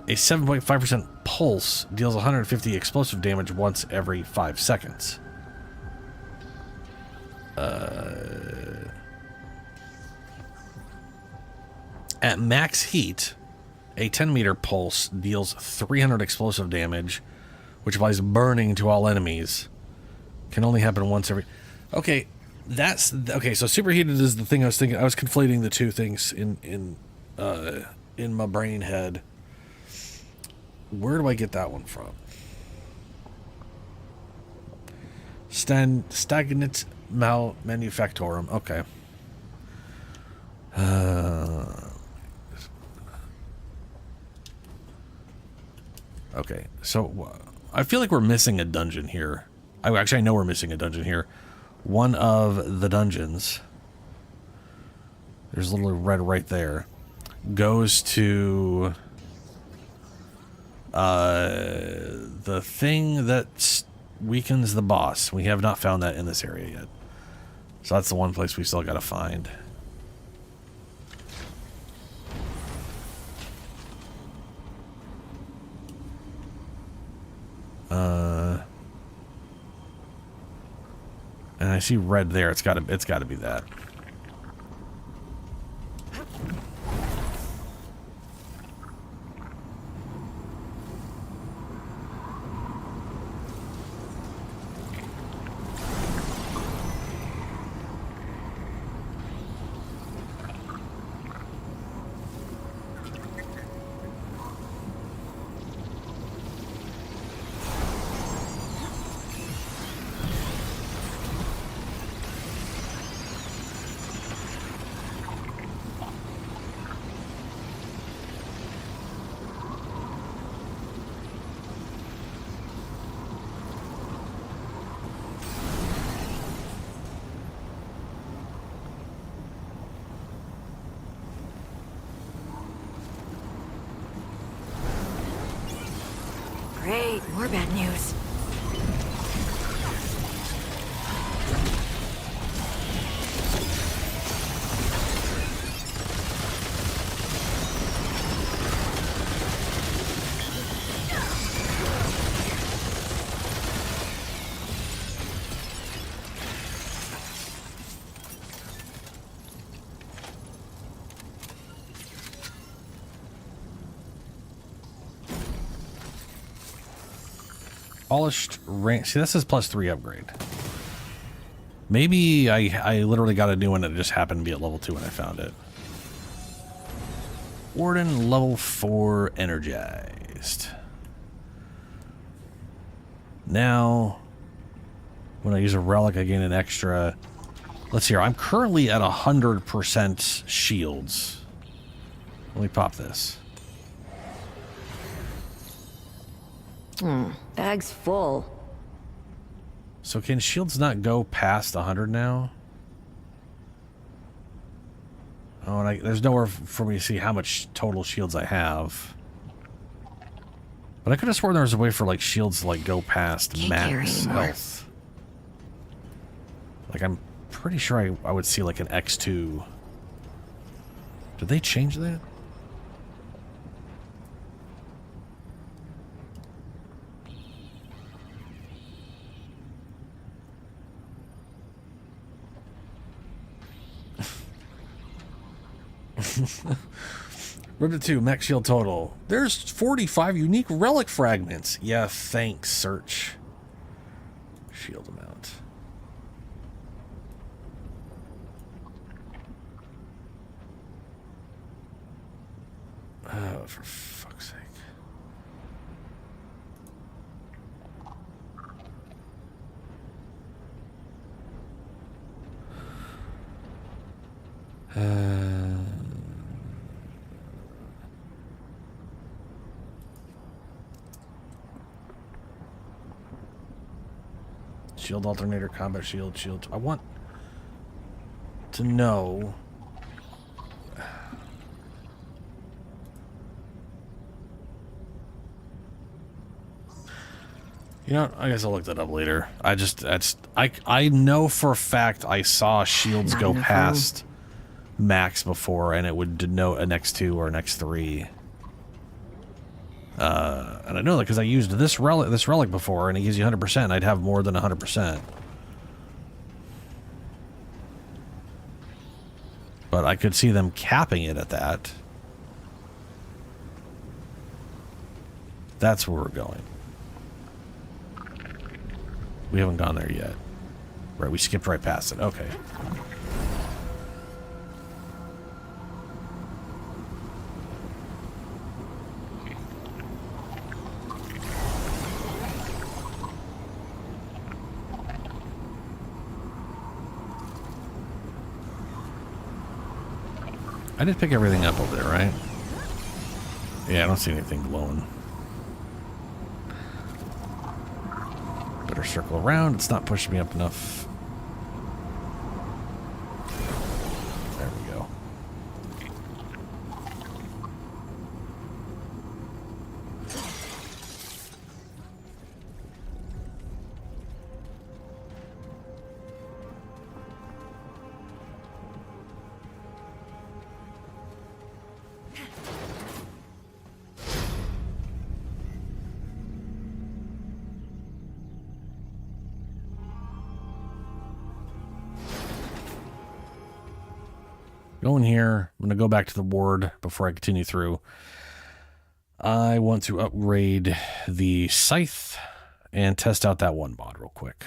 a 7.5% pulse deals 150 explosive damage once every 5 seconds. At max heat, a 10-meter pulse deals 300 explosive damage, which applies burning to all enemies. Can only happen once every... Okay, that's... Okay, so superheated is the thing I was thinking. I was conflating the two things in my brain head. Where do I get that one from? Stagnant manufactorum. Okay. Okay, so I feel like we're missing a dungeon here. Actually, I know we're missing a dungeon here. One of the dungeons, there's a little red right there, goes to the thing that weakens the boss. We have not found that in this area yet. So that's the one place we still gotta find. And I see red there. It's gotta be that. Great, more bad news. Polished range. See, this is +3 upgrade. Maybe I literally got a new one that just happened to be at level 2 when I found it. Warden level 4 energized. Now, when I use a relic, I gain an extra. Let's see here. I'm currently at 100% shields. Let me pop this. Bag's full. So can shields not go past 100 now? Oh, and there's nowhere for me to see how much total shields I have. But I could have sworn there was a way for like shields to like go past max health. Like I'm pretty sure I would see like an X2. Did they change that? Ribbon 2, max shield total. There's 45 unique relic fragments. Yeah, thanks, search. Shield amount. Oh, for fuck's sake. Shield alternator, combat shield, shield. I want to know. You know, I guess I'll look that up later. I know for a fact I saw shields go past max before, and it would denote an X2 or an X3. And I know that because I used this relic before, and it gives you 100%. I'd have more than 100%. But I could see them capping it at that. That's where we're going. We haven't gone there yet. Right, we skipped right past it. Okay. I did pick everything up over there, right? Yeah, I don't see anything glowing. Better circle around. It's not pushing me up enough. There we go. Go in here. I'm going to go back to the ward before I continue through. I want to upgrade the scythe and test out that one mod real quick.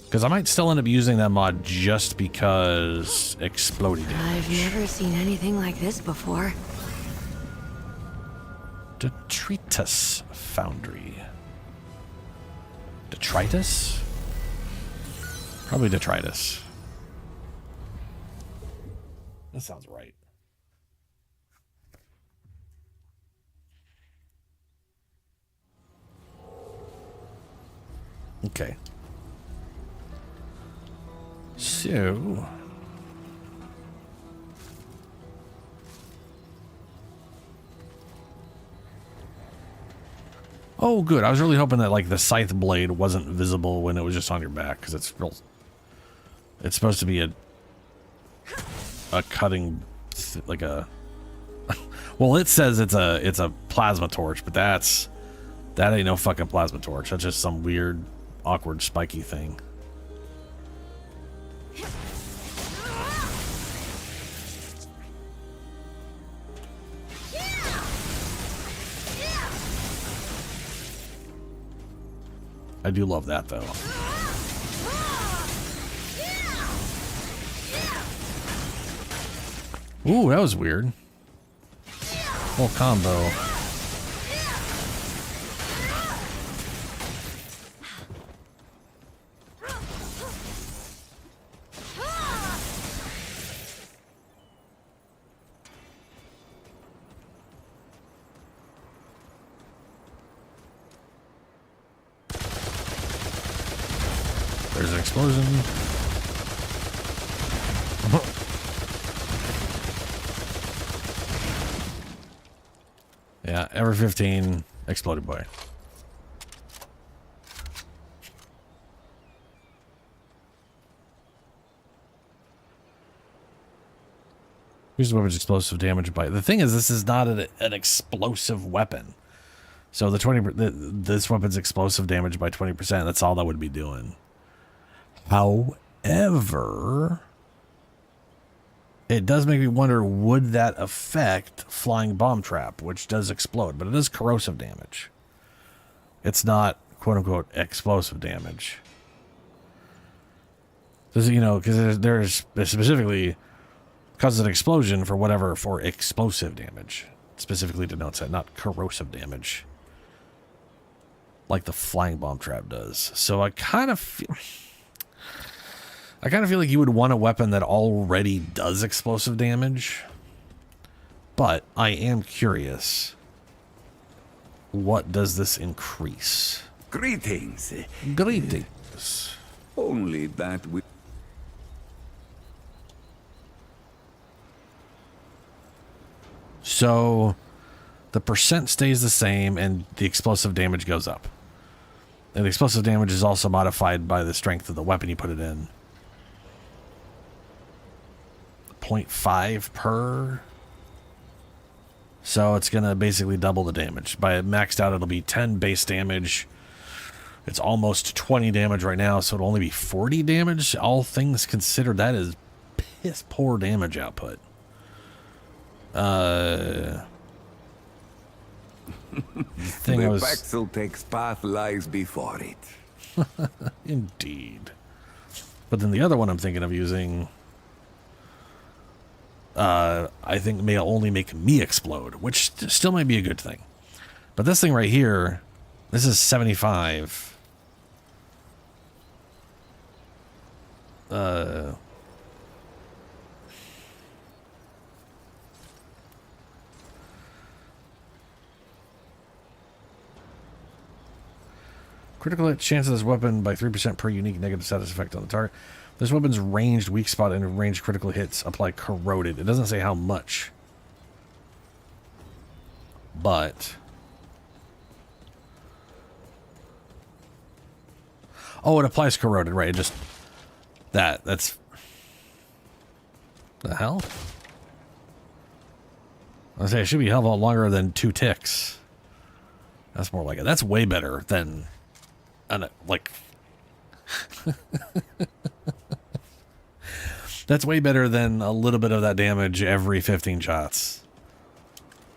Because I might still end up using that mod just because exploding damage. I've never seen anything like this before. Detritus Foundry. Detritus? Probably detritus. That sounds right. Okay. So... oh, good. I was really hoping that, like, the scythe blade wasn't visible when it was just on your back, because it's real... it's supposed to be a cutting... like a... well, it says it's a plasma torch, but that ain't no fucking plasma torch. That's just some weird, awkward, spiky thing. I do love that, though. Ooh, that was weird. Whole combo. There's an explosion. Yeah, ever 15 exploded boy. Here's the weapon's explosive damage by. The thing is, this is not an explosive weapon. So this weapon's explosive damage by 20%. That's all that would be doing. However, it does make me wonder, would that affect flying bomb trap, which does explode, but it is corrosive damage. It's not quote unquote explosive damage. Does, you know, because there's specifically causes an explosion for explosive damage. It specifically denotes that, not corrosive damage, like the flying bomb trap does. So I kind of feel like you would want a weapon that already does explosive damage. But I am curious. What does this increase? Greetings. Greetings. Only that we... So the percent stays the same and the explosive damage goes up. And the explosive damage is also modified by the strength of the weapon you put it in. 0.5 per. So it's going to basically double the damage. By maxed out, it'll be 10 base damage. It's almost 20 damage right now, so it'll only be 40 damage. All things considered, that is piss poor damage output. The Vexeltech's path lies before it. Indeed. But then the other one I'm thinking of using, I think may only make me explode, which still might be a good thing. But this thing right here, this is 75. Critical hit chance of this weapon by 3% per unique negative status effect on the target. This weapon's ranged weak spot and ranged critical hits apply corroded. It doesn't say how much. But... oh, it applies corroded, right? It just... that's... the hell? I say it should be a hell of a lot longer than 2 ticks. That's more like it. That's way better than... like... that's way better than a little bit of that damage every 15 shots.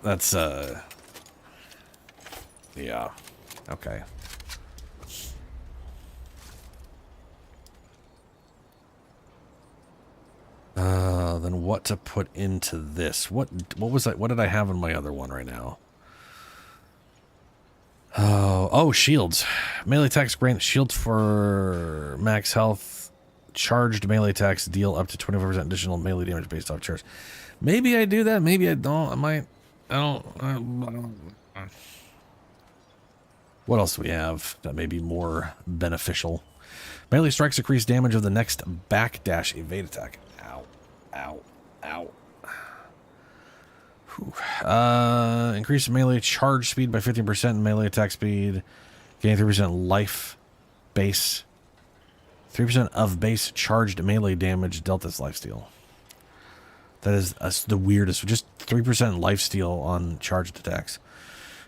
That's, yeah. Okay. Then what to put into this? What was that? What did I have in my other one right now? Oh, shields. Melee attacks grant shields for max health. Charged melee attacks deal up to 25% additional melee damage based off charge. Maybe I do that. Maybe I don't. I might. I don't. What else do we have that may be more beneficial? Melee strikes increase damage of the next backdash evade attack. Ow. Ow. Ow. Increase melee charge speed by 15% and melee attack speed. Gain 3% life base. 3% of base charged melee damage dealt as lifesteal. That is the weirdest. Just 3% lifesteal on charged attacks.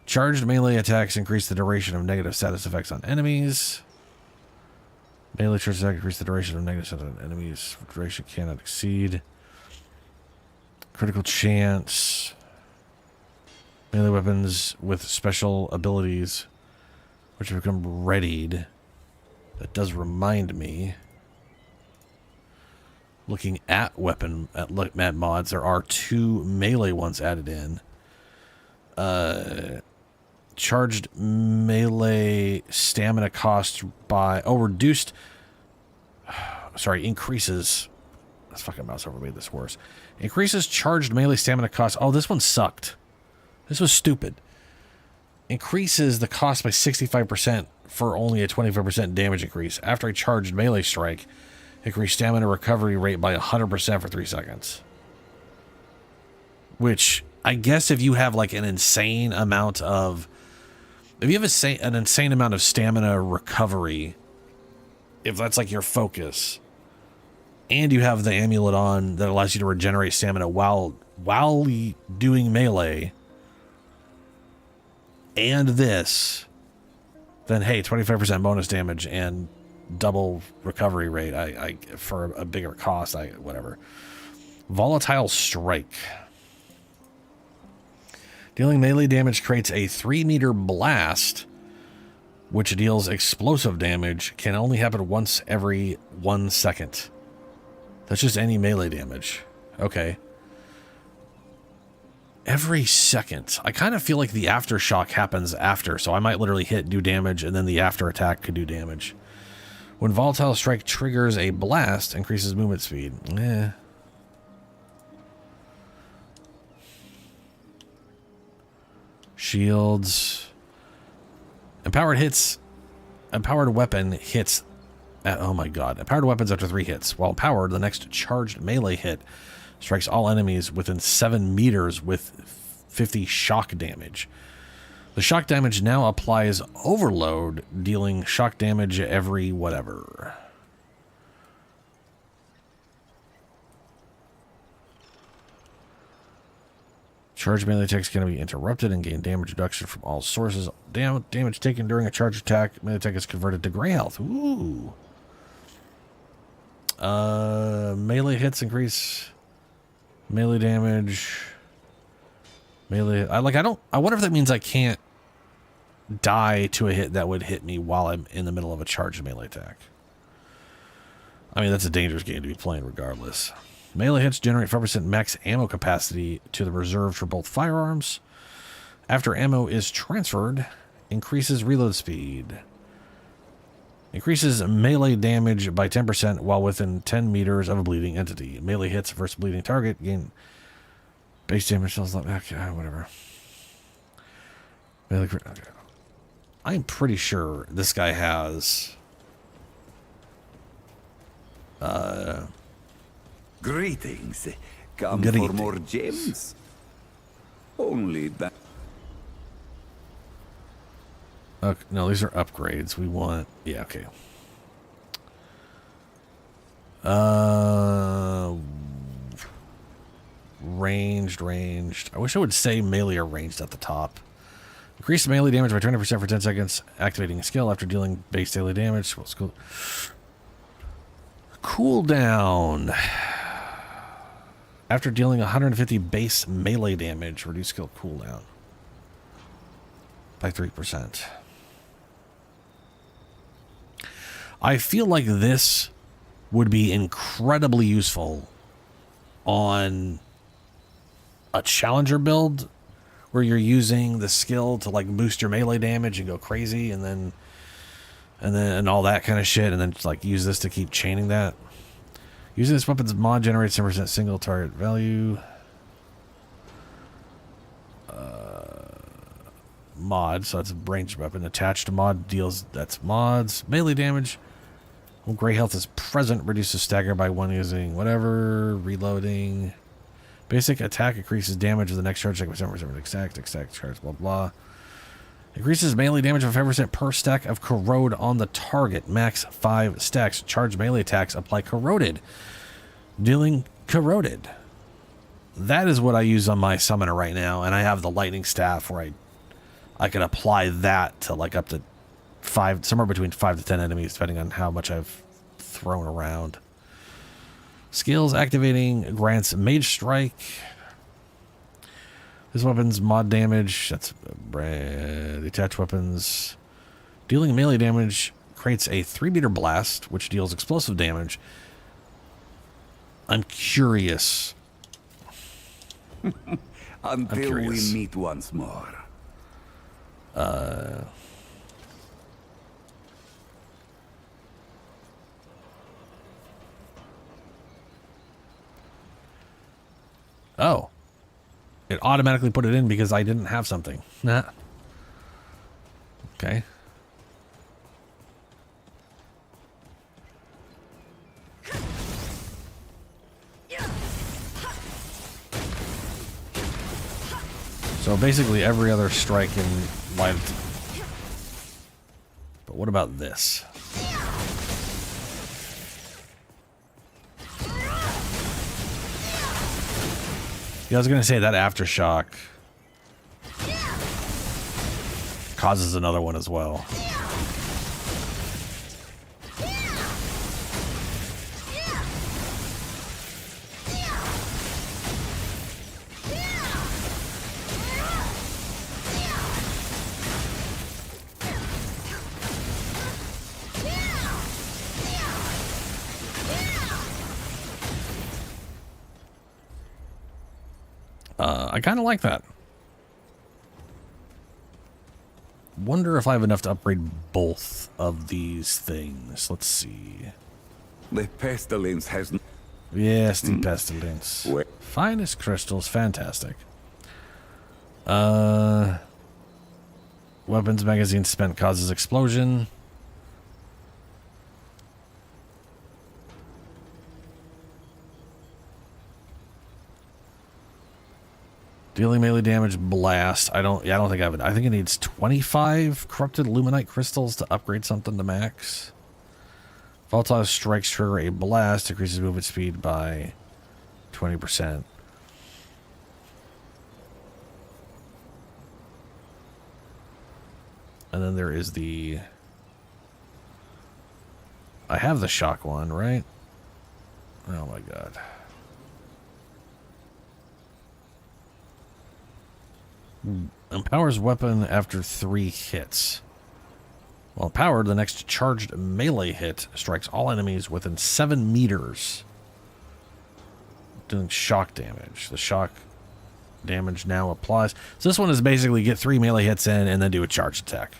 Charged melee attacks increase the duration of negative status effects on enemies. Melee charge attack increase the duration of negative status on enemies. Duration cannot exceed. Critical chance. Melee weapons with special abilities which have become readied. That does remind me. Looking at weapon at mods, there are 2 melee ones added in. Charged melee stamina cost by reduced. Sorry, increases. This fucking mouse over made this worse. Increases charged melee stamina cost. Oh, this one sucked. This was stupid. Increases the cost by 65% for only a 25% damage increase. After a charged melee strike, increase stamina recovery rate by 100% for 3 seconds. Which, I guess if you have like an insane amount of... if you have an insane amount of stamina recovery, if that's like your focus, and you have the amulet on that allows you to regenerate stamina while doing melee, and this, then hey, 25% bonus damage and double recovery rate. I for a bigger cost. Whatever. Volatile strike. Dealing melee damage creates a 3-meter blast, which deals explosive damage. Can only happen once every 1 second. That's just any melee damage. Okay. Every second. I kind of feel like the aftershock happens after, so I might literally hit, do damage, and then the after attack could do damage. When volatile strike triggers a blast, increases movement speed. Shields. Empowered weapon hits at, oh my god. Empowered weapons after 3 hits. While powered, the next charged melee hit strikes all enemies within 7 meters with 50 shock damage. The shock damage now applies overload, dealing shock damage every whatever. Charge melee attacks can be interrupted and gain damage reduction from all sources. Damage taken during a charge attack. Melee attack is converted to gray health. Ooh. Melee hits increase melee damage. Melee. I wonder if that means I can't die to a hit that would hit me while I'm in the middle of a charged melee attack. I mean, that's a dangerous game to be playing regardless. Melee hits generate 5% max ammo capacity to the reserved for both firearms. After ammo is transferred, increases reload speed. Increases melee damage by 10% while within 10 meters of a bleeding entity. Melee hits versus bleeding target gain base damage. Okay, whatever. Melee. Okay. I'm pretty sure this guy has... Greetings. Come Greetings. for more gems? Only that. Okay, no, these are upgrades. We want... Yeah, okay. Ranged. I wish I would say melee or ranged at the top. Increase melee damage by 20% for 10 seconds. Activating a skill after dealing base daily damage. Cooldown. After dealing 150 base melee damage, reduce skill cooldown by 3%. I feel like this would be incredibly useful on a challenger build where you're using the skill to like boost your melee damage and go crazy and all that kind of shit, and then just like use this to keep chaining that. Using this weapon's mod generates 10% single target value. Mod, so that's a ranged weapon. Attached to mod deals, that's mods. Melee damage. When gray health is present, reduces stagger by 1 using whatever. Reloading. Basic attack increases damage of the next charge check by 7%. Exact charge, blah blah. Increases melee damage of 5% per stack of corrode on the target. Max 5 stacks. Charge melee attacks apply corroded. Dealing corroded. That is what I use on my summoner right now, and I have the lightning staff where I can apply that to like up to 5, somewhere between 5 to 10 enemies, depending on how much I've thrown around. Skills activating grants Mage Strike. This weapon's mod damage. That's the attached weapons. Dealing melee damage creates a 3-meter blast, which deals explosive damage. I'm curious. Until we meet once more. Oh. It automatically put it in because I didn't have something. Nah. Okay. So basically every other strike in light. But what about this? Yeah, I was gonna say that aftershock causes another one as well. I kind of like that. Wonder if I have enough to upgrade both of these things. Let's see. The pestilence has... Yes, the pestilence. Finest crystals, fantastic. Weapons magazine spent causes explosion. Dealing melee damage blast. I don't think I have it. I think it needs 25 corrupted luminite crystals to upgrade something to max. Volatile strikes trigger a blast, increases movement speed by 20%. And then there is the... I have the shock one, right? Oh my god. Empowers weapon after 3 hits. While empowered, the next charged melee hit strikes all enemies within 7 meters, doing shock damage. The shock damage now applies. So this one is basically get 3 melee hits in and then do a charge attack.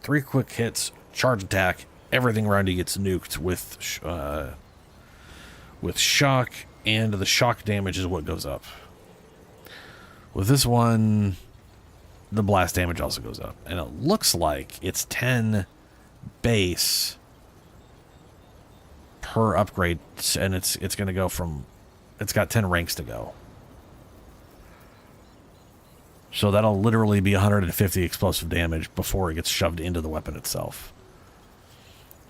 3 quick hits, charge attack, everything around you gets nuked with shock, and the shock damage is what goes up. With this one, the blast damage also goes up. And it looks like it's 10 base per upgrade, and it's going to go from, it's got 10 ranks to go. So that'll literally be 150 explosive damage before it gets shoved into the weapon itself.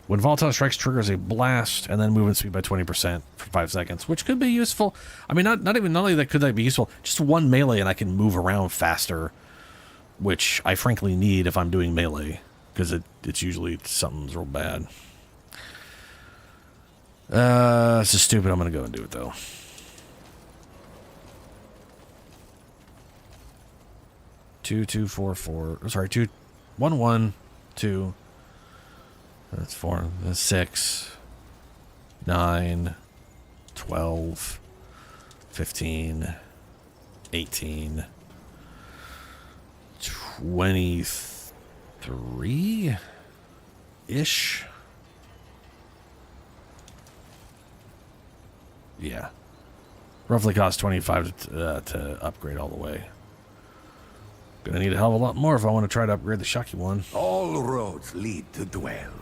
When volatile strikes triggers a blast and then movement speed by 20% for 5 seconds, which could be useful. I mean, not only that could that be useful, just one melee and I can move around faster, which I frankly need if I'm doing melee, because it's usually something's real bad. This is stupid. I'm going to go and do it, though. Two, 4, 4. Sorry, 2, 1, 1, 2. That's 4. That's 6. 9. 12. 15. 18. 23-ish. Yeah. Roughly costs 25 to upgrade all the way. Gonna need a hell of a lot more if I want to try to upgrade the Shaki one. All roads lead to Dwell.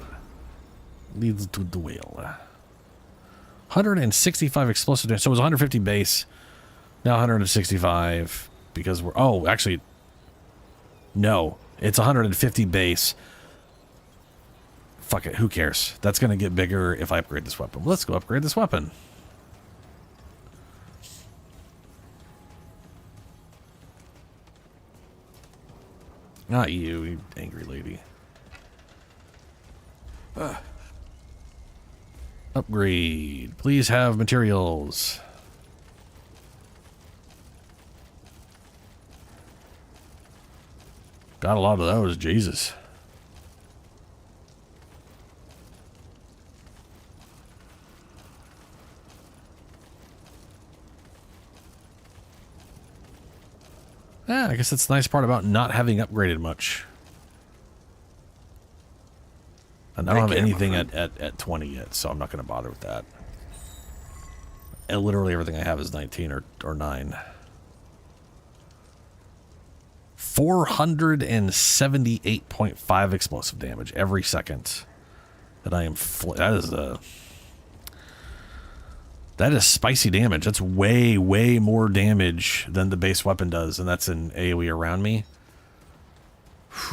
Leads to Dwell. 165 explosive damage. So it was 150 base. Now 165 because we're... Oh, actually... No. It's 150 base. Fuck it. Who cares? That's going to get bigger if I upgrade this weapon. Let's go upgrade this weapon. Not you, you angry lady. Upgrade. Please have materials. Got a lot of those, Jesus. Yeah, I guess that's the nice part about not having upgraded much. And I don't have anything at 20 yet, so I'm not going to bother with that. And literally everything I have is 19 or 9. 478.5 explosive damage every second that I am... That is spicy damage. That's way, way more damage than the base weapon does, and that's an AoE around me.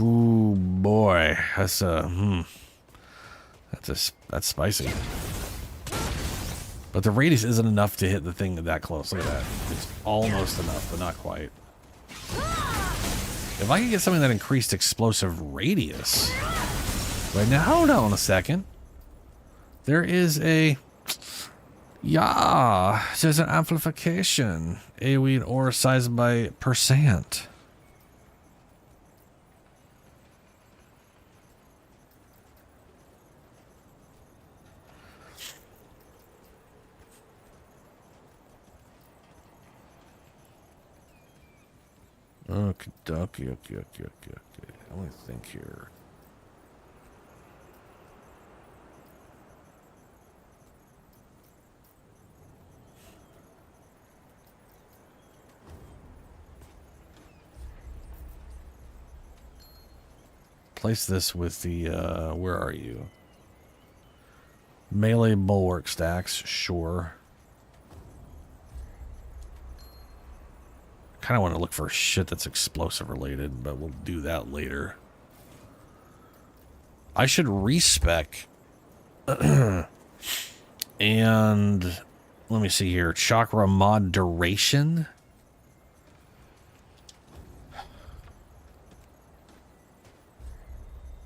Ooh, boy. That's spicy. But the radius isn't enough to hit the thing that close. Look at that. It's almost enough, but not quite. If I could get something that increased explosive radius... Right now, hold on a second. There is a... Yeah, there's an amplification. AoE and aura size by percent. Okay. Let me think here. Place this with the, where are you? Melee bulwark stacks, sure. Kind of want to look for shit that's explosive related, but we'll do that later. I should respec. And let me see here. Chakra mod duration.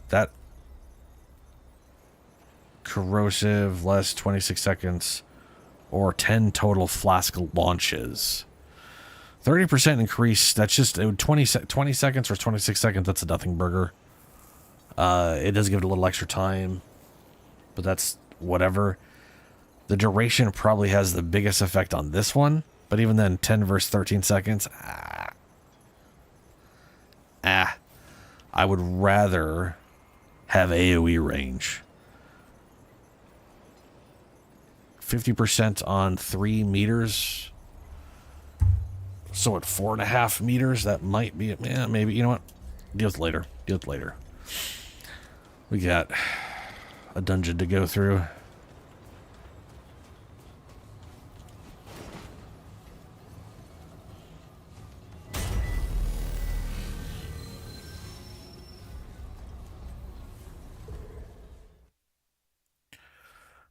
That corrosive, less 26 seconds, or 10 total flask launches. 30% increase. That's just 20 seconds or 26 seconds. That's a nothing burger. It does give it a little extra time, but that's whatever. The duration probably has the biggest effect on this one, but even then, 10 versus 13 seconds. I would rather have AoE range. 50% on 3 meters. So at 4.5 meters, that might be it. Yeah, maybe. You know what? Deal with it later. Deal with it later. We got a dungeon to go through.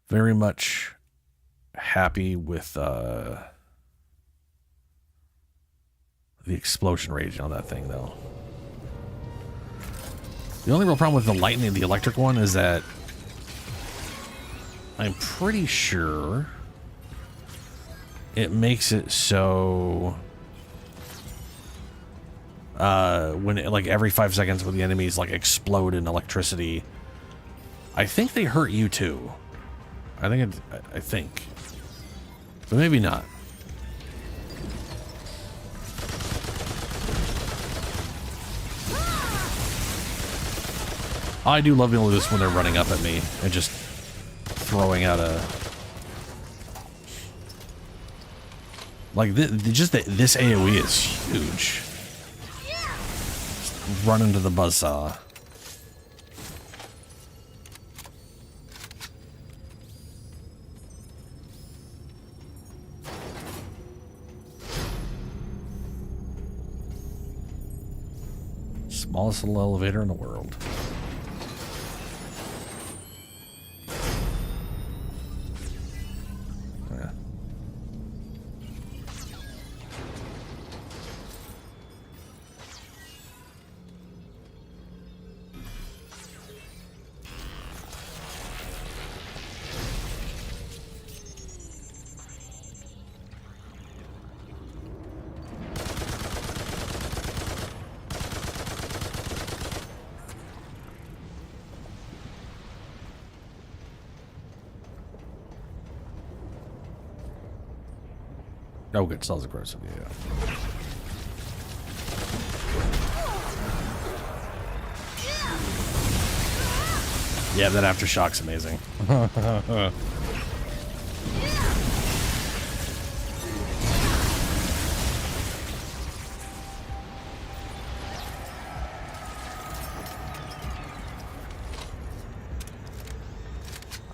Very much happy with the explosion rate on that thing, though. The only real problem with the lightning, the electric one, is that I'm pretty sure it makes it so when it, like every 5 seconds when the enemies like explode in electricity, I think they hurt you too. I think, but maybe not. I do love being this when they're running up at me and just throwing out a like this AOE is huge. Just run into the buzzsaw. Smallest little elevator in the world. Yeah. Oh, good. Cells aggressive, yeah. Yeah, that aftershock's amazing.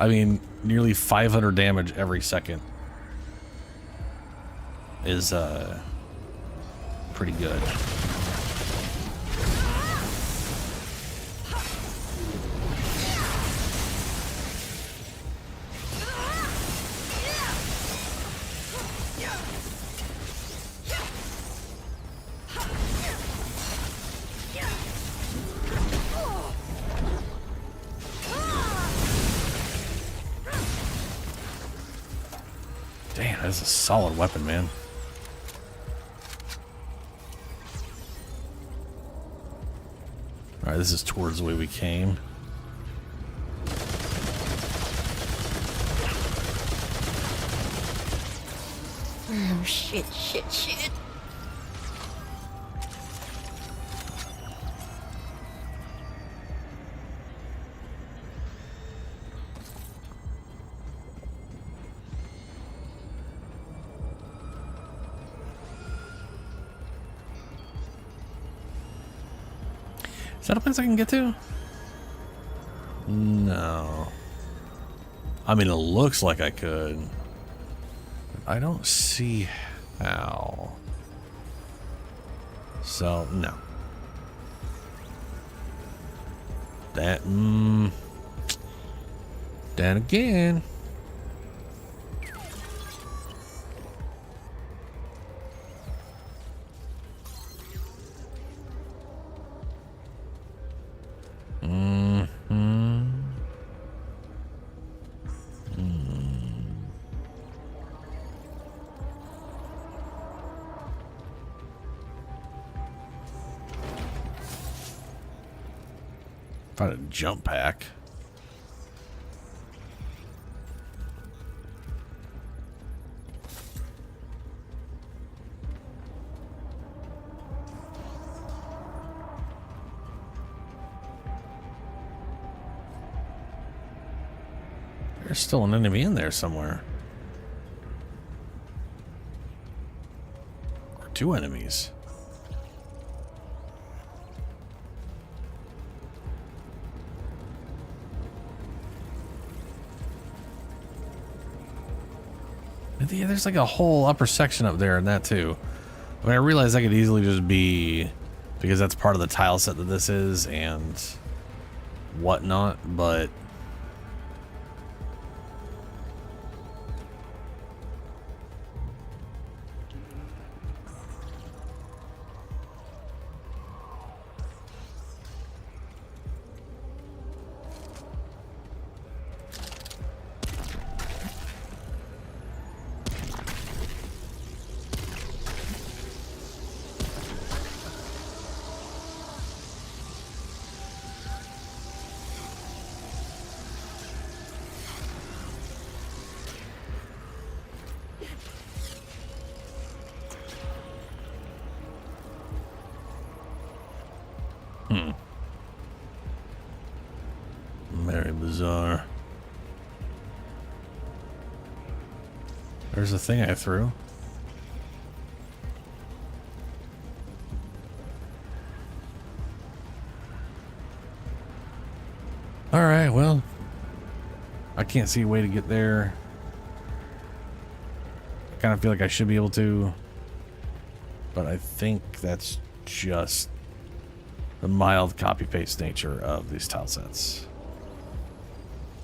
I mean, nearly 500 damage every second is pretty good. Damn, that's a solid weapon, man. Alright, this is towards the way we came. Oh, shit. Is that a place I can get to? No. I mean, it looks like I could. I don't see how. So, no. That, then again. Find a jump pack. There's still an enemy in there somewhere. Or 2 enemies. Yeah, there's like a whole upper section up there and that too. I mean, I realize that could easily just be because that's part of the tile set that this is and whatnot, but very bizarre. There's a thing I threw. Alright, well, I can't see a way to get there. I kind of feel like I should be able to, but I think that's just the mild copy-paste nature of these tile sets.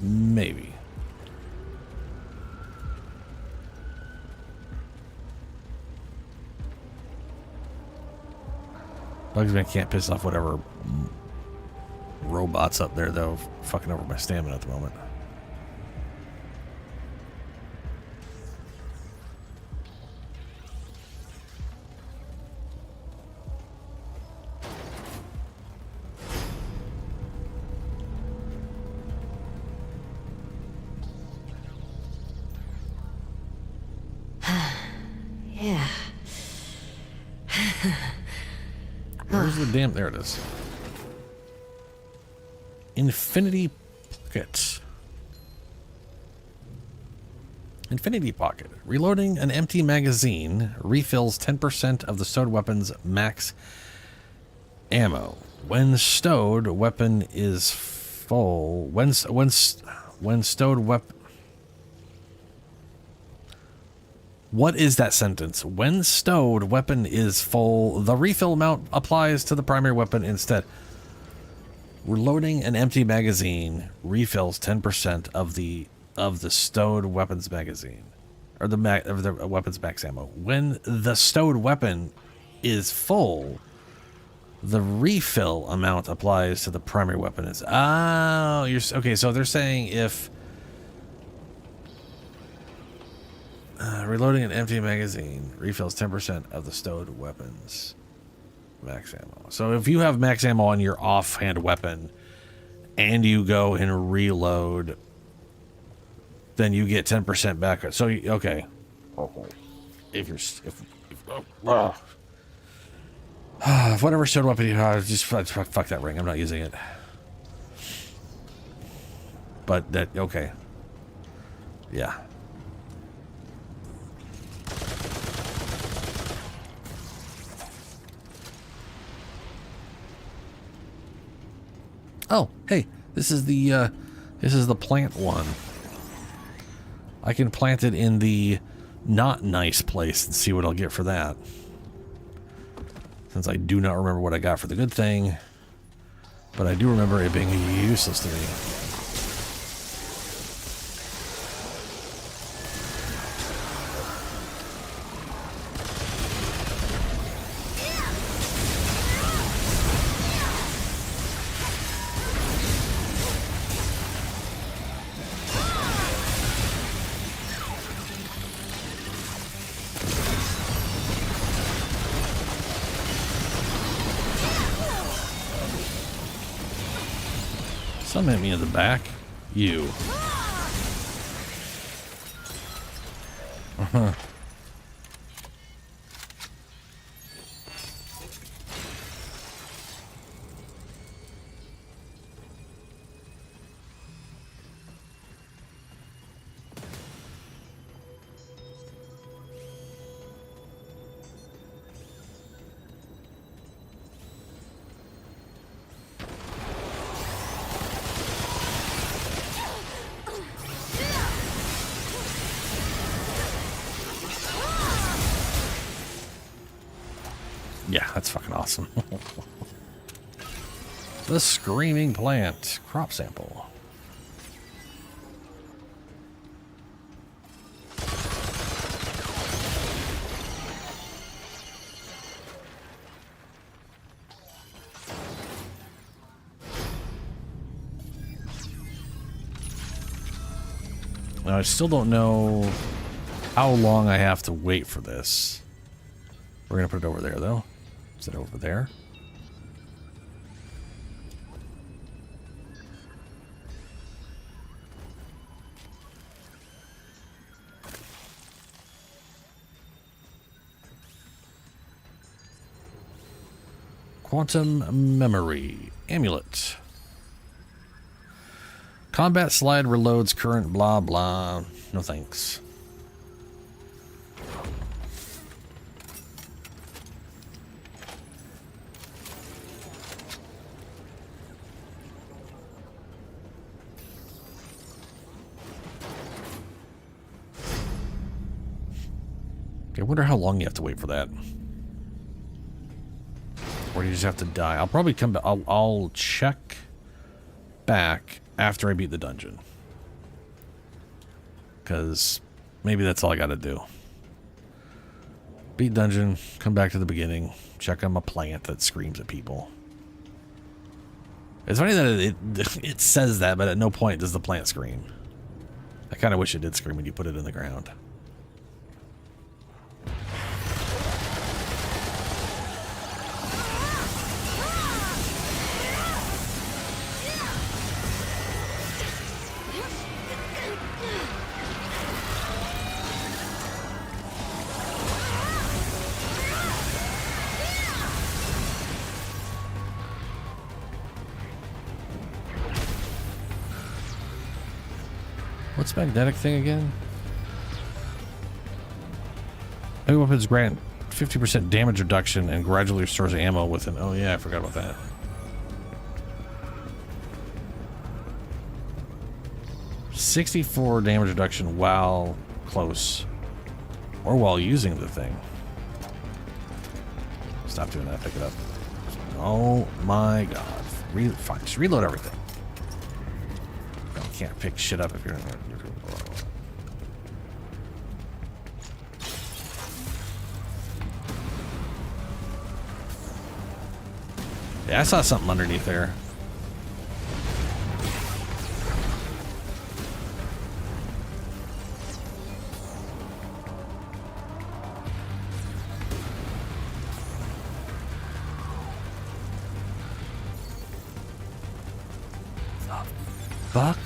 Maybe. Bugsman can't piss off whatever robots up there, though, fucking over my stamina at the moment. Yeah. Where's the damn... There it is. Infinity Pocket. Infinity Pocket. Reloading an empty magazine refills 10% of the stowed weapon's max ammo. When stowed, weapon is full. When stowed weapon... What is that sentence? When stowed, weapon is full. The refill amount applies to the primary weapon instead. Reloading an empty magazine refills 10% of the stowed weapons magazine, or the weapons max ammo. When the stowed weapon is full, the refill amount applies to the primary weapon. Is you're okay. So they're saying if reloading an empty magazine refills 10% of the stowed weapons max ammo. So if you have max ammo on your offhand weapon and you go and reload, then you get 10% back. So okay. If whatever stowed weapon you have, just fuck that ring. I'm not using it. But that okay. Yeah. Oh, hey, this is the plant one. I can plant it in the not nice place and see what I'll get for that. Since I do not remember what I got for the good thing, but I do remember it being useless to me. Some hit me in the back. You. that's fucking awesome. The screaming plant crop sample. Now, I still don't know how long I have to wait for this. We're going to put it over there, though. Is it over there? Quantum memory. Amulet. Combat slide reloads current blah blah. No thanks. I wonder how long you have to wait for that. Or you just have to die. I'll probably come back. I'll check back after I beat the dungeon. Because maybe that's all I gotta do. Beat dungeon, come back to the beginning, check on my plant that screams at people. It's funny that it says that, but at no point does the plant scream. I kind of wish it did scream when you put it in the ground. What's magnetic thing again? Heavy weapons grant 50% damage reduction and gradually restores ammo within. Oh yeah, I forgot about that. $64 damage reduction while close or while using the thing. Stop doing that. Pick it up. Oh my god. Fine. Just reload everything. You can't pick shit up if you're in there. Yeah, I saw something underneath there. Fuck.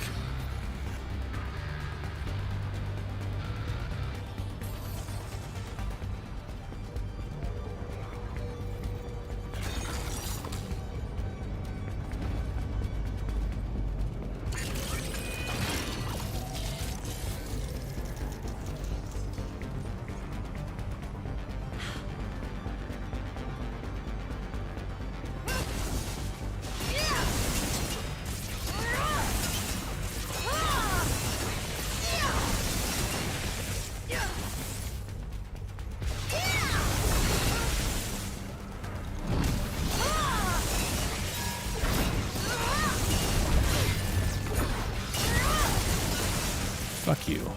Fuck you.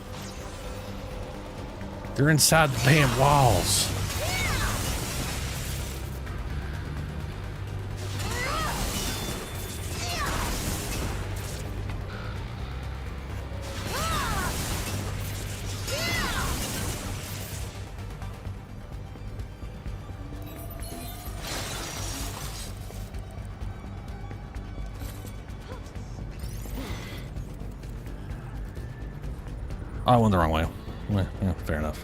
They're inside the damn walls. I went the wrong way. Yeah, fair enough.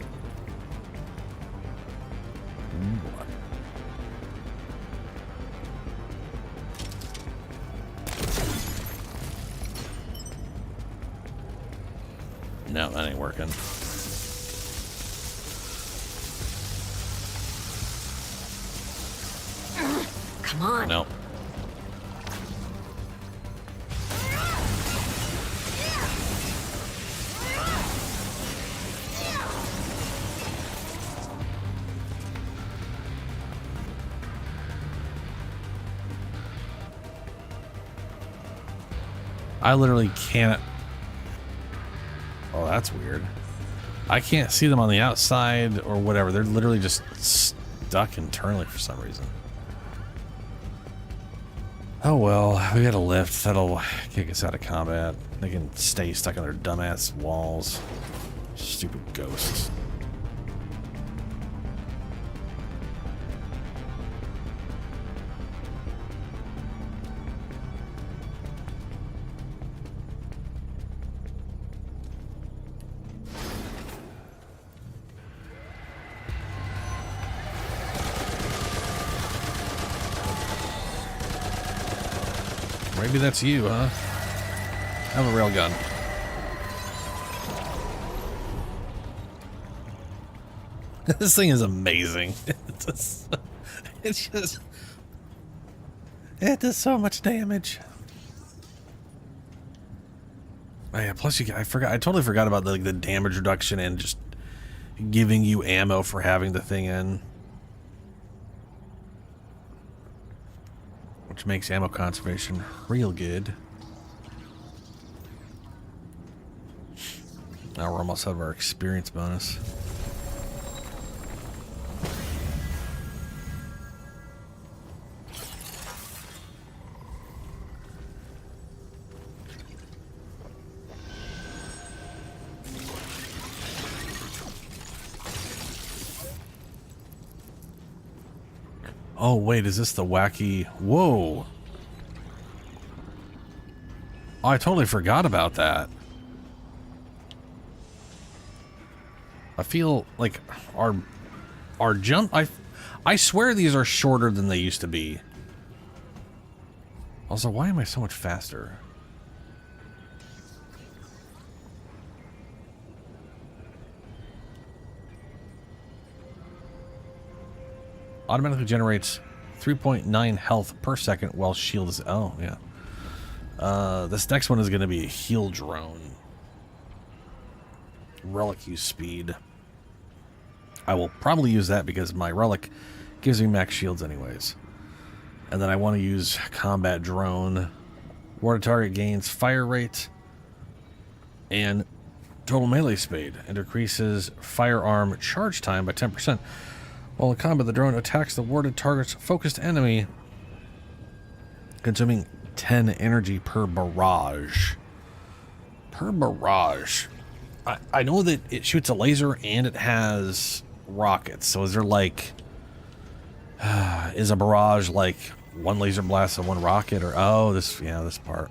No, that ain't working. Come on. Nope. I literally can't. Oh, that's weird. I can't see them on the outside or whatever. They're literally just stuck internally for some reason. Oh well, we got a lift. That'll kick us out of combat. They can stay stuck on their dumbass walls. Stupid ghosts. Maybe that's you, huh? I have a railgun. This thing is amazing. It does so much damage. Oh yeah, plus I totally forgot about the damage reduction and just giving you ammo for having the thing in. Which makes ammo conservation real good. Now we're almost out of our experience bonus. Oh, wait, is this the wacky... Whoa! Oh, I totally forgot about that. I feel like our jump... I swear these are shorter than they used to be. Also, why am I so much faster? Automatically generates 3.9 health per second while shield is... Oh, yeah. This next one is going to be a heal drone. Relic use speed. I will probably use that because my relic gives me max shields anyways. And then I want to use combat drone. Warded target gains fire rate and total melee speed and decreases firearm charge time by 10%. While in combat, the drone attacks the warded target's focused enemy, consuming 10 energy per barrage. Per barrage. I know that it shoots a laser and it has rockets. So is there like... is a barrage like one laser blast and one rocket? Or... Oh, this... Yeah, this part.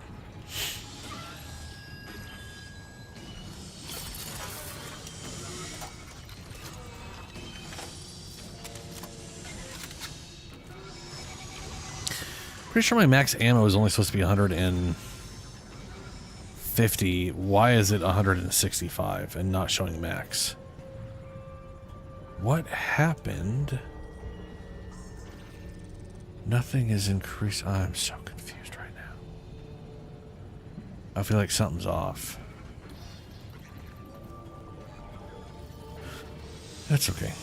Pretty sure my max ammo is only supposed to be 150. Why is it 165 and not showing max? What happened? Nothing is increased. I'm so confused right now. I feel like something's off. That's okay.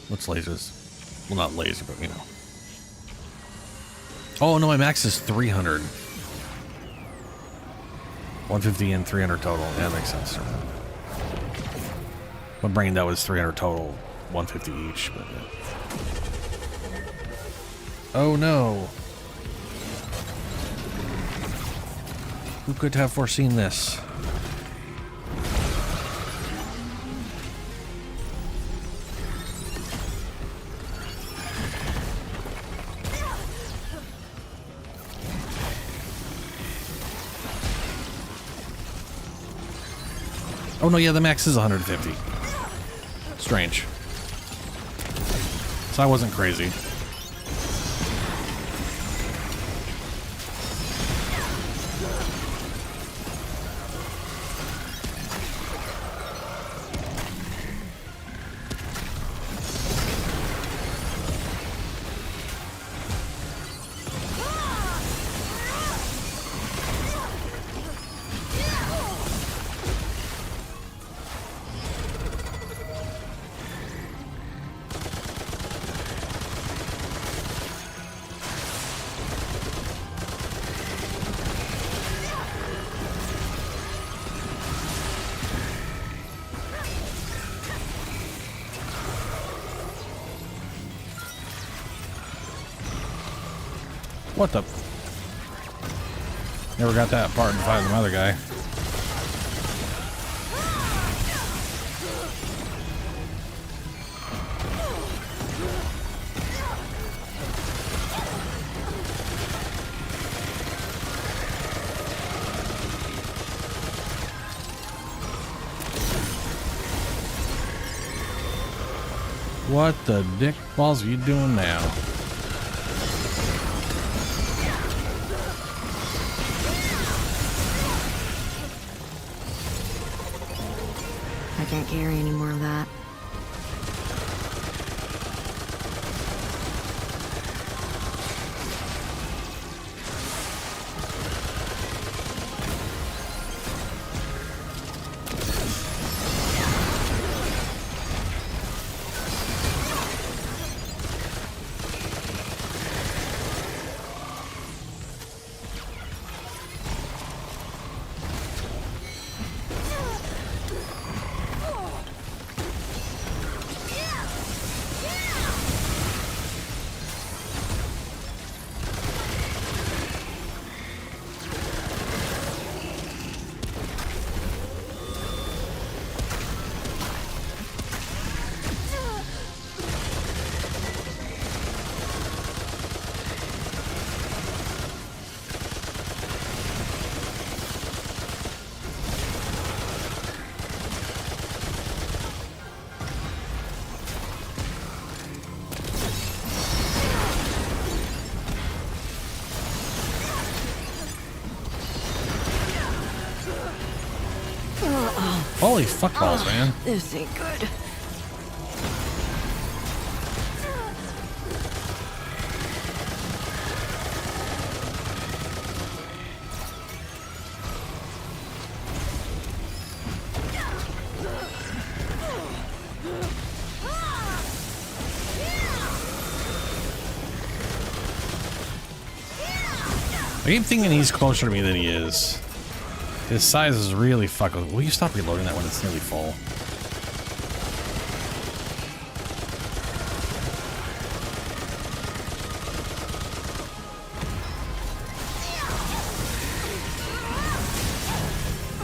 What's lasers? Well, not laser, but you know. Oh, no, my max is 300. 150 and 300 total. Yeah, that makes sense. My brain, that was 300 total. 150 each. But, yeah. Oh, no. Who could have foreseen this? Oh no, yeah, the max is 150. Strange. So I wasn't crazy. What the? Never got that part in fighting the other guy. What the dick balls are you doing now? I can't carry any more of that. Holy fuck balls, man. This ain't good. I keep thinking he's closer to me than he is. His size is really fucking... Will you stop reloading that when it's nearly full?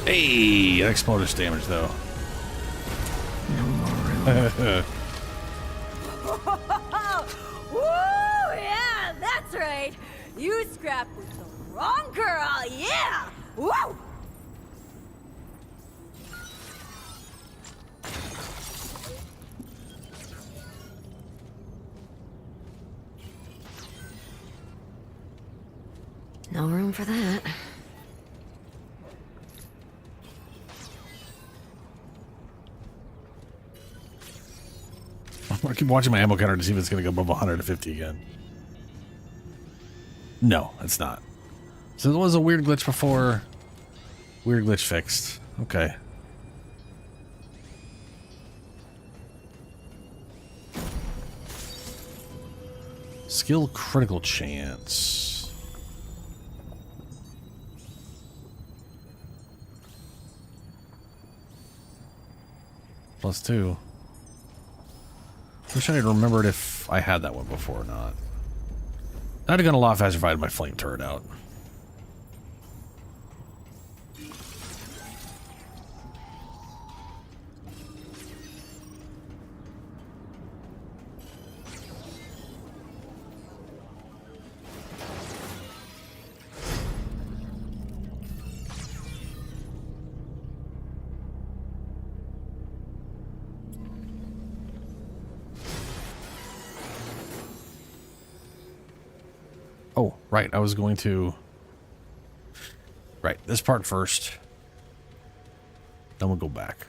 Hey, explosive damage though. No more room. Woo! Yeah, that's right. You scrapped with the wrong girl. Yeah. Woo! No room for that. I keep watching my ammo counter to see if it's going to go above 150 again. No, it's not. So there was a weird glitch before. Weird glitch fixed. Okay. Skill critical chance. +2. Wish I had remembered if I had that one before or not. I'd have gone a lot faster if I had my flame turret out. Oh, right, I was going to... Right, this part first. Then we'll go back.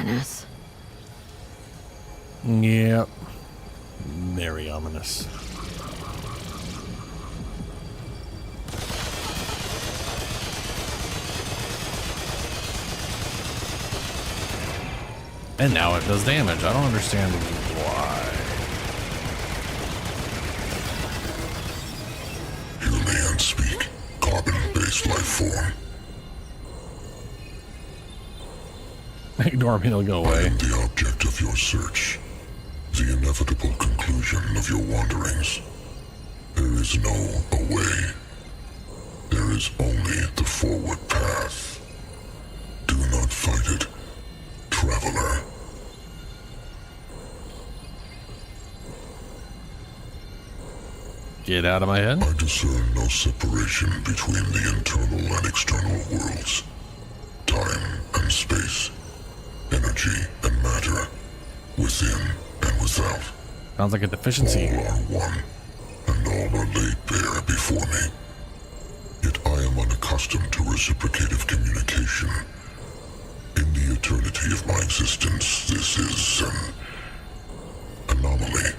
ominous. Yep. Very ominous. And now it does damage. I don't understand why. Hear me and speak. Carbon-based life form. Ignore him, he'll go I away. am the object of your search. The inevitable conclusion of your wanderings. There is no away. There is only the forward path. Do not fight it, traveler. Get out of my head. I discern no separation between the internal and external worlds. Time and space. Energy and matter. Within and without. Sounds like a deficiency. All are one, and all are laid bare before me. Yet I am unaccustomed to reciprocative communication. In the eternity of my existence, this is an anomaly.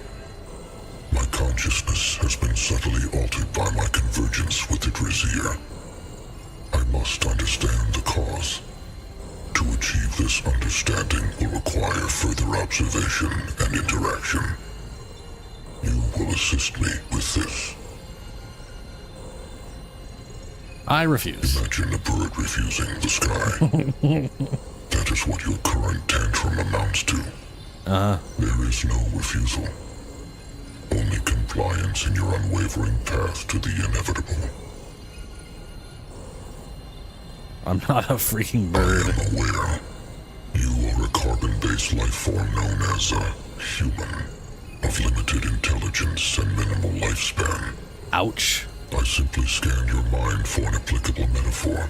My consciousness has been subtly altered by my convergence with the Drazier. I must understand the cause. To achieve this understanding will require further observation and interaction. You will assist me with this. I refuse. Imagine a bird refusing the sky. That is what your current tantrum amounts to. There is no refusal. Only compliance in your unwavering path to the inevitable. I'm not a freaking bird. I am aware. You are a carbon-based life form known as a human, of limited intelligence and minimal lifespan. Ouch. I simply scanned your mind for an applicable metaphor.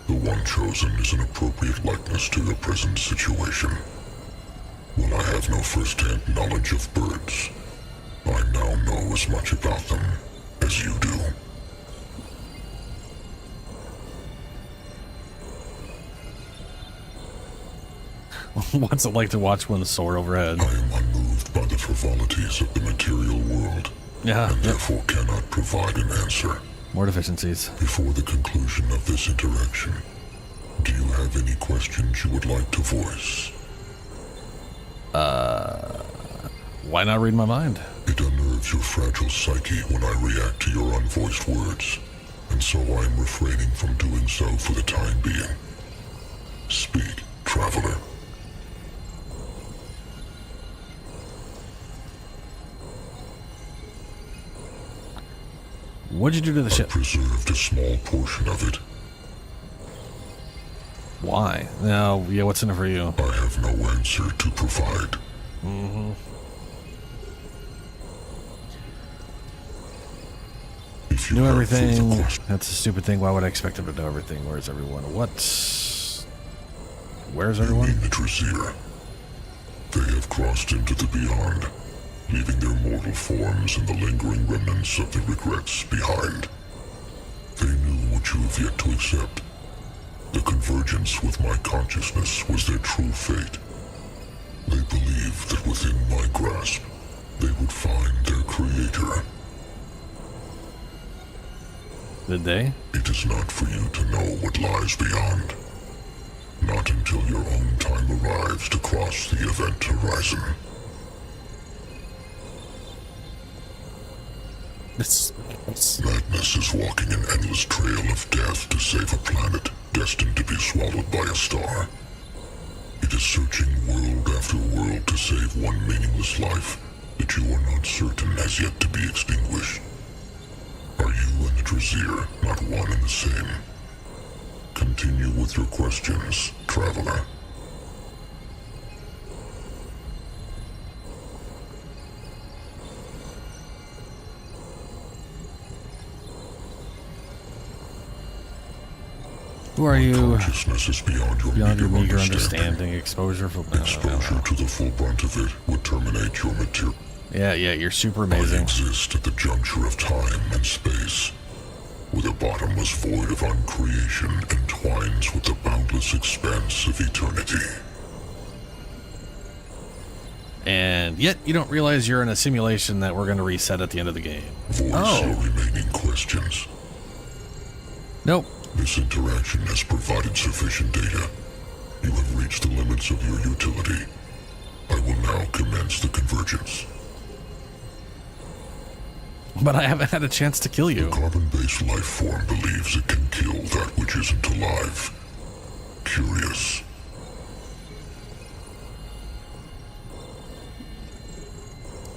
The one chosen is an appropriate likeness to your present situation. While I have no first-hand knowledge of birds, I now know as much about them as you do. What's it like to watch one soar overhead? I am unmoved by the frivolities of the material world, Yeah. and therefore cannot provide an answer. More deficiencies. Before the conclusion of this interaction, do you have any questions you would like to voice? Why not read my mind? It unnerves your fragile psyche when I react to your unvoiced words, and so I am refraining from doing so for the time being. Speak, traveler. What'd you do to the I ship? preserved a small portion of it. Why? No, yeah, what's in it for you? I have no answer to provide. If you Knew have everything. further questions, That's a stupid thing. Why would I expect him to know everything? Where's everyone? Where's everyone? mean the Drazier. They have crossed into the beyond, leaving their mortal forms and the lingering remnants of their regrets behind. They knew what you have yet to accept. The convergence with my consciousness was their true fate. They believed that within my grasp, they would find their creator. Did they? It is not for you to know what lies beyond. Not until your own time arrives to cross the event horizon. It's Madness is walking an endless trail of death to save a planet destined to be swallowed by a star. It is searching world after world to save one meaningless life that you are not certain has yet to be extinguished. Are you and the Drazier not one and the same? Continue with your questions, traveler. Who are you? Consciousness is beyond your Beyond your meager understanding. understanding. Exposure for... Exposure to the full brunt of it would terminate your material. Yeah, you're super I amazing. exist at the juncture of time and space, where the bottomless void of uncreation entwines with the boundless expanse of eternity. And yet you don't realize you're in a simulation that we're going to reset at the end of the game. Voice your remaining questions. Nope. This interaction has provided sufficient data. You have reached the limits of your utility. I will now commence the convergence. But I haven't had a chance to kill you. The carbon-based life form believes it can kill that which isn't alive. Curious.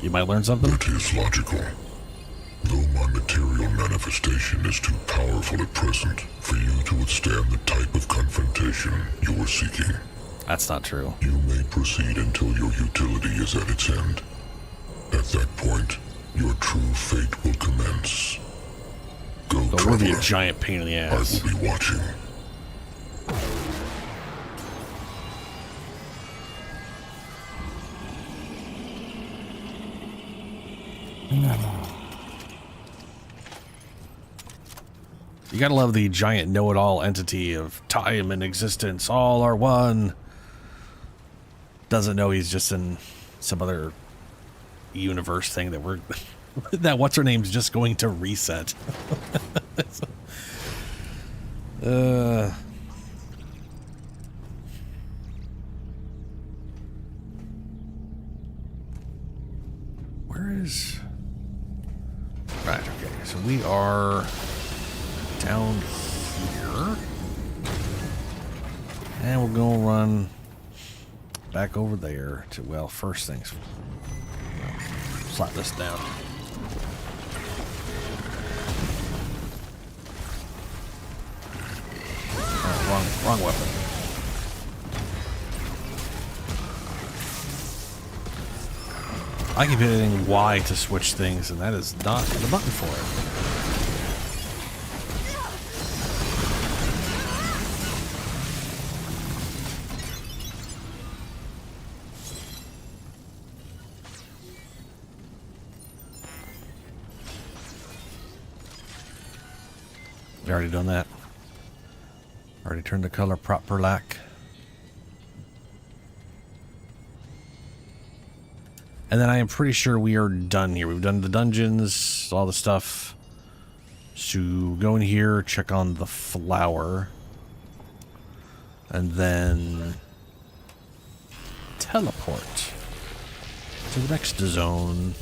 You might learn something? That is logical. Though my material manifestation is too powerful at present for you to withstand the type of confrontation you are seeking. That's not true. You may proceed until your utility is at its end. At that point, your true fate will commence. Go, But we'll be a giant pain in the ass. I will be watching. You gotta love the giant know-it-all entity of time and existence. All are one. Doesn't know he's just in some other universe thing that we're... that what's-her-name's just going to reset. Where is... Right, okay. So we are down here. And we're going to run back over there to, well, first things. Slap this down. Oh, wrong weapon. I keep hitting Y to switch things, and that is not the button for it. We already done that. Already turned the color proper like. And then I am pretty sure we are done here. We've done the dungeons, all the stuff. So go in here, check on the flower. And then teleport to the next zone.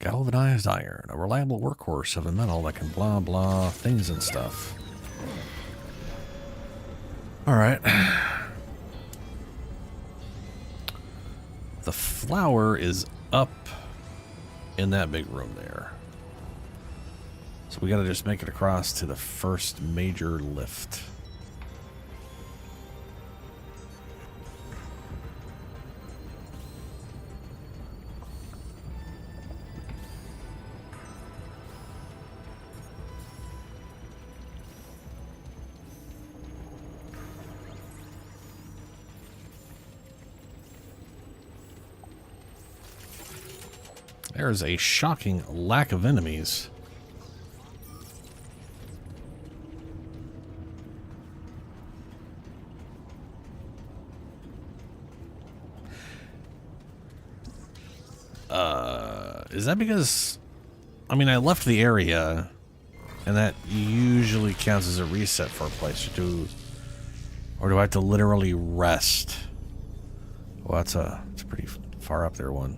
Galvanized iron, a reliable workhorse of a metal that can blah blah things and stuff. Alright. The flower is up in that big room there. So we gotta just make it across to the first major lift. There's a shocking lack of enemies. Is that because... I mean, I left the area, and that usually counts as a reset for a place to do... Or do I have to literally rest? Well, it's a pretty far up there one.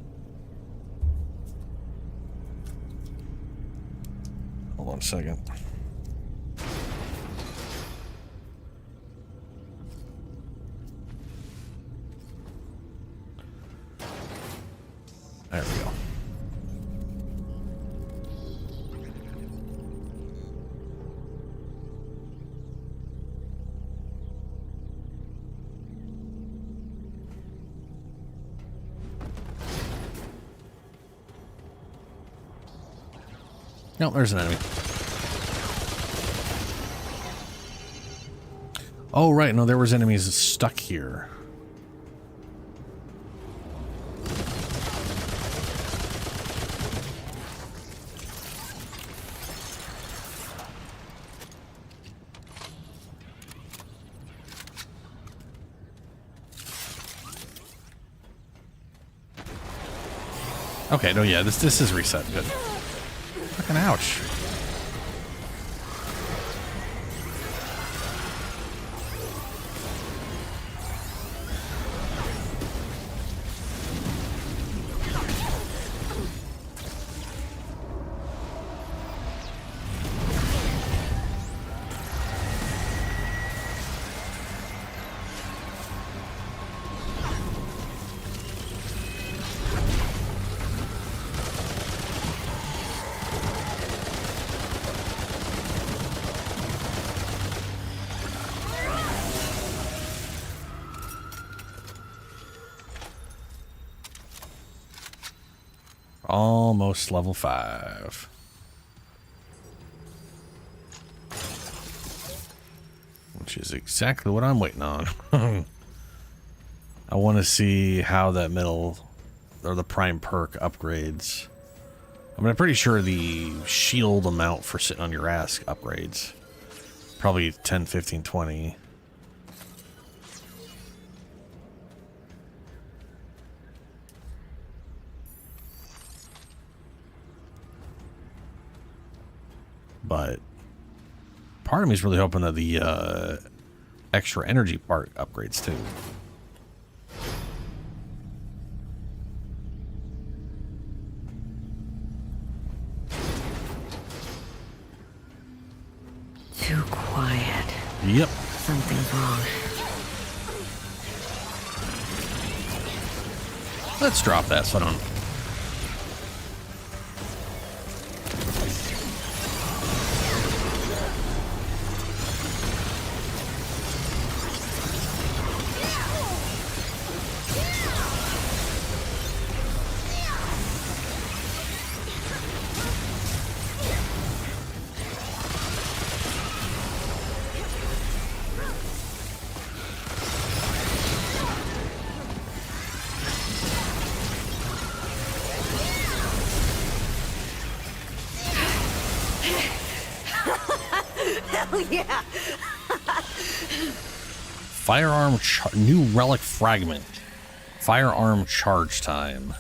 Hold on a second. There we go. No, there's an enemy. Oh, right. No, there was enemies stuck here. Okay, no, yeah, this is reset. Good. Fucking ouch. Almost level 5. Which is exactly what I'm waiting on. I want to see how that middle, or the prime perk upgrades. I mean, I'm pretty sure the shield amount for sitting on your ass upgrades. Probably 10, 15, 20. But part of me is really hoping that the extra energy part upgrades too. Too quiet. Yep. Something's wrong. Let's drop that so I don't... Hell yeah! Firearm new relic fragment. Firearm charge time.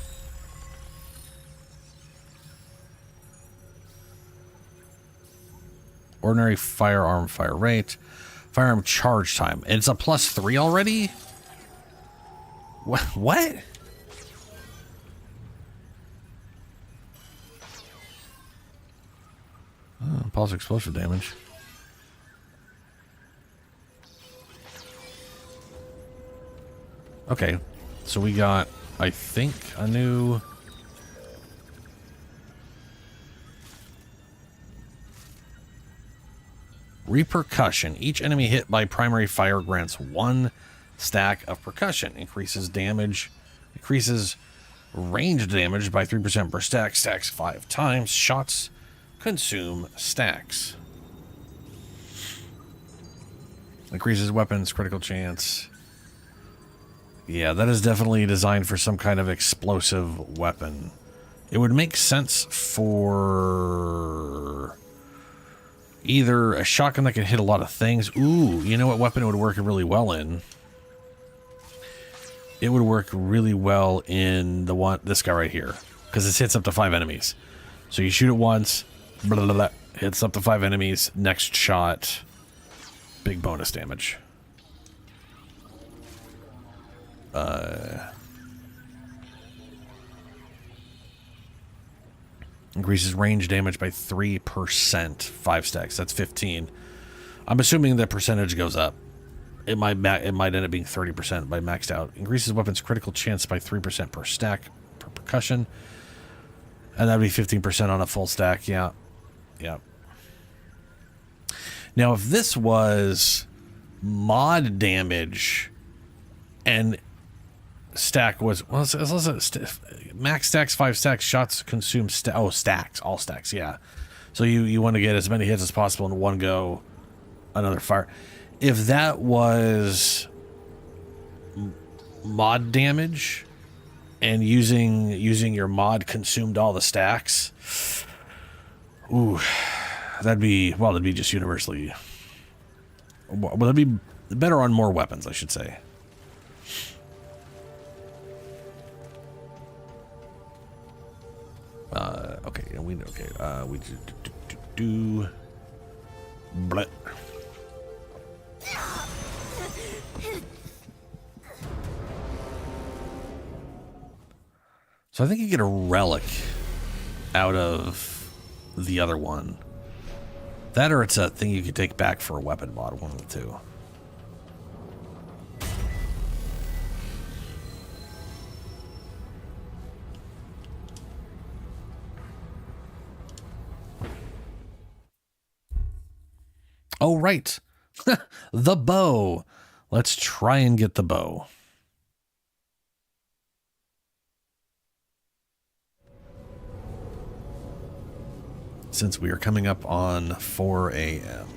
Ordinary firearm fire rate. Firearm charge time. And it's a +3 already? What? Oh, pulse explosive damage. Okay, so we got, I think, a new... Repercussion. Each enemy hit by primary fire grants 1 stack of percussion. Increases damage. Increases range damage by 3% per stack. Stacks 5 times. Shots consume stacks. Increases weapons critical chance. Yeah, that is definitely designed for some kind of explosive weapon. It would make sense for either a shotgun that can hit a lot of things. Ooh, you know what weapon it would work really well in? It would work really well in this guy right here, because it hits up to 5 enemies. So you shoot it once, blah, blah, blah, hits up to 5 enemies. Next shot, big bonus damage. Increases range damage by 3%, 5 stacks. That's 15. I'm assuming the percentage goes up. It might end up being 30% by maxed out. Increases weapons critical chance by 3% per stack per percussion. And that'd be 15% on a full stack. Yeah. Yeah. Now, if this was mod damage and stack was, well, max stacks, 5 stacks, shots consume, stacks, all stacks, yeah. So you want to get as many hits as possible in one go. Another fire. If that was mod damage and using your mod consumed all the stacks, ooh, that'd be just universally. Well, that'd be better on more weapons, I should say. Okay, and we do bleh. So I think you get a relic out of the other one. That or it's a thing you can take back for a weapon mod, one of the two. Oh, right. The bow. Let's try and get the bow. Since we are coming up on 4 a.m.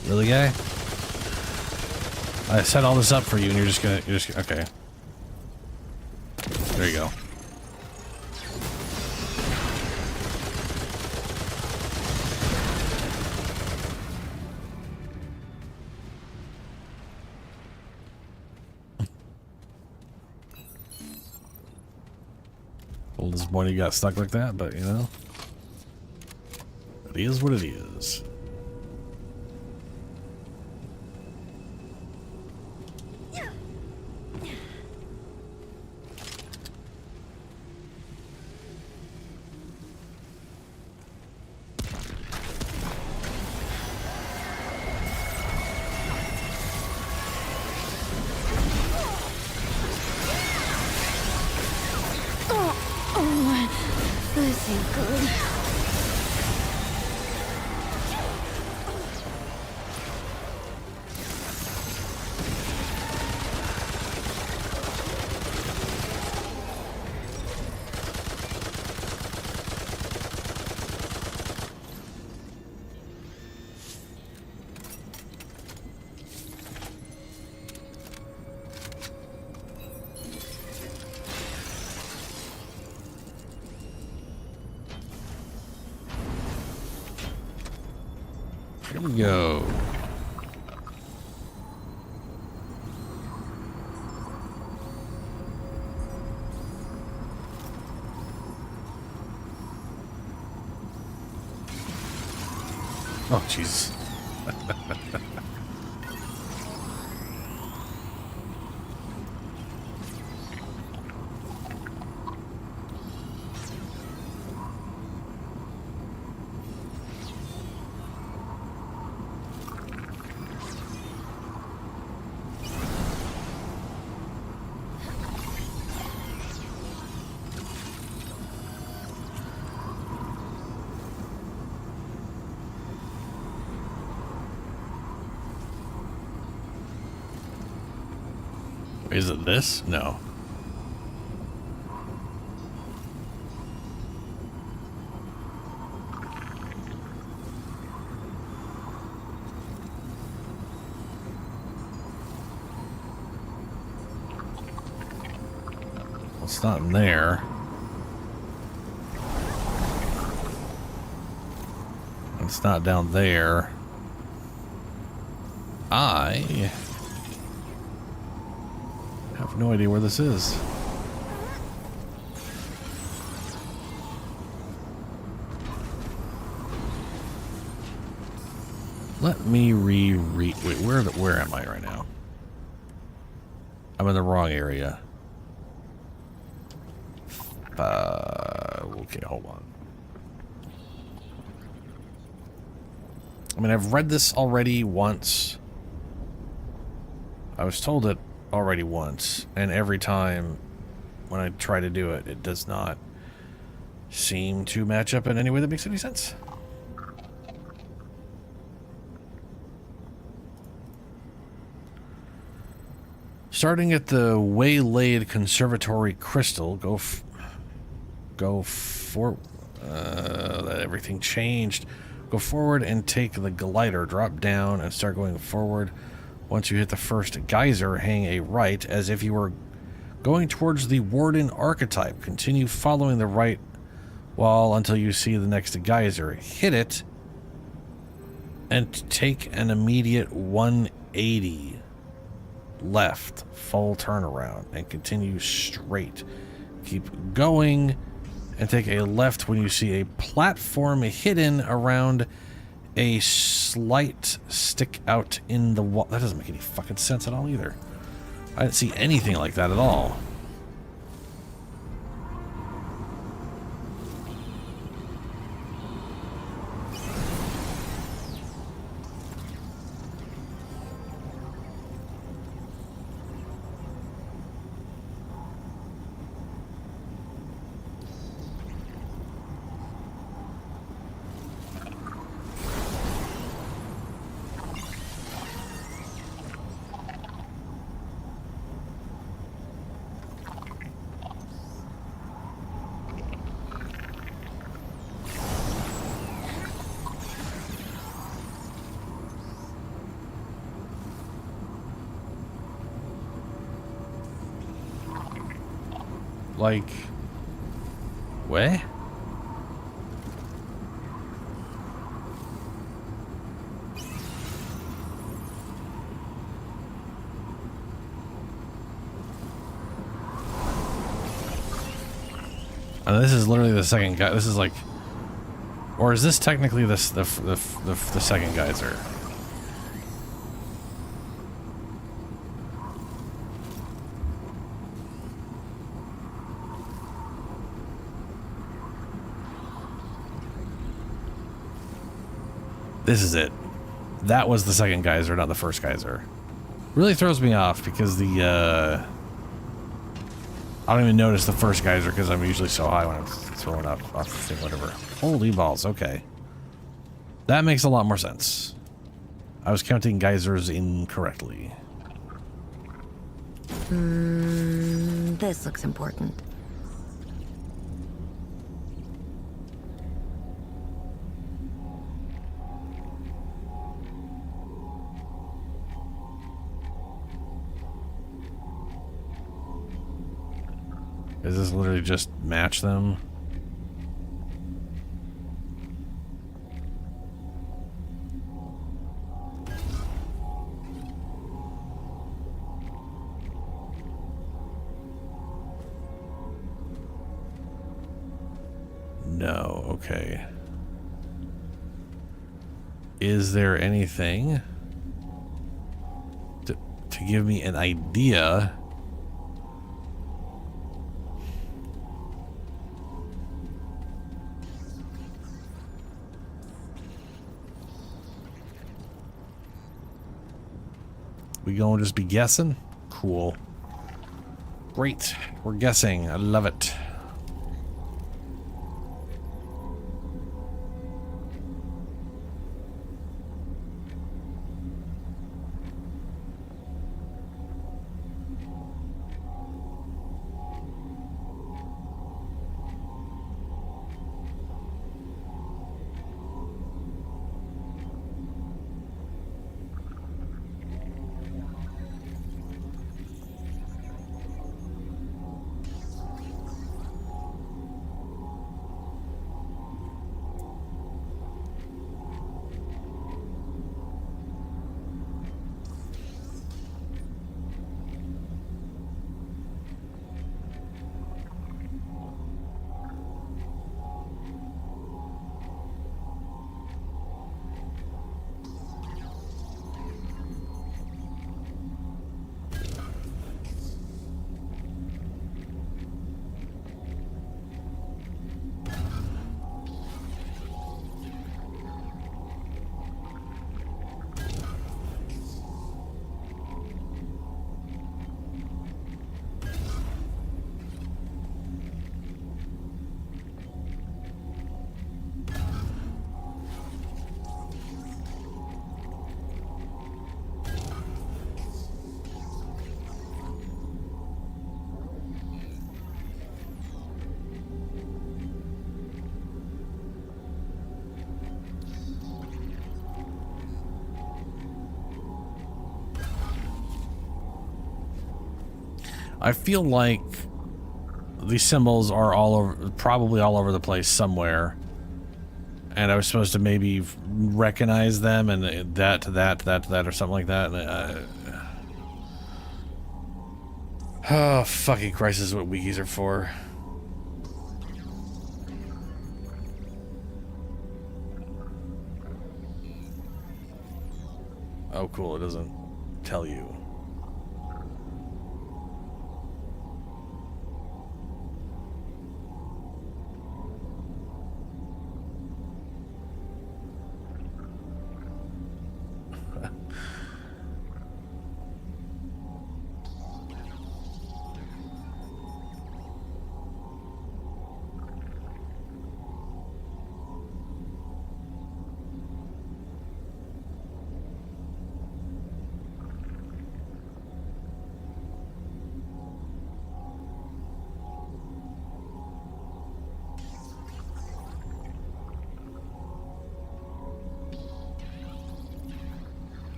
Really, guy? I set all this up for you, and you're just gonna okay. There you go. A little disappointed you got stuck like that, but you know, it is what it is. This ain't good. Here we go. Oh, Jesus. Is it this? No. Well, it's not in there. It's not down there. I have no idea where this is. Let me wait, where am I right now? I'm in the wrong area. Okay, hold on. I mean, I've read this already once. I was told it already once, and every time when I try to do it, it does not seem to match up in any way that makes any sense. Starting at the Waylaid Conservatory Crystal, everything changed. Go forward and take the glider. Drop down and start going forward. Once you hit the first geyser, hang a right as if you were going towards the Warden archetype. Continue following the right wall until you see the next geyser. Hit it and take an immediate 180 left, full turnaround, and continue straight. Keep going and take a left when you see a platform hidden around a slight stick out in the wall. That doesn't make any fucking sense at all either. I didn't see anything like that at all. Like, where? And this is literally the second guy. This is like, or is this technically the second geyser? This is it. That was the second geyser, not the first geyser. Really throws me off because the, I don't even notice the first geyser because I'm usually so high when I'm throwing off the thing, whatever. Holy balls, okay. That makes a lot more sense. I was counting geysers incorrectly. This looks important. Does this literally just match them? No, okay. Is there anything to give me an idea? We gonna just be guessing? Cool. Great. We're guessing. I love it. I feel like these symbols are all over, probably all over the place somewhere. And I was supposed to maybe recognize them and that or something like that. And, oh, fucking Christ, this is what wikis are for. Oh, cool, it doesn't tell you.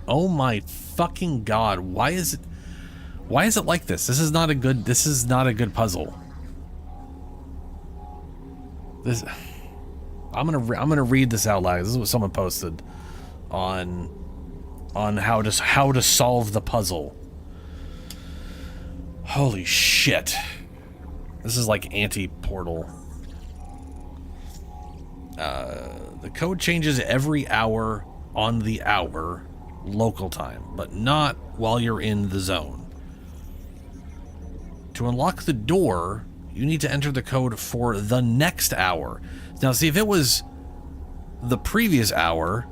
Oh my fucking god, why is it like this? This is not a good puzzle. I'm gonna read this out loud. This is what someone posted on how to solve the puzzle. Holy shit. This is like anti-Portal. The code changes every hour on the hour local time, but not while you're in the zone. To unlock the door, you need to enter the code for the next hour. Now, see, if it was the previous hour,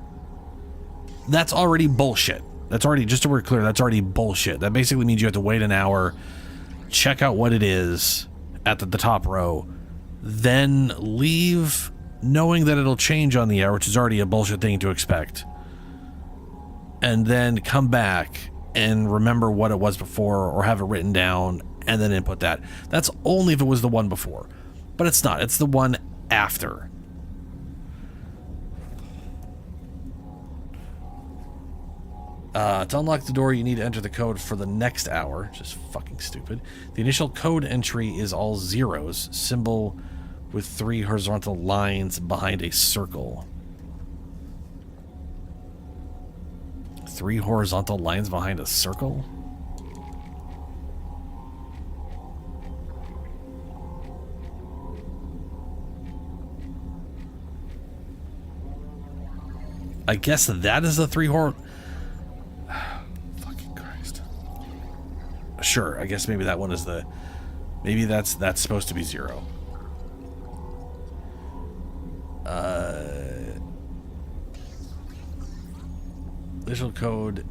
that's already bullshit. That's already, just so we're clear, that's already bullshit. That basically means you have to wait an hour, check out what it is at the top row, then leave knowing that it'll change on the hour, which is already a bullshit thing to expect. And then come back and remember what it was before or have it written down and then input that. That's only if it was the one before. But it's not. It's the one after. To unlock the door, you need to enter the code for the next hour. Just fucking stupid. The initial code entry is all zeros, symbol with 3 horizontal lines behind a circle. 3 horizontal lines behind a circle? I guess that is the 3 fucking Christ. Sure, I guess maybe that one is the... Maybe that's supposed to be 0. Initial code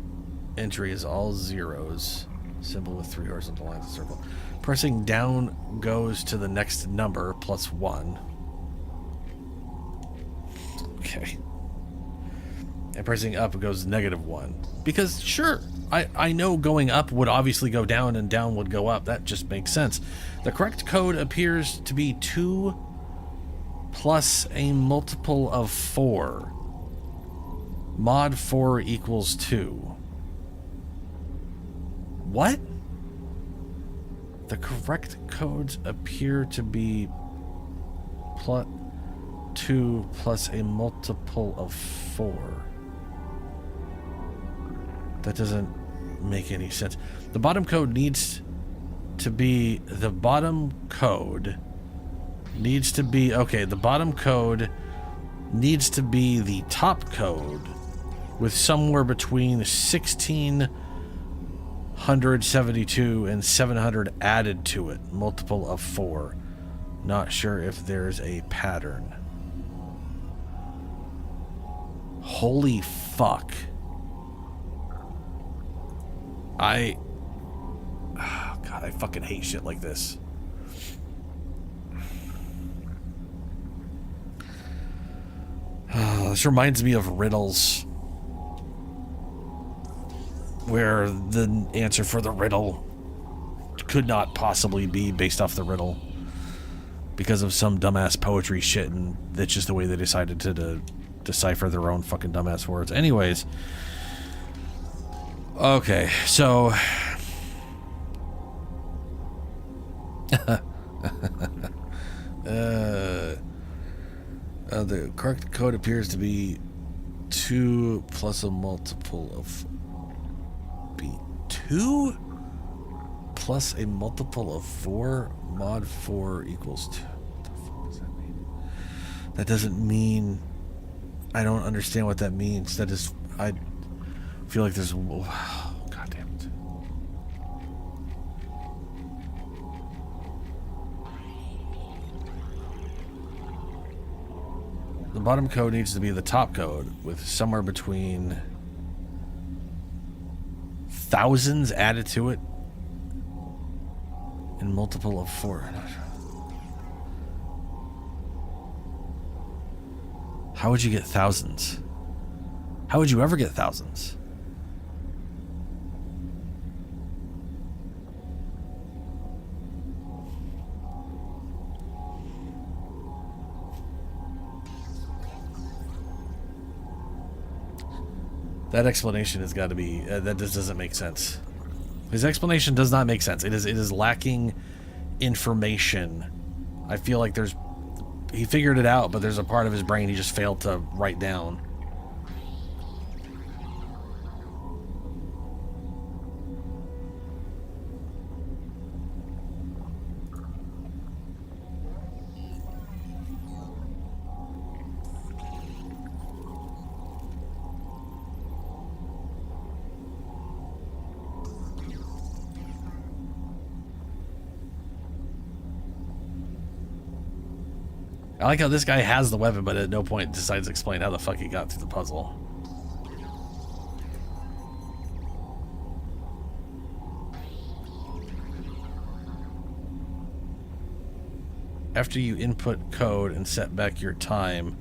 entry is all zeros. Symbol with 3 horizontal lines in a circle. Pressing down goes to the next number, +1. Okay. And pressing up goes -1. Because, sure, I know going up would obviously go down and down would go up. That just makes sense. The correct code appears to be 2 plus a multiple of 4. Mod 4 equals 2. What? The correct codes appear to be 2 plus a multiple of 4. That doesn't make any sense. The bottom code needs to be... Okay, the bottom code needs to be the top code with somewhere between 1672 and 700 added to it, multiple of 4. Not sure if there's a pattern. Holy fuck. Oh God, I fucking hate shit like this. This reminds me of riddles, where the answer for the riddle could not possibly be based off the riddle because of some dumbass poetry shit, and that's just the way they decided to decipher their own fucking dumbass words. Anyways, okay, so The correct code appears to be 2 plus a multiple of 2 plus a multiple of 4. Mod 4 equals 2. What the fuck does that mean? That doesn't mean... I don't understand what that means. That is... I feel like there's... God damn it. The bottom code needs to be the top code with somewhere between thousands added to it and multiple of 4. How would you get thousands? How would you ever get thousands? That explanation has got to be... that just doesn't make sense. His explanation does not make sense. It is lacking information. I feel like there's... He figured it out, but there's a part of his brain he just failed to write down. I like how this guy has the weapon, but at no point decides to explain how the fuck he got through the puzzle. After you input code and set back your time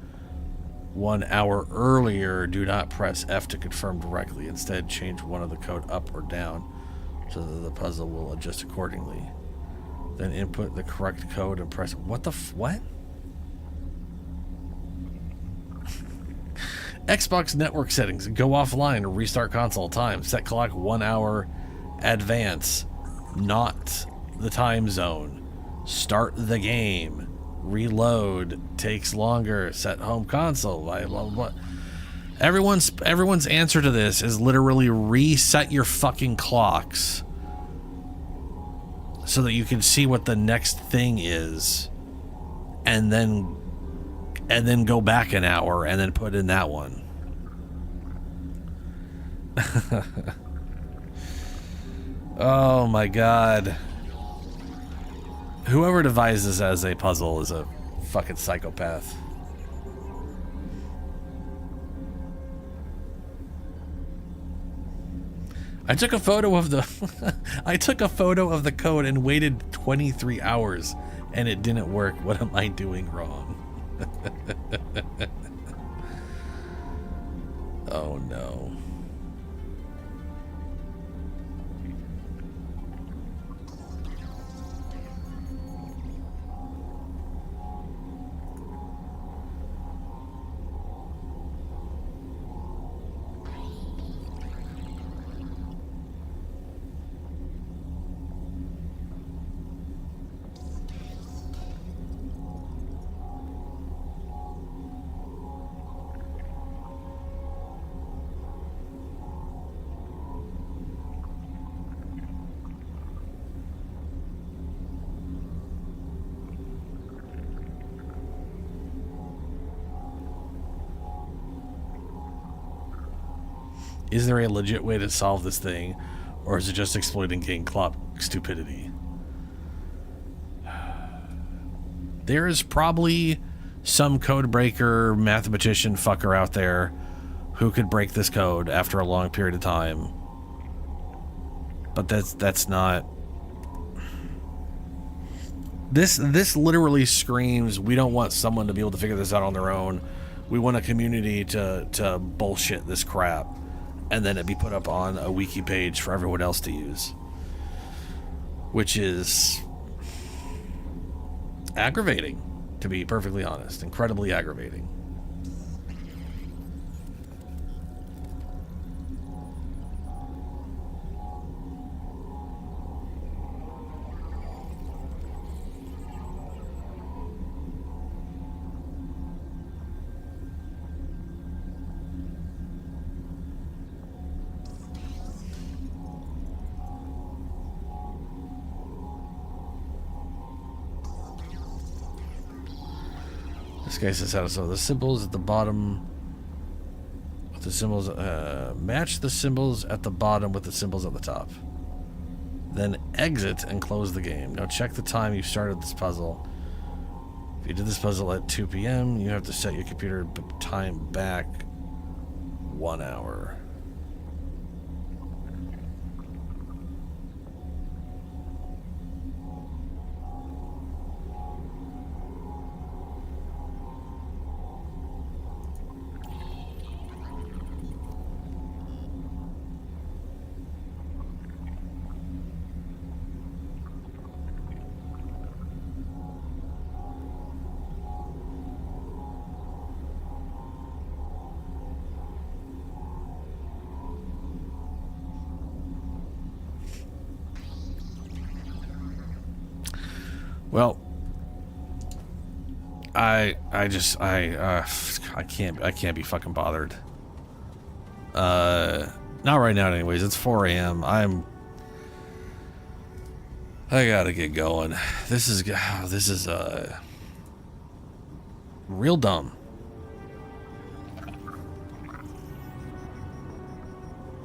1 hour earlier, do not press F to confirm directly. Instead, change one of the code up or down so that the puzzle will adjust accordingly. Then input the correct code and press... What the what? Xbox network settings. Go offline or restart console time. Set clock 1 hour advance. Not the time zone. Start the game. Reload. Takes longer. Set home console. Blah, blah, blah. Everyone's answer to this is literally reset your fucking clocks so that you can see what the next thing is, and then go back an hour and then put in that one. Oh my god. Whoever devised this as a puzzle is a fucking psychopath. I took a photo of the I took a photo of the code and waited 23 hours and it didn't work. What am I doing wrong? Oh no. Is there a legit way to solve this thing, or is it just exploiting game clock stupidity? There is probably some code breaker mathematician fucker out there who could break this code after a long period of time. But that's not... This literally screams, we don't want someone to be able to figure this out on their own. We want a community to bullshit this crap, and then it be put up on a wiki page for everyone else to use. Which is aggravating, to be perfectly honest. Incredibly aggravating. This guy says how to, so the symbols at the bottom with the symbols, match the symbols at the bottom with the symbols at the top. Then exit and close the game. Now check the time you started this puzzle. If you did this puzzle at 2 p.m., you have to set your computer time back 1 hour. Well, I can't be fucking bothered. Not right now anyways. It's 4 a.m. I gotta get going. This is real dumb.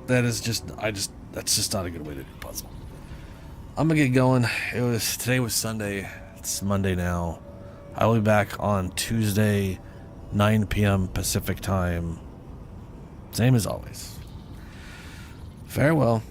That's just not a good way to do a puzzle. I'm gonna get going. Today was Sunday. It's Monday now. I'll be back on Tuesday, 9 p.m. Pacific time. Same as always. Farewell.